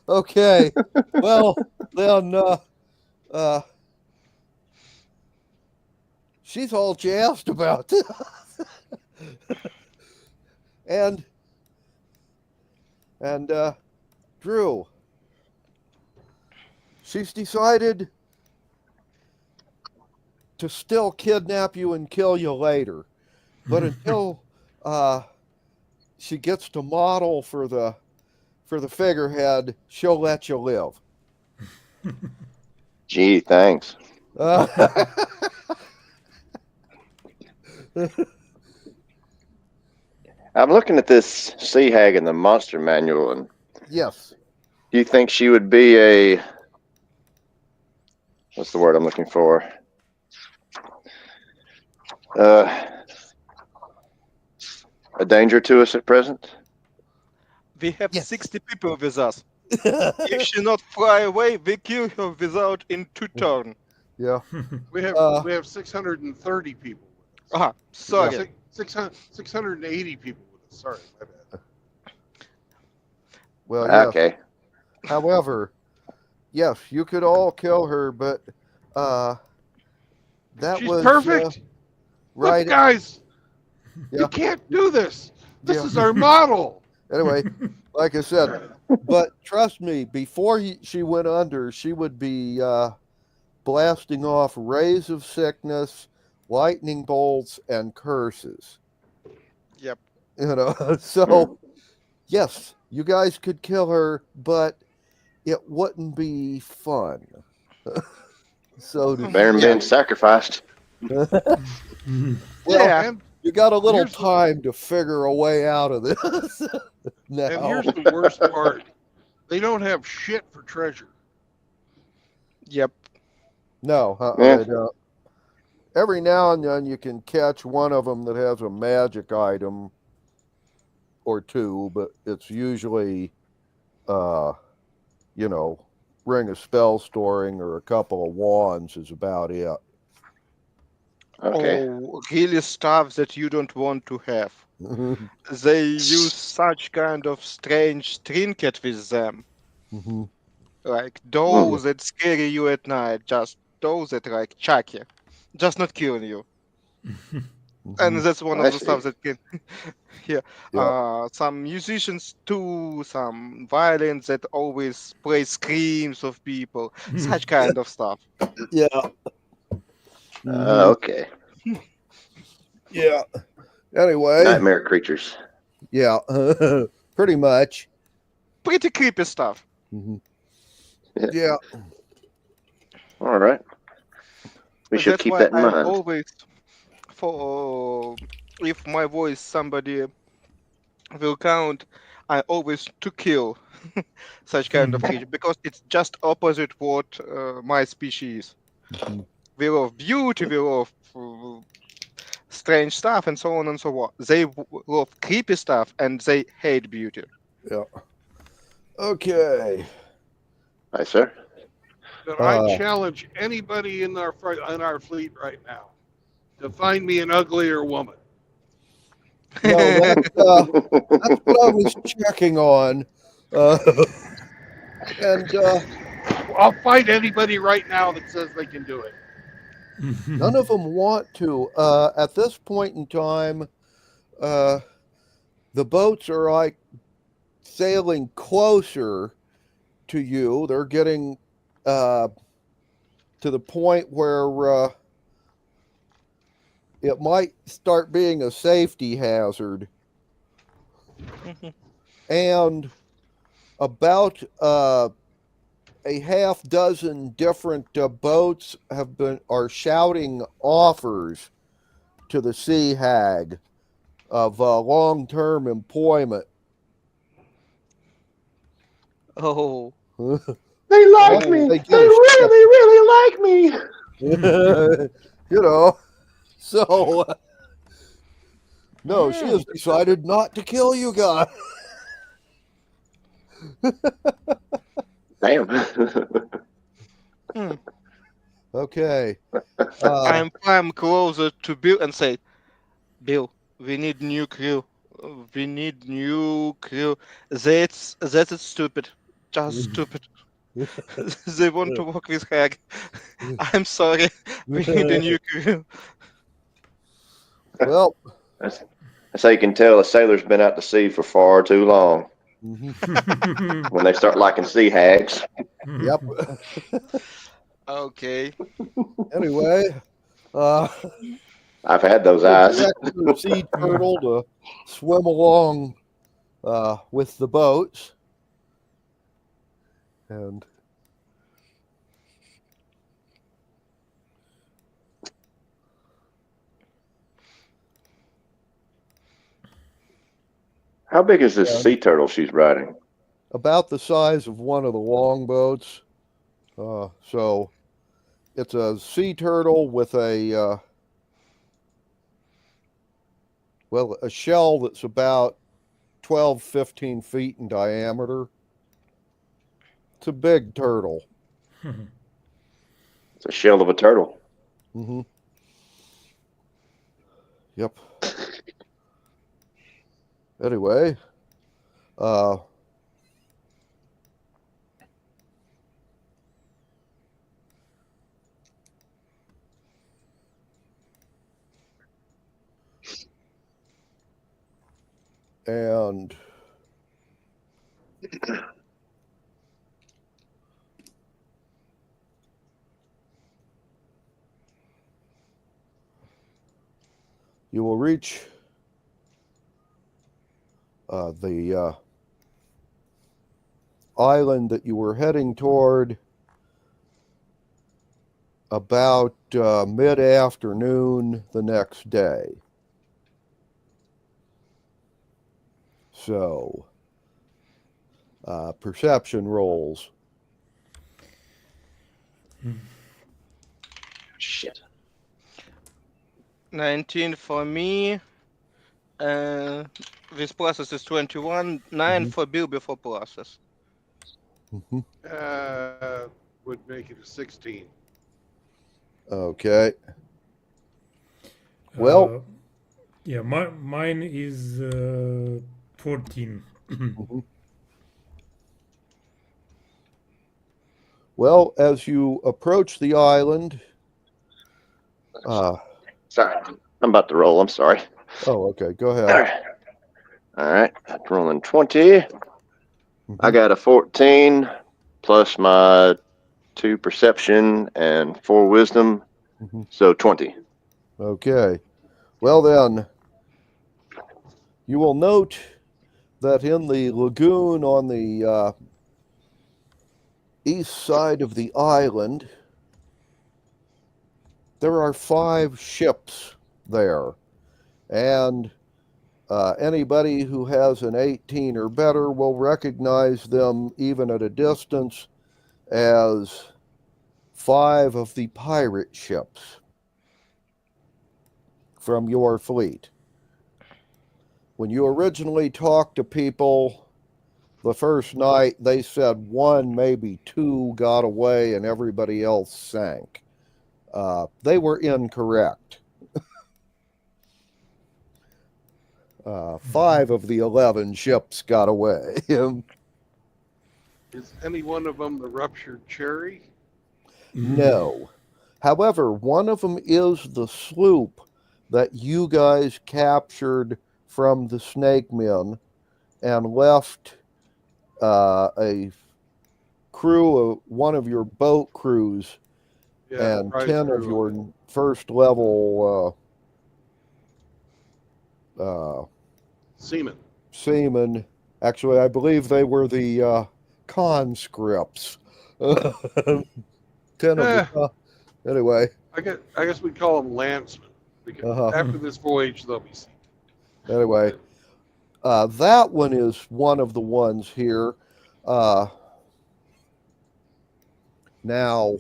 Okay. Well, then, she's all jazzed about this. and Drew, she's decided to still kidnap you and kill you later. But until she gets to model for the figurehead, she'll let you live. Gee, thanks. I'm looking at this Sea Hag in the monster manual, and Yes. do you think she would be a, what's the word I'm looking for? A danger to us at present? We have Yes. 60 people with us. If she not fly away, we kill her without in 2 turns. Yeah. We have 630 people with us. Ah, sorry. Yeah, 680 people with us. Sorry, my bad. Well, yes. Okay. However, yes, you could all kill her, but that She's was perfect. right. Look, guys, Yeah. you can't do this. This Yeah. is our model. Anyway, like I said, but trust me, before she went under, she would be blasting off rays of sickness, lightning bolts, and curses. Yep. You know, so yes, you guys could kill her, but it wouldn't be fun. So to Better than being sacrificed. well, Yeah. And, you got a little Here's the- time to figure a way out of this. and now. here's the worst part. They don't have shit for treasure. Yep. No, Yeah. they don't. Every now and then you can catch one of them that has a magic item or two, but it's usually, ring of spell storing or a couple of wands is about it. Okay. Oh, really stuff that you don't want to have. They use such kind of strange trinket with them. Mhm. Like those that scare you at night, just those that like chucky, just not killing you. And that's one I of the see. stuff that can here. Yeah. Some musicians too, some violins that always play screams of people, such kind of stuff. Yeah. Okay. Yeah. Anyway, Nightmare creatures. yeah, pretty much. Pretty creepy stuff. Mhm. Yeah. All right. We But should that's keep why that in I'm mind. always if my voice somebody will count, I always to kill such kind of creature because it's just opposite what my species is. Mhm. We love beauty, we love strange stuff, and so on and so on. They love creepy stuff and they hate beauty. Yeah. Okay. Hi, sir. But I challenge anybody in our fleet right now to find me an uglier woman. Well, that's what I was checking on. And I'll fight anybody right now that says they can do it. none of them want to. At this point in time, the boats are like sailing closer to you. They're getting to the point where it might start being a safety hazard and about a half dozen different boats are shouting offers to the Sea Hag of long-term employment. Oh. They like me. They They really like me. You know, so no, she has decided not to kill you guys. Damn. Okay. I'm closer to Bill and say, Bill, we need new crew. We need new crew. That's stupid. Just stupid. They want to work with Hag. I'm sorry. We need a new crew. Well, that's how you can tell a sailor's been out to sea for far too long. When they start liking sea hags. Yep. Okay. Anyway, I've had those eyes. the sea turtle to swim along with the boats, and How big is this sea turtle she's riding? about the size of one of the longboats. So it's a sea turtle with a shell that's about 12, 15 feet in diameter. It's a big turtle. It's a shell of a turtle. Mm-hmm. Yep. Anyway, and you will reach the island that you were heading toward about mid-afternoon the next day. So, perception rolls. Shit. 19 for me. With pluses is 21. 9 for Bill before pluses. Would make it a 16. Okay. Well, yeah, mine is 14. Well, as you approach the island, sorry, I'm about to roll. I'm sorry. Oh, okay. Go ahead. All right. Rolling 20. I got a 14 plus my 2 perception and 4 wisdom. So 20. Okay. Well, then, you will note that in the lagoon on the east side of the island, there are 5 ships there. And anybody who has an 18 or better will recognize them even at a distance as 5 of the pirate ships from your fleet. When you originally talked to people the first night, they said 1, maybe 2 got away and everybody else sank. They were incorrect. 5 of the 11 ships got away. Is any one of them the ruptured cherry? No. However, one of them is the sloop that you guys captured from the Snake Men and left a crew of one of your boat crews and 10 of your first level seamen. Actually, I believe they were the conscripts. 10 of the, anyway. I guess we call them landsmen. Because after this voyage, they'll be seamen. Anyway, that one is one of the ones here. Now,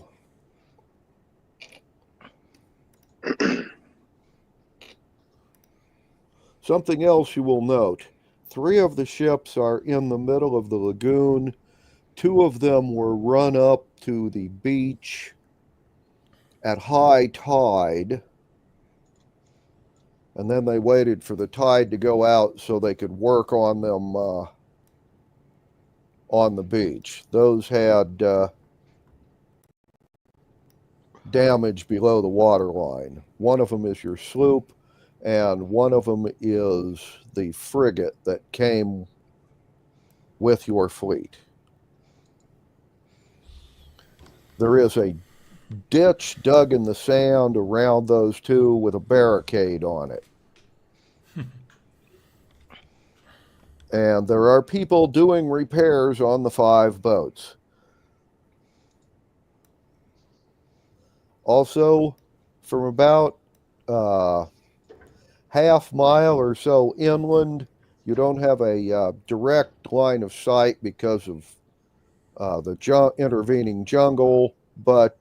something else you will note. 3 of the ships are in the middle of the lagoon. 2 of them were run up to the beach at high tide. And then they waited for the tide to go out so they could work on them on the beach. Those had damage below the water line. One of them is your sloop, and one of them is the frigate that came with your fleet. There is a ditch dug in the sand around those 2 with a barricade on it. And there are people doing repairs on the 5 boats. Also, from about half mile or so inland, you don't have a direct line of sight because of the intervening jungle, but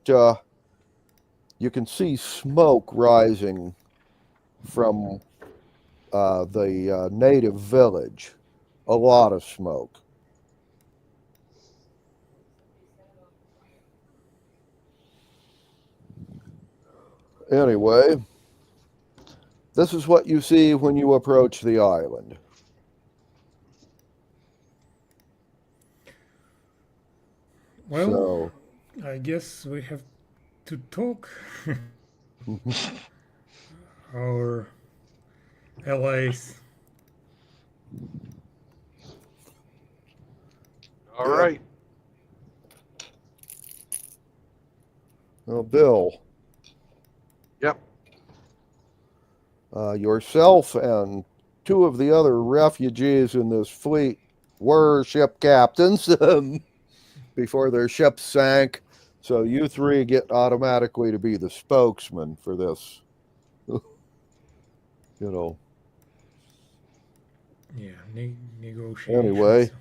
you can see smoke rising from the native village. A lot of smoke. Anyway, this is what you see when you approach the island. Well, So, I guess we have to talk. Our allies. All right. well, Bill. Yep. Yourself and 2 of the other refugees in this fleet were ship captains before their ships sank. So you 3 get automatically to be the spokesman for this. You know. Yeah, negotiations. Anyway.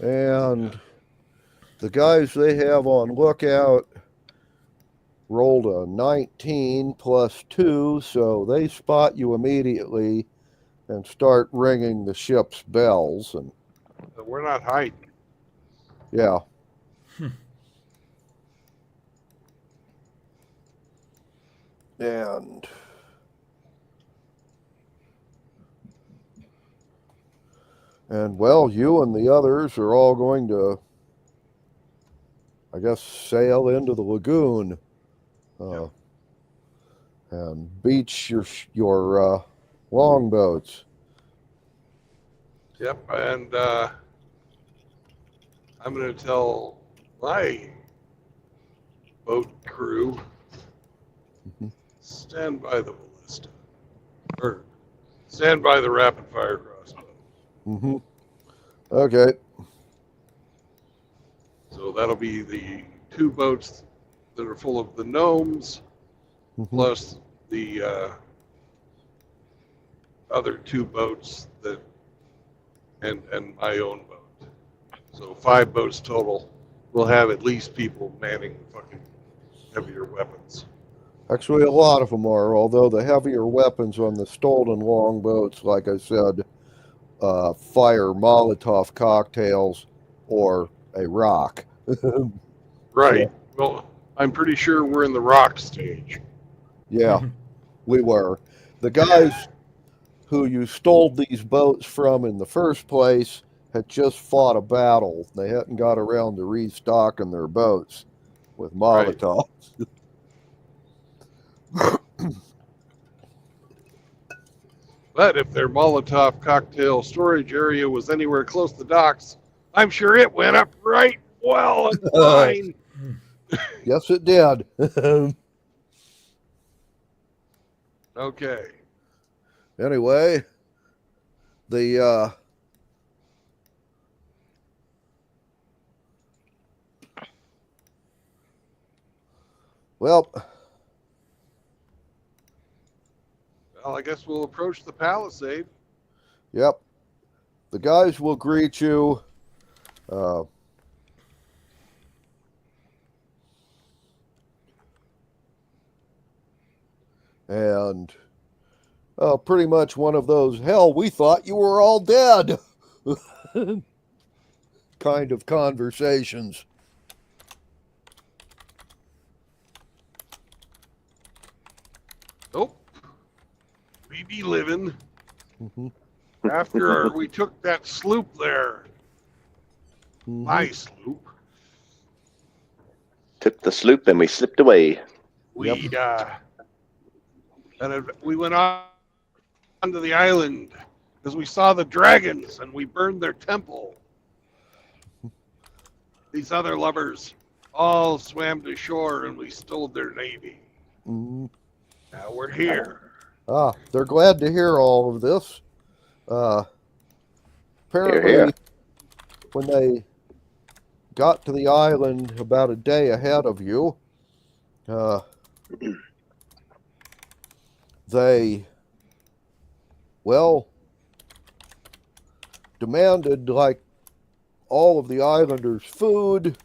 And the guys they have on lookout rolled a 19 plus 2, so they spot you immediately and start ringing the ship's bells. And We're not hiding. yeah. And well, you and the others are all going to, I guess, sail into the lagoon and beach your longboats. Yep, and I'm going to tell my boat crew, stand by the ballista, or stand by the rapid fire crossbow. Mm-hmm. Okay. So that'll be the 2 boats that are full of the gnomes, plus the other 2 boats that, and my own boat. So 5 boats total. We'll have at least people manning the fucking heavier weapons. Actually, a lot of them are, although the heavier weapons on the stolen longboats, like I said, fire Molotov cocktails or a rock. Right. Well, I'm pretty sure we're in the rock stage. Yeah, we were. The guys who you stole these boats from in the first place had just fought a battle. They hadn't got around to restocking their boats with Molotovs. But if their Molotov cocktail storage area was anywhere close to docks, I'm sure it went up right well and fine. Yes, it did. Okay. Anyway, the well, Well, I guess we'll approach the palisade. yep. The guys will greet you. And pretty much one of those, hell, we thought you were all dead kind of conversations. Nope. We be living. Mhm. After we took that sloop there. Mhm. My sloop. Took the sloop and we slipped away. We we went on to the island because we saw the dragons and we burned their temple. These other lovers all swam to shore and we stole their navy. Mhm. Now we're here. They're glad to hear all of this. Apparently, Hear, hear. when they got to the island about a day ahead of you, they, well, demanded, like all of the islanders, food,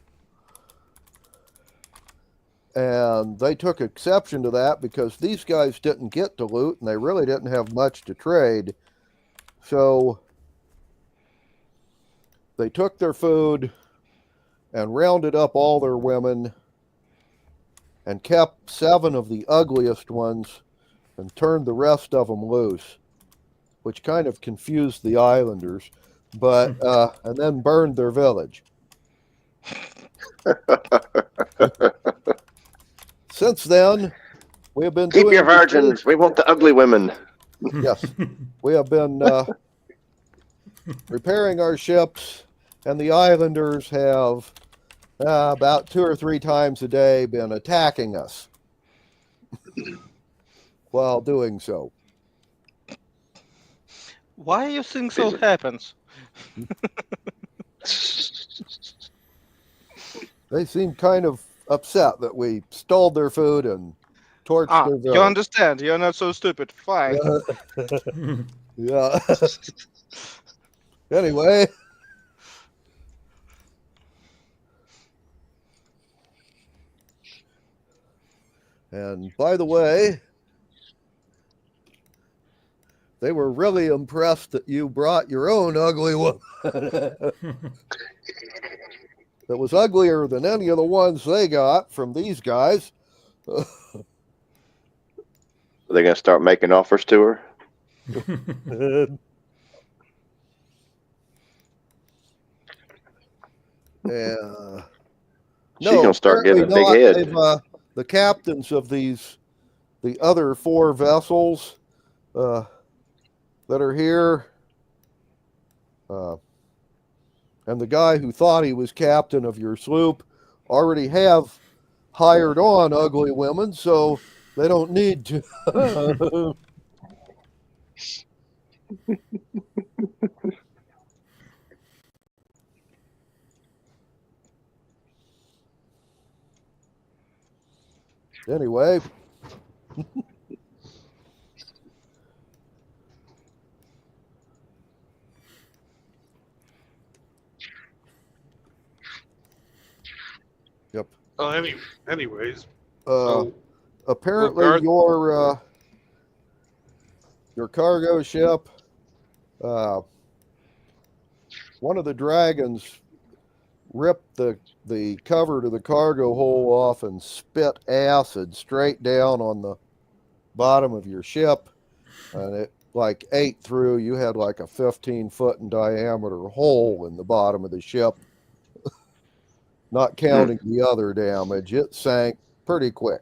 and they took exception to that because these guys didn't get to loot and they really didn't have much to trade. So they took their food and rounded up all their women and kept 7 of the ugliest ones and turned the rest of them loose, which kind of confused the islanders, but and then burned their village. Since then, we have been Keep doing your virgins. We want the ugly women. Yes, we have been repairing our ships, and the islanders have about 2 or 3 times a day been attacking us while doing so. Why you think so happens? They seem kind of upset that we stole their food and torched their village. You understand. You're not so stupid. Fine. Yeah. Anyway. And by the way, they were really impressed that you brought your own ugly woman. That was uglier than any of the ones they got from these guys. Are they going to start making offers to her? Yeah. She's going to start getting a big head. The captains of the other 4 vessels that are here, and the guy who thought he was captain of your sloop already have hired on ugly women, so they don't need to. Anyway. Yep. Anyways. Apparently your cargo ship, one of the dragons ripped the cover to the cargo hold off and spit acid straight down on the bottom of your ship, and it like ate through. You had like a 15-foot in diameter hole in the bottom of the ship, not counting the other damage. It sank pretty quick.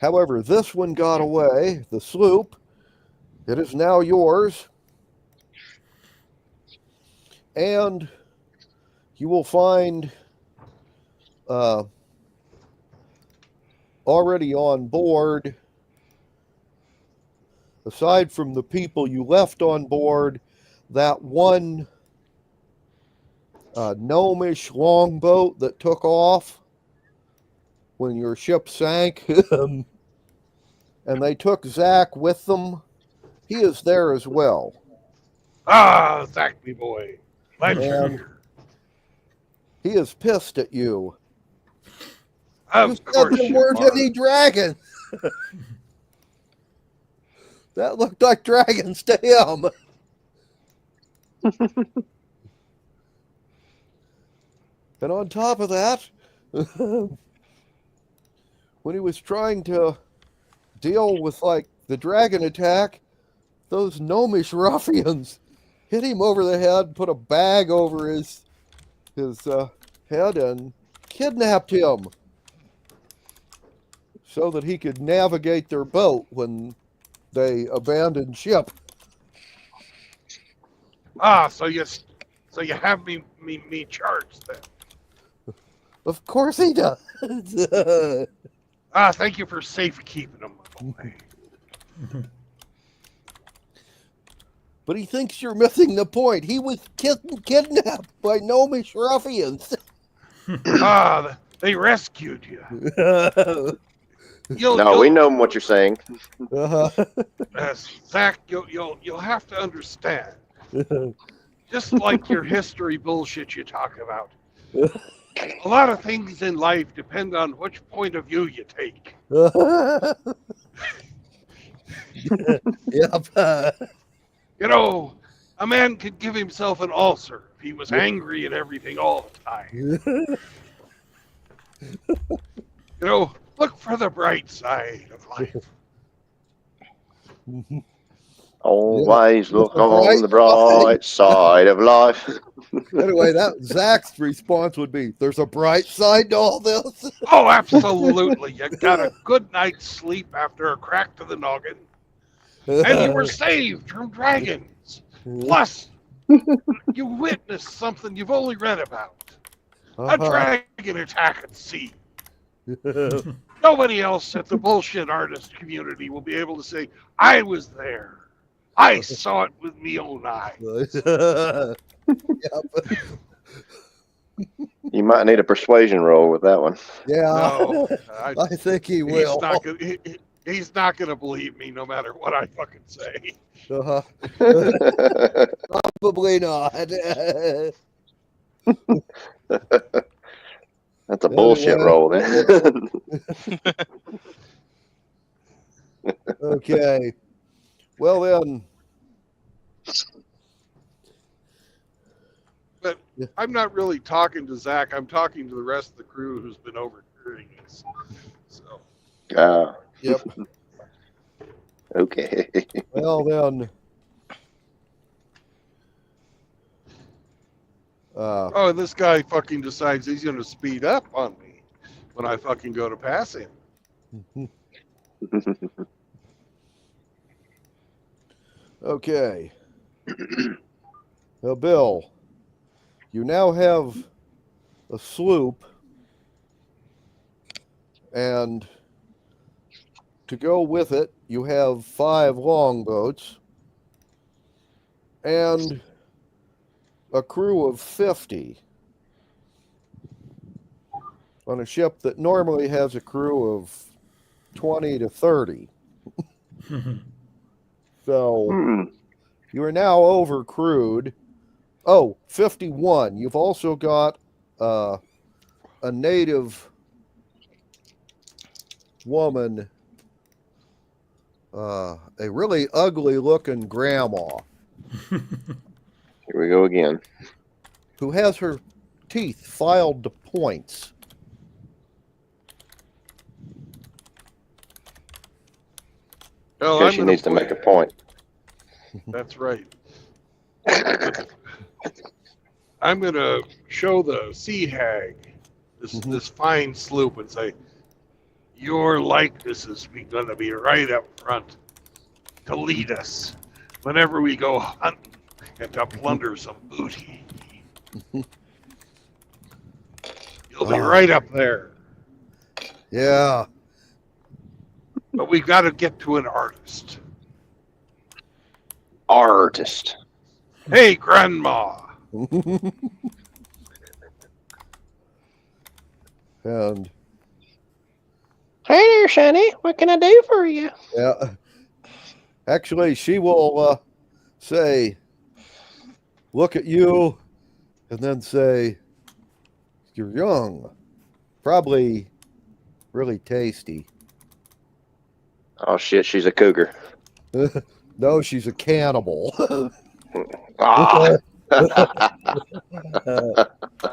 However, this one got away, the sloop. It is now yours. And you will find already on board, aside from the people you left on board, that one gnomish longboat that took off when your ship sank, and they took Zach with them. He is there as well. Ah, Zach, me boy. Glad And you're here. he is pissed at you. Of You said course there you weren't are. any dragons. That looked like dragons to him. And on top of that, when he was trying to deal with like the dragon attack, those gnomish ruffians hit him over the head, put a bag over his head, and kidnapped him so that he could navigate their boat when they abandoned ship. Ah, so you have me charged then. Of course he does. Ah, thank you for safekeeping him, my boy. But he thinks you're missing the point. He was kidnapped by gnomish ruffians. Ah, they rescued you. No, we know what you're saying. Zach, you'll have to understand. Just like your history bullshit you talk about. A lot of things in life depend on which point of view you take. Yep. You know, a man could give himself an ulcer if he was angry and everything all the time. You know, look for the bright side of life. Always look on the bright side of life. Anyway, that Zach's response would be, "There's a bright side to all this." Oh, absolutely. You got a good night's sleep after a crack to the noggin. And you were saved from dragons. Plus, you witnessed something you've only read about. A dragon attack at sea. Nobody else at the bullshit artist community will be able to say, I was there. I saw it with me own eyes. You might need a persuasion roll with that one. Yeah, No, I think he will. He's not gonna believe me no matter what I fucking say. Probably not. That's a bullshit roll then. Okay. Well then. But I'm not really talking to Zach. I'm talking to the rest of the crew who's been overhearing us. So. Yep. Okay. Well then. Oh, this guy fucking decides he's gonna speed up on me when I fucking go to pass him. Okay. Now, Bill, you now have a sloop, and to go with it, you have 5 longboats and a crew of 50 on a ship that normally has a crew of 20 to 30. So you are now overcrewed. Oh, 51. You've also got a native woman, a really ugly looking grandma. Here we go again. Who has her teeth filed to points. Well, Because she needs to make a point. That's right. I'm going to show the Sea Hag this fine sloop and say, your likeness is going to be right up front to lead us whenever we go hunting and to plunder some booty. You'll be right up there. Yeah. But we got to get to an artist. Artist. Hey, Grandma. And Hey there, Shani. What can I do for you? yeah, actually, she will say, "Look at you," and then say, "You're young, probably really tasty." Oh shit, she's a cougar. No, she's a cannibal. Ah.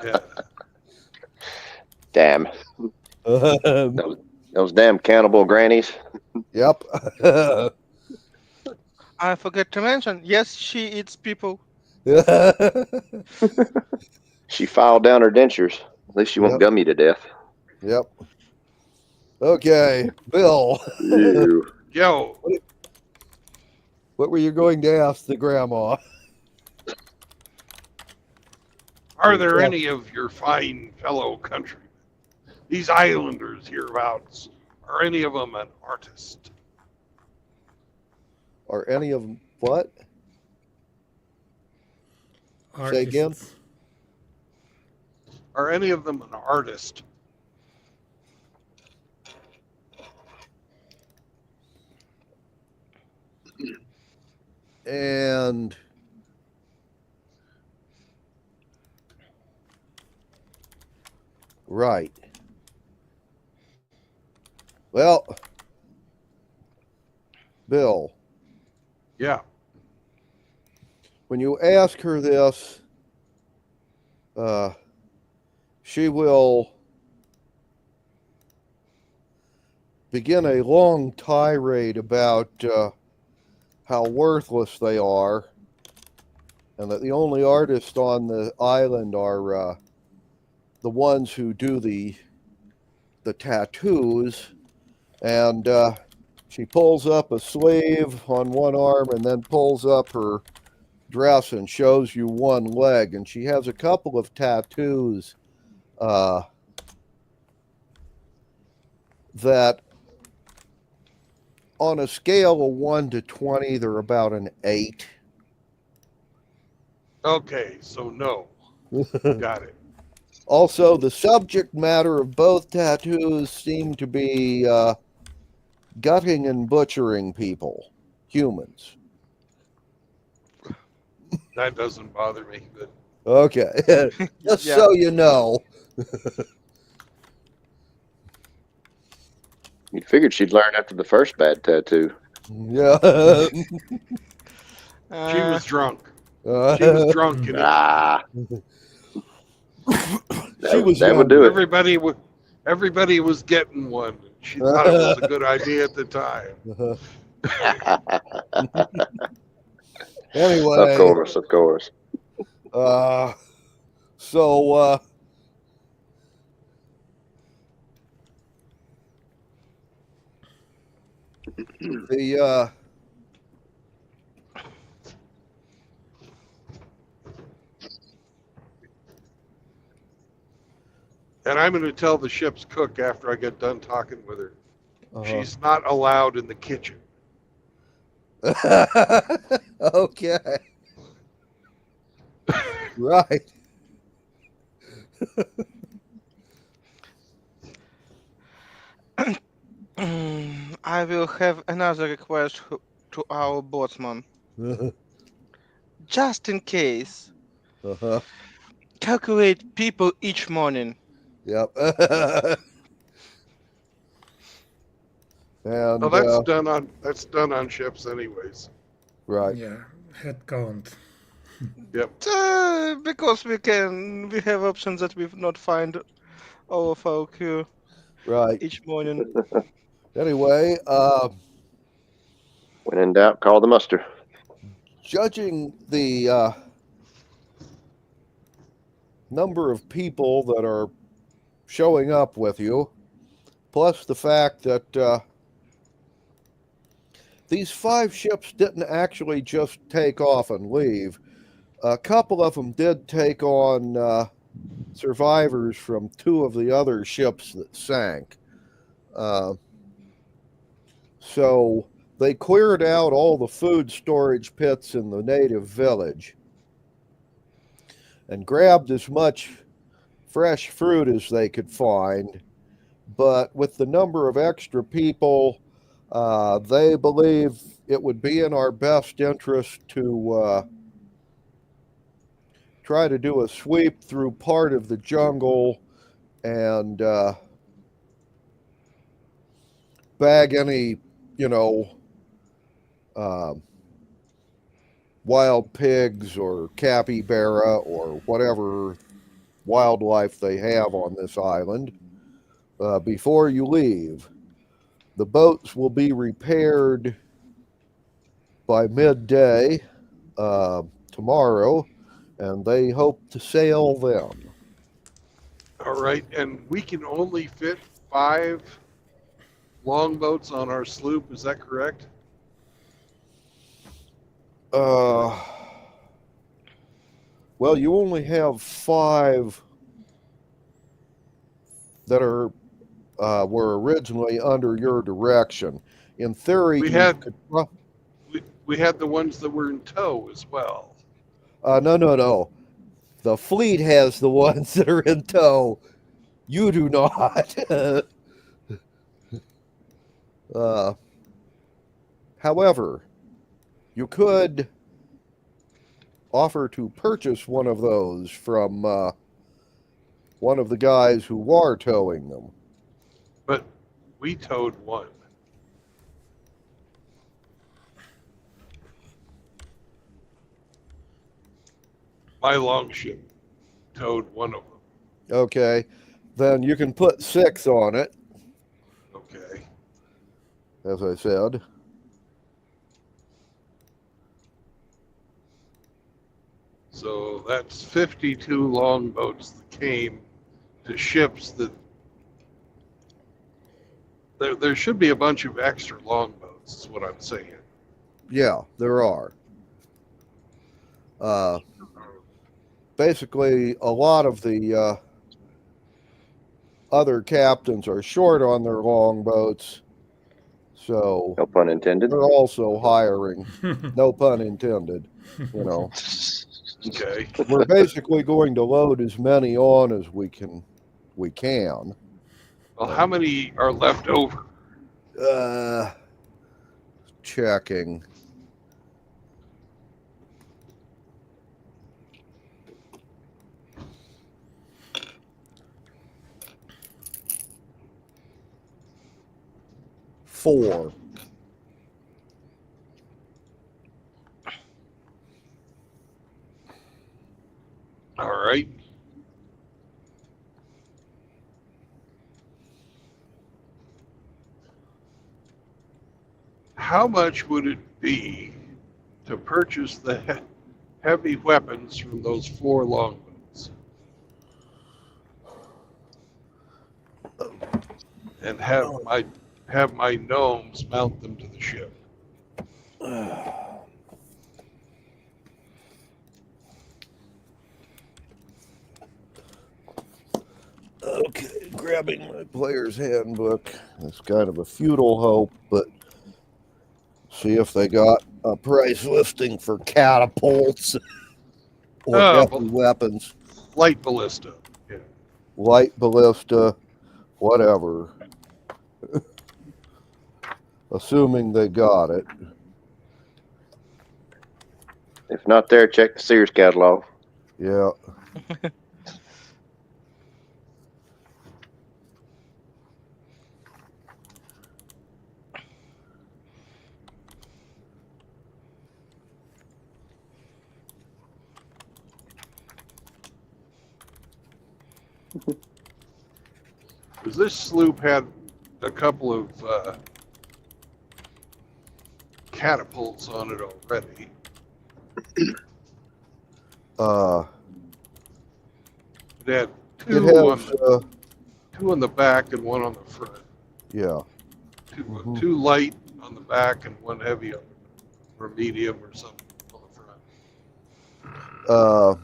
Yeah. Damn. Those damn cannibal grannies. Yep. I forgot to mention, yes, she eats people. She filed down her dentures. At least she won't Yep. gum you to death. Yep. Okay, Bill. Ew. Yo, What were you going to ask the grandma? are there any of your fine fellow countrymen, these islanders hereabouts, are any of them an artist? Are any of them what? Say again? Artists. Are any of them an artist? And right. Well, Bill, Yeah. when you ask her this, she will begin a long tirade about how worthless they are, and that the only artists on the island are the ones who do the tattoos. And she pulls up a sleeve on one arm and then pulls up her dress and shows you one leg. And she has a couple of tattoos that, on a scale of 1 to 20, they're about an 8. Okay, so no. Got it. Also, the subject matter of both tattoos seem to be gutting and butchering people, humans. That doesn't bother me, but Okay, just Yeah. so you know. You figured she'd learn after the first bad tattoo. Yeah. she was drunk. She was drunk, and Ah. was that would do it. everybody was getting one. She thought it was a good idea at the time. Anyway, Of course. so the And I'm going to tell the ship's cook after I get done talking with her. uh-huh. She's not allowed in the kitchen. Okay. Right. I will have another request to our boatsman. Just in case, Uh-huh. calculate people each morning. Yep. And No, that's done on ships anyways. right. Yeah, head count. Yep. Because we have options that we've not find all of our crew Right. each morning. Anyway, When in doubt, call the muster. judging the number of people that are showing up with you, plus the fact that these 5 ships didn't actually just take off and leave. A couple of them did take on survivors from 2 of the other ships that sank. So they cleared out all the food storage pits in the native village and grabbed as much fresh fruit as they could find. But with the number of extra people, they believe it would be in our best interest to try to do a sweep through part of the jungle and bag any, wild pigs or capybara or whatever wildlife they have on this island before you leave. The boats will be repaired by midday tomorrow, and they hope to sail them. All right, and we can only fit 5 longboats on our sloop, is that correct? Well, you only have 5 that are were originally under your direction. In theory, We had the ones that were in tow as well. No. The fleet has the ones that are in tow. You do not. However, you could offer to purchase one of those from one of the guys who are towing them. But we towed one. My longship towed one of them. Okay, then you can put 6 on it, Okay. as I said. So that's 52 longboats that came to ships that there should be a bunch of extra longboats, is what I'm saying. Yeah, there are. Basically, a lot of the other captains are short on their longboats, so No pun intended. they're also hiring. No pun intended. Okay. We're basically going to load as many on as we can. Well, how many are left over? Checking. Four. All right. How much would it be to purchase the heavy weapons from those 4 longboats? And have my gnomes mount them to the ship. Okay, grabbing my player's handbook. It's kind of a futile hope, but see if they got a price listing for catapults or heavy weapons. Light ballista. Yeah. Light ballista, whatever. Assuming they got it. If not there, check the Sears catalog. Yeah. Because this sloop had a couple of catapults on it already. It had two on the back and one on the front. Yeah. Two light on the back and one heavy or medium or something on the front.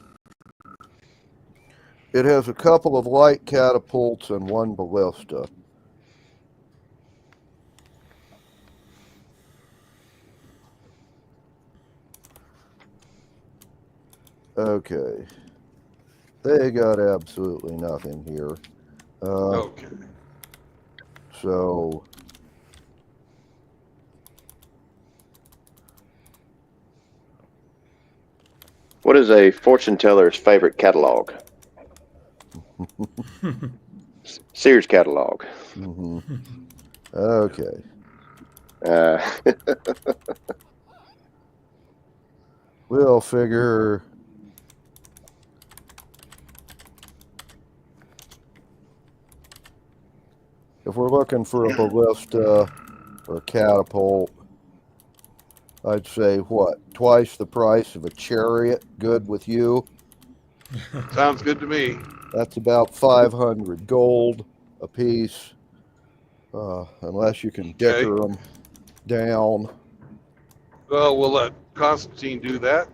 It has a couple of light catapults and one ballista. Okay. They got absolutely nothing here. Okay. So What is a fortune teller's favorite catalog? Sears catalog. mhm. Okay. We'll figure. If we're looking for a ballista or a catapult, I'd say what? Twice the price of a chariot. Good with you? Sounds good to me. That's about 500 gold a piece, unless you can dicker them down. Well, we'll let Constantine do that.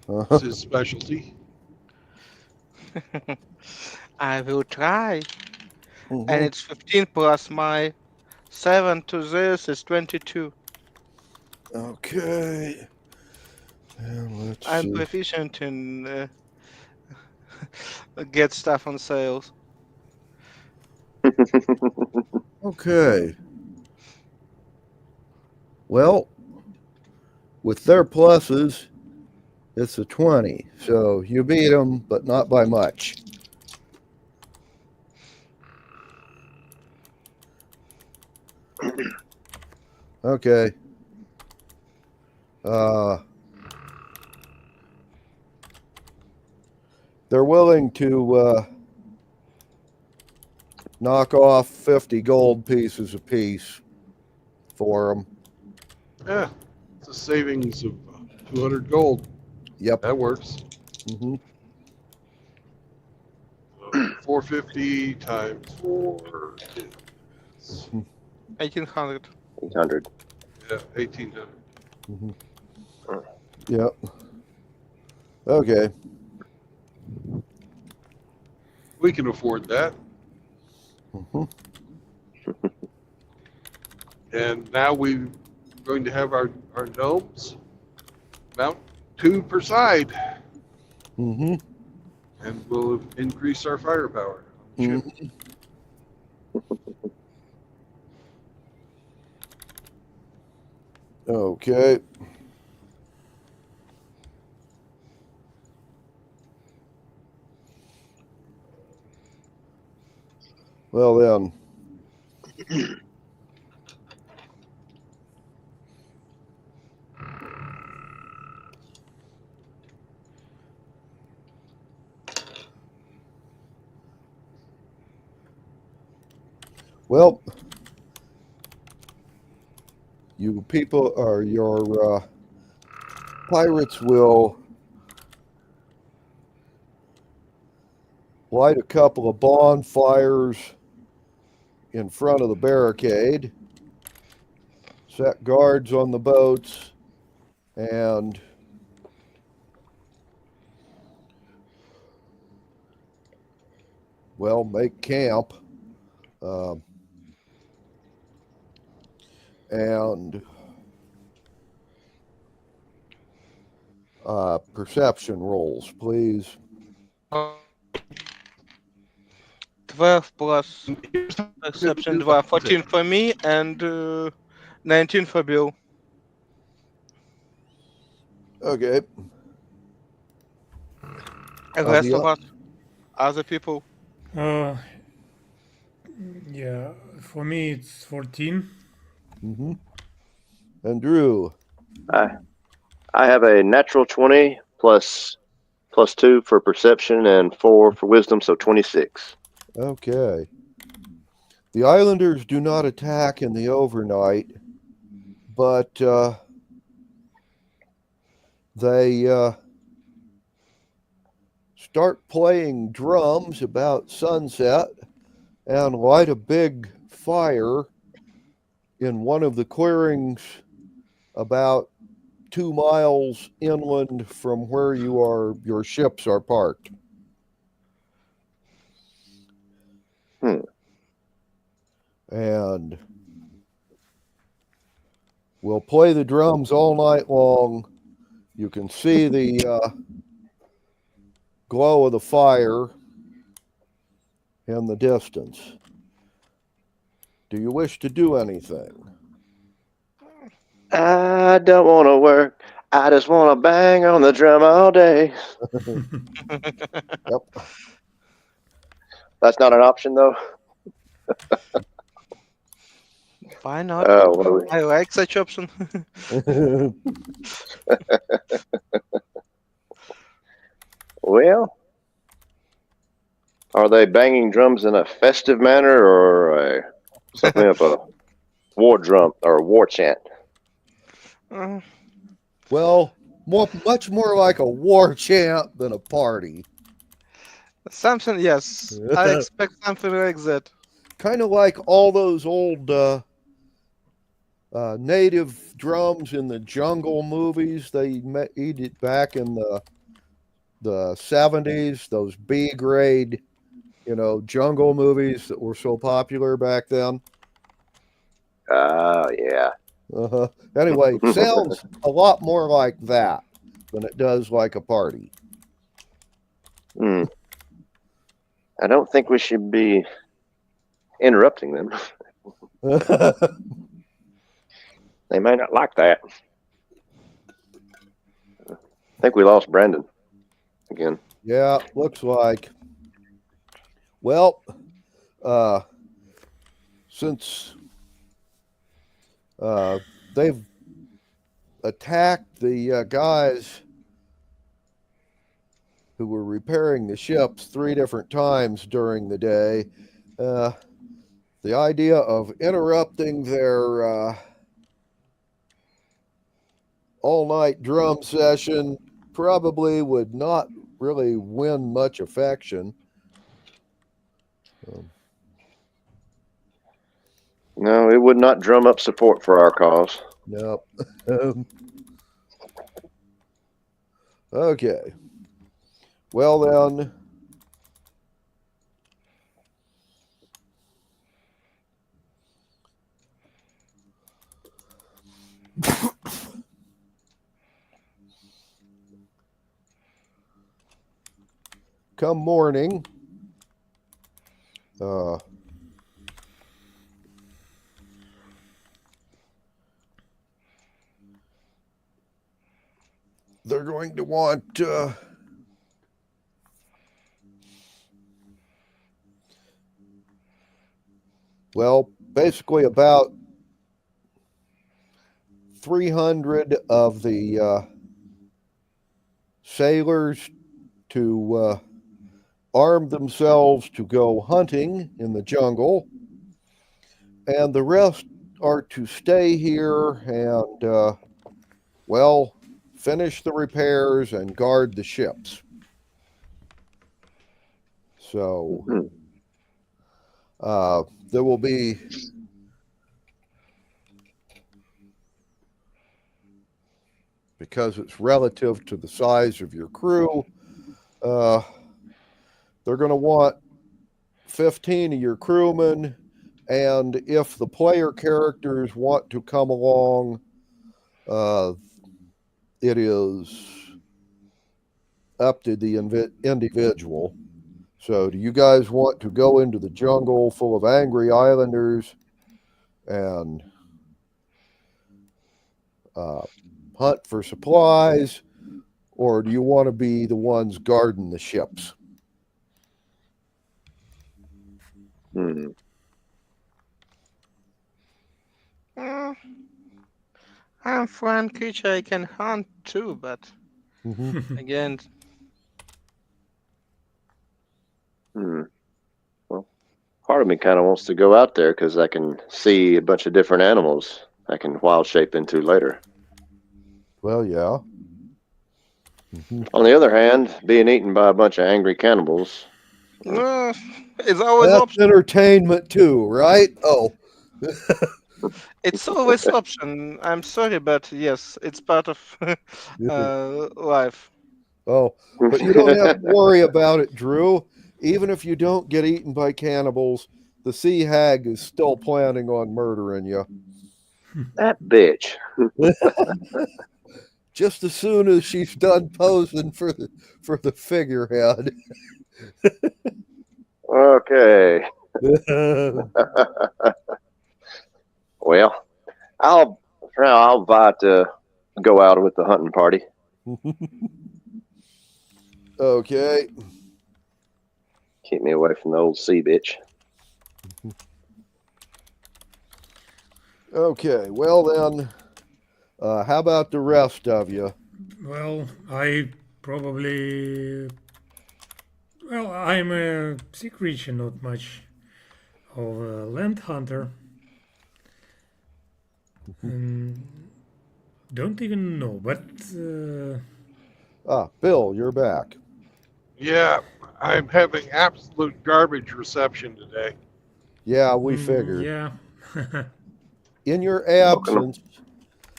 It's his specialty. I will try. And it's 15 plus my 7 to this is 22. Okay. And let's I'm see. proficient in get stuff on sales. Okay. Well, with their pluses, it's a 20. So you beat them, but not by much. Okay. They're willing to knock off 50 gold pieces apiece for them. Yeah, it's a savings of 200 gold. Yep. That works. Mm-hmm. So 450 times 4 is 1800. 800. yeah, 1800. Mm-hmm. Yep. Okay. We can afford that. Mm-hmm. And now we're going to have our gnomes mount 2 per side. Mm-hmm. And we'll increase our firepower. Mm-hmm. Okay. Well then. Well, you people or your pirates will light a couple of bonfires in front of the barricade, set guards on the boats, and well, make camp. And perception rolls, please. 12 plus perception 14 for me and 19 for Bill. Okay. And the rest of us, other people. Yeah, for me it's 14. Mm-hmm. And Drew. I have a natural 20 plus 2 for perception and 4 for wisdom, so 26. Okay. The Islanders do not attack in the overnight, but they start playing drums about sunset and light a big fire in one of the clearings about 2 miles inland from where your ships are parked. And we'll play the drums all night long. You can see the glow of the fire in the distance. Do you wish to do anything? I don't want to work. I just want to bang on the drum all day. Yep. That's not an option, though. Why not? Oh, I like such option. well, are they banging drums in a festive manner or something of a war drum or a war chant? Well, much more like a war chant than a party. Something, yes. I expect something like that. Kind of like all those old native drums in the jungle movies. They made it back in the 70s, those B-grade, jungle movies that were so popular back then. Oh, yeah. Anyway, it sounds a lot more like that than it does like a party. I don't think we should be interrupting them. They may not like that. I think we lost Brandon again. Yeah, looks like. Well, since they've attacked the guys who were repairing the ships 3 different times during the day, the idea of interrupting their all-night drum session probably would not really win much affection. No, it would not drum up support for our cause. Nope. Okay. Well then. Come morning, they're going to want well, basically about 300 of the sailors to arm themselves to go hunting in the jungle, and the rest are to stay here and well, finish the repairs and guard the ships. So there will be because it's relative to the size of your crew, they're going to want 15 of your crewmen, and if the player characters want to come along, it is up to the individual. So do you guys want to go into the jungle full of angry islanders and hunt for supplies, or do you want to be the ones guarding the ships? I'm fine creature. I can hunt too, but again. Well, part of me kind of wants to go out there because I can see a bunch of different animals I can wild shape into later. Well, yeah. On the other hand, being eaten by a bunch of angry cannibals. It's always That's option. entertainment too, right? Oh. It's always option. I'm sorry, but yes, it's part of life. Oh, but you don't have to worry about it, Drew. Even if you don't get eaten by cannibals, the sea hag is still planning on murdering you. That bitch. just as soon as she's done posing for the figurehead. Okay. Well, I'll invite to go out with the hunting party. Okay. Keep me away from the old sea bitch. Okay. Well then, how about the rest of you? Well, I'm a sea creature, not much of a land hunter. Don't even know, but Bill, you're back. Yeah, I'm having absolute garbage reception today. Yeah, we figured. yeah. In your absence,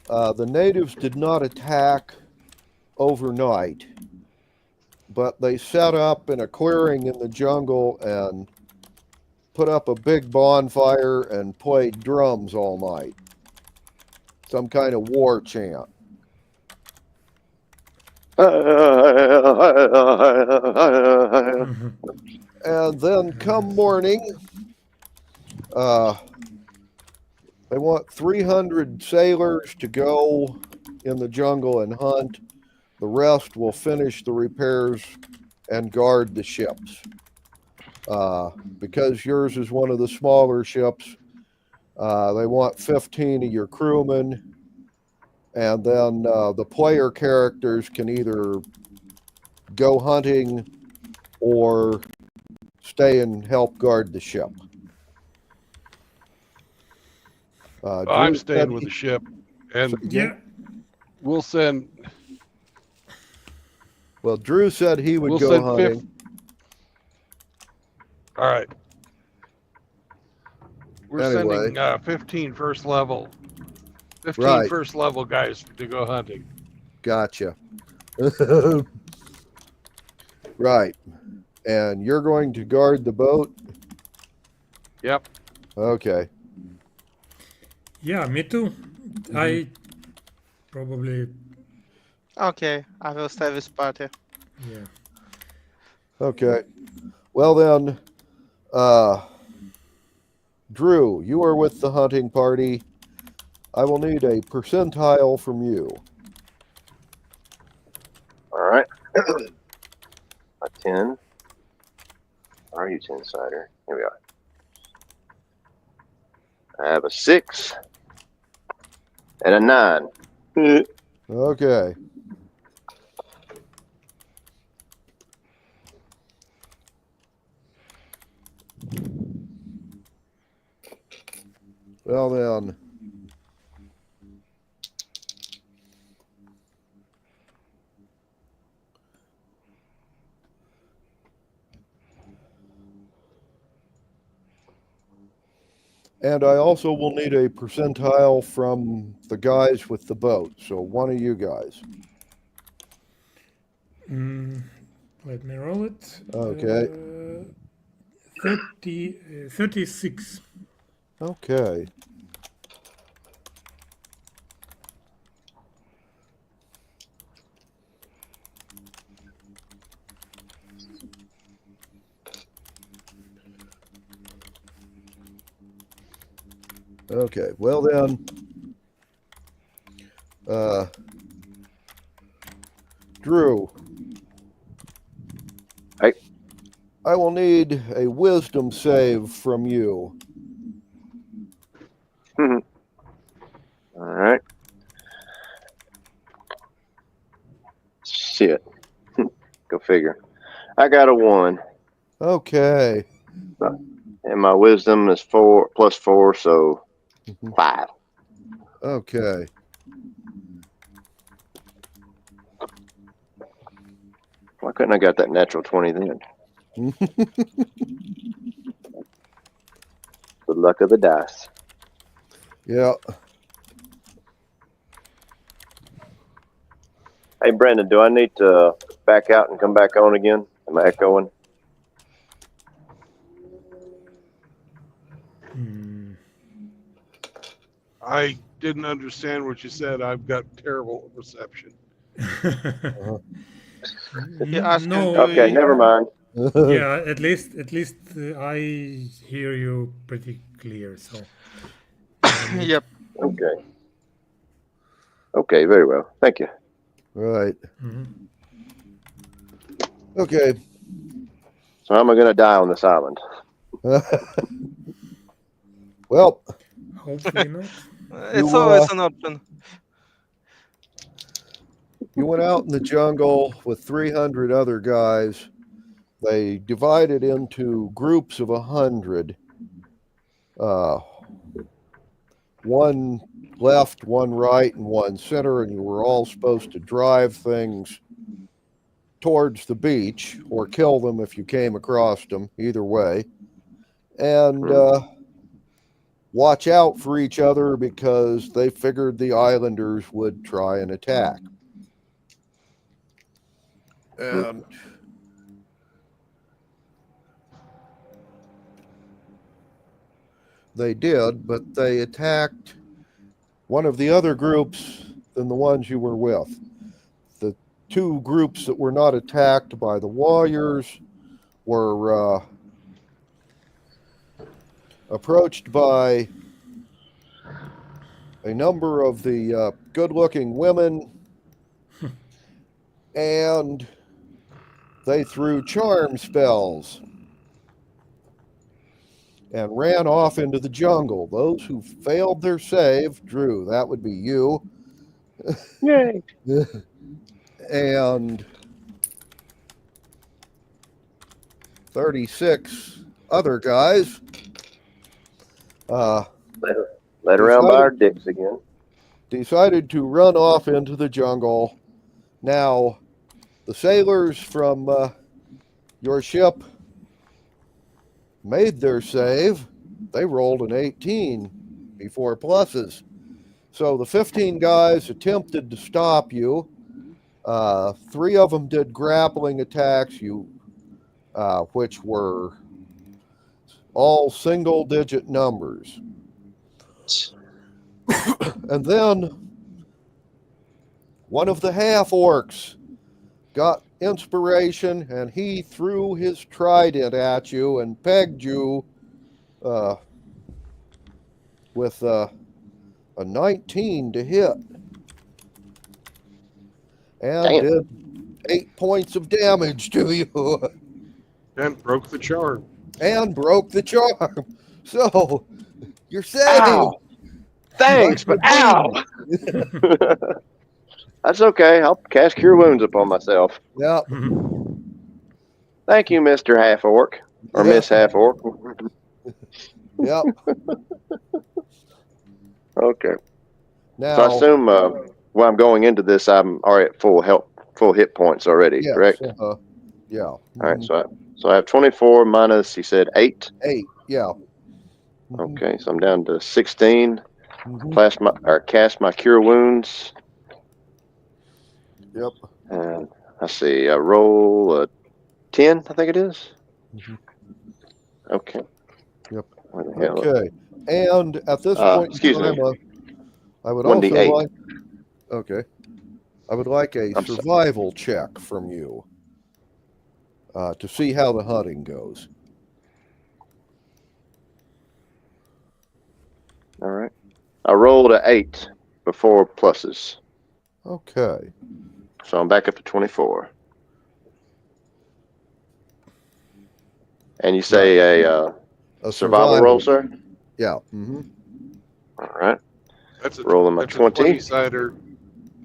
the natives did not attack overnight, but they set up in a clearing in the jungle and put up a big bonfire and played drums all night. Some kind of war chant. And then come morning, they want 300 sailors to go in the jungle and hunt. The rest will finish the repairs and guard the ships. Because yours is one of the smaller ships, they want 15 of your crewmen, and then the player characters can either go hunting or stay and help guard the ship. I'm staying with the ship, and Yeah. we'll send. Well, Drew said he would We'll go send hunting. All right. We're Anyway. sending 15 first level. 15 Right. first level guys to go hunting. Gotcha. Right. And you're going to guard the boat? Yep. Okay. Yeah, me too. I probably, Okay, I will stay with party. yeah. Okay. Well then, Drew, you are with the hunting party. I will need a percentile from you. All right. A 10. Are you 10 sider? Here we are. I have a 6 and a 9. Okay. Well then. And I also will need a percentile from the guys with the boat. So one of you guys. Let me roll it. Okay. 36. Okay. Okay, well then, Drew. Hey. I will need a wisdom save from you. All right. Shit. Go figure. I got a 1. Okay. And my wisdom is 4 plus 4, so 5. Okay. Why couldn't I got that natural 20 then? The luck of the dice. Yeah. Hey, Brandon, do I need to back out and come back on again? Am I echoing? I didn't understand what you said. I've got terrible reception. He asked No, you, Okay, never mind. yeah, at least I hear you pretty clear. So no need. yep. Okay. Okay, very well. Thank you. Right. Mhm. Okay. So how am I going to die on this island? Well, Hopefully not. It's You, always an option. you went out in the jungle with 300 other guys. They divided into groups of 100. One left, one right, and one center, and you were all supposed to drive things towards the beach or kill them if you came across them, either way. And watch out for each other because they figured the islanders would try and attack. And they did, but they attacked one of the other groups than the ones you were with. The two groups that were not attacked by the warriors were approached by a number of the good-looking women, and they threw charm spells and ran off into the jungle. Those who failed their save, Drew, that would be you. Yay. And 36 other guys Led around by our dicks again. decided to run off into the jungle. Now, the sailors from your ship made their save. They rolled an 18 before pluses. So the 15 guys attempted to stop you. 3 of them did grappling attacks, which were all single-digit numbers. And then one of the half-orcs got inspiration, and he threw his trident at you and pegged you with a 19 to hit. And Damn. did 8 points of damage to you. And broke the charm. And broke the charm. So, you're saved. Ow. Thanks, but ow! That's okay. I'll cast Cure Wounds upon myself. Yeah. Thank you, Mr. Half Orc. Or Miss Half Orc. Yep. Okay. Now, So I assume when I'm going into this, I'm already at full hit points already, yes, correct? yeah. All right. So I have 24 minus, you said 8? 8, yeah. Okay. So I'm down to 16. Mhm. Cast my Cure Wounds. Yep. And I see. I roll a 10, I think it is. Mhm. Okay. Yep. Where the hell? Okay. And at this point Excuse in time, me. I would 1d8. also like. Okay. I would like a I'm sorry. survival check from you to see how the hunting goes. All right. I rolled a 8 before pluses. Okay. So I'm back up to 24. And you say a survival roll, sir? Yeah. Mm-hmm. All right. That's a Rolling my that's a 20. 20-sider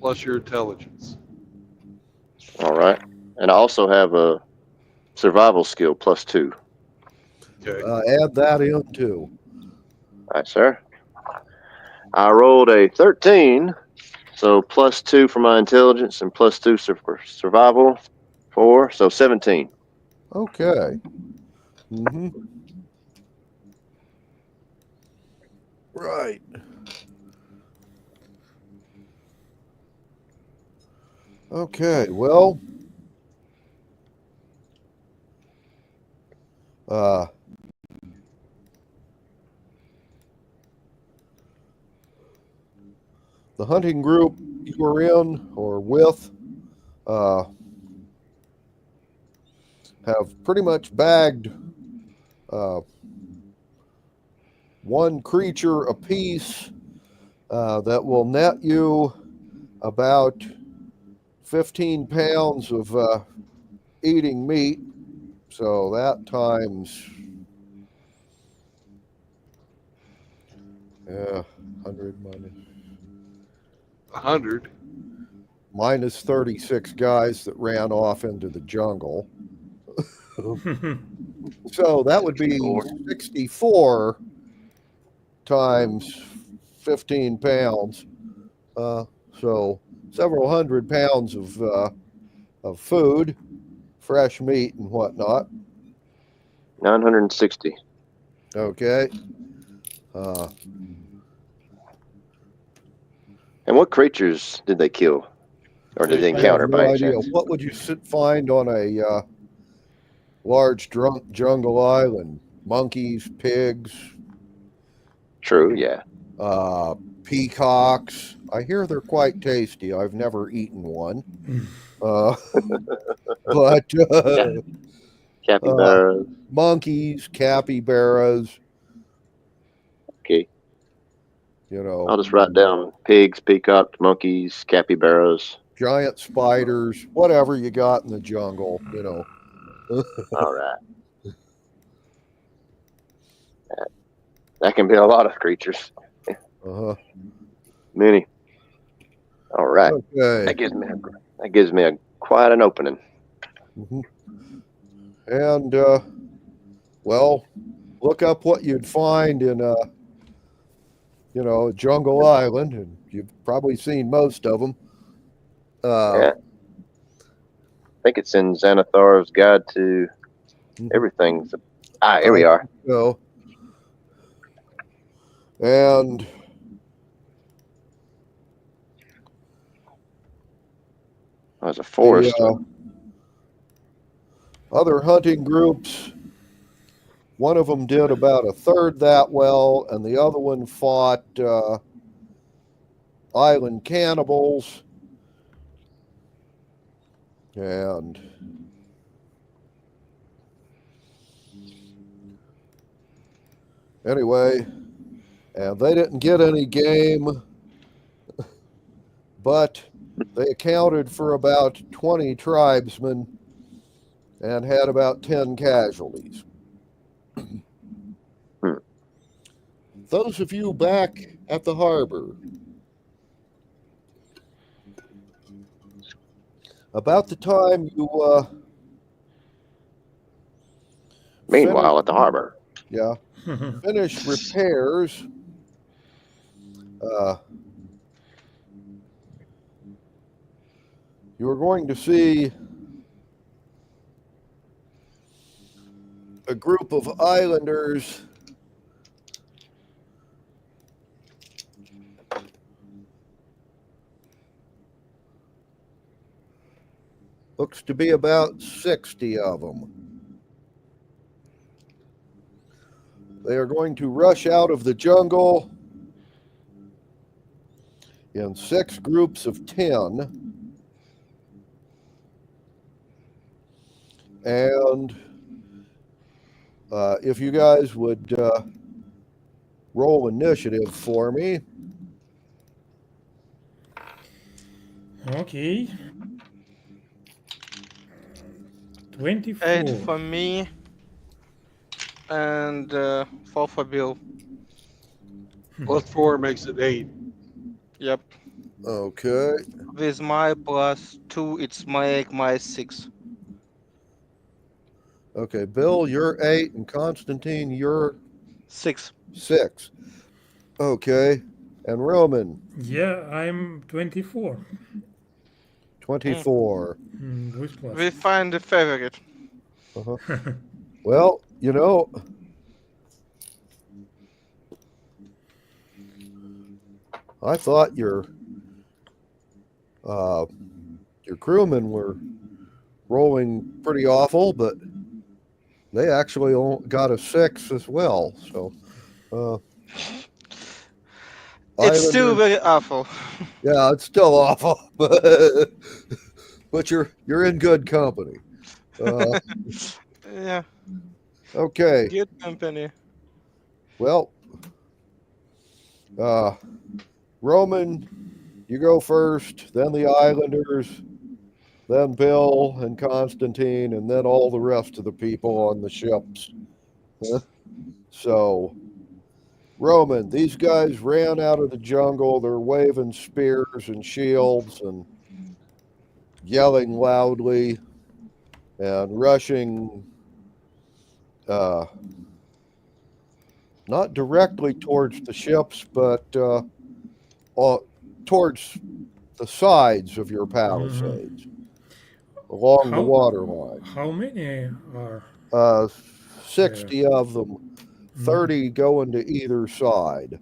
plus your intelligence. All right. And I also have a survival skill +2. Okay. Add that in too. All right, sir. I rolled a 13, so +2 for my intelligence and +2 for survival, 4, so 17. Okay. Mm-hmm. Right. Okay, well, the hunting group you were in or with have pretty much bagged one creature apiece that will net you about 15 pounds of eating meat. So that times 100 minus 36 guys that ran off into the jungle. So that would be 64 times 15 pounds. So several hundred pounds of food, fresh meat and whatnot. 960. Okay. And what creatures did they kill? Or did they encounter by any chance? What would you find on a large jungle island? Monkeys, pigs. True, yeah. Peacocks. I hear they're quite tasty. I've never eaten one. But capybaras. Monkeys, capybaras. Okay. You know, I'll just write down pigs, peacocks, monkeys, capybaras. Giant spiders, whatever you got in the jungle, you know. All right. That can be a lot of creatures. Many. All right. Okay. That gives me quite an opening. Mm-hmm. And well, look up what you'd find in a jungle island, and you've probably seen most of them. Yeah. I think it's in Xanathar's Guide to Everything. Here we are. So, and there's a forest. Other hunting groups, one of them did about a third that well, and the other one fought island cannibals. And anyway, and they didn't get any game, but they accounted for about 20 tribesmen and had about 10 casualties. Those of you back at the harbor, about the time you meanwhile at the harbor, finish repairs, you are going to see a group of islanders looks to be about 60 of them. They are going to rush out of the jungle in 6 groups of 10. And if you guys would roll initiative for me. Okay. 24. 8 for me. And 4 for Bill. Plus 4 makes it 8. Yep. Okay. With my plus 2, it's my 6. Okay, Bill, you're 8, and Constantine, you're 6. 6. Okay, and Roman. Yeah, I'm 24. 24. With plus. We find the favorite. Well, you know, I thought your crewmen were rolling pretty awful, but they actually got a 6 as well. So it's still very awful. Yeah, it's still awful, but but you're in good company. Yeah, Okay. good company. Well, Roman, you go first, then the Islanders, then Bill and Constantine, and then all the rest of the people on the ships. So, Roman, these guys ran out of the jungle. They're waving spears and shields and yelling loudly and rushing, not directly towards the ships, but towards the sides of your palisades, along the water line. How many are? 60 of them, 30 going to either side.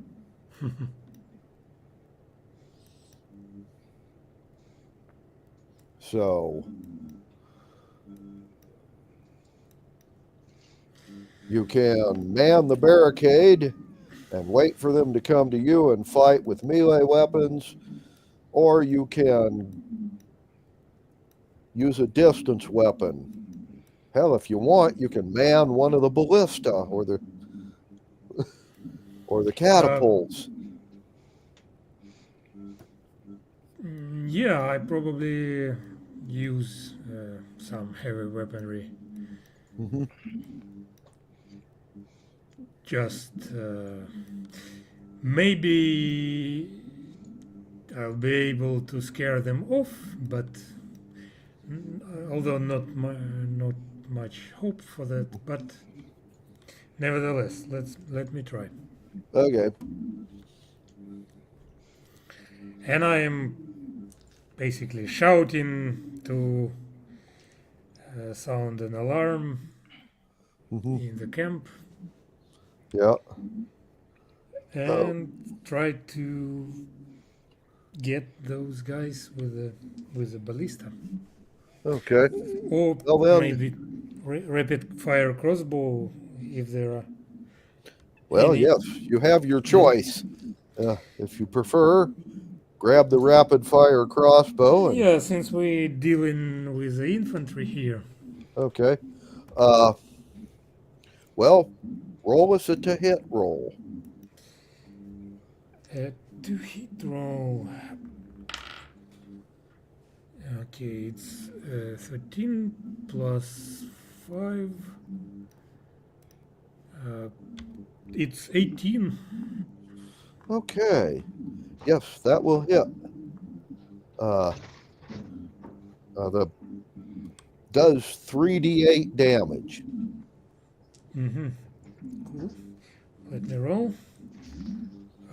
So you can man the barricade and wait for them to come to you and fight with melee weapons, or you can use a distance weapon. Hell, if you want, you can man one of the ballista or the catapults. Yeah, I probably use some heavy weaponry. Mm-hmm. Just maybe I'll be able to scare them off, but although not much hope for that, but nevertheless, let me try. Okay. And I am basically shouting to sound an alarm in the camp. Yeah. And try to get those guys with the ballista. Okay. Or Well, then, maybe rapid fire crossbow if there are. well, yes, you have your choice. If you prefer, grab the rapid fire crossbow. And, Yeah, since we're dealing with the infantry here. okay. Well, roll us a to hit roll. To hit roll. Okay, it's 13 plus 5. It's 18. Okay. Yes, that will hit. The does 3d8 damage. Mm-hmm. Cool. Let me roll.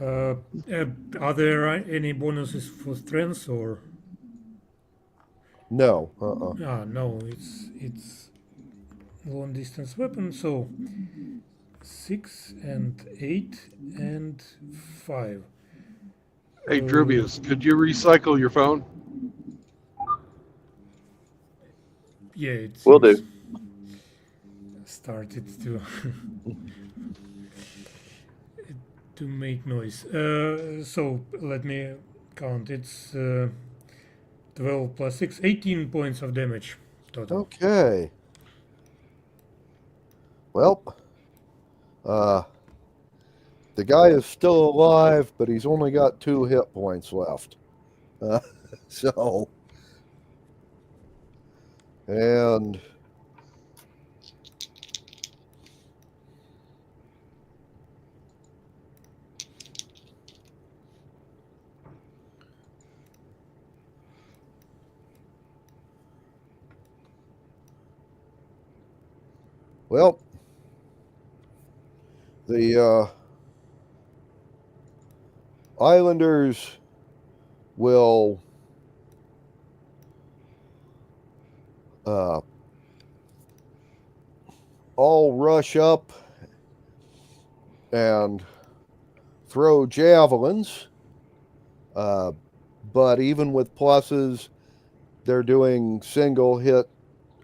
Are there any bonuses for strength or? No. No, it's long distance weapon. So 6 and 8 and 5. Hey, Drubius, could you recycle your phone? Yeah, it's Will do. Started to to make noise. So let me count. It's 12 plus 6, 18 points of damage total. Okay. Well, the guy is still alive, but he's only got 2 hit points left. So, and well, the Islanders will all rush up and throw javelins, but even with pluses, they're doing single hit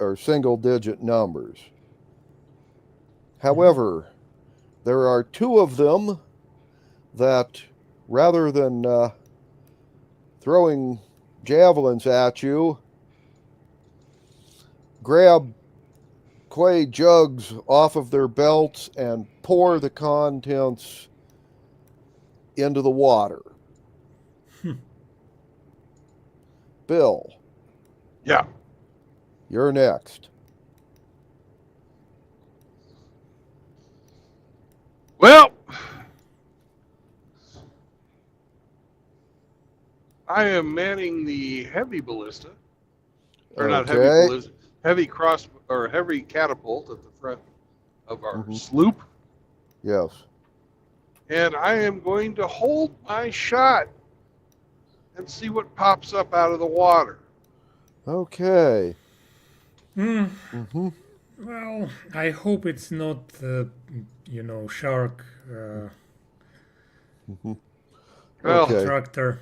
or single digit numbers. However, there are 2 of them that, rather than throwing javelins at you, grab clay jugs off of their belts and pour the contents into the water. Bill. Yeah. You're next. Well, I am manning the heavy ballista, or not heavy Okay. ballista, heavy cross or heavy catapult at the front of our Mhm. sloop, Yes. and I am going to hold my shot and see what pops up out of the water. Okay. Hmm. Mm-hmm. Well, I hope it's not, shark Mm-hmm. Well, Okay. tractor.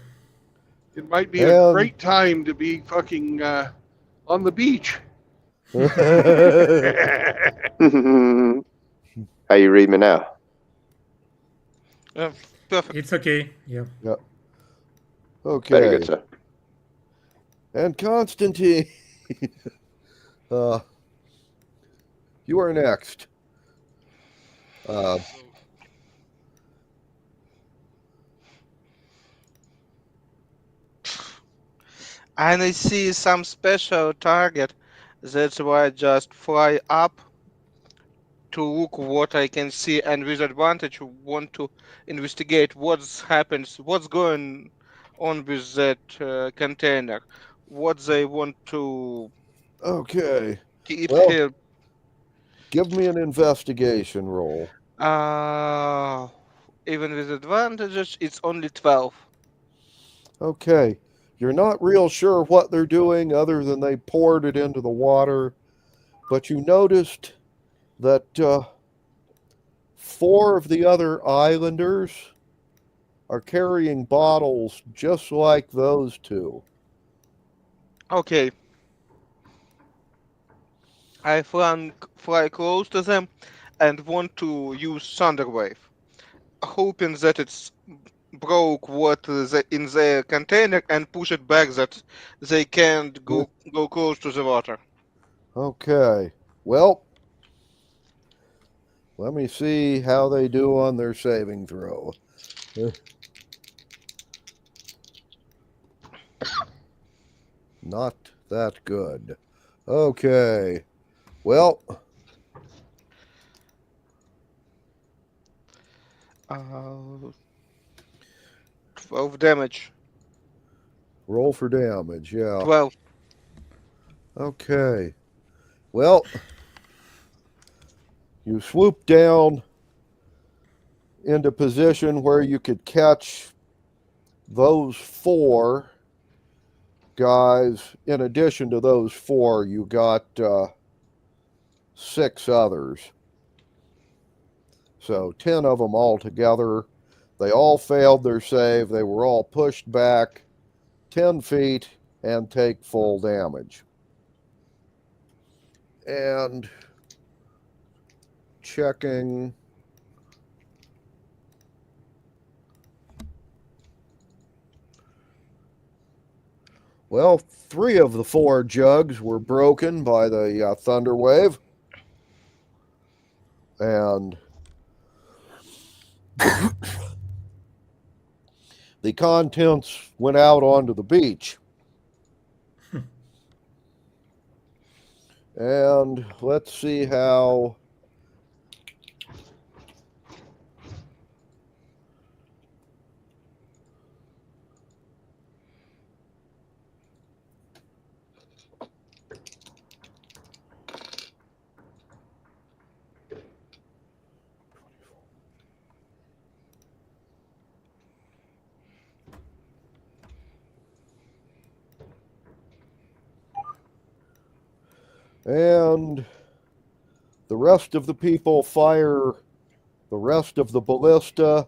it might be a And- great time to be fucking on the beach. How you read me now? Yeah, perfect. It's okay. Yeah. Very Okay. good, sir. And Constantine, you are next. And I see some special target. That's why I just fly up to look what I can see, and with advantage want to investigate what's happens, what's going on with that container, what they want to Okay. keep Well- here. Give me an investigation roll. Even with advantages, it's only 12. Okay. You're not real sure what they're doing other than they poured it into the water, but you noticed that 4 of the other islanders are carrying bottles just like those 2. Okay. I fly close to them and want to use Thunderwave, hoping that it's broke what in the container and push it back that they can't go close to the water. Okay. Well, let me see how they do on their saving throw. Not that good. Okay. Well, 12 damage. roll for damage. Yeah. 12. Okay. Well, you swoop down into position where you could catch those 4 guys. In addition to those 4, you got 6 others. So 10 of them altogether. They all failed their save. They were all pushed back 10 feet and take full damage. And checking. Well, 3 of the 4 jugs were broken by the thunder wave. And the contents went out onto the beach. And let's see how and the rest of the people fire the rest of the ballista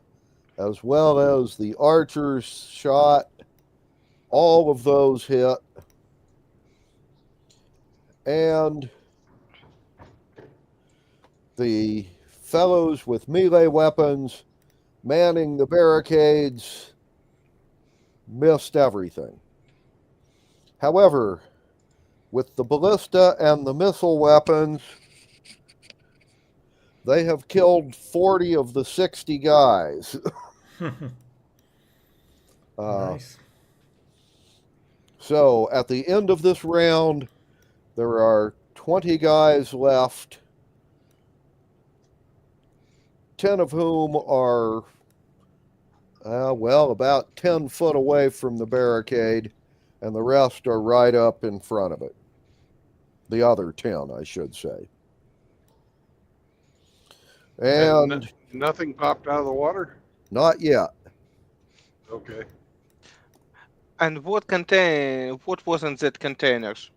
as well as the archer's shot. All of those hit. And the fellows with melee weapons manning the barricades missed everything. However, with the ballista and the missile weapons, they have killed 40 of the 60 guys. Nice. So at the end of this round, there are 20 guys left, 10 of whom are, about 10 foot away from the barricade, and the rest are right up in front of it. The other 10, I should say. And nothing popped out of the water? not yet. Okay. And what was in that containers?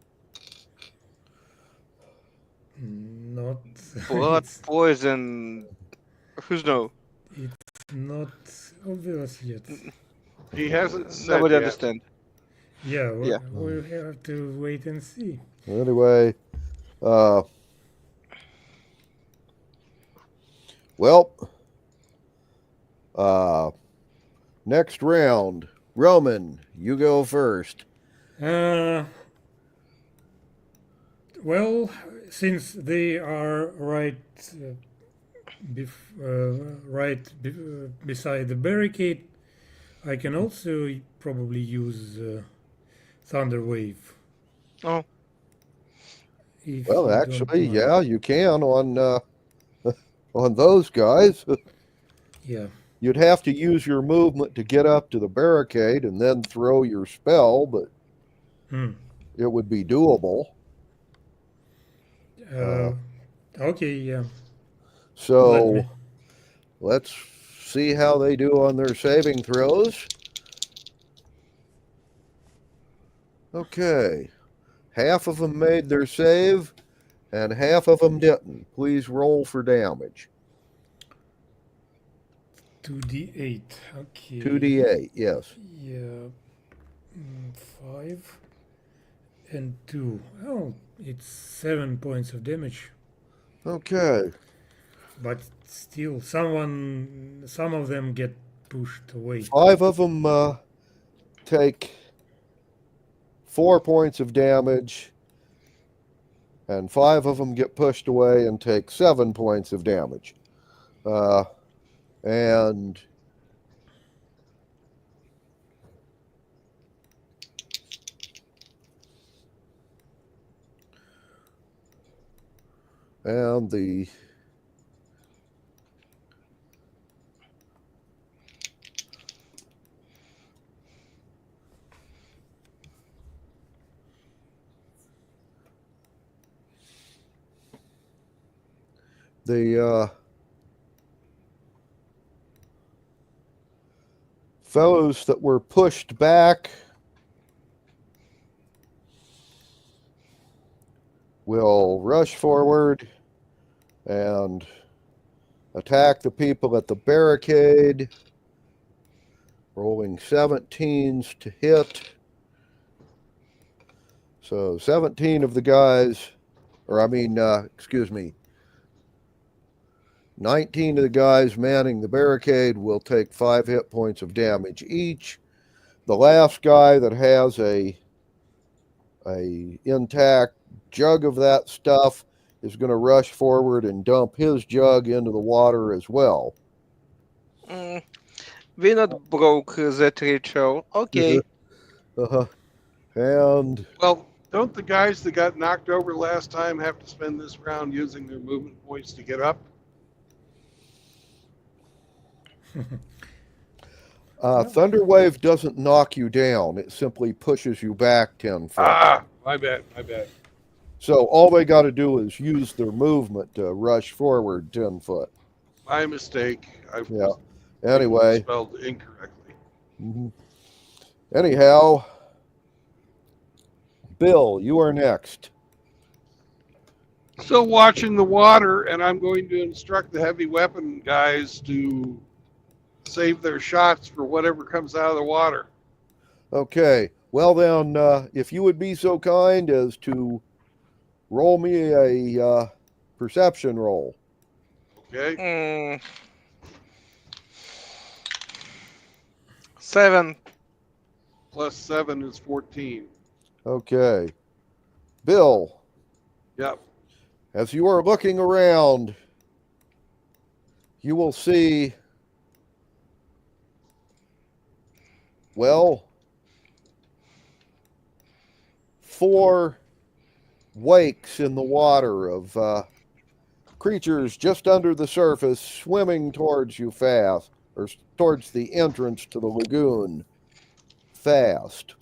Not. Blood, it's, poison, who's know? it's not obvious yet. He hasn't said Nobody yet. understand. Yeah, Yeah. we'll have to wait and see. Anyway, next round, Roman, you go first. Well, since they are beside the barricade, I can also probably use Thunder Wave. Oh. If Well, you don't actually, mind. yeah, you can on on those guys. Yeah. You'd have to use your movement to get up to the barricade and then throw your spell, but it would be doable. Okay, yeah. So let's see how they do on their saving throws. Okay. Half of them made their save, and half of them didn't. Please roll for damage. 2d8. Okay. 2d8, yes. Yeah. 5 and 2. Oh, it's 7 points of damage. Okay. But still, some of them get pushed away. 5 of them take 4 points of damage, and 5 of them get pushed away and take 7 points of damage. And the fellows that were pushed back will rush forward and attack the people at the barricade, rolling 17s to hit. So 17 of the guys, 19 of the guys manning the barricade will take 5 hit points of damage each. The last guy that has a intact jug of that stuff is going to rush forward and dump his jug into the water as well. We not broke that ritual. Okay. And well, don't the guys that got knocked over last time have to spend this round using their movement points to get up? Thunderwave doesn't knock you down. It simply pushes you back 10 feet. My bad. So all they got to do is use their movement to rush forward 10 foot. My mistake. Anyway. Spelled incorrectly. Anyhow, Bill, you are next. Still watching the water, and I'm going to instruct the heavy weapon guys to save their shots for whatever comes out of the water. Okay. Well then, if you would be so kind as to roll me a perception roll. Okay. 7. Plus 7 is 14. Okay. Bill, Yep. as you are looking around, you will see, well, 4 wakes in the water of creatures just under the surface swimming towards you fast, or towards the entrance to the lagoon fast.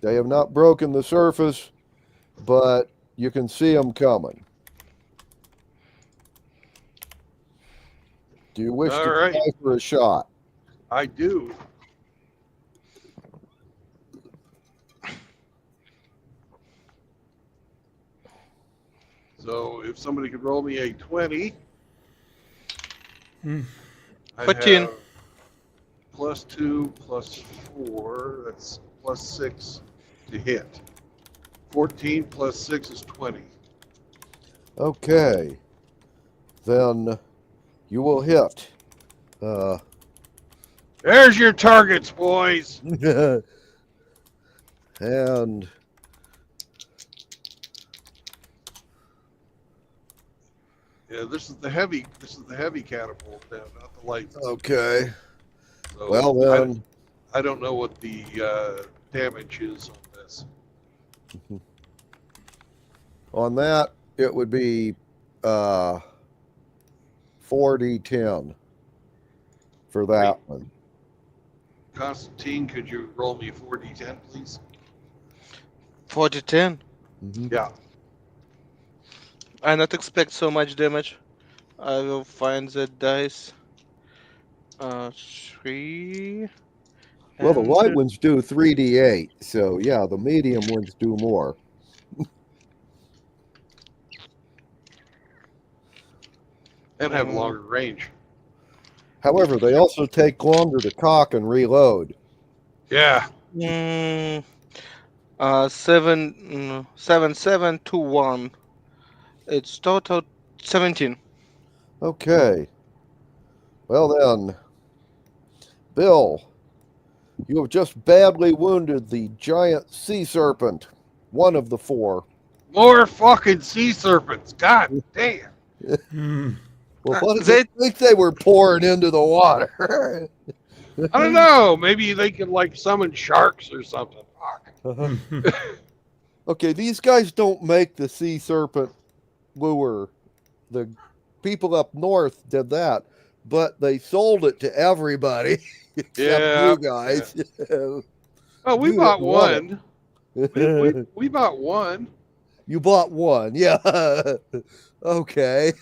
They have not broken the surface, but you can see them coming. Do you wish All to right. try for a shot? I do. So if somebody could roll me a 20, I 14. have +2 +4. That's +6 to hit. 14 +6 is 20. Okay. Then you will hit. There's your targets, boys. And Yeah, this is the heavy catapult now, not the light. okay. So Well then, I don't know what the damage is on this. on that it would be 4d10 for that one. Constantine, could you roll me 4d10, please? 4d10. Yeah. I not expect so much damage. I will find the dice. 3. Well, the and- light ones do 3d8, so yeah, the medium ones do more. And have longer range. However, they also take longer to cock and reload. Yeah. 7 to 1. It's total 17. Okay. Well then, Bill, you have just badly wounded the giant sea serpent, one of the 4. More fucking sea serpents. God damn. Well, what did they think they were pouring into the water? I don't know. Maybe they can like summon sharks or something. Fuck. Okay, these guys don't make the sea serpent lure. The people up north did that, but they sold it to everybody except Yeah, you guys. Oh, we You bought didn't want one. it. We bought one. You bought one, yeah. Okay.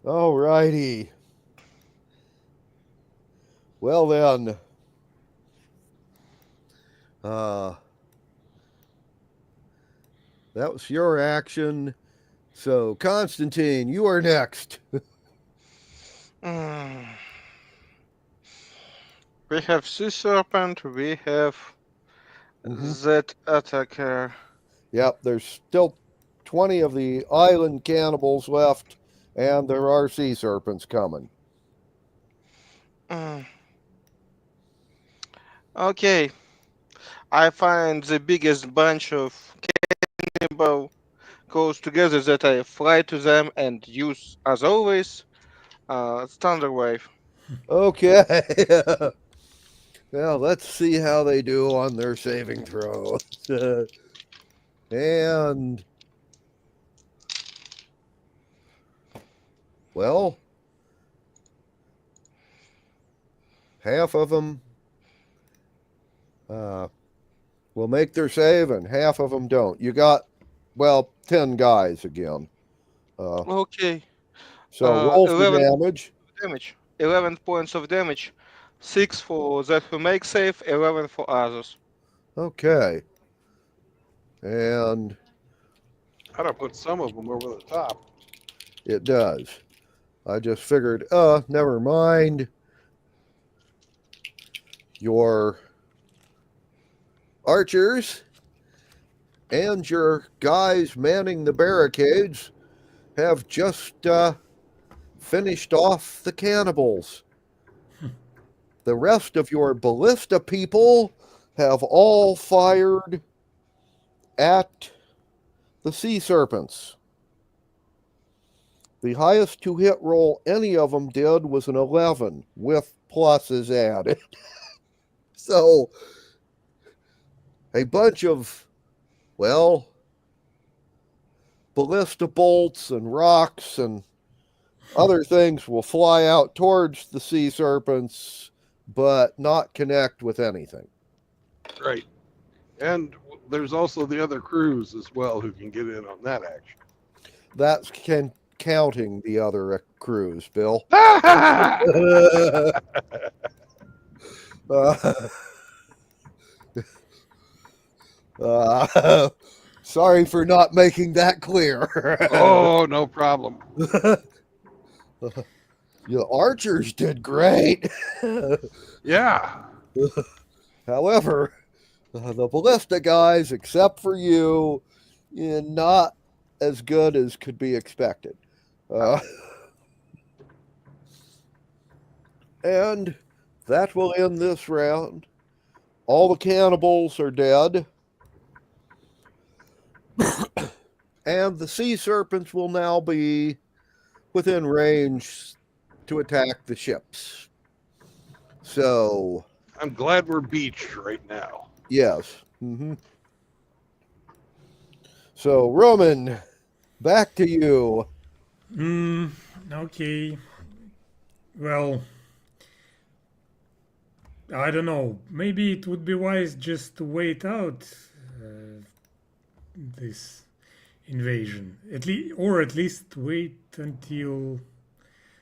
All righty. Well then, that was your action. So, Constantine, you are next. We have Sea Serpent, we have that attacker. Yep, there's still 20 of the island cannibals left, and there are sea serpents coming. Okay. I find the biggest bunch of cannibal goes together that I fly to them and use, as always, Thunder Wave. Okay. Well, let's see how they do on their saving throws. And, well, half of them will make their save, and half of them don't. You got, well, 10 guys again. Okay. So roll for 11 damage. 11 points of damage. 6 for that who make save, 11 for others. Okay. And How to put some of them over the top. it does. I just figured, never mind. Your archers and your guys manning the barricades have just finished off the cannibals. The rest of your ballista people have all fired at the sea serpents. The highest to hit roll any of them did was an 11 with pluses added. So a bunch of, well, ballista bolts and rocks and other things will fly out towards the sea serpents, but not connect with anything. Right. And there's also the other crews as well who can get in on that action. That's counting the other crews, Bill. Sorry for not making that clear. Oh, no problem. Your archers did great. Yeah. However, the ballista guys, except for you, not as good as could be expected. And that will end this round. All the cannibals are dead. And the sea serpents will now be within range to attack the ships. So, I'm glad we're beached right now. yes. So, Roman, back to you. Okay. Well, I don't know. Maybe it would be wise just to wait out this invasion. At least wait until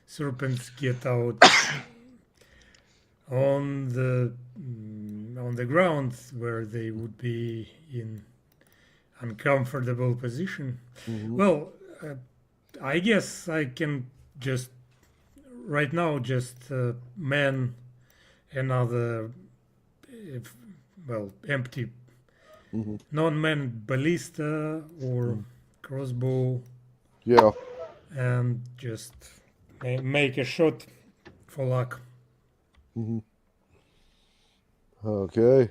serpents get out on the ground where they would be in uncomfortable position. Well, I guess I can just right now man another empty non-manned ballista or crossbow. Yeah. And just make a shot for luck. Okay.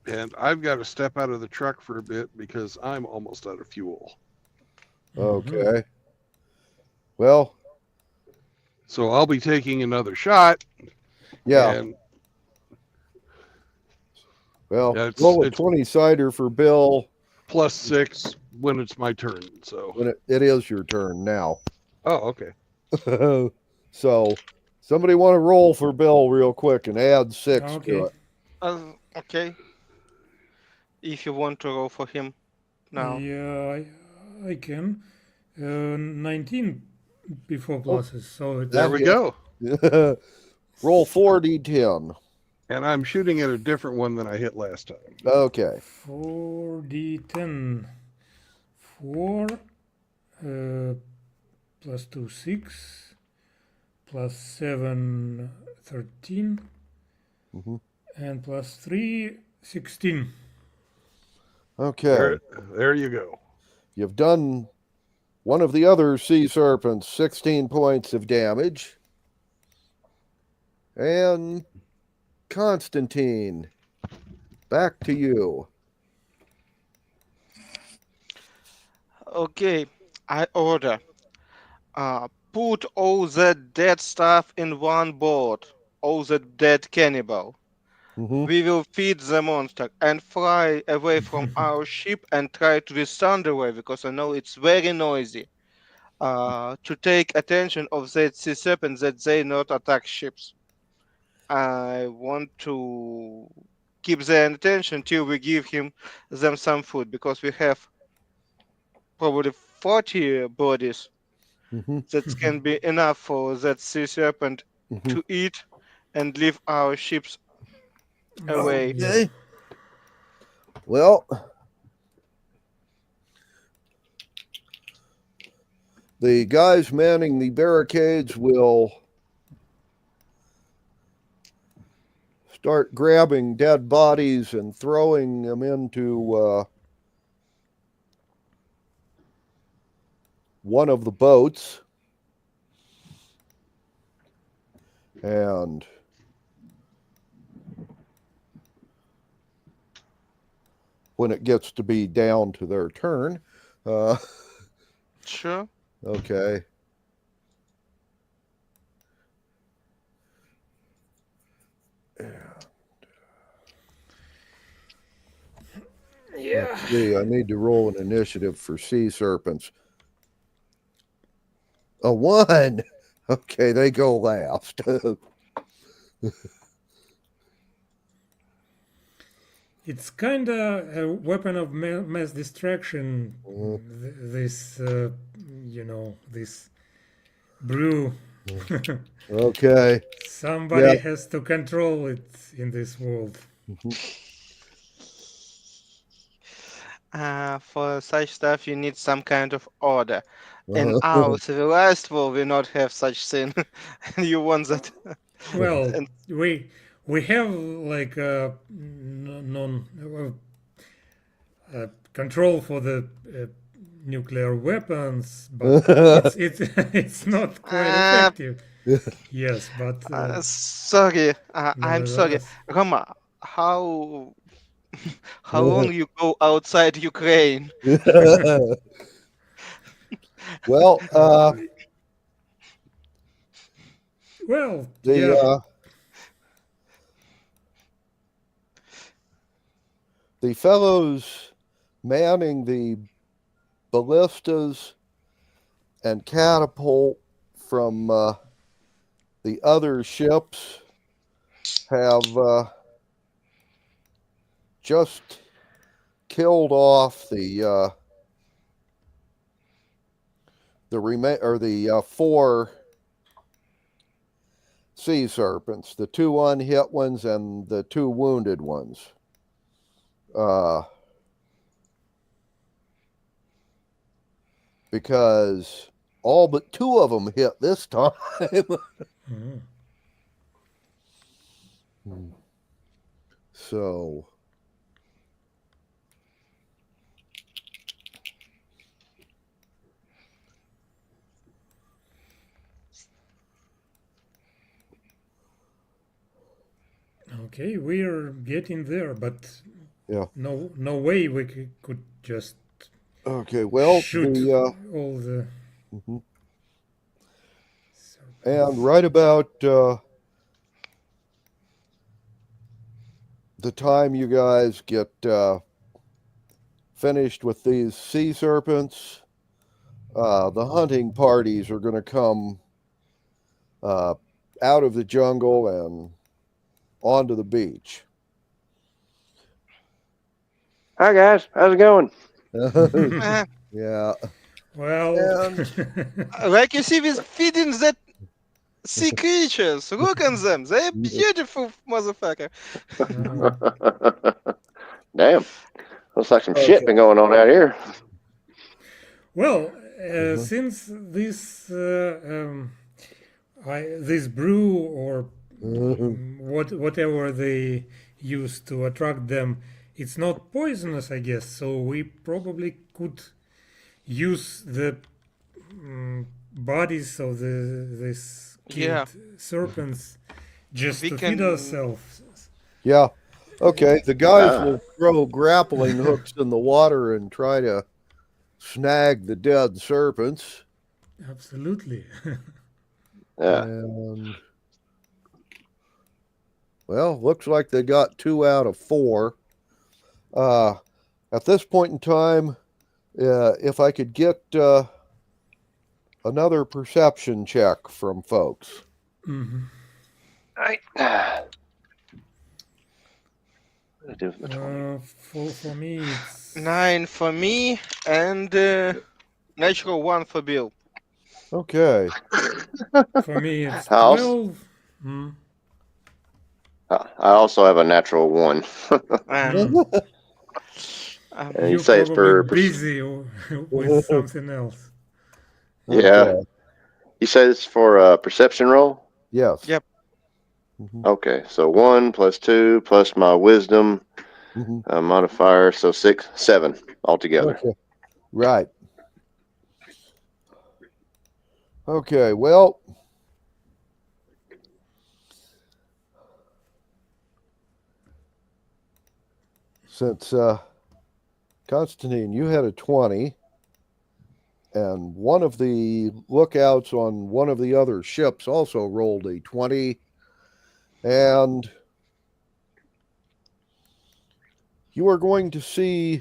And I've got to step out of the truck for a bit because I'm almost out of fuel. Okay. Well. So I'll be taking another shot. Yeah. And well, it's, roll a 20 cider for Bill. +6 when it's my turn. So when it is your turn now. Oh, okay. So somebody want to roll for Bill real quick and add 6 to it. Okay. If you want to roll for him now. Yeah, I can. 19 before pluses, so it's... There we go. Roll 4d10. And I'm shooting at a different one than I hit last time. Okay. 4d10. 4 plus 2, 6 plus 7, 13 and plus 3, 16. Okay. There you go. You've done one of the other sea serpents 16 points of damage. And Constantine, back to you. Okay, I order. Put all that dead stuff in one boat. All that dead cannibal. We will feed the monster and fly away from our ship and try to descend away because I know it's very noisy. To take attention of that sea serpent that they not attack ships. I want to keep their attention till we give them some food because we have probably 40 bodies. That can be enough for that sea serpent to eat and leave our ships away. Okay. Well, the guys manning the barricades will start grabbing dead bodies and throwing them into one of the boats, and when it gets to be down to their turn, Sure. okay. Yeah. Let's see, I need to roll an initiative for sea serpents. A 1. Okay, they go last. It's kind of a weapon of mass distraction. This, this brew. Okay. Somebody Yeah. has to control it in this world. For such stuff, you need some kind of order. In our civilized world, we not have such thing. And you want that. Well, And we have like control for the nuclear weapons, but it's not quite effective. Yes, but sorry, I'm sorry, nevertheless. Roma. How long you go outside Ukraine? Well, Well, the the fellows manning the ballistas and catapult from the other ships have just killed off the 4 sea serpents, the 2 unhit ones and the 2 wounded ones. Because all but 2 of them hit this time. So Okay, we're getting there, but yeah. no way we could just Okay, well, shoot all the. And right about the time you guys get finished with these sea serpents, the hunting parties are going to come out of the jungle and onto the beach. Hi guys, how's it going? Yeah. Well, Like you see, we're feeding that sea creatures. Look at them. They're beautiful, motherfucker. Damn. Looks like some shit been going on out here. Well, since this this brew or whatever they use to attract them, it's not poisonous, I guess. So we probably could use the bodies of these killed serpents just to feed ourselves. Yeah. Okay. The guys will throw grappling hooks in the water and try to snag the dead serpents. Absolutely. And well, looks like they got 2 out of 4. At this point in time, if I could get another perception check from folks. Mm-hmm. Right. For me, it's 9 for me and natural 1 for Bill. Okay. For me, it's House. 12. I also have a natural 1. And you say it's for busy with something else. Yeah. Okay. You said it's for perception roll? Yes. Yep. Okay, so 1 plus 2 plus my wisdom modifier, so 6, 7 altogether. Okay. Right. Okay, well, since Constantine, you had a 20, and one of the lookouts on one of the other ships also rolled a 20, and you are going to see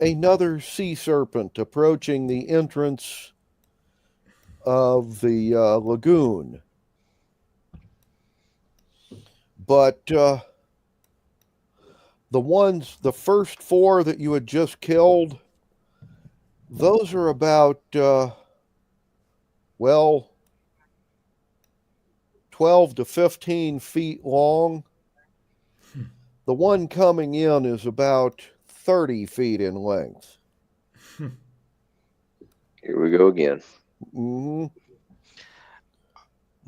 another sea serpent approaching the entrance of the lagoon. But the first 4 that you had just killed, those are about, 12 to 15 feet long. The one coming in is about 30 feet in length. Here we go again. Mm-hmm.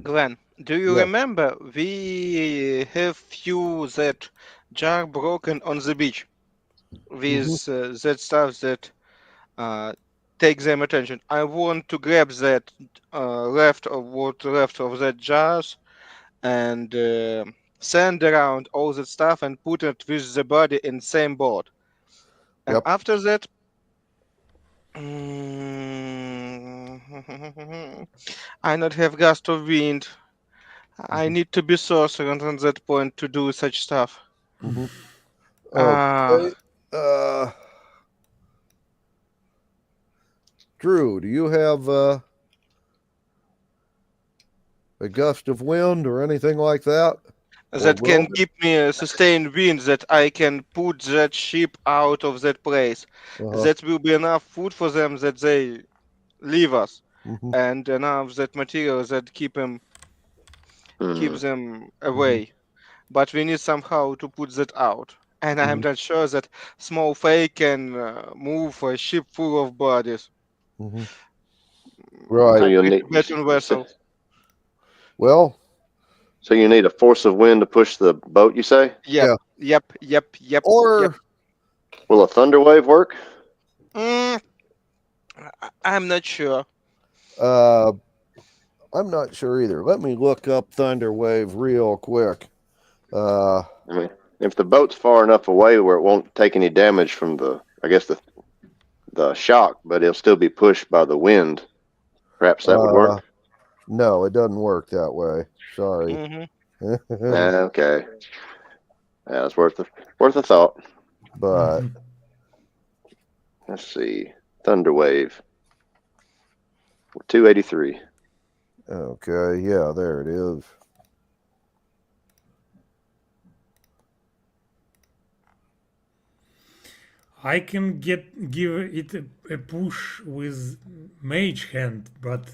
Glenn, do you Yeah. remember we have few that jar broken on the beach with that stuff that take them attention? I want to grab that left of that jars and send around all that stuff and put it with the body in same boat. And Yep. after that, I not have gust of wind. I need to be sorcerer on that point to do such stuff. Mm-hmm. Uh, Okay. Drew, do you have a gust of wind or anything like that? that Or can Roman? give me a sustained wind that I can put that ship out of that place. That will be enough food for them that they leave us, and enough that material that keep them away. But we need somehow to put that out. And I'm not sure that small fay can move a ship full of bodies. Right. So you'll need. Better vessel. Well. So you need a force of wind to push the boat. You say? Yep. Or will a thunder wave work? I'm not sure. I'm not sure either. Let me look up thunder wave real quick. I mean, if the boat's far enough away where it won't take any damage from the shock, but it'll still be pushed by the wind, perhaps that would work. No, it doesn't work that way. Sorry. Okay. Yeah, it's worth a thought. But let's see, thunder wave, 283. Okay, yeah, there it is. I can give it a push with mage hand, but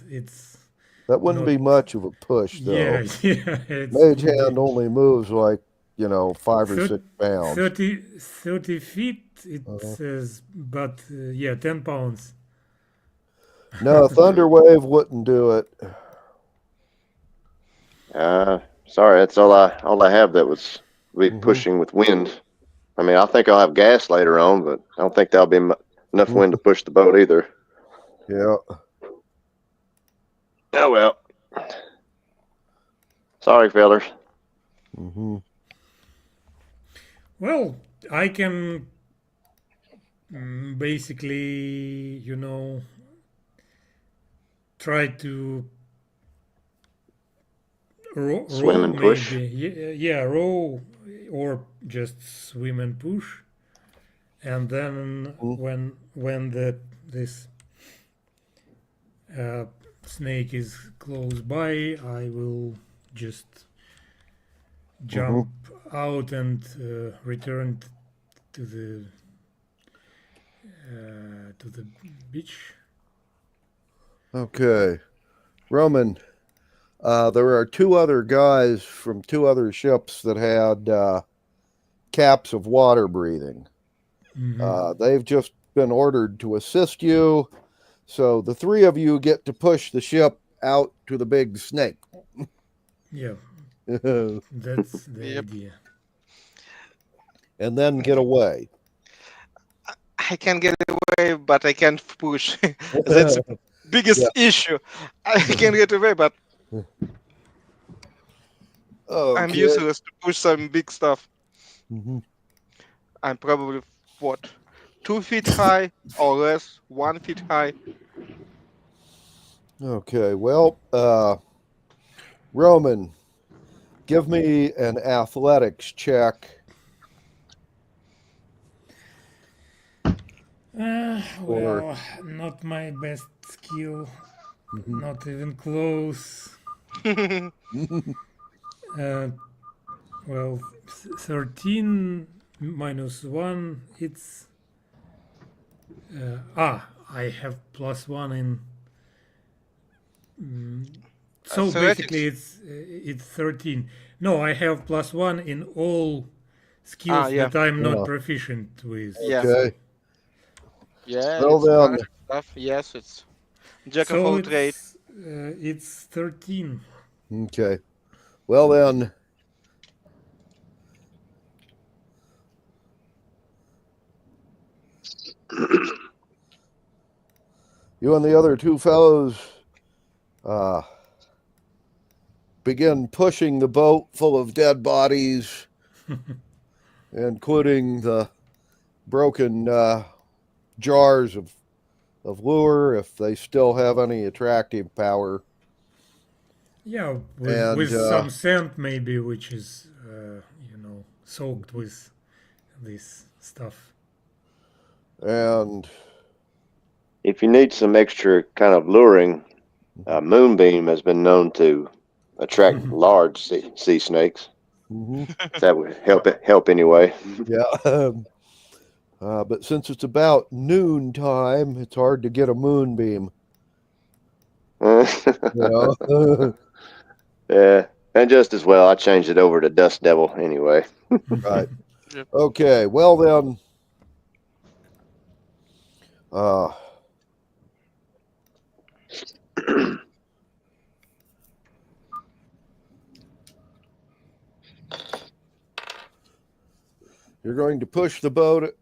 that wouldn't be much of a push, though. Yeah. Mage hand only moves like 5 or 6 pounds. 30 feet. It says, but 10 pounds. No, thunder wave wouldn't do it. Sorry, that's all I have that was pushing with wind. I mean, I think I'll have gas later on, but I don't think there'll be enough wind to push the boat either. Yeah. Oh well. Sorry, fellas. Well, I can basically, try to row and push. Maybe. Row or just swim and push, and then when this snake is close by, I will just jump out and return to the beach. Okay. Roman, there are 2 other guys from 2 other ships that had caps of water breathing. They've just been ordered to assist you. So the 3 of you get to push the ship out to the big snake. Yeah. That's the idea. And then get I can get away, but I can't push. biggest issue. I can get away, but I'm Okay. useless to push some big stuff. Mhm. I'm probably what, 2 feet high or less, 1 feet high. Okay. Well, Roman, give me an athletics check. Well, not my best skill. Not even close. Well, 13 minus 1, it's... I have +1 in... so basically it's 13. No, I have +1 in all skills yeah. that I'm not proficient with. Yeah. Okay. Yeah, Well it's then. magic stuff. Yes, it's jack of all trades. It's 13. Okay. Well then. You and the other two fellows begin pushing the boat full of dead bodies, including the broken jars of lure, if they still have any attractive power. Yeah, with some scent maybe, which is, soaked with this stuff. And if you need some extra kind of luring, moonbeam has been known to attract large sea snakes. If that would help anyway. Yeah. But since it's about noon time, it's hard to get a moonbeam. Yeah, and just as well, I changed it over to Dust Devil anyway. Right. Okay. Well then. You're going to push the boat.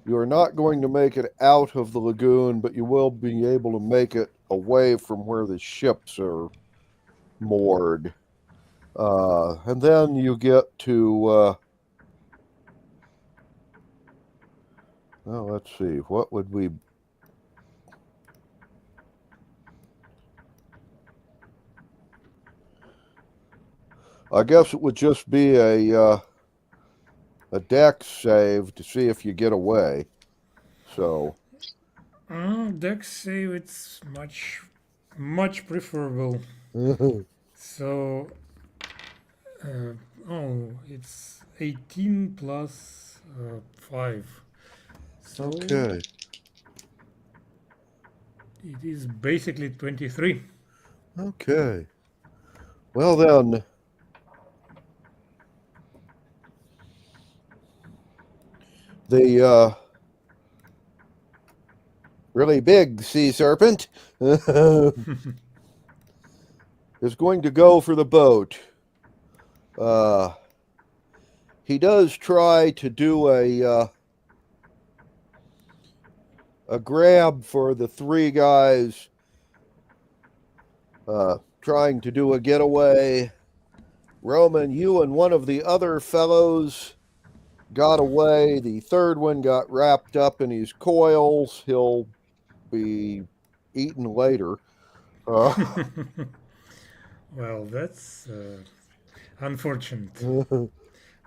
You are not going to make it out of the lagoon, but you will be able to make it away from where the ships are moored. And then you get to, let's see, what would we... I guess it would just be a dex save to see if you get away. So Dex save, it's much preferable. So it's 18 plus 5. So okay. It is basically 23. Okay. Well then, the really big sea serpent is going to go for the boat. He does try to do a grab for the three guys trying to do a getaway. Roman, you and one of the other fellows got away. The third one got wrapped up in his coils. He'll be eaten later. Well, that's unfortunate.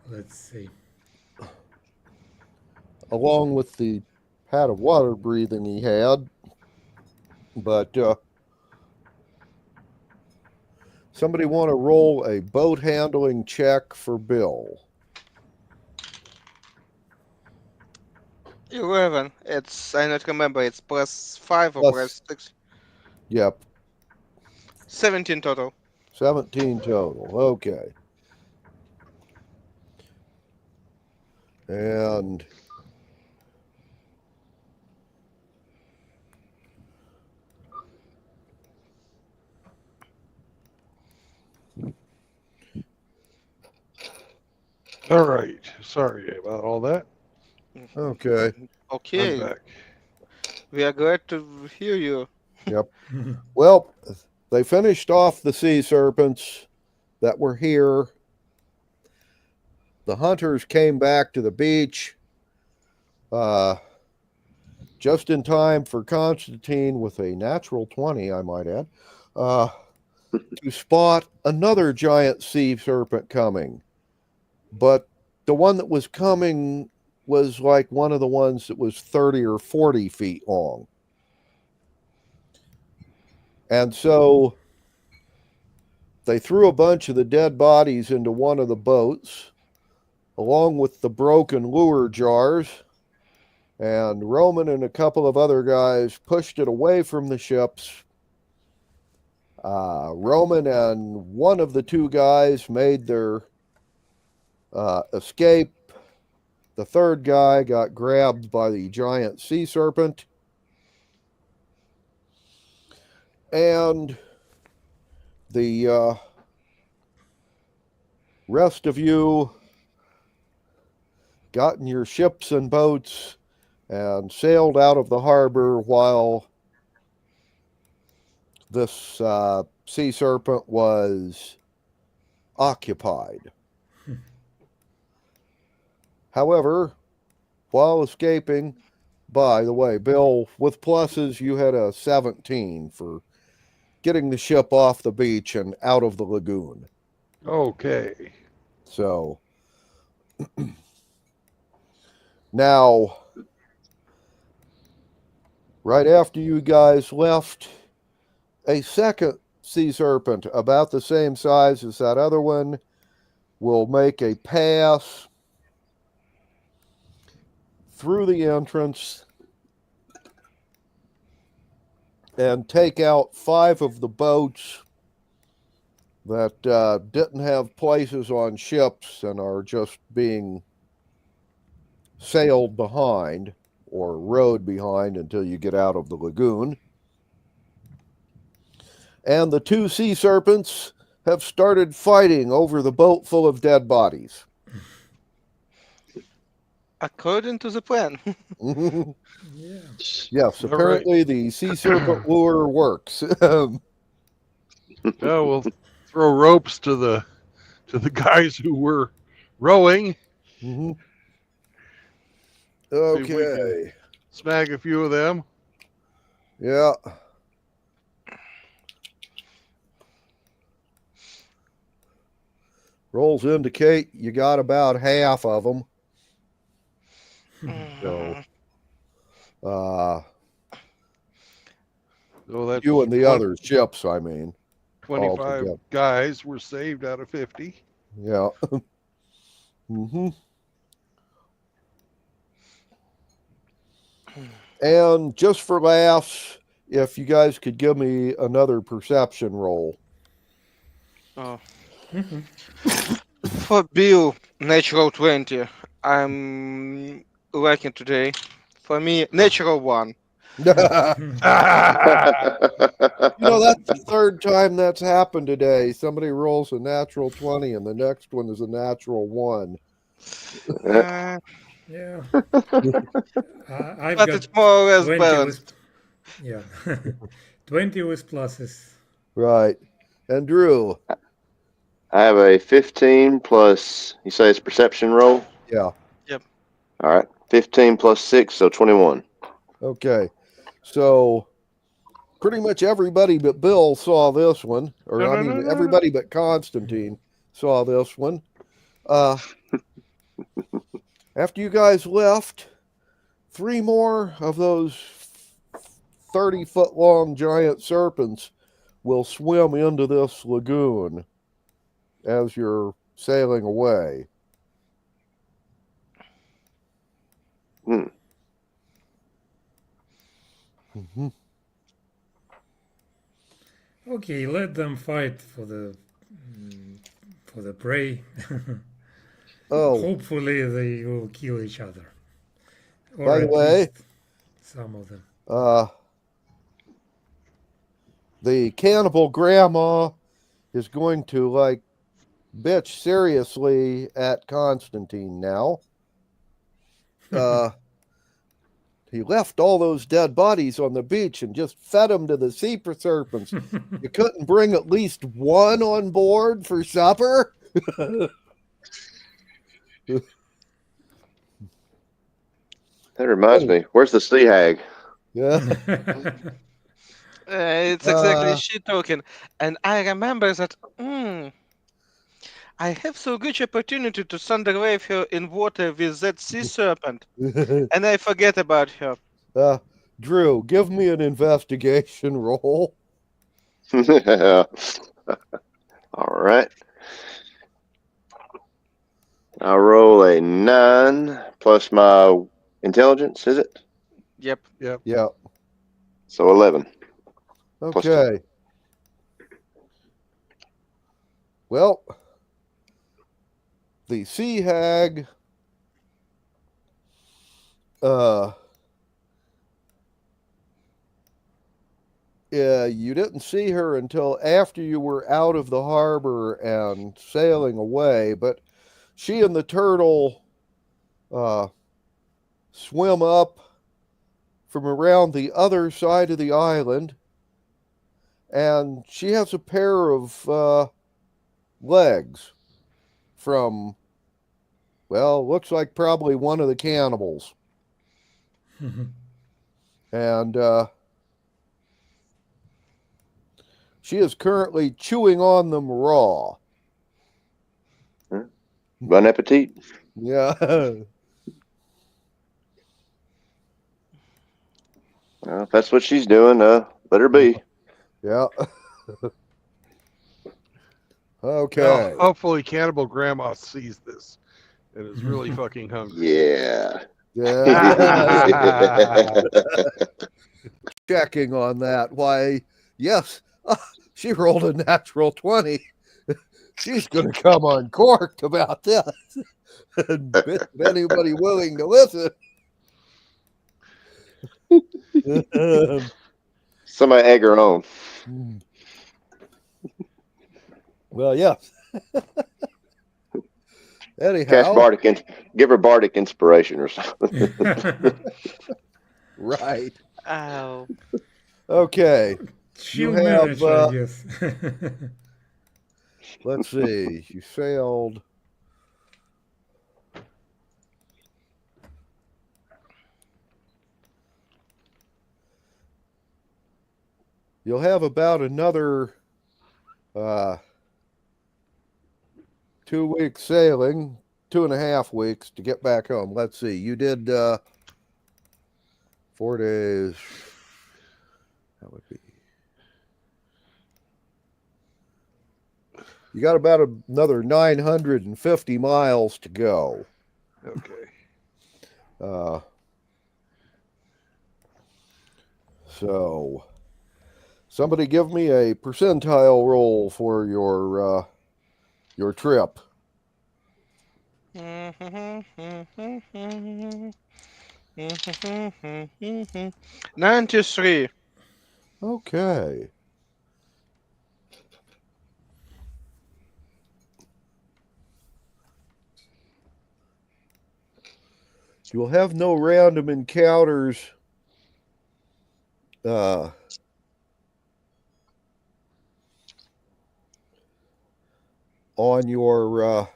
Let's see. Along with the pad of water breathing he had. But somebody want to roll a boat handling check for Bill? 11. It's, I not remember, it's +5 or +6. Yep. 17 total. 17 total. Okay. And all right. Sorry about all that. okay. Okay. I'm back. We are glad to hear you. Yep. Well, they finished off the sea serpents that were here. The hunters came back to the beach just in time for Constantine, with a natural 20, I might add, to spot another giant sea serpent coming. But the one that was coming was like one of the ones that was 30 or 40 feet long. And so they threw a bunch of the dead bodies into one of the boats, along with the broken lure jars. And Roman and a couple of other guys pushed it away from the ships. Roman and one of the two guys made their escape. The third guy got grabbed by the giant sea serpent. And the rest of you got in your ships and boats and sailed out of the harbor while this sea serpent was occupied. However, while escaping, by the way, Bill, with pluses, you had a 17 for getting the ship off the beach and out of the lagoon. Okay. So, now, right after you guys left, a second sea serpent, about the same size as that other one, will make a pass through the entrance and take out 5 of the boats that didn't have places on ships and are just being sailed behind or rowed behind until you get out of the lagoon. And the 2 sea serpents have started fighting over the boat full of dead bodies. According to the plan. Yeah. Yes, apparently the sea serpent lure works. Yeah, we'll throw ropes to the guys who were rowing. Mm-hmm. See if we can Okay. snag a few of them. Yeah. Rolls indicate you got about half of them. So, So that's you and the other ships, I mean. 25 altogether. guys were saved out of 50. Yeah. Mm-hmm. And just for laughs, if you guys could give me another perception roll. Oh. For Bill, natural 20. I'm lacking today. For me, natural 1. You know, that's the third time that's happened today. Somebody rolls a natural 20 and the next one is a natural 1. Uh, Yeah. I've but got it's more or less 20 balanced. with, yeah. 20 with pluses. Right. And Drew. I have a 15 plus, you say it's perception roll? Yeah. Yep. All right. 15 plus 6, so 21. Okay. So pretty much everybody but Bill saw this one. Or No. everybody but Constantine saw this one. After you guys left, 3 more of those 30-foot long giant serpents will swim into this lagoon as you're sailing away. Hmm. Mm-hmm. Okay, let them fight for the prey. Oh, Hopefully they will kill each other. Or by the at way, least some of them. the cannibal grandma is going to like bitch seriously at Constantine now. he left all those dead bodies on the beach and just fed them to the sea serpents. You couldn't bring at least one on board for supper? That reminds me. Where's the sea hag? Yeah. It's exactly she talking. And I remember that I have so good opportunity to sunderwave her in water with that sea serpent. And I forget about her. Drew, give me an investigation roll. All right. I'll roll a 9 plus my intelligence, is it? Yep. Yeah. So 11. Okay. Well, the sea hag you didn't see her until after you were out of the harbor and sailing away, but she and the turtle swim up from around the other side of the island, and she has a pair of legs from, well, looks like probably one of the cannibals. And she is currently chewing on them raw. Bon appetit. Yeah. Well, if that's what she's doing, let her be. Yeah. Okay. Well, hopefully Cannibal Grandma sees this and is really fucking hungry. Yeah. Yeah. Checking on that. Why, yes, she rolled a natural 20. She's going to come uncorked about this. And anybody willing to listen. Somebody egg her on. Well, yeah. Anyhow. Catch Bardic, give her Bardic inspiration or something. Right. Oh. Okay. She'll You have, manage, I guess. let's see. You sailed. You'll have about another 2 weeks sailing, 2.5 weeks to get back home. Let's see. You did 4 days. That would be. You got about another 950 miles to go. Okay. So, somebody give me a percentile roll for your trip. 93. Okay. You will have no random encounters on your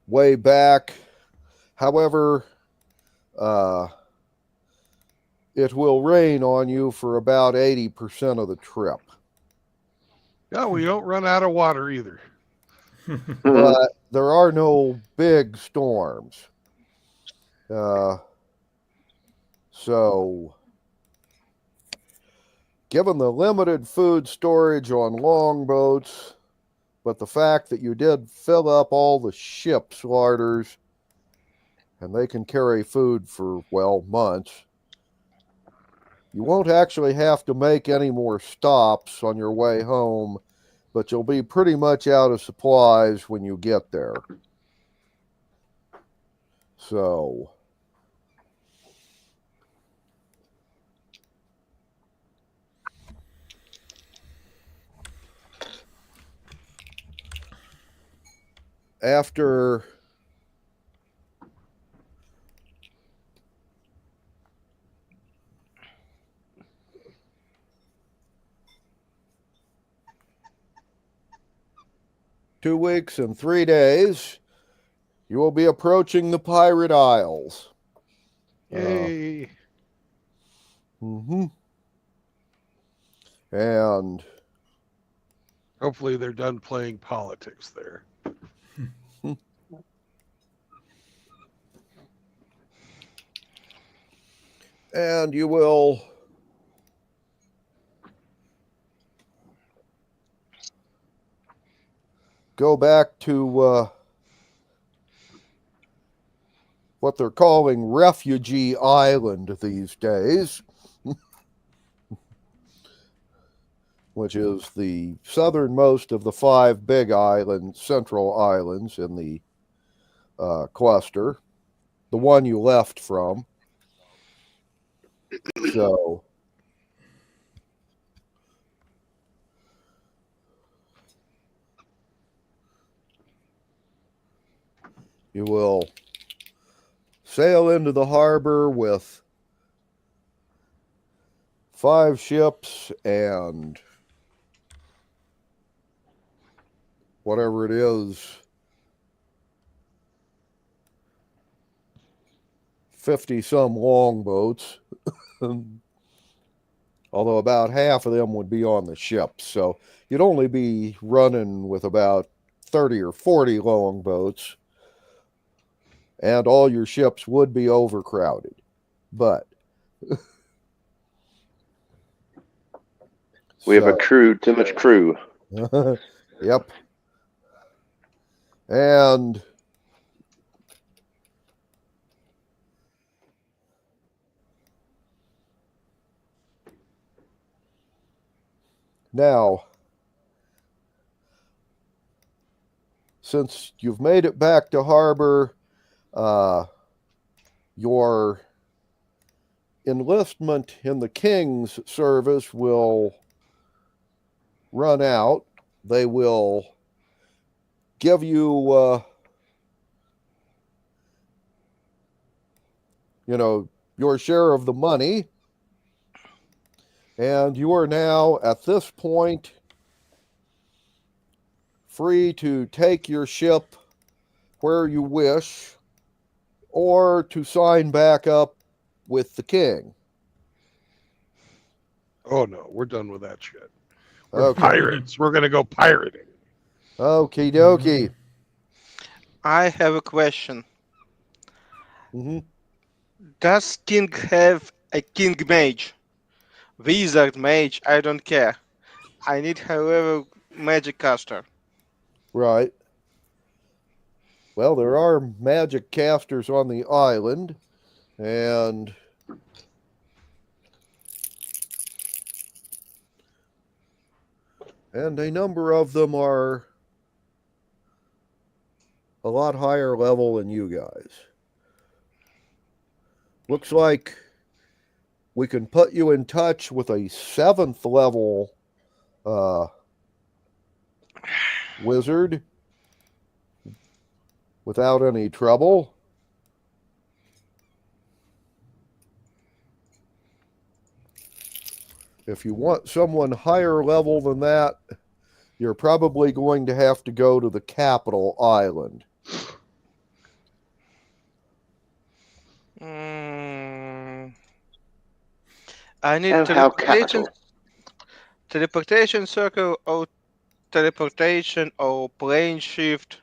way back. However, it will rain on you for about 80% of the trip. Yeah, we don't run out of water either. But there are no big storms. So, given the limited food storage on longboats, but the fact that you did fill up all the ship's larders, and they can carry food for, well, months, you won't actually have to make any more stops on your way home, but you'll be pretty much out of supplies when you get there. So, after 2 weeks and 3 days, you will be approaching the Pirate Isles. Yay. And Hopefully they're done playing politics there. and you will go back to what they're calling Refugee Island these days, which is the southernmost of the 5 big islands, central islands in the cluster, the one you left from. So you will sail into the harbor with 5 ships and whatever it is, 50 some longboats, although about half of them would be on the ships. So you'd only be running with about 30 or 40 longboats, and all your ships would be overcrowded. But we have accrued too much crew. Yep. And now, since you've made it back to harbor, your enlistment in the King's service will run out. They will give you, your share of the money. And you are now, at this point, free to take your ship where you wish, or to sign back up with the King. Oh no, we're done with that shit. We're pirates. We're gonna go pirating. Okie dokie. I have a question. Mm-hmm. Does King have a King Mage? Wizard Mage, I don't care. I need, however, magic caster. Right. Well, there are magic casters on the island, and a number of them are a lot higher level than you guys. Looks like we can put you in touch with a 7th level wizard without any trouble. If you want someone higher level than that, you're probably going to have to go to the capital island. I need teleportation circle or teleportation or plane shift.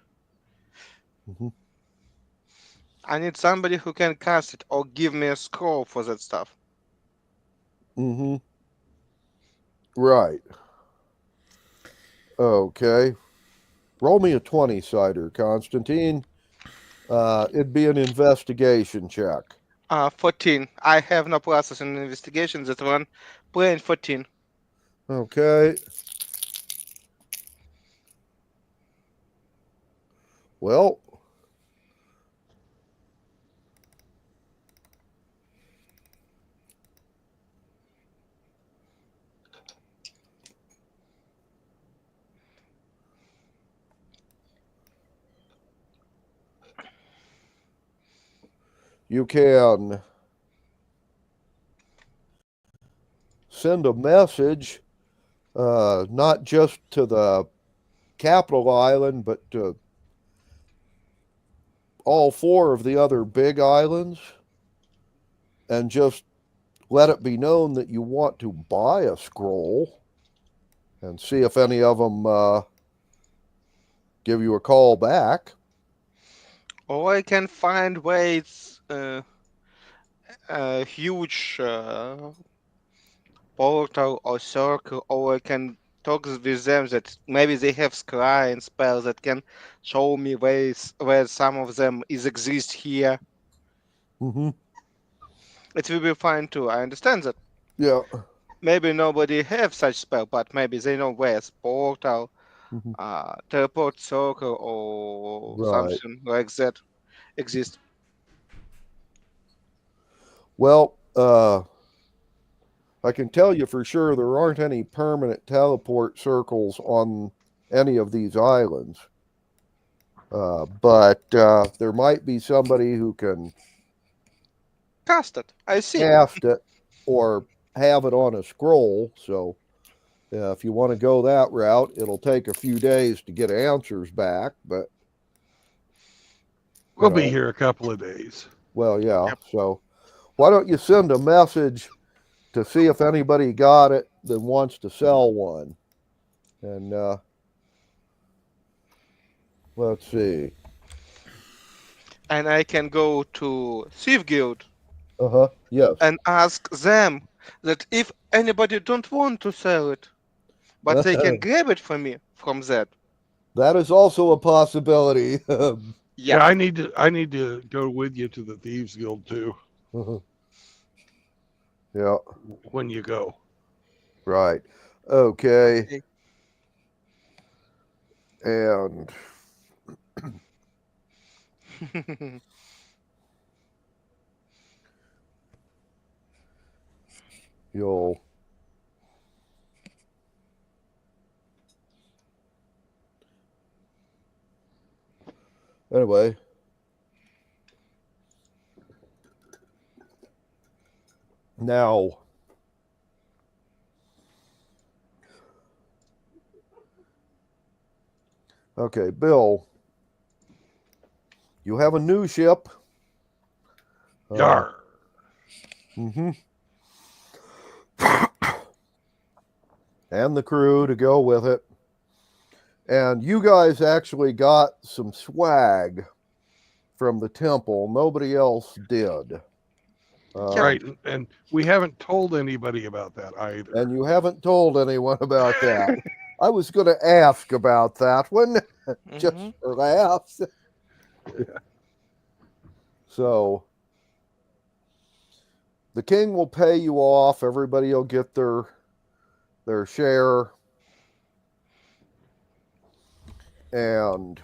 Mm-hmm. I need somebody who can cast it or give me a scroll for that stuff. Mm-hmm. Right. Okay. Roll me a 20-sider, Constantine. It'd be an investigation check. 14. I have no process in investigation. That one. Plane 14. Okay. Well, you can send a message, not just to the capital island, but all 4 of the other big islands, and just let it be known that you want to buy a scroll, and see if any of them give you a call back. Or I can find ways, a huge portal or circle, or I can talk with them that maybe they have scry and spells that can show me ways where some of them exist here. Mm-hmm. It will be fine too. I understand that. Yeah. Maybe nobody have such spell, but maybe they know where portal, teleport circle, or Right. something like that exist. Well, I can tell you for sure there aren't any permanent teleport circles on any of these islands. But there might be somebody who can Cast it. I see. cast it or have it on a scroll. So if you want to go that route, it'll take a few days to get answers back. But We'll be here a couple of days. well, yeah. So why don't you send a message to see if anybody got it that wants to sell one? And let's see. And I can go to Thief Guild Yes. and ask them that if anybody don't want to sell it, but they can grab it from me from that. That is also a possibility. Yeah, I need to go with you to the Thieves Guild too. Yeah. When you go. Right. Okay. And you'll anyway. Now, okay, Bill, you have a new ship. Yar. Mm-hmm. And the crew to go with it. And you guys actually got some swag from the temple. Nobody else did. Right, and we haven't told anybody about that either. And you haven't told anyone about that. I was going to ask about that one, just for laughs. So, the king will pay you off. Everybody will get their share. And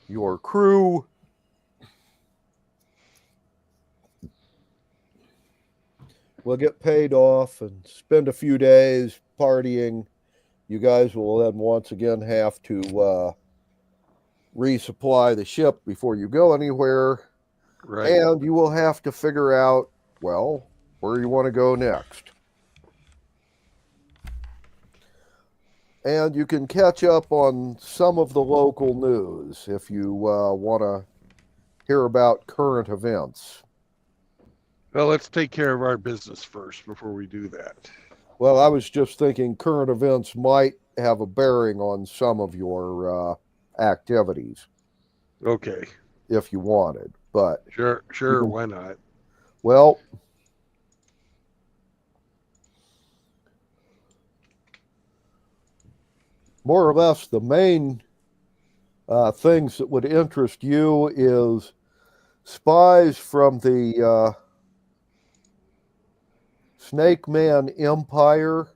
your crew will get paid off and spend a few days partying. You guys will then once again have to resupply the ship before you go anywhere. Right. And you will have to figure out, well, where you want to go next. And you can catch up on some of the local news if you want to hear about current events. Well, let's take care of our business first before we do that. Well, I was just thinking current events might have a bearing on some of your activities. Okay. If you wanted, but Sure, why not? Well, more or less the main things that would interest you is spies from the Snake Man Empire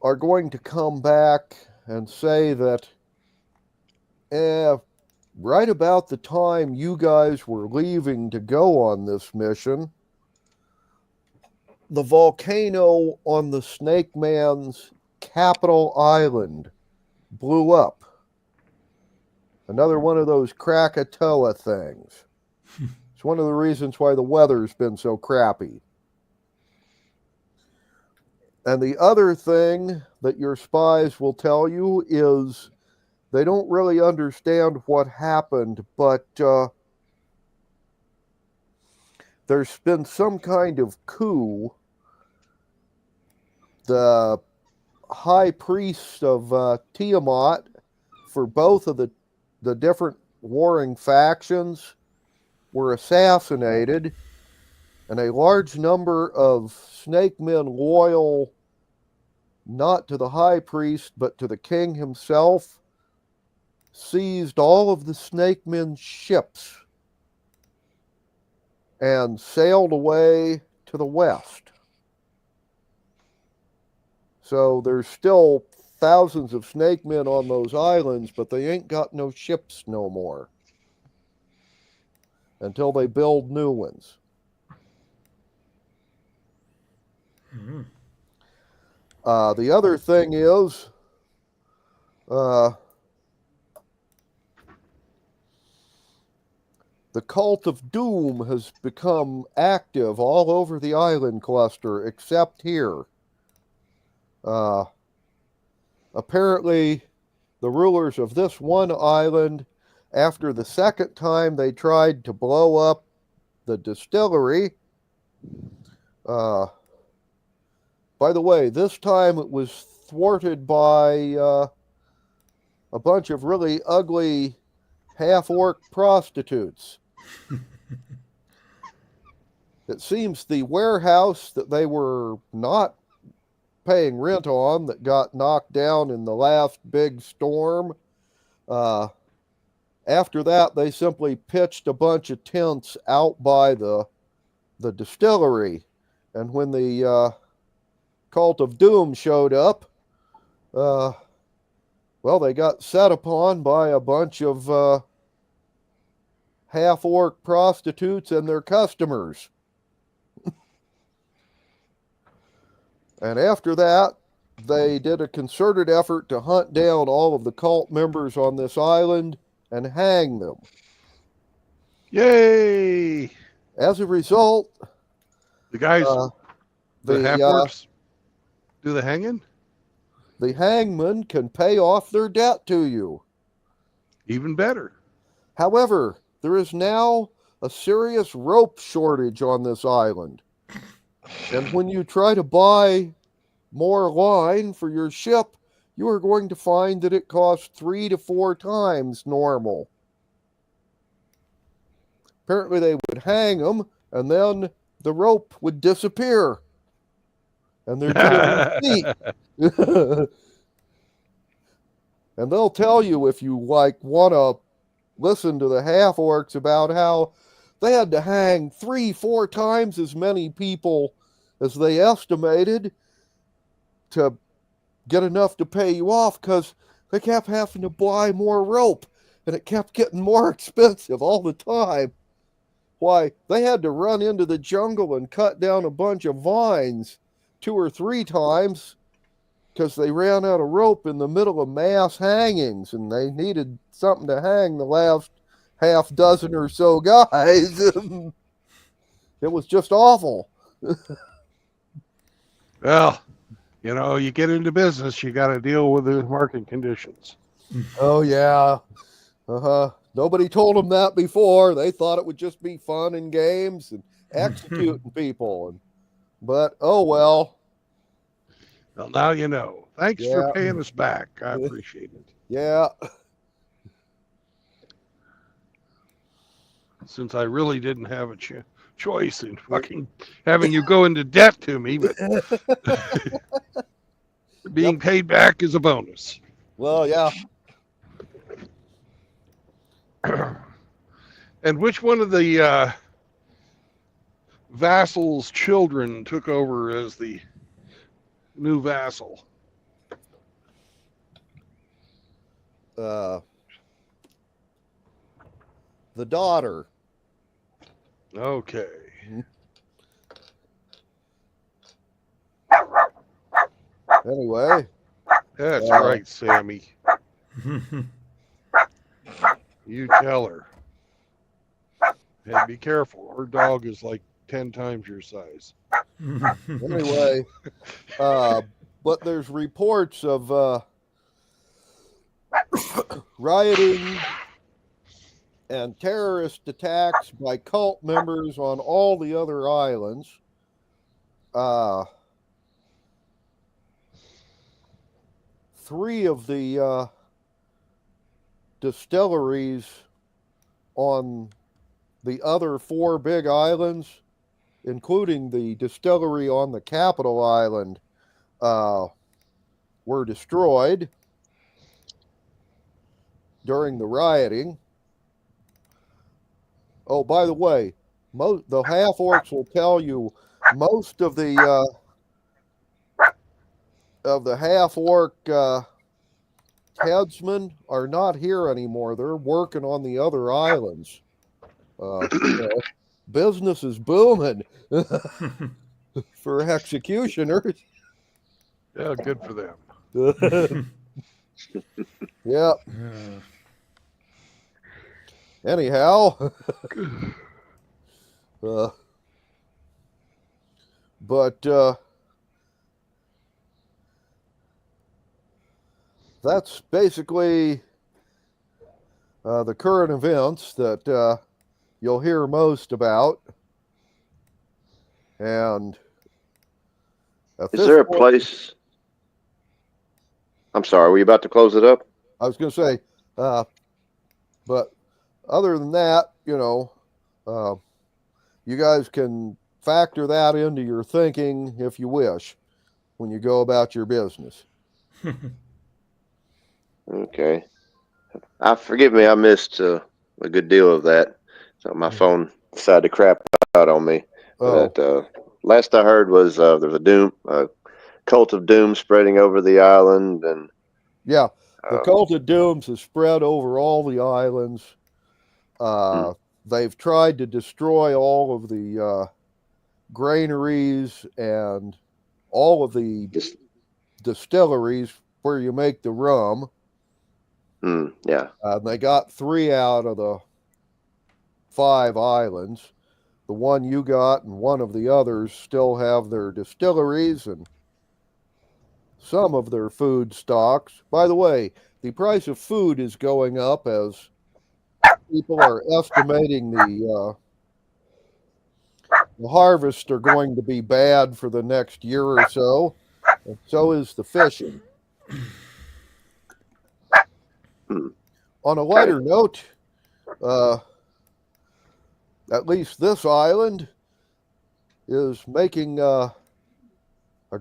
are going to come back and say that right about the time you guys were leaving to go on this mission, the volcano on the Snake Man's capital island blew up. Another one of those Krakatoa things. It's one of the reasons why the weather's been so crappy. And the other thing that your spies will tell you is they don't really understand what happened, but there's been some kind of coup. The high priests of Tiamat for both of the different warring factions were assassinated, and a large number of snake men loyal not to the high priest but to the king himself seized all of the snake men's ships and sailed away to the west. So there's still thousands of snake men on those islands, but they ain't got no ships no more until they build new ones. Mm-hmm. The other thing is, the cult of doom has become active all over the island cluster, except here. Apparently, the rulers of this one island, after the second time they tried to blow up the distillery, by the way, this time it was thwarted by a bunch of really ugly half-orc prostitutes. It seems the warehouse that they were not paying rent on, that got knocked down in the last big storm, after that they simply pitched a bunch of tents out by the distillery, and when the cult of doom showed up, well, they got set upon by a bunch of half-orc prostitutes and their customers. And after that, they did a concerted effort to hunt down all of the cult members on this island and hang them. Yay! As a result, The guys, the half-orcs, do the hanging? The hangman can pay off their debt to you. Even better. However, there is now a serious rope shortage on this island. And when you try to buy more line for your ship, you are going to find that it costs 3 to 4 times normal. Apparently they would hang them, and then the rope would disappear. And they're doing feet. And they'll tell you, if you want to listen to the half-orcs, about how they had to hang 3-4 times as many people as they estimated to get enough to pay you off, because they kept having to buy more rope, and it kept getting more expensive all the time. Why, they had to run into the jungle and cut down a bunch of vines 2 or 3 times because they ran out of rope in the middle of mass hangings, and they needed something to hang the last half dozen or so guys. It was just awful. Well, you know, you get into business, you got to deal with the market conditions. Oh, yeah. Nobody told them that before. They thought it would just be fun and games and executing people. But, oh, well. Well, now you know. Thanks for paying us back. I appreciate it. Yeah. Since I really didn't have a choice in fucking having you go into debt to me, but being paid back is a bonus. Well, yeah. And which one of the vassal's children took over as the new vassal? The daughter. Okay. Anyway. That's right, Sammy. You tell her. And be careful. Her dog is like 10 times your size. Anyway, but there's reports of rioting and terrorist attacks by cult members on all the other islands. Three of the distilleries on the other four big islands, including the distillery on the capital island, were destroyed during the rioting. Oh, by the way, the half-orcs will tell you most of the half-orc headsmen are not here anymore. They're working on the other islands. Business is booming for executioners. Yeah, good for them. Yeah. Anyhow, but that's basically the current events that you'll hear most about. And is there a place? I'm sorry, were you about to close it up? I was going to say, but other than that, you guys can factor that into your thinking if you wish when you go about your business. Okay. Forgive me, I missed a good deal of that. So my phone decided to crap out on me. Oh. But last I heard was there's a cult of doom spreading over the island, and yeah, the cult of dooms has spread over all the islands. They've tried to destroy all of the granaries and all of the distilleries where you make the rum. Yeah. They got 3 out of the 5 islands. The one you got and one of the others still have their distilleries and some of their food stocks. By the way, the price of food is going up as people are estimating the harvests are going to be bad for the next year or so, and so is the fishing. On a lighter note, at least this island is making a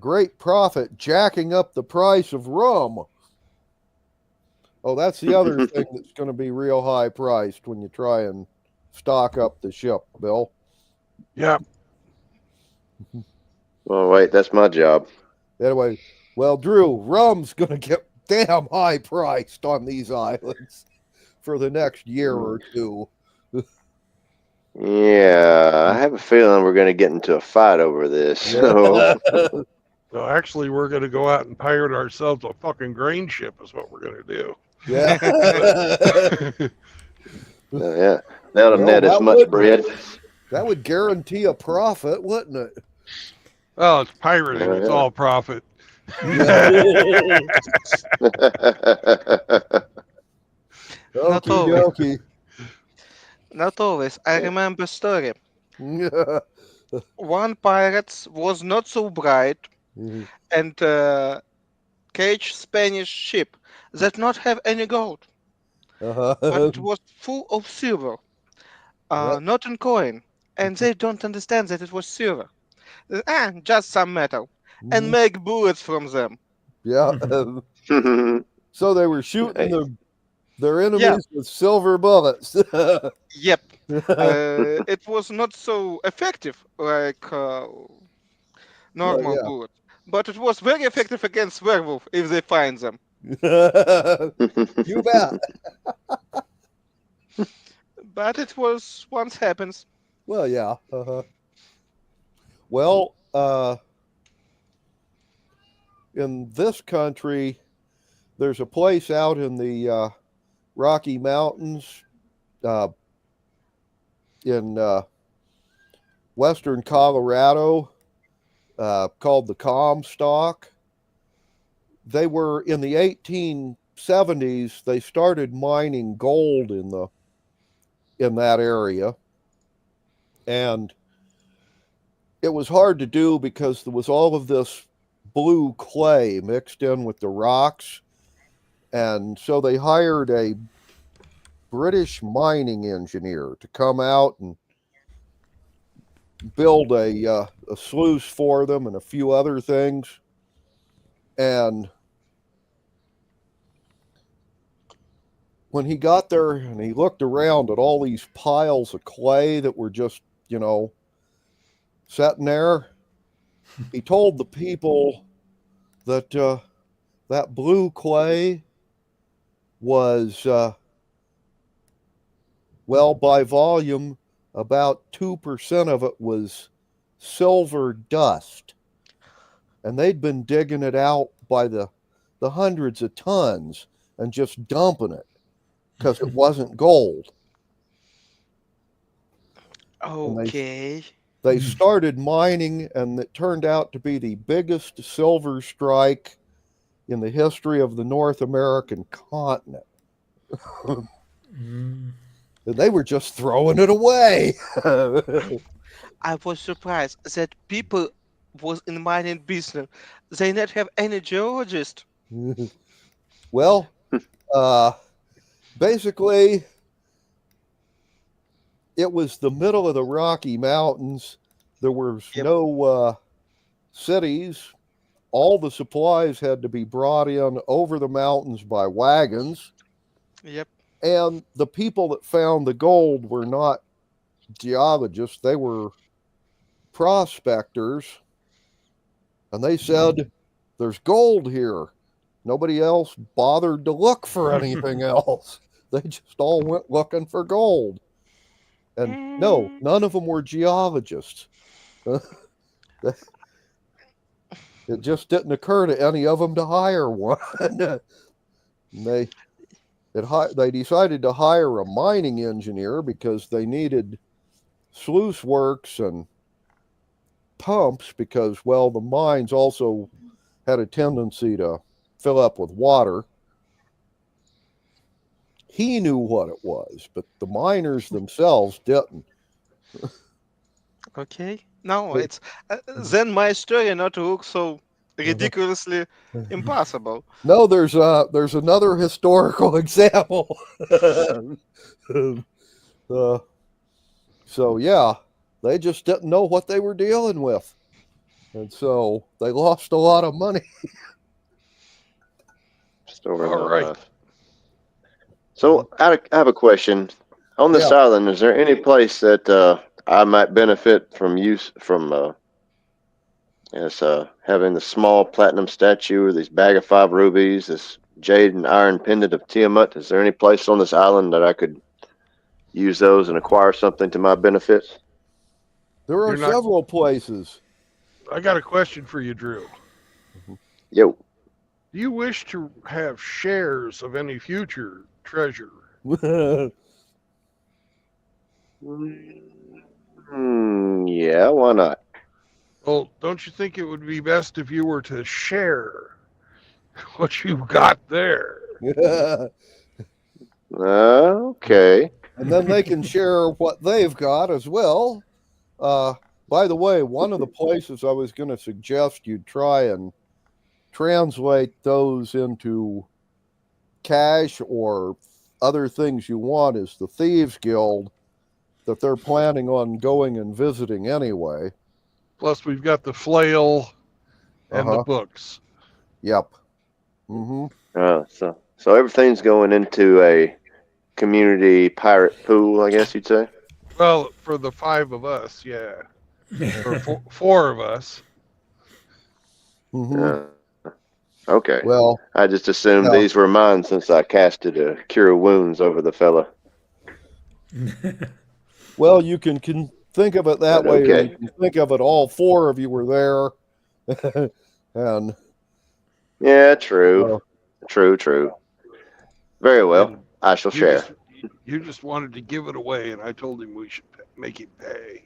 great profit jacking up the price of rum. Oh, that's the other thing that's going to be real high priced when you try and stock up the ship, Bill. Yeah. Well, wait, that's my job. Anyway, well, Drew, rum's going to get damn high priced on these islands for the next year or two. Yeah, I have a feeling we're going to get into a fight over this. So. So actually, we're going to go out and pirate ourselves a fucking grain ship is what we're going to do. Yeah. Yeah. That'll net as much bread. That would guarantee a profit, wouldn't it? Oh, it's pirating. It's all profit. Not always. I remember a story. One pirate was not so bright and catch Spanish ship that not have any gold, but it was full of silver, not in coin, and they don't understand that it was silver. Just some metal, and make bullets from them. Yeah. So they were shooting their enemies with silver bullets. Yep. It was not so effective like normal bullets, but it was very effective against werewolf if they find them. You bet. But it was once happens. Well, yeah. Well, in this country, there's a place out in the Rocky Mountains in western Colorado called the Comstock. They were in the 1870s. They started mining gold in that area, and it was hard to do because there was all of this blue clay mixed in with the rocks, and so they hired a British mining engineer to come out and build a sluice for them and a few other things. And when he got there and he looked around at all these piles of clay that were just, sitting there, he told the people that that blue clay was, by volume, about 2% of it was silver dust. And they'd been digging it out by the hundreds of tons and just dumping it because it wasn't gold. Okay. They started mining, and it turned out to be the biggest silver strike in the history of the North American continent. And they were just throwing it away. I was surprised that people was in mining business. They not have any geologist. Well, basically, it was the middle of the Rocky Mountains. There was no cities. All the supplies had to be brought in over the mountains by wagons. Yep. And the people that found the gold were not geologists. They were prospectors. And they said, there's gold here. Nobody else bothered to look for anything else. They just all went looking for gold. And no, none of them were geologists. It just didn't occur to any of them to hire one. They decided to hire a mining engineer because they needed sluice works and pumps because, the mines also had a tendency to fill up with water. He knew what it was, but the miners themselves didn't. Okay. No, it's then my story not to look so ridiculously impossible. No, there's another historical example. So yeah, they just didn't know what they were dealing with, and so they lost a lot of money. Just over All right. So I have a question. On this island, is there any place that I might benefit from having the small platinum statue, these bag of 5 rubies, this jade and iron pendant of Tiamat? Is there any place on this island that I could use those and acquire something to my benefit? There are several places. I got a question for you, Drew. Yo. Do you wish to have shares of any future treasure? Yeah, why not? Well, don't you think it would be best if you were to share what you've got there? Okay. And then they can share what they've got as well. By the way, one of the places I was going to suggest you try and translate those into cash or other things you want is the Thieves Guild that they're planning on going and visiting anyway. Plus, we've got the flail and the books. Yep. So everything's going into a community pirate pool, I guess you'd say? Well, for the 5 of us, yeah. Or 4 of us. Okay. Well, I just assumed these were mine since I casted a Cure Wounds over the fella. Well, you can think of it that way. Or you can think of it all 4 of you were there. And yeah, true. True. Very well. I shall share. You just wanted to give it away, and I told him we should make him pay.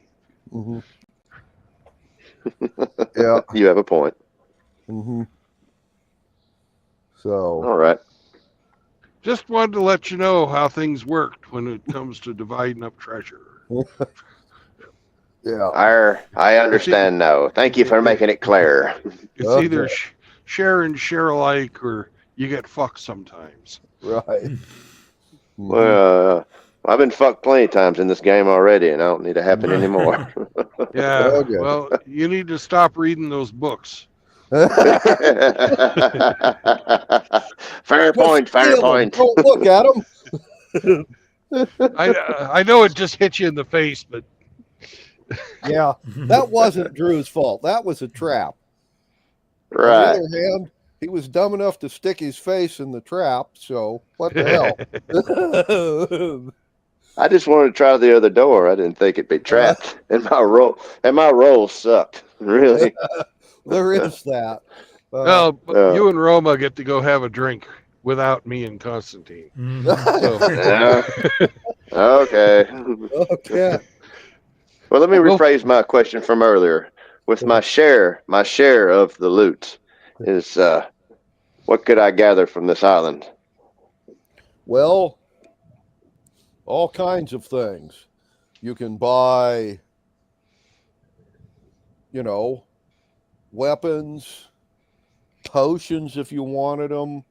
Yeah. You have a point. Mm-hmm. So. All right. Just wanted to let you know how things worked when it comes to dividing up treasure. Yeah. I understand now. Thank you for making it clear. It's either share and share alike, or you get fucked sometimes. Right. Well, I've been fucked plenty of times in this game already, and I don't need to happen anymore. Yeah. Okay. Well, you need to stop reading those books. Fair point. Fair point. Don't look at them. I know it just hit you in the face, but Yeah, that wasn't Drew's fault. That was a trap. Right. On the other hand, he was dumb enough to stick his face in the trap, so what the hell? I just wanted to try the other door. I didn't think it'd be trapped. And my roll sucked. Really. There is that. Well, you and Roma get to go have a drink without me and Constantine. Yeah. Okay. Okay. Well, let me rephrase my question from earlier. With my share of the loot is what could I gather from this island? Well, all kinds of things. You can buy, weapons, potions if you wanted them,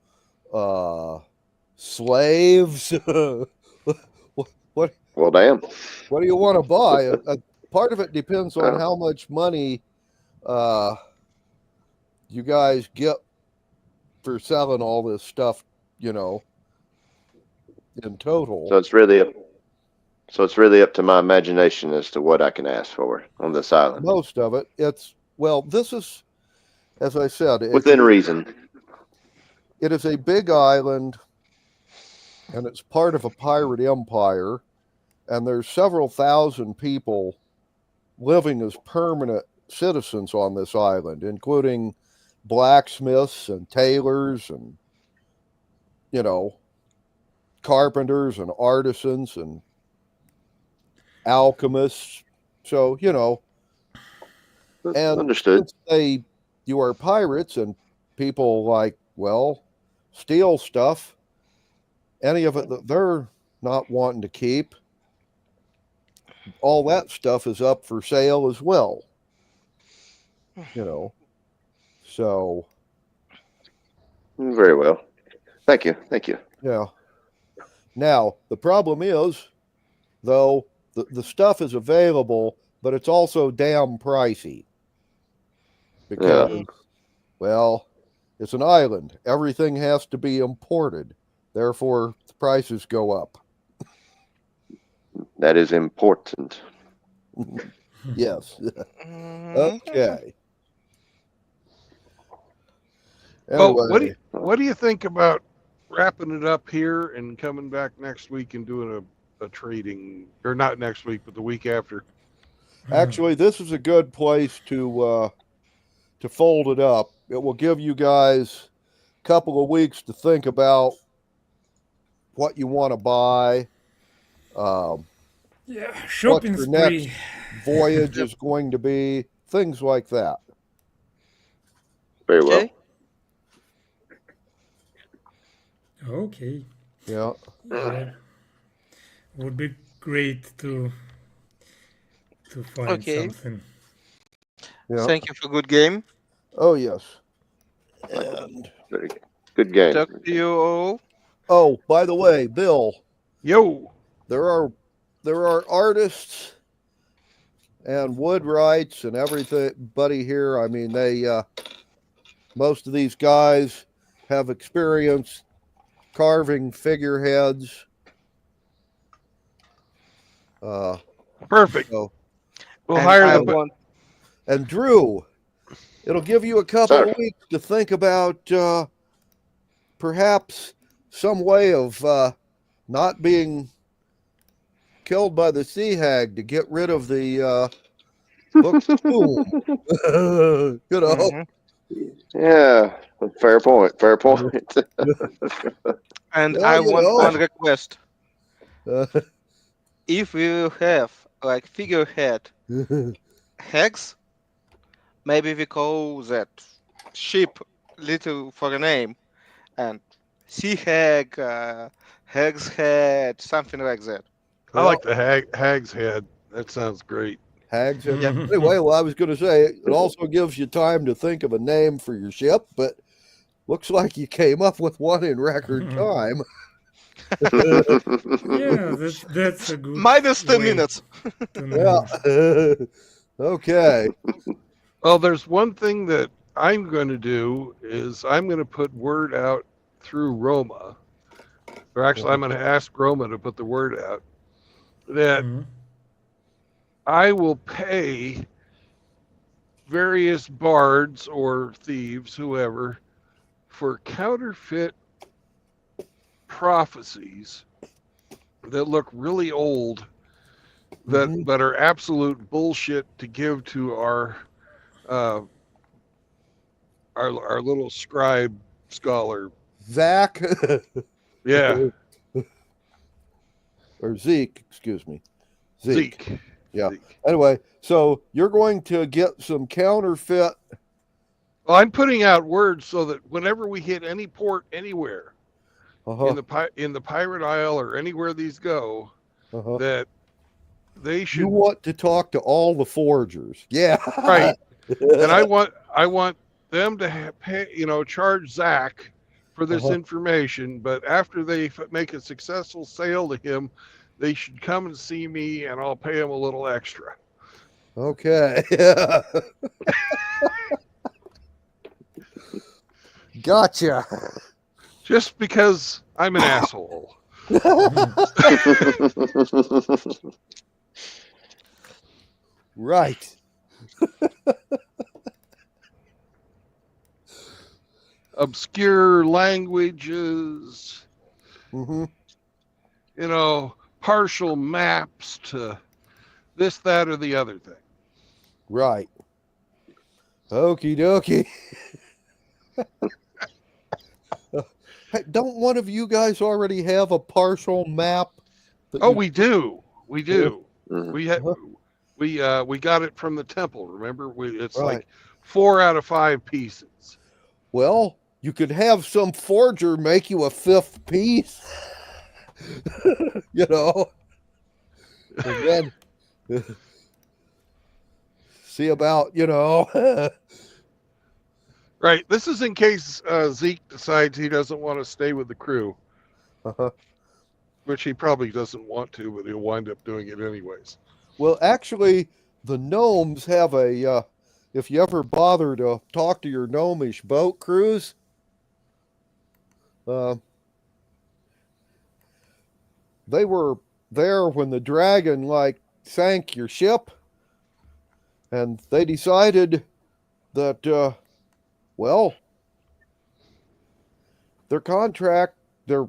slaves. What? Well, damn. What do you want to buy? Part of it depends on how much money you guys get for selling all this stuff, in total. So it's really up to my imagination as to what I can ask for on this island. Most of it. This is, as I said, Within reason. It is a big island, and it's part of a pirate empire, and there's several thousand people living as permanent citizens on this island, including blacksmiths and tailors and, carpenters and artisans and alchemists. So, and understood. You are pirates and people steal stuff. Any of it that they're not wanting to keep, all that stuff is up for sale as well. So. Very well. Thank you. Yeah. Now, the problem is, though, the stuff is available, but it's also damn pricey. Because, it's an island. Everything has to be imported. Therefore, the prices go up. That is important. Yes. Okay. Well, Anyway. what do you think about wrapping it up here and coming back next week and doing a trading, or not next week, but the week after? Actually, this is a good place to fold it up. It will give you guys a couple of weeks to think about what you want to buy. Shopping what your next spree. voyage is going to be, things like that. Very well. Okay. Yeah. Would be great to find something. Yeah. Thank you for good game. Oh yes. And very good game. Talk to you all. Oh, by the way, Bill. Yo. There are artists and woodwrights and everybody here. I mean, most of these guys have experience carving figureheads. Perfect. So, we'll hire them. And Drew, it'll give you a couple of weeks to think about perhaps some way of not being killed by the sea hag to get rid of the book spoon. Yeah, fair point. And Well, I want one request. If you have figurehead hags, maybe we call that sheep little for a name, and sea hag, hag's head, something like that. I like the hag's head. That sounds great. Hag's Head. Anyway, well, I was going to say it also gives you time to think of a name for your ship, but looks like you came up with one in record time. Yeah, that's a good. Minus 2 way minutes. to know. Yeah. Okay. Well, there's one thing that I'm going to do is I'm going to put word out through Roma. Or actually, I'm going to ask Roma to put the word out that Mhm. I will pay various bards or thieves, whoever, for counterfeit prophecies that look really old, that but are absolute bullshit to give to our little scribe scholar. Zach. Yeah, Or Zeke, excuse me. Zeke. Yeah. Zeke. Anyway, so you're going to get some counterfeit. Well, I'm putting out words so that whenever we hit any port anywhere in the Pirate Isle or anywhere these go, that they should. You want to talk to all the forgers, yeah, right? And I want them to pay, charge Zach for this information. But after they make a successful sale to him, they should come and see me, and I'll pay them a little extra. Okay. Gotcha. Just because I'm an asshole. Right. Obscure languages, partial maps to this, that, or the other thing. Right. Okie dokie. Hey, don't one of you guys already have a partial map? Oh, we do. We do. We had we got it from the temple. Remember, it's like 4 out of 5 pieces. Well, you could have some forger make you a 5th piece. And then see about, Right. This is in case Zeke decides he doesn't want to stay with the crew. Which he probably doesn't want to, but he'll wind up doing it anyways. Well, actually, the gnomes have a, if you ever bother to talk to your gnomish boat crews, they were there when the dragon, sank your ship, and they decided that, their contract, their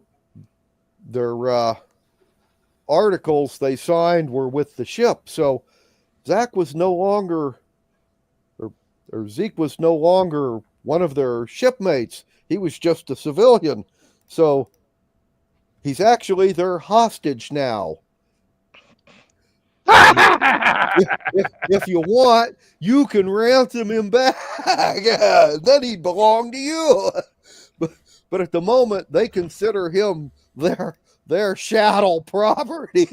articles they signed were with the ship. So Zach was no longer, or Zeke was no longer one of their shipmates. He was just a civilian. So he's actually their hostage now. If you want, you can ransom him back. Then he'd belong to you. But at the moment, they consider him their chattel property.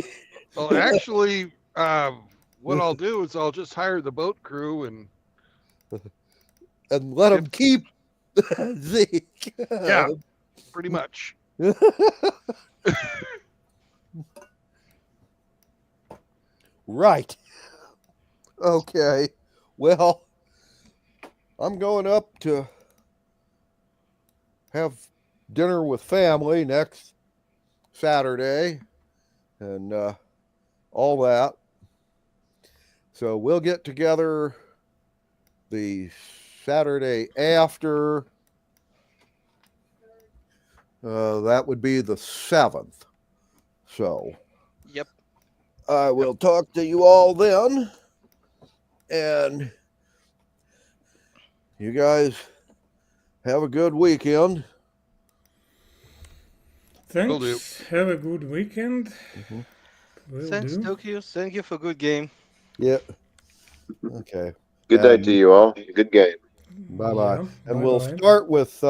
Well, actually, what I'll do is I'll just hire the boat crew and let them keep Zeke. Yeah, pretty much. Right. Okay. Well, I'm going up to have dinner with family next Saturday and all that. So we'll get together the Saturday after. That would be the 7th. So. Yep. I will talk to you all then. And you guys have a good weekend. Thanks. Have a good weekend. Will Thanks, do. Tokyo. Thank you for good game. Yeah. Okay. Good day to you all. Good game. Bye bye. Yeah, And we'll bye-bye. start with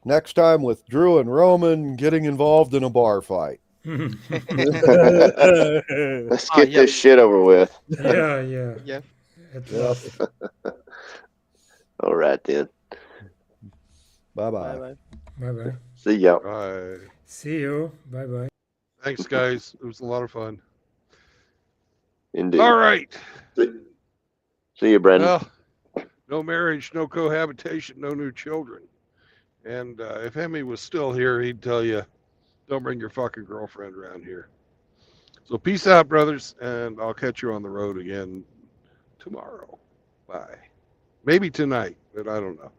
next time with Drew and Roman getting involved in a bar fight. Let's get this shit over with. Yeah, yeah. Yeah. At Yep. last. All right then. Bye Bye bye. bye. Bye bye. See ya. Bye. See you. Bye bye. Thanks, guys. It was a lot of fun. Indeed. All right. See you, Brendan. Well, no marriage, no cohabitation, no new children. And if Hemi was still here, he'd tell you, don't bring your fucking girlfriend around here. So peace out, brothers, and I'll catch you on the road again tomorrow. Bye. Maybe tonight, but I don't know.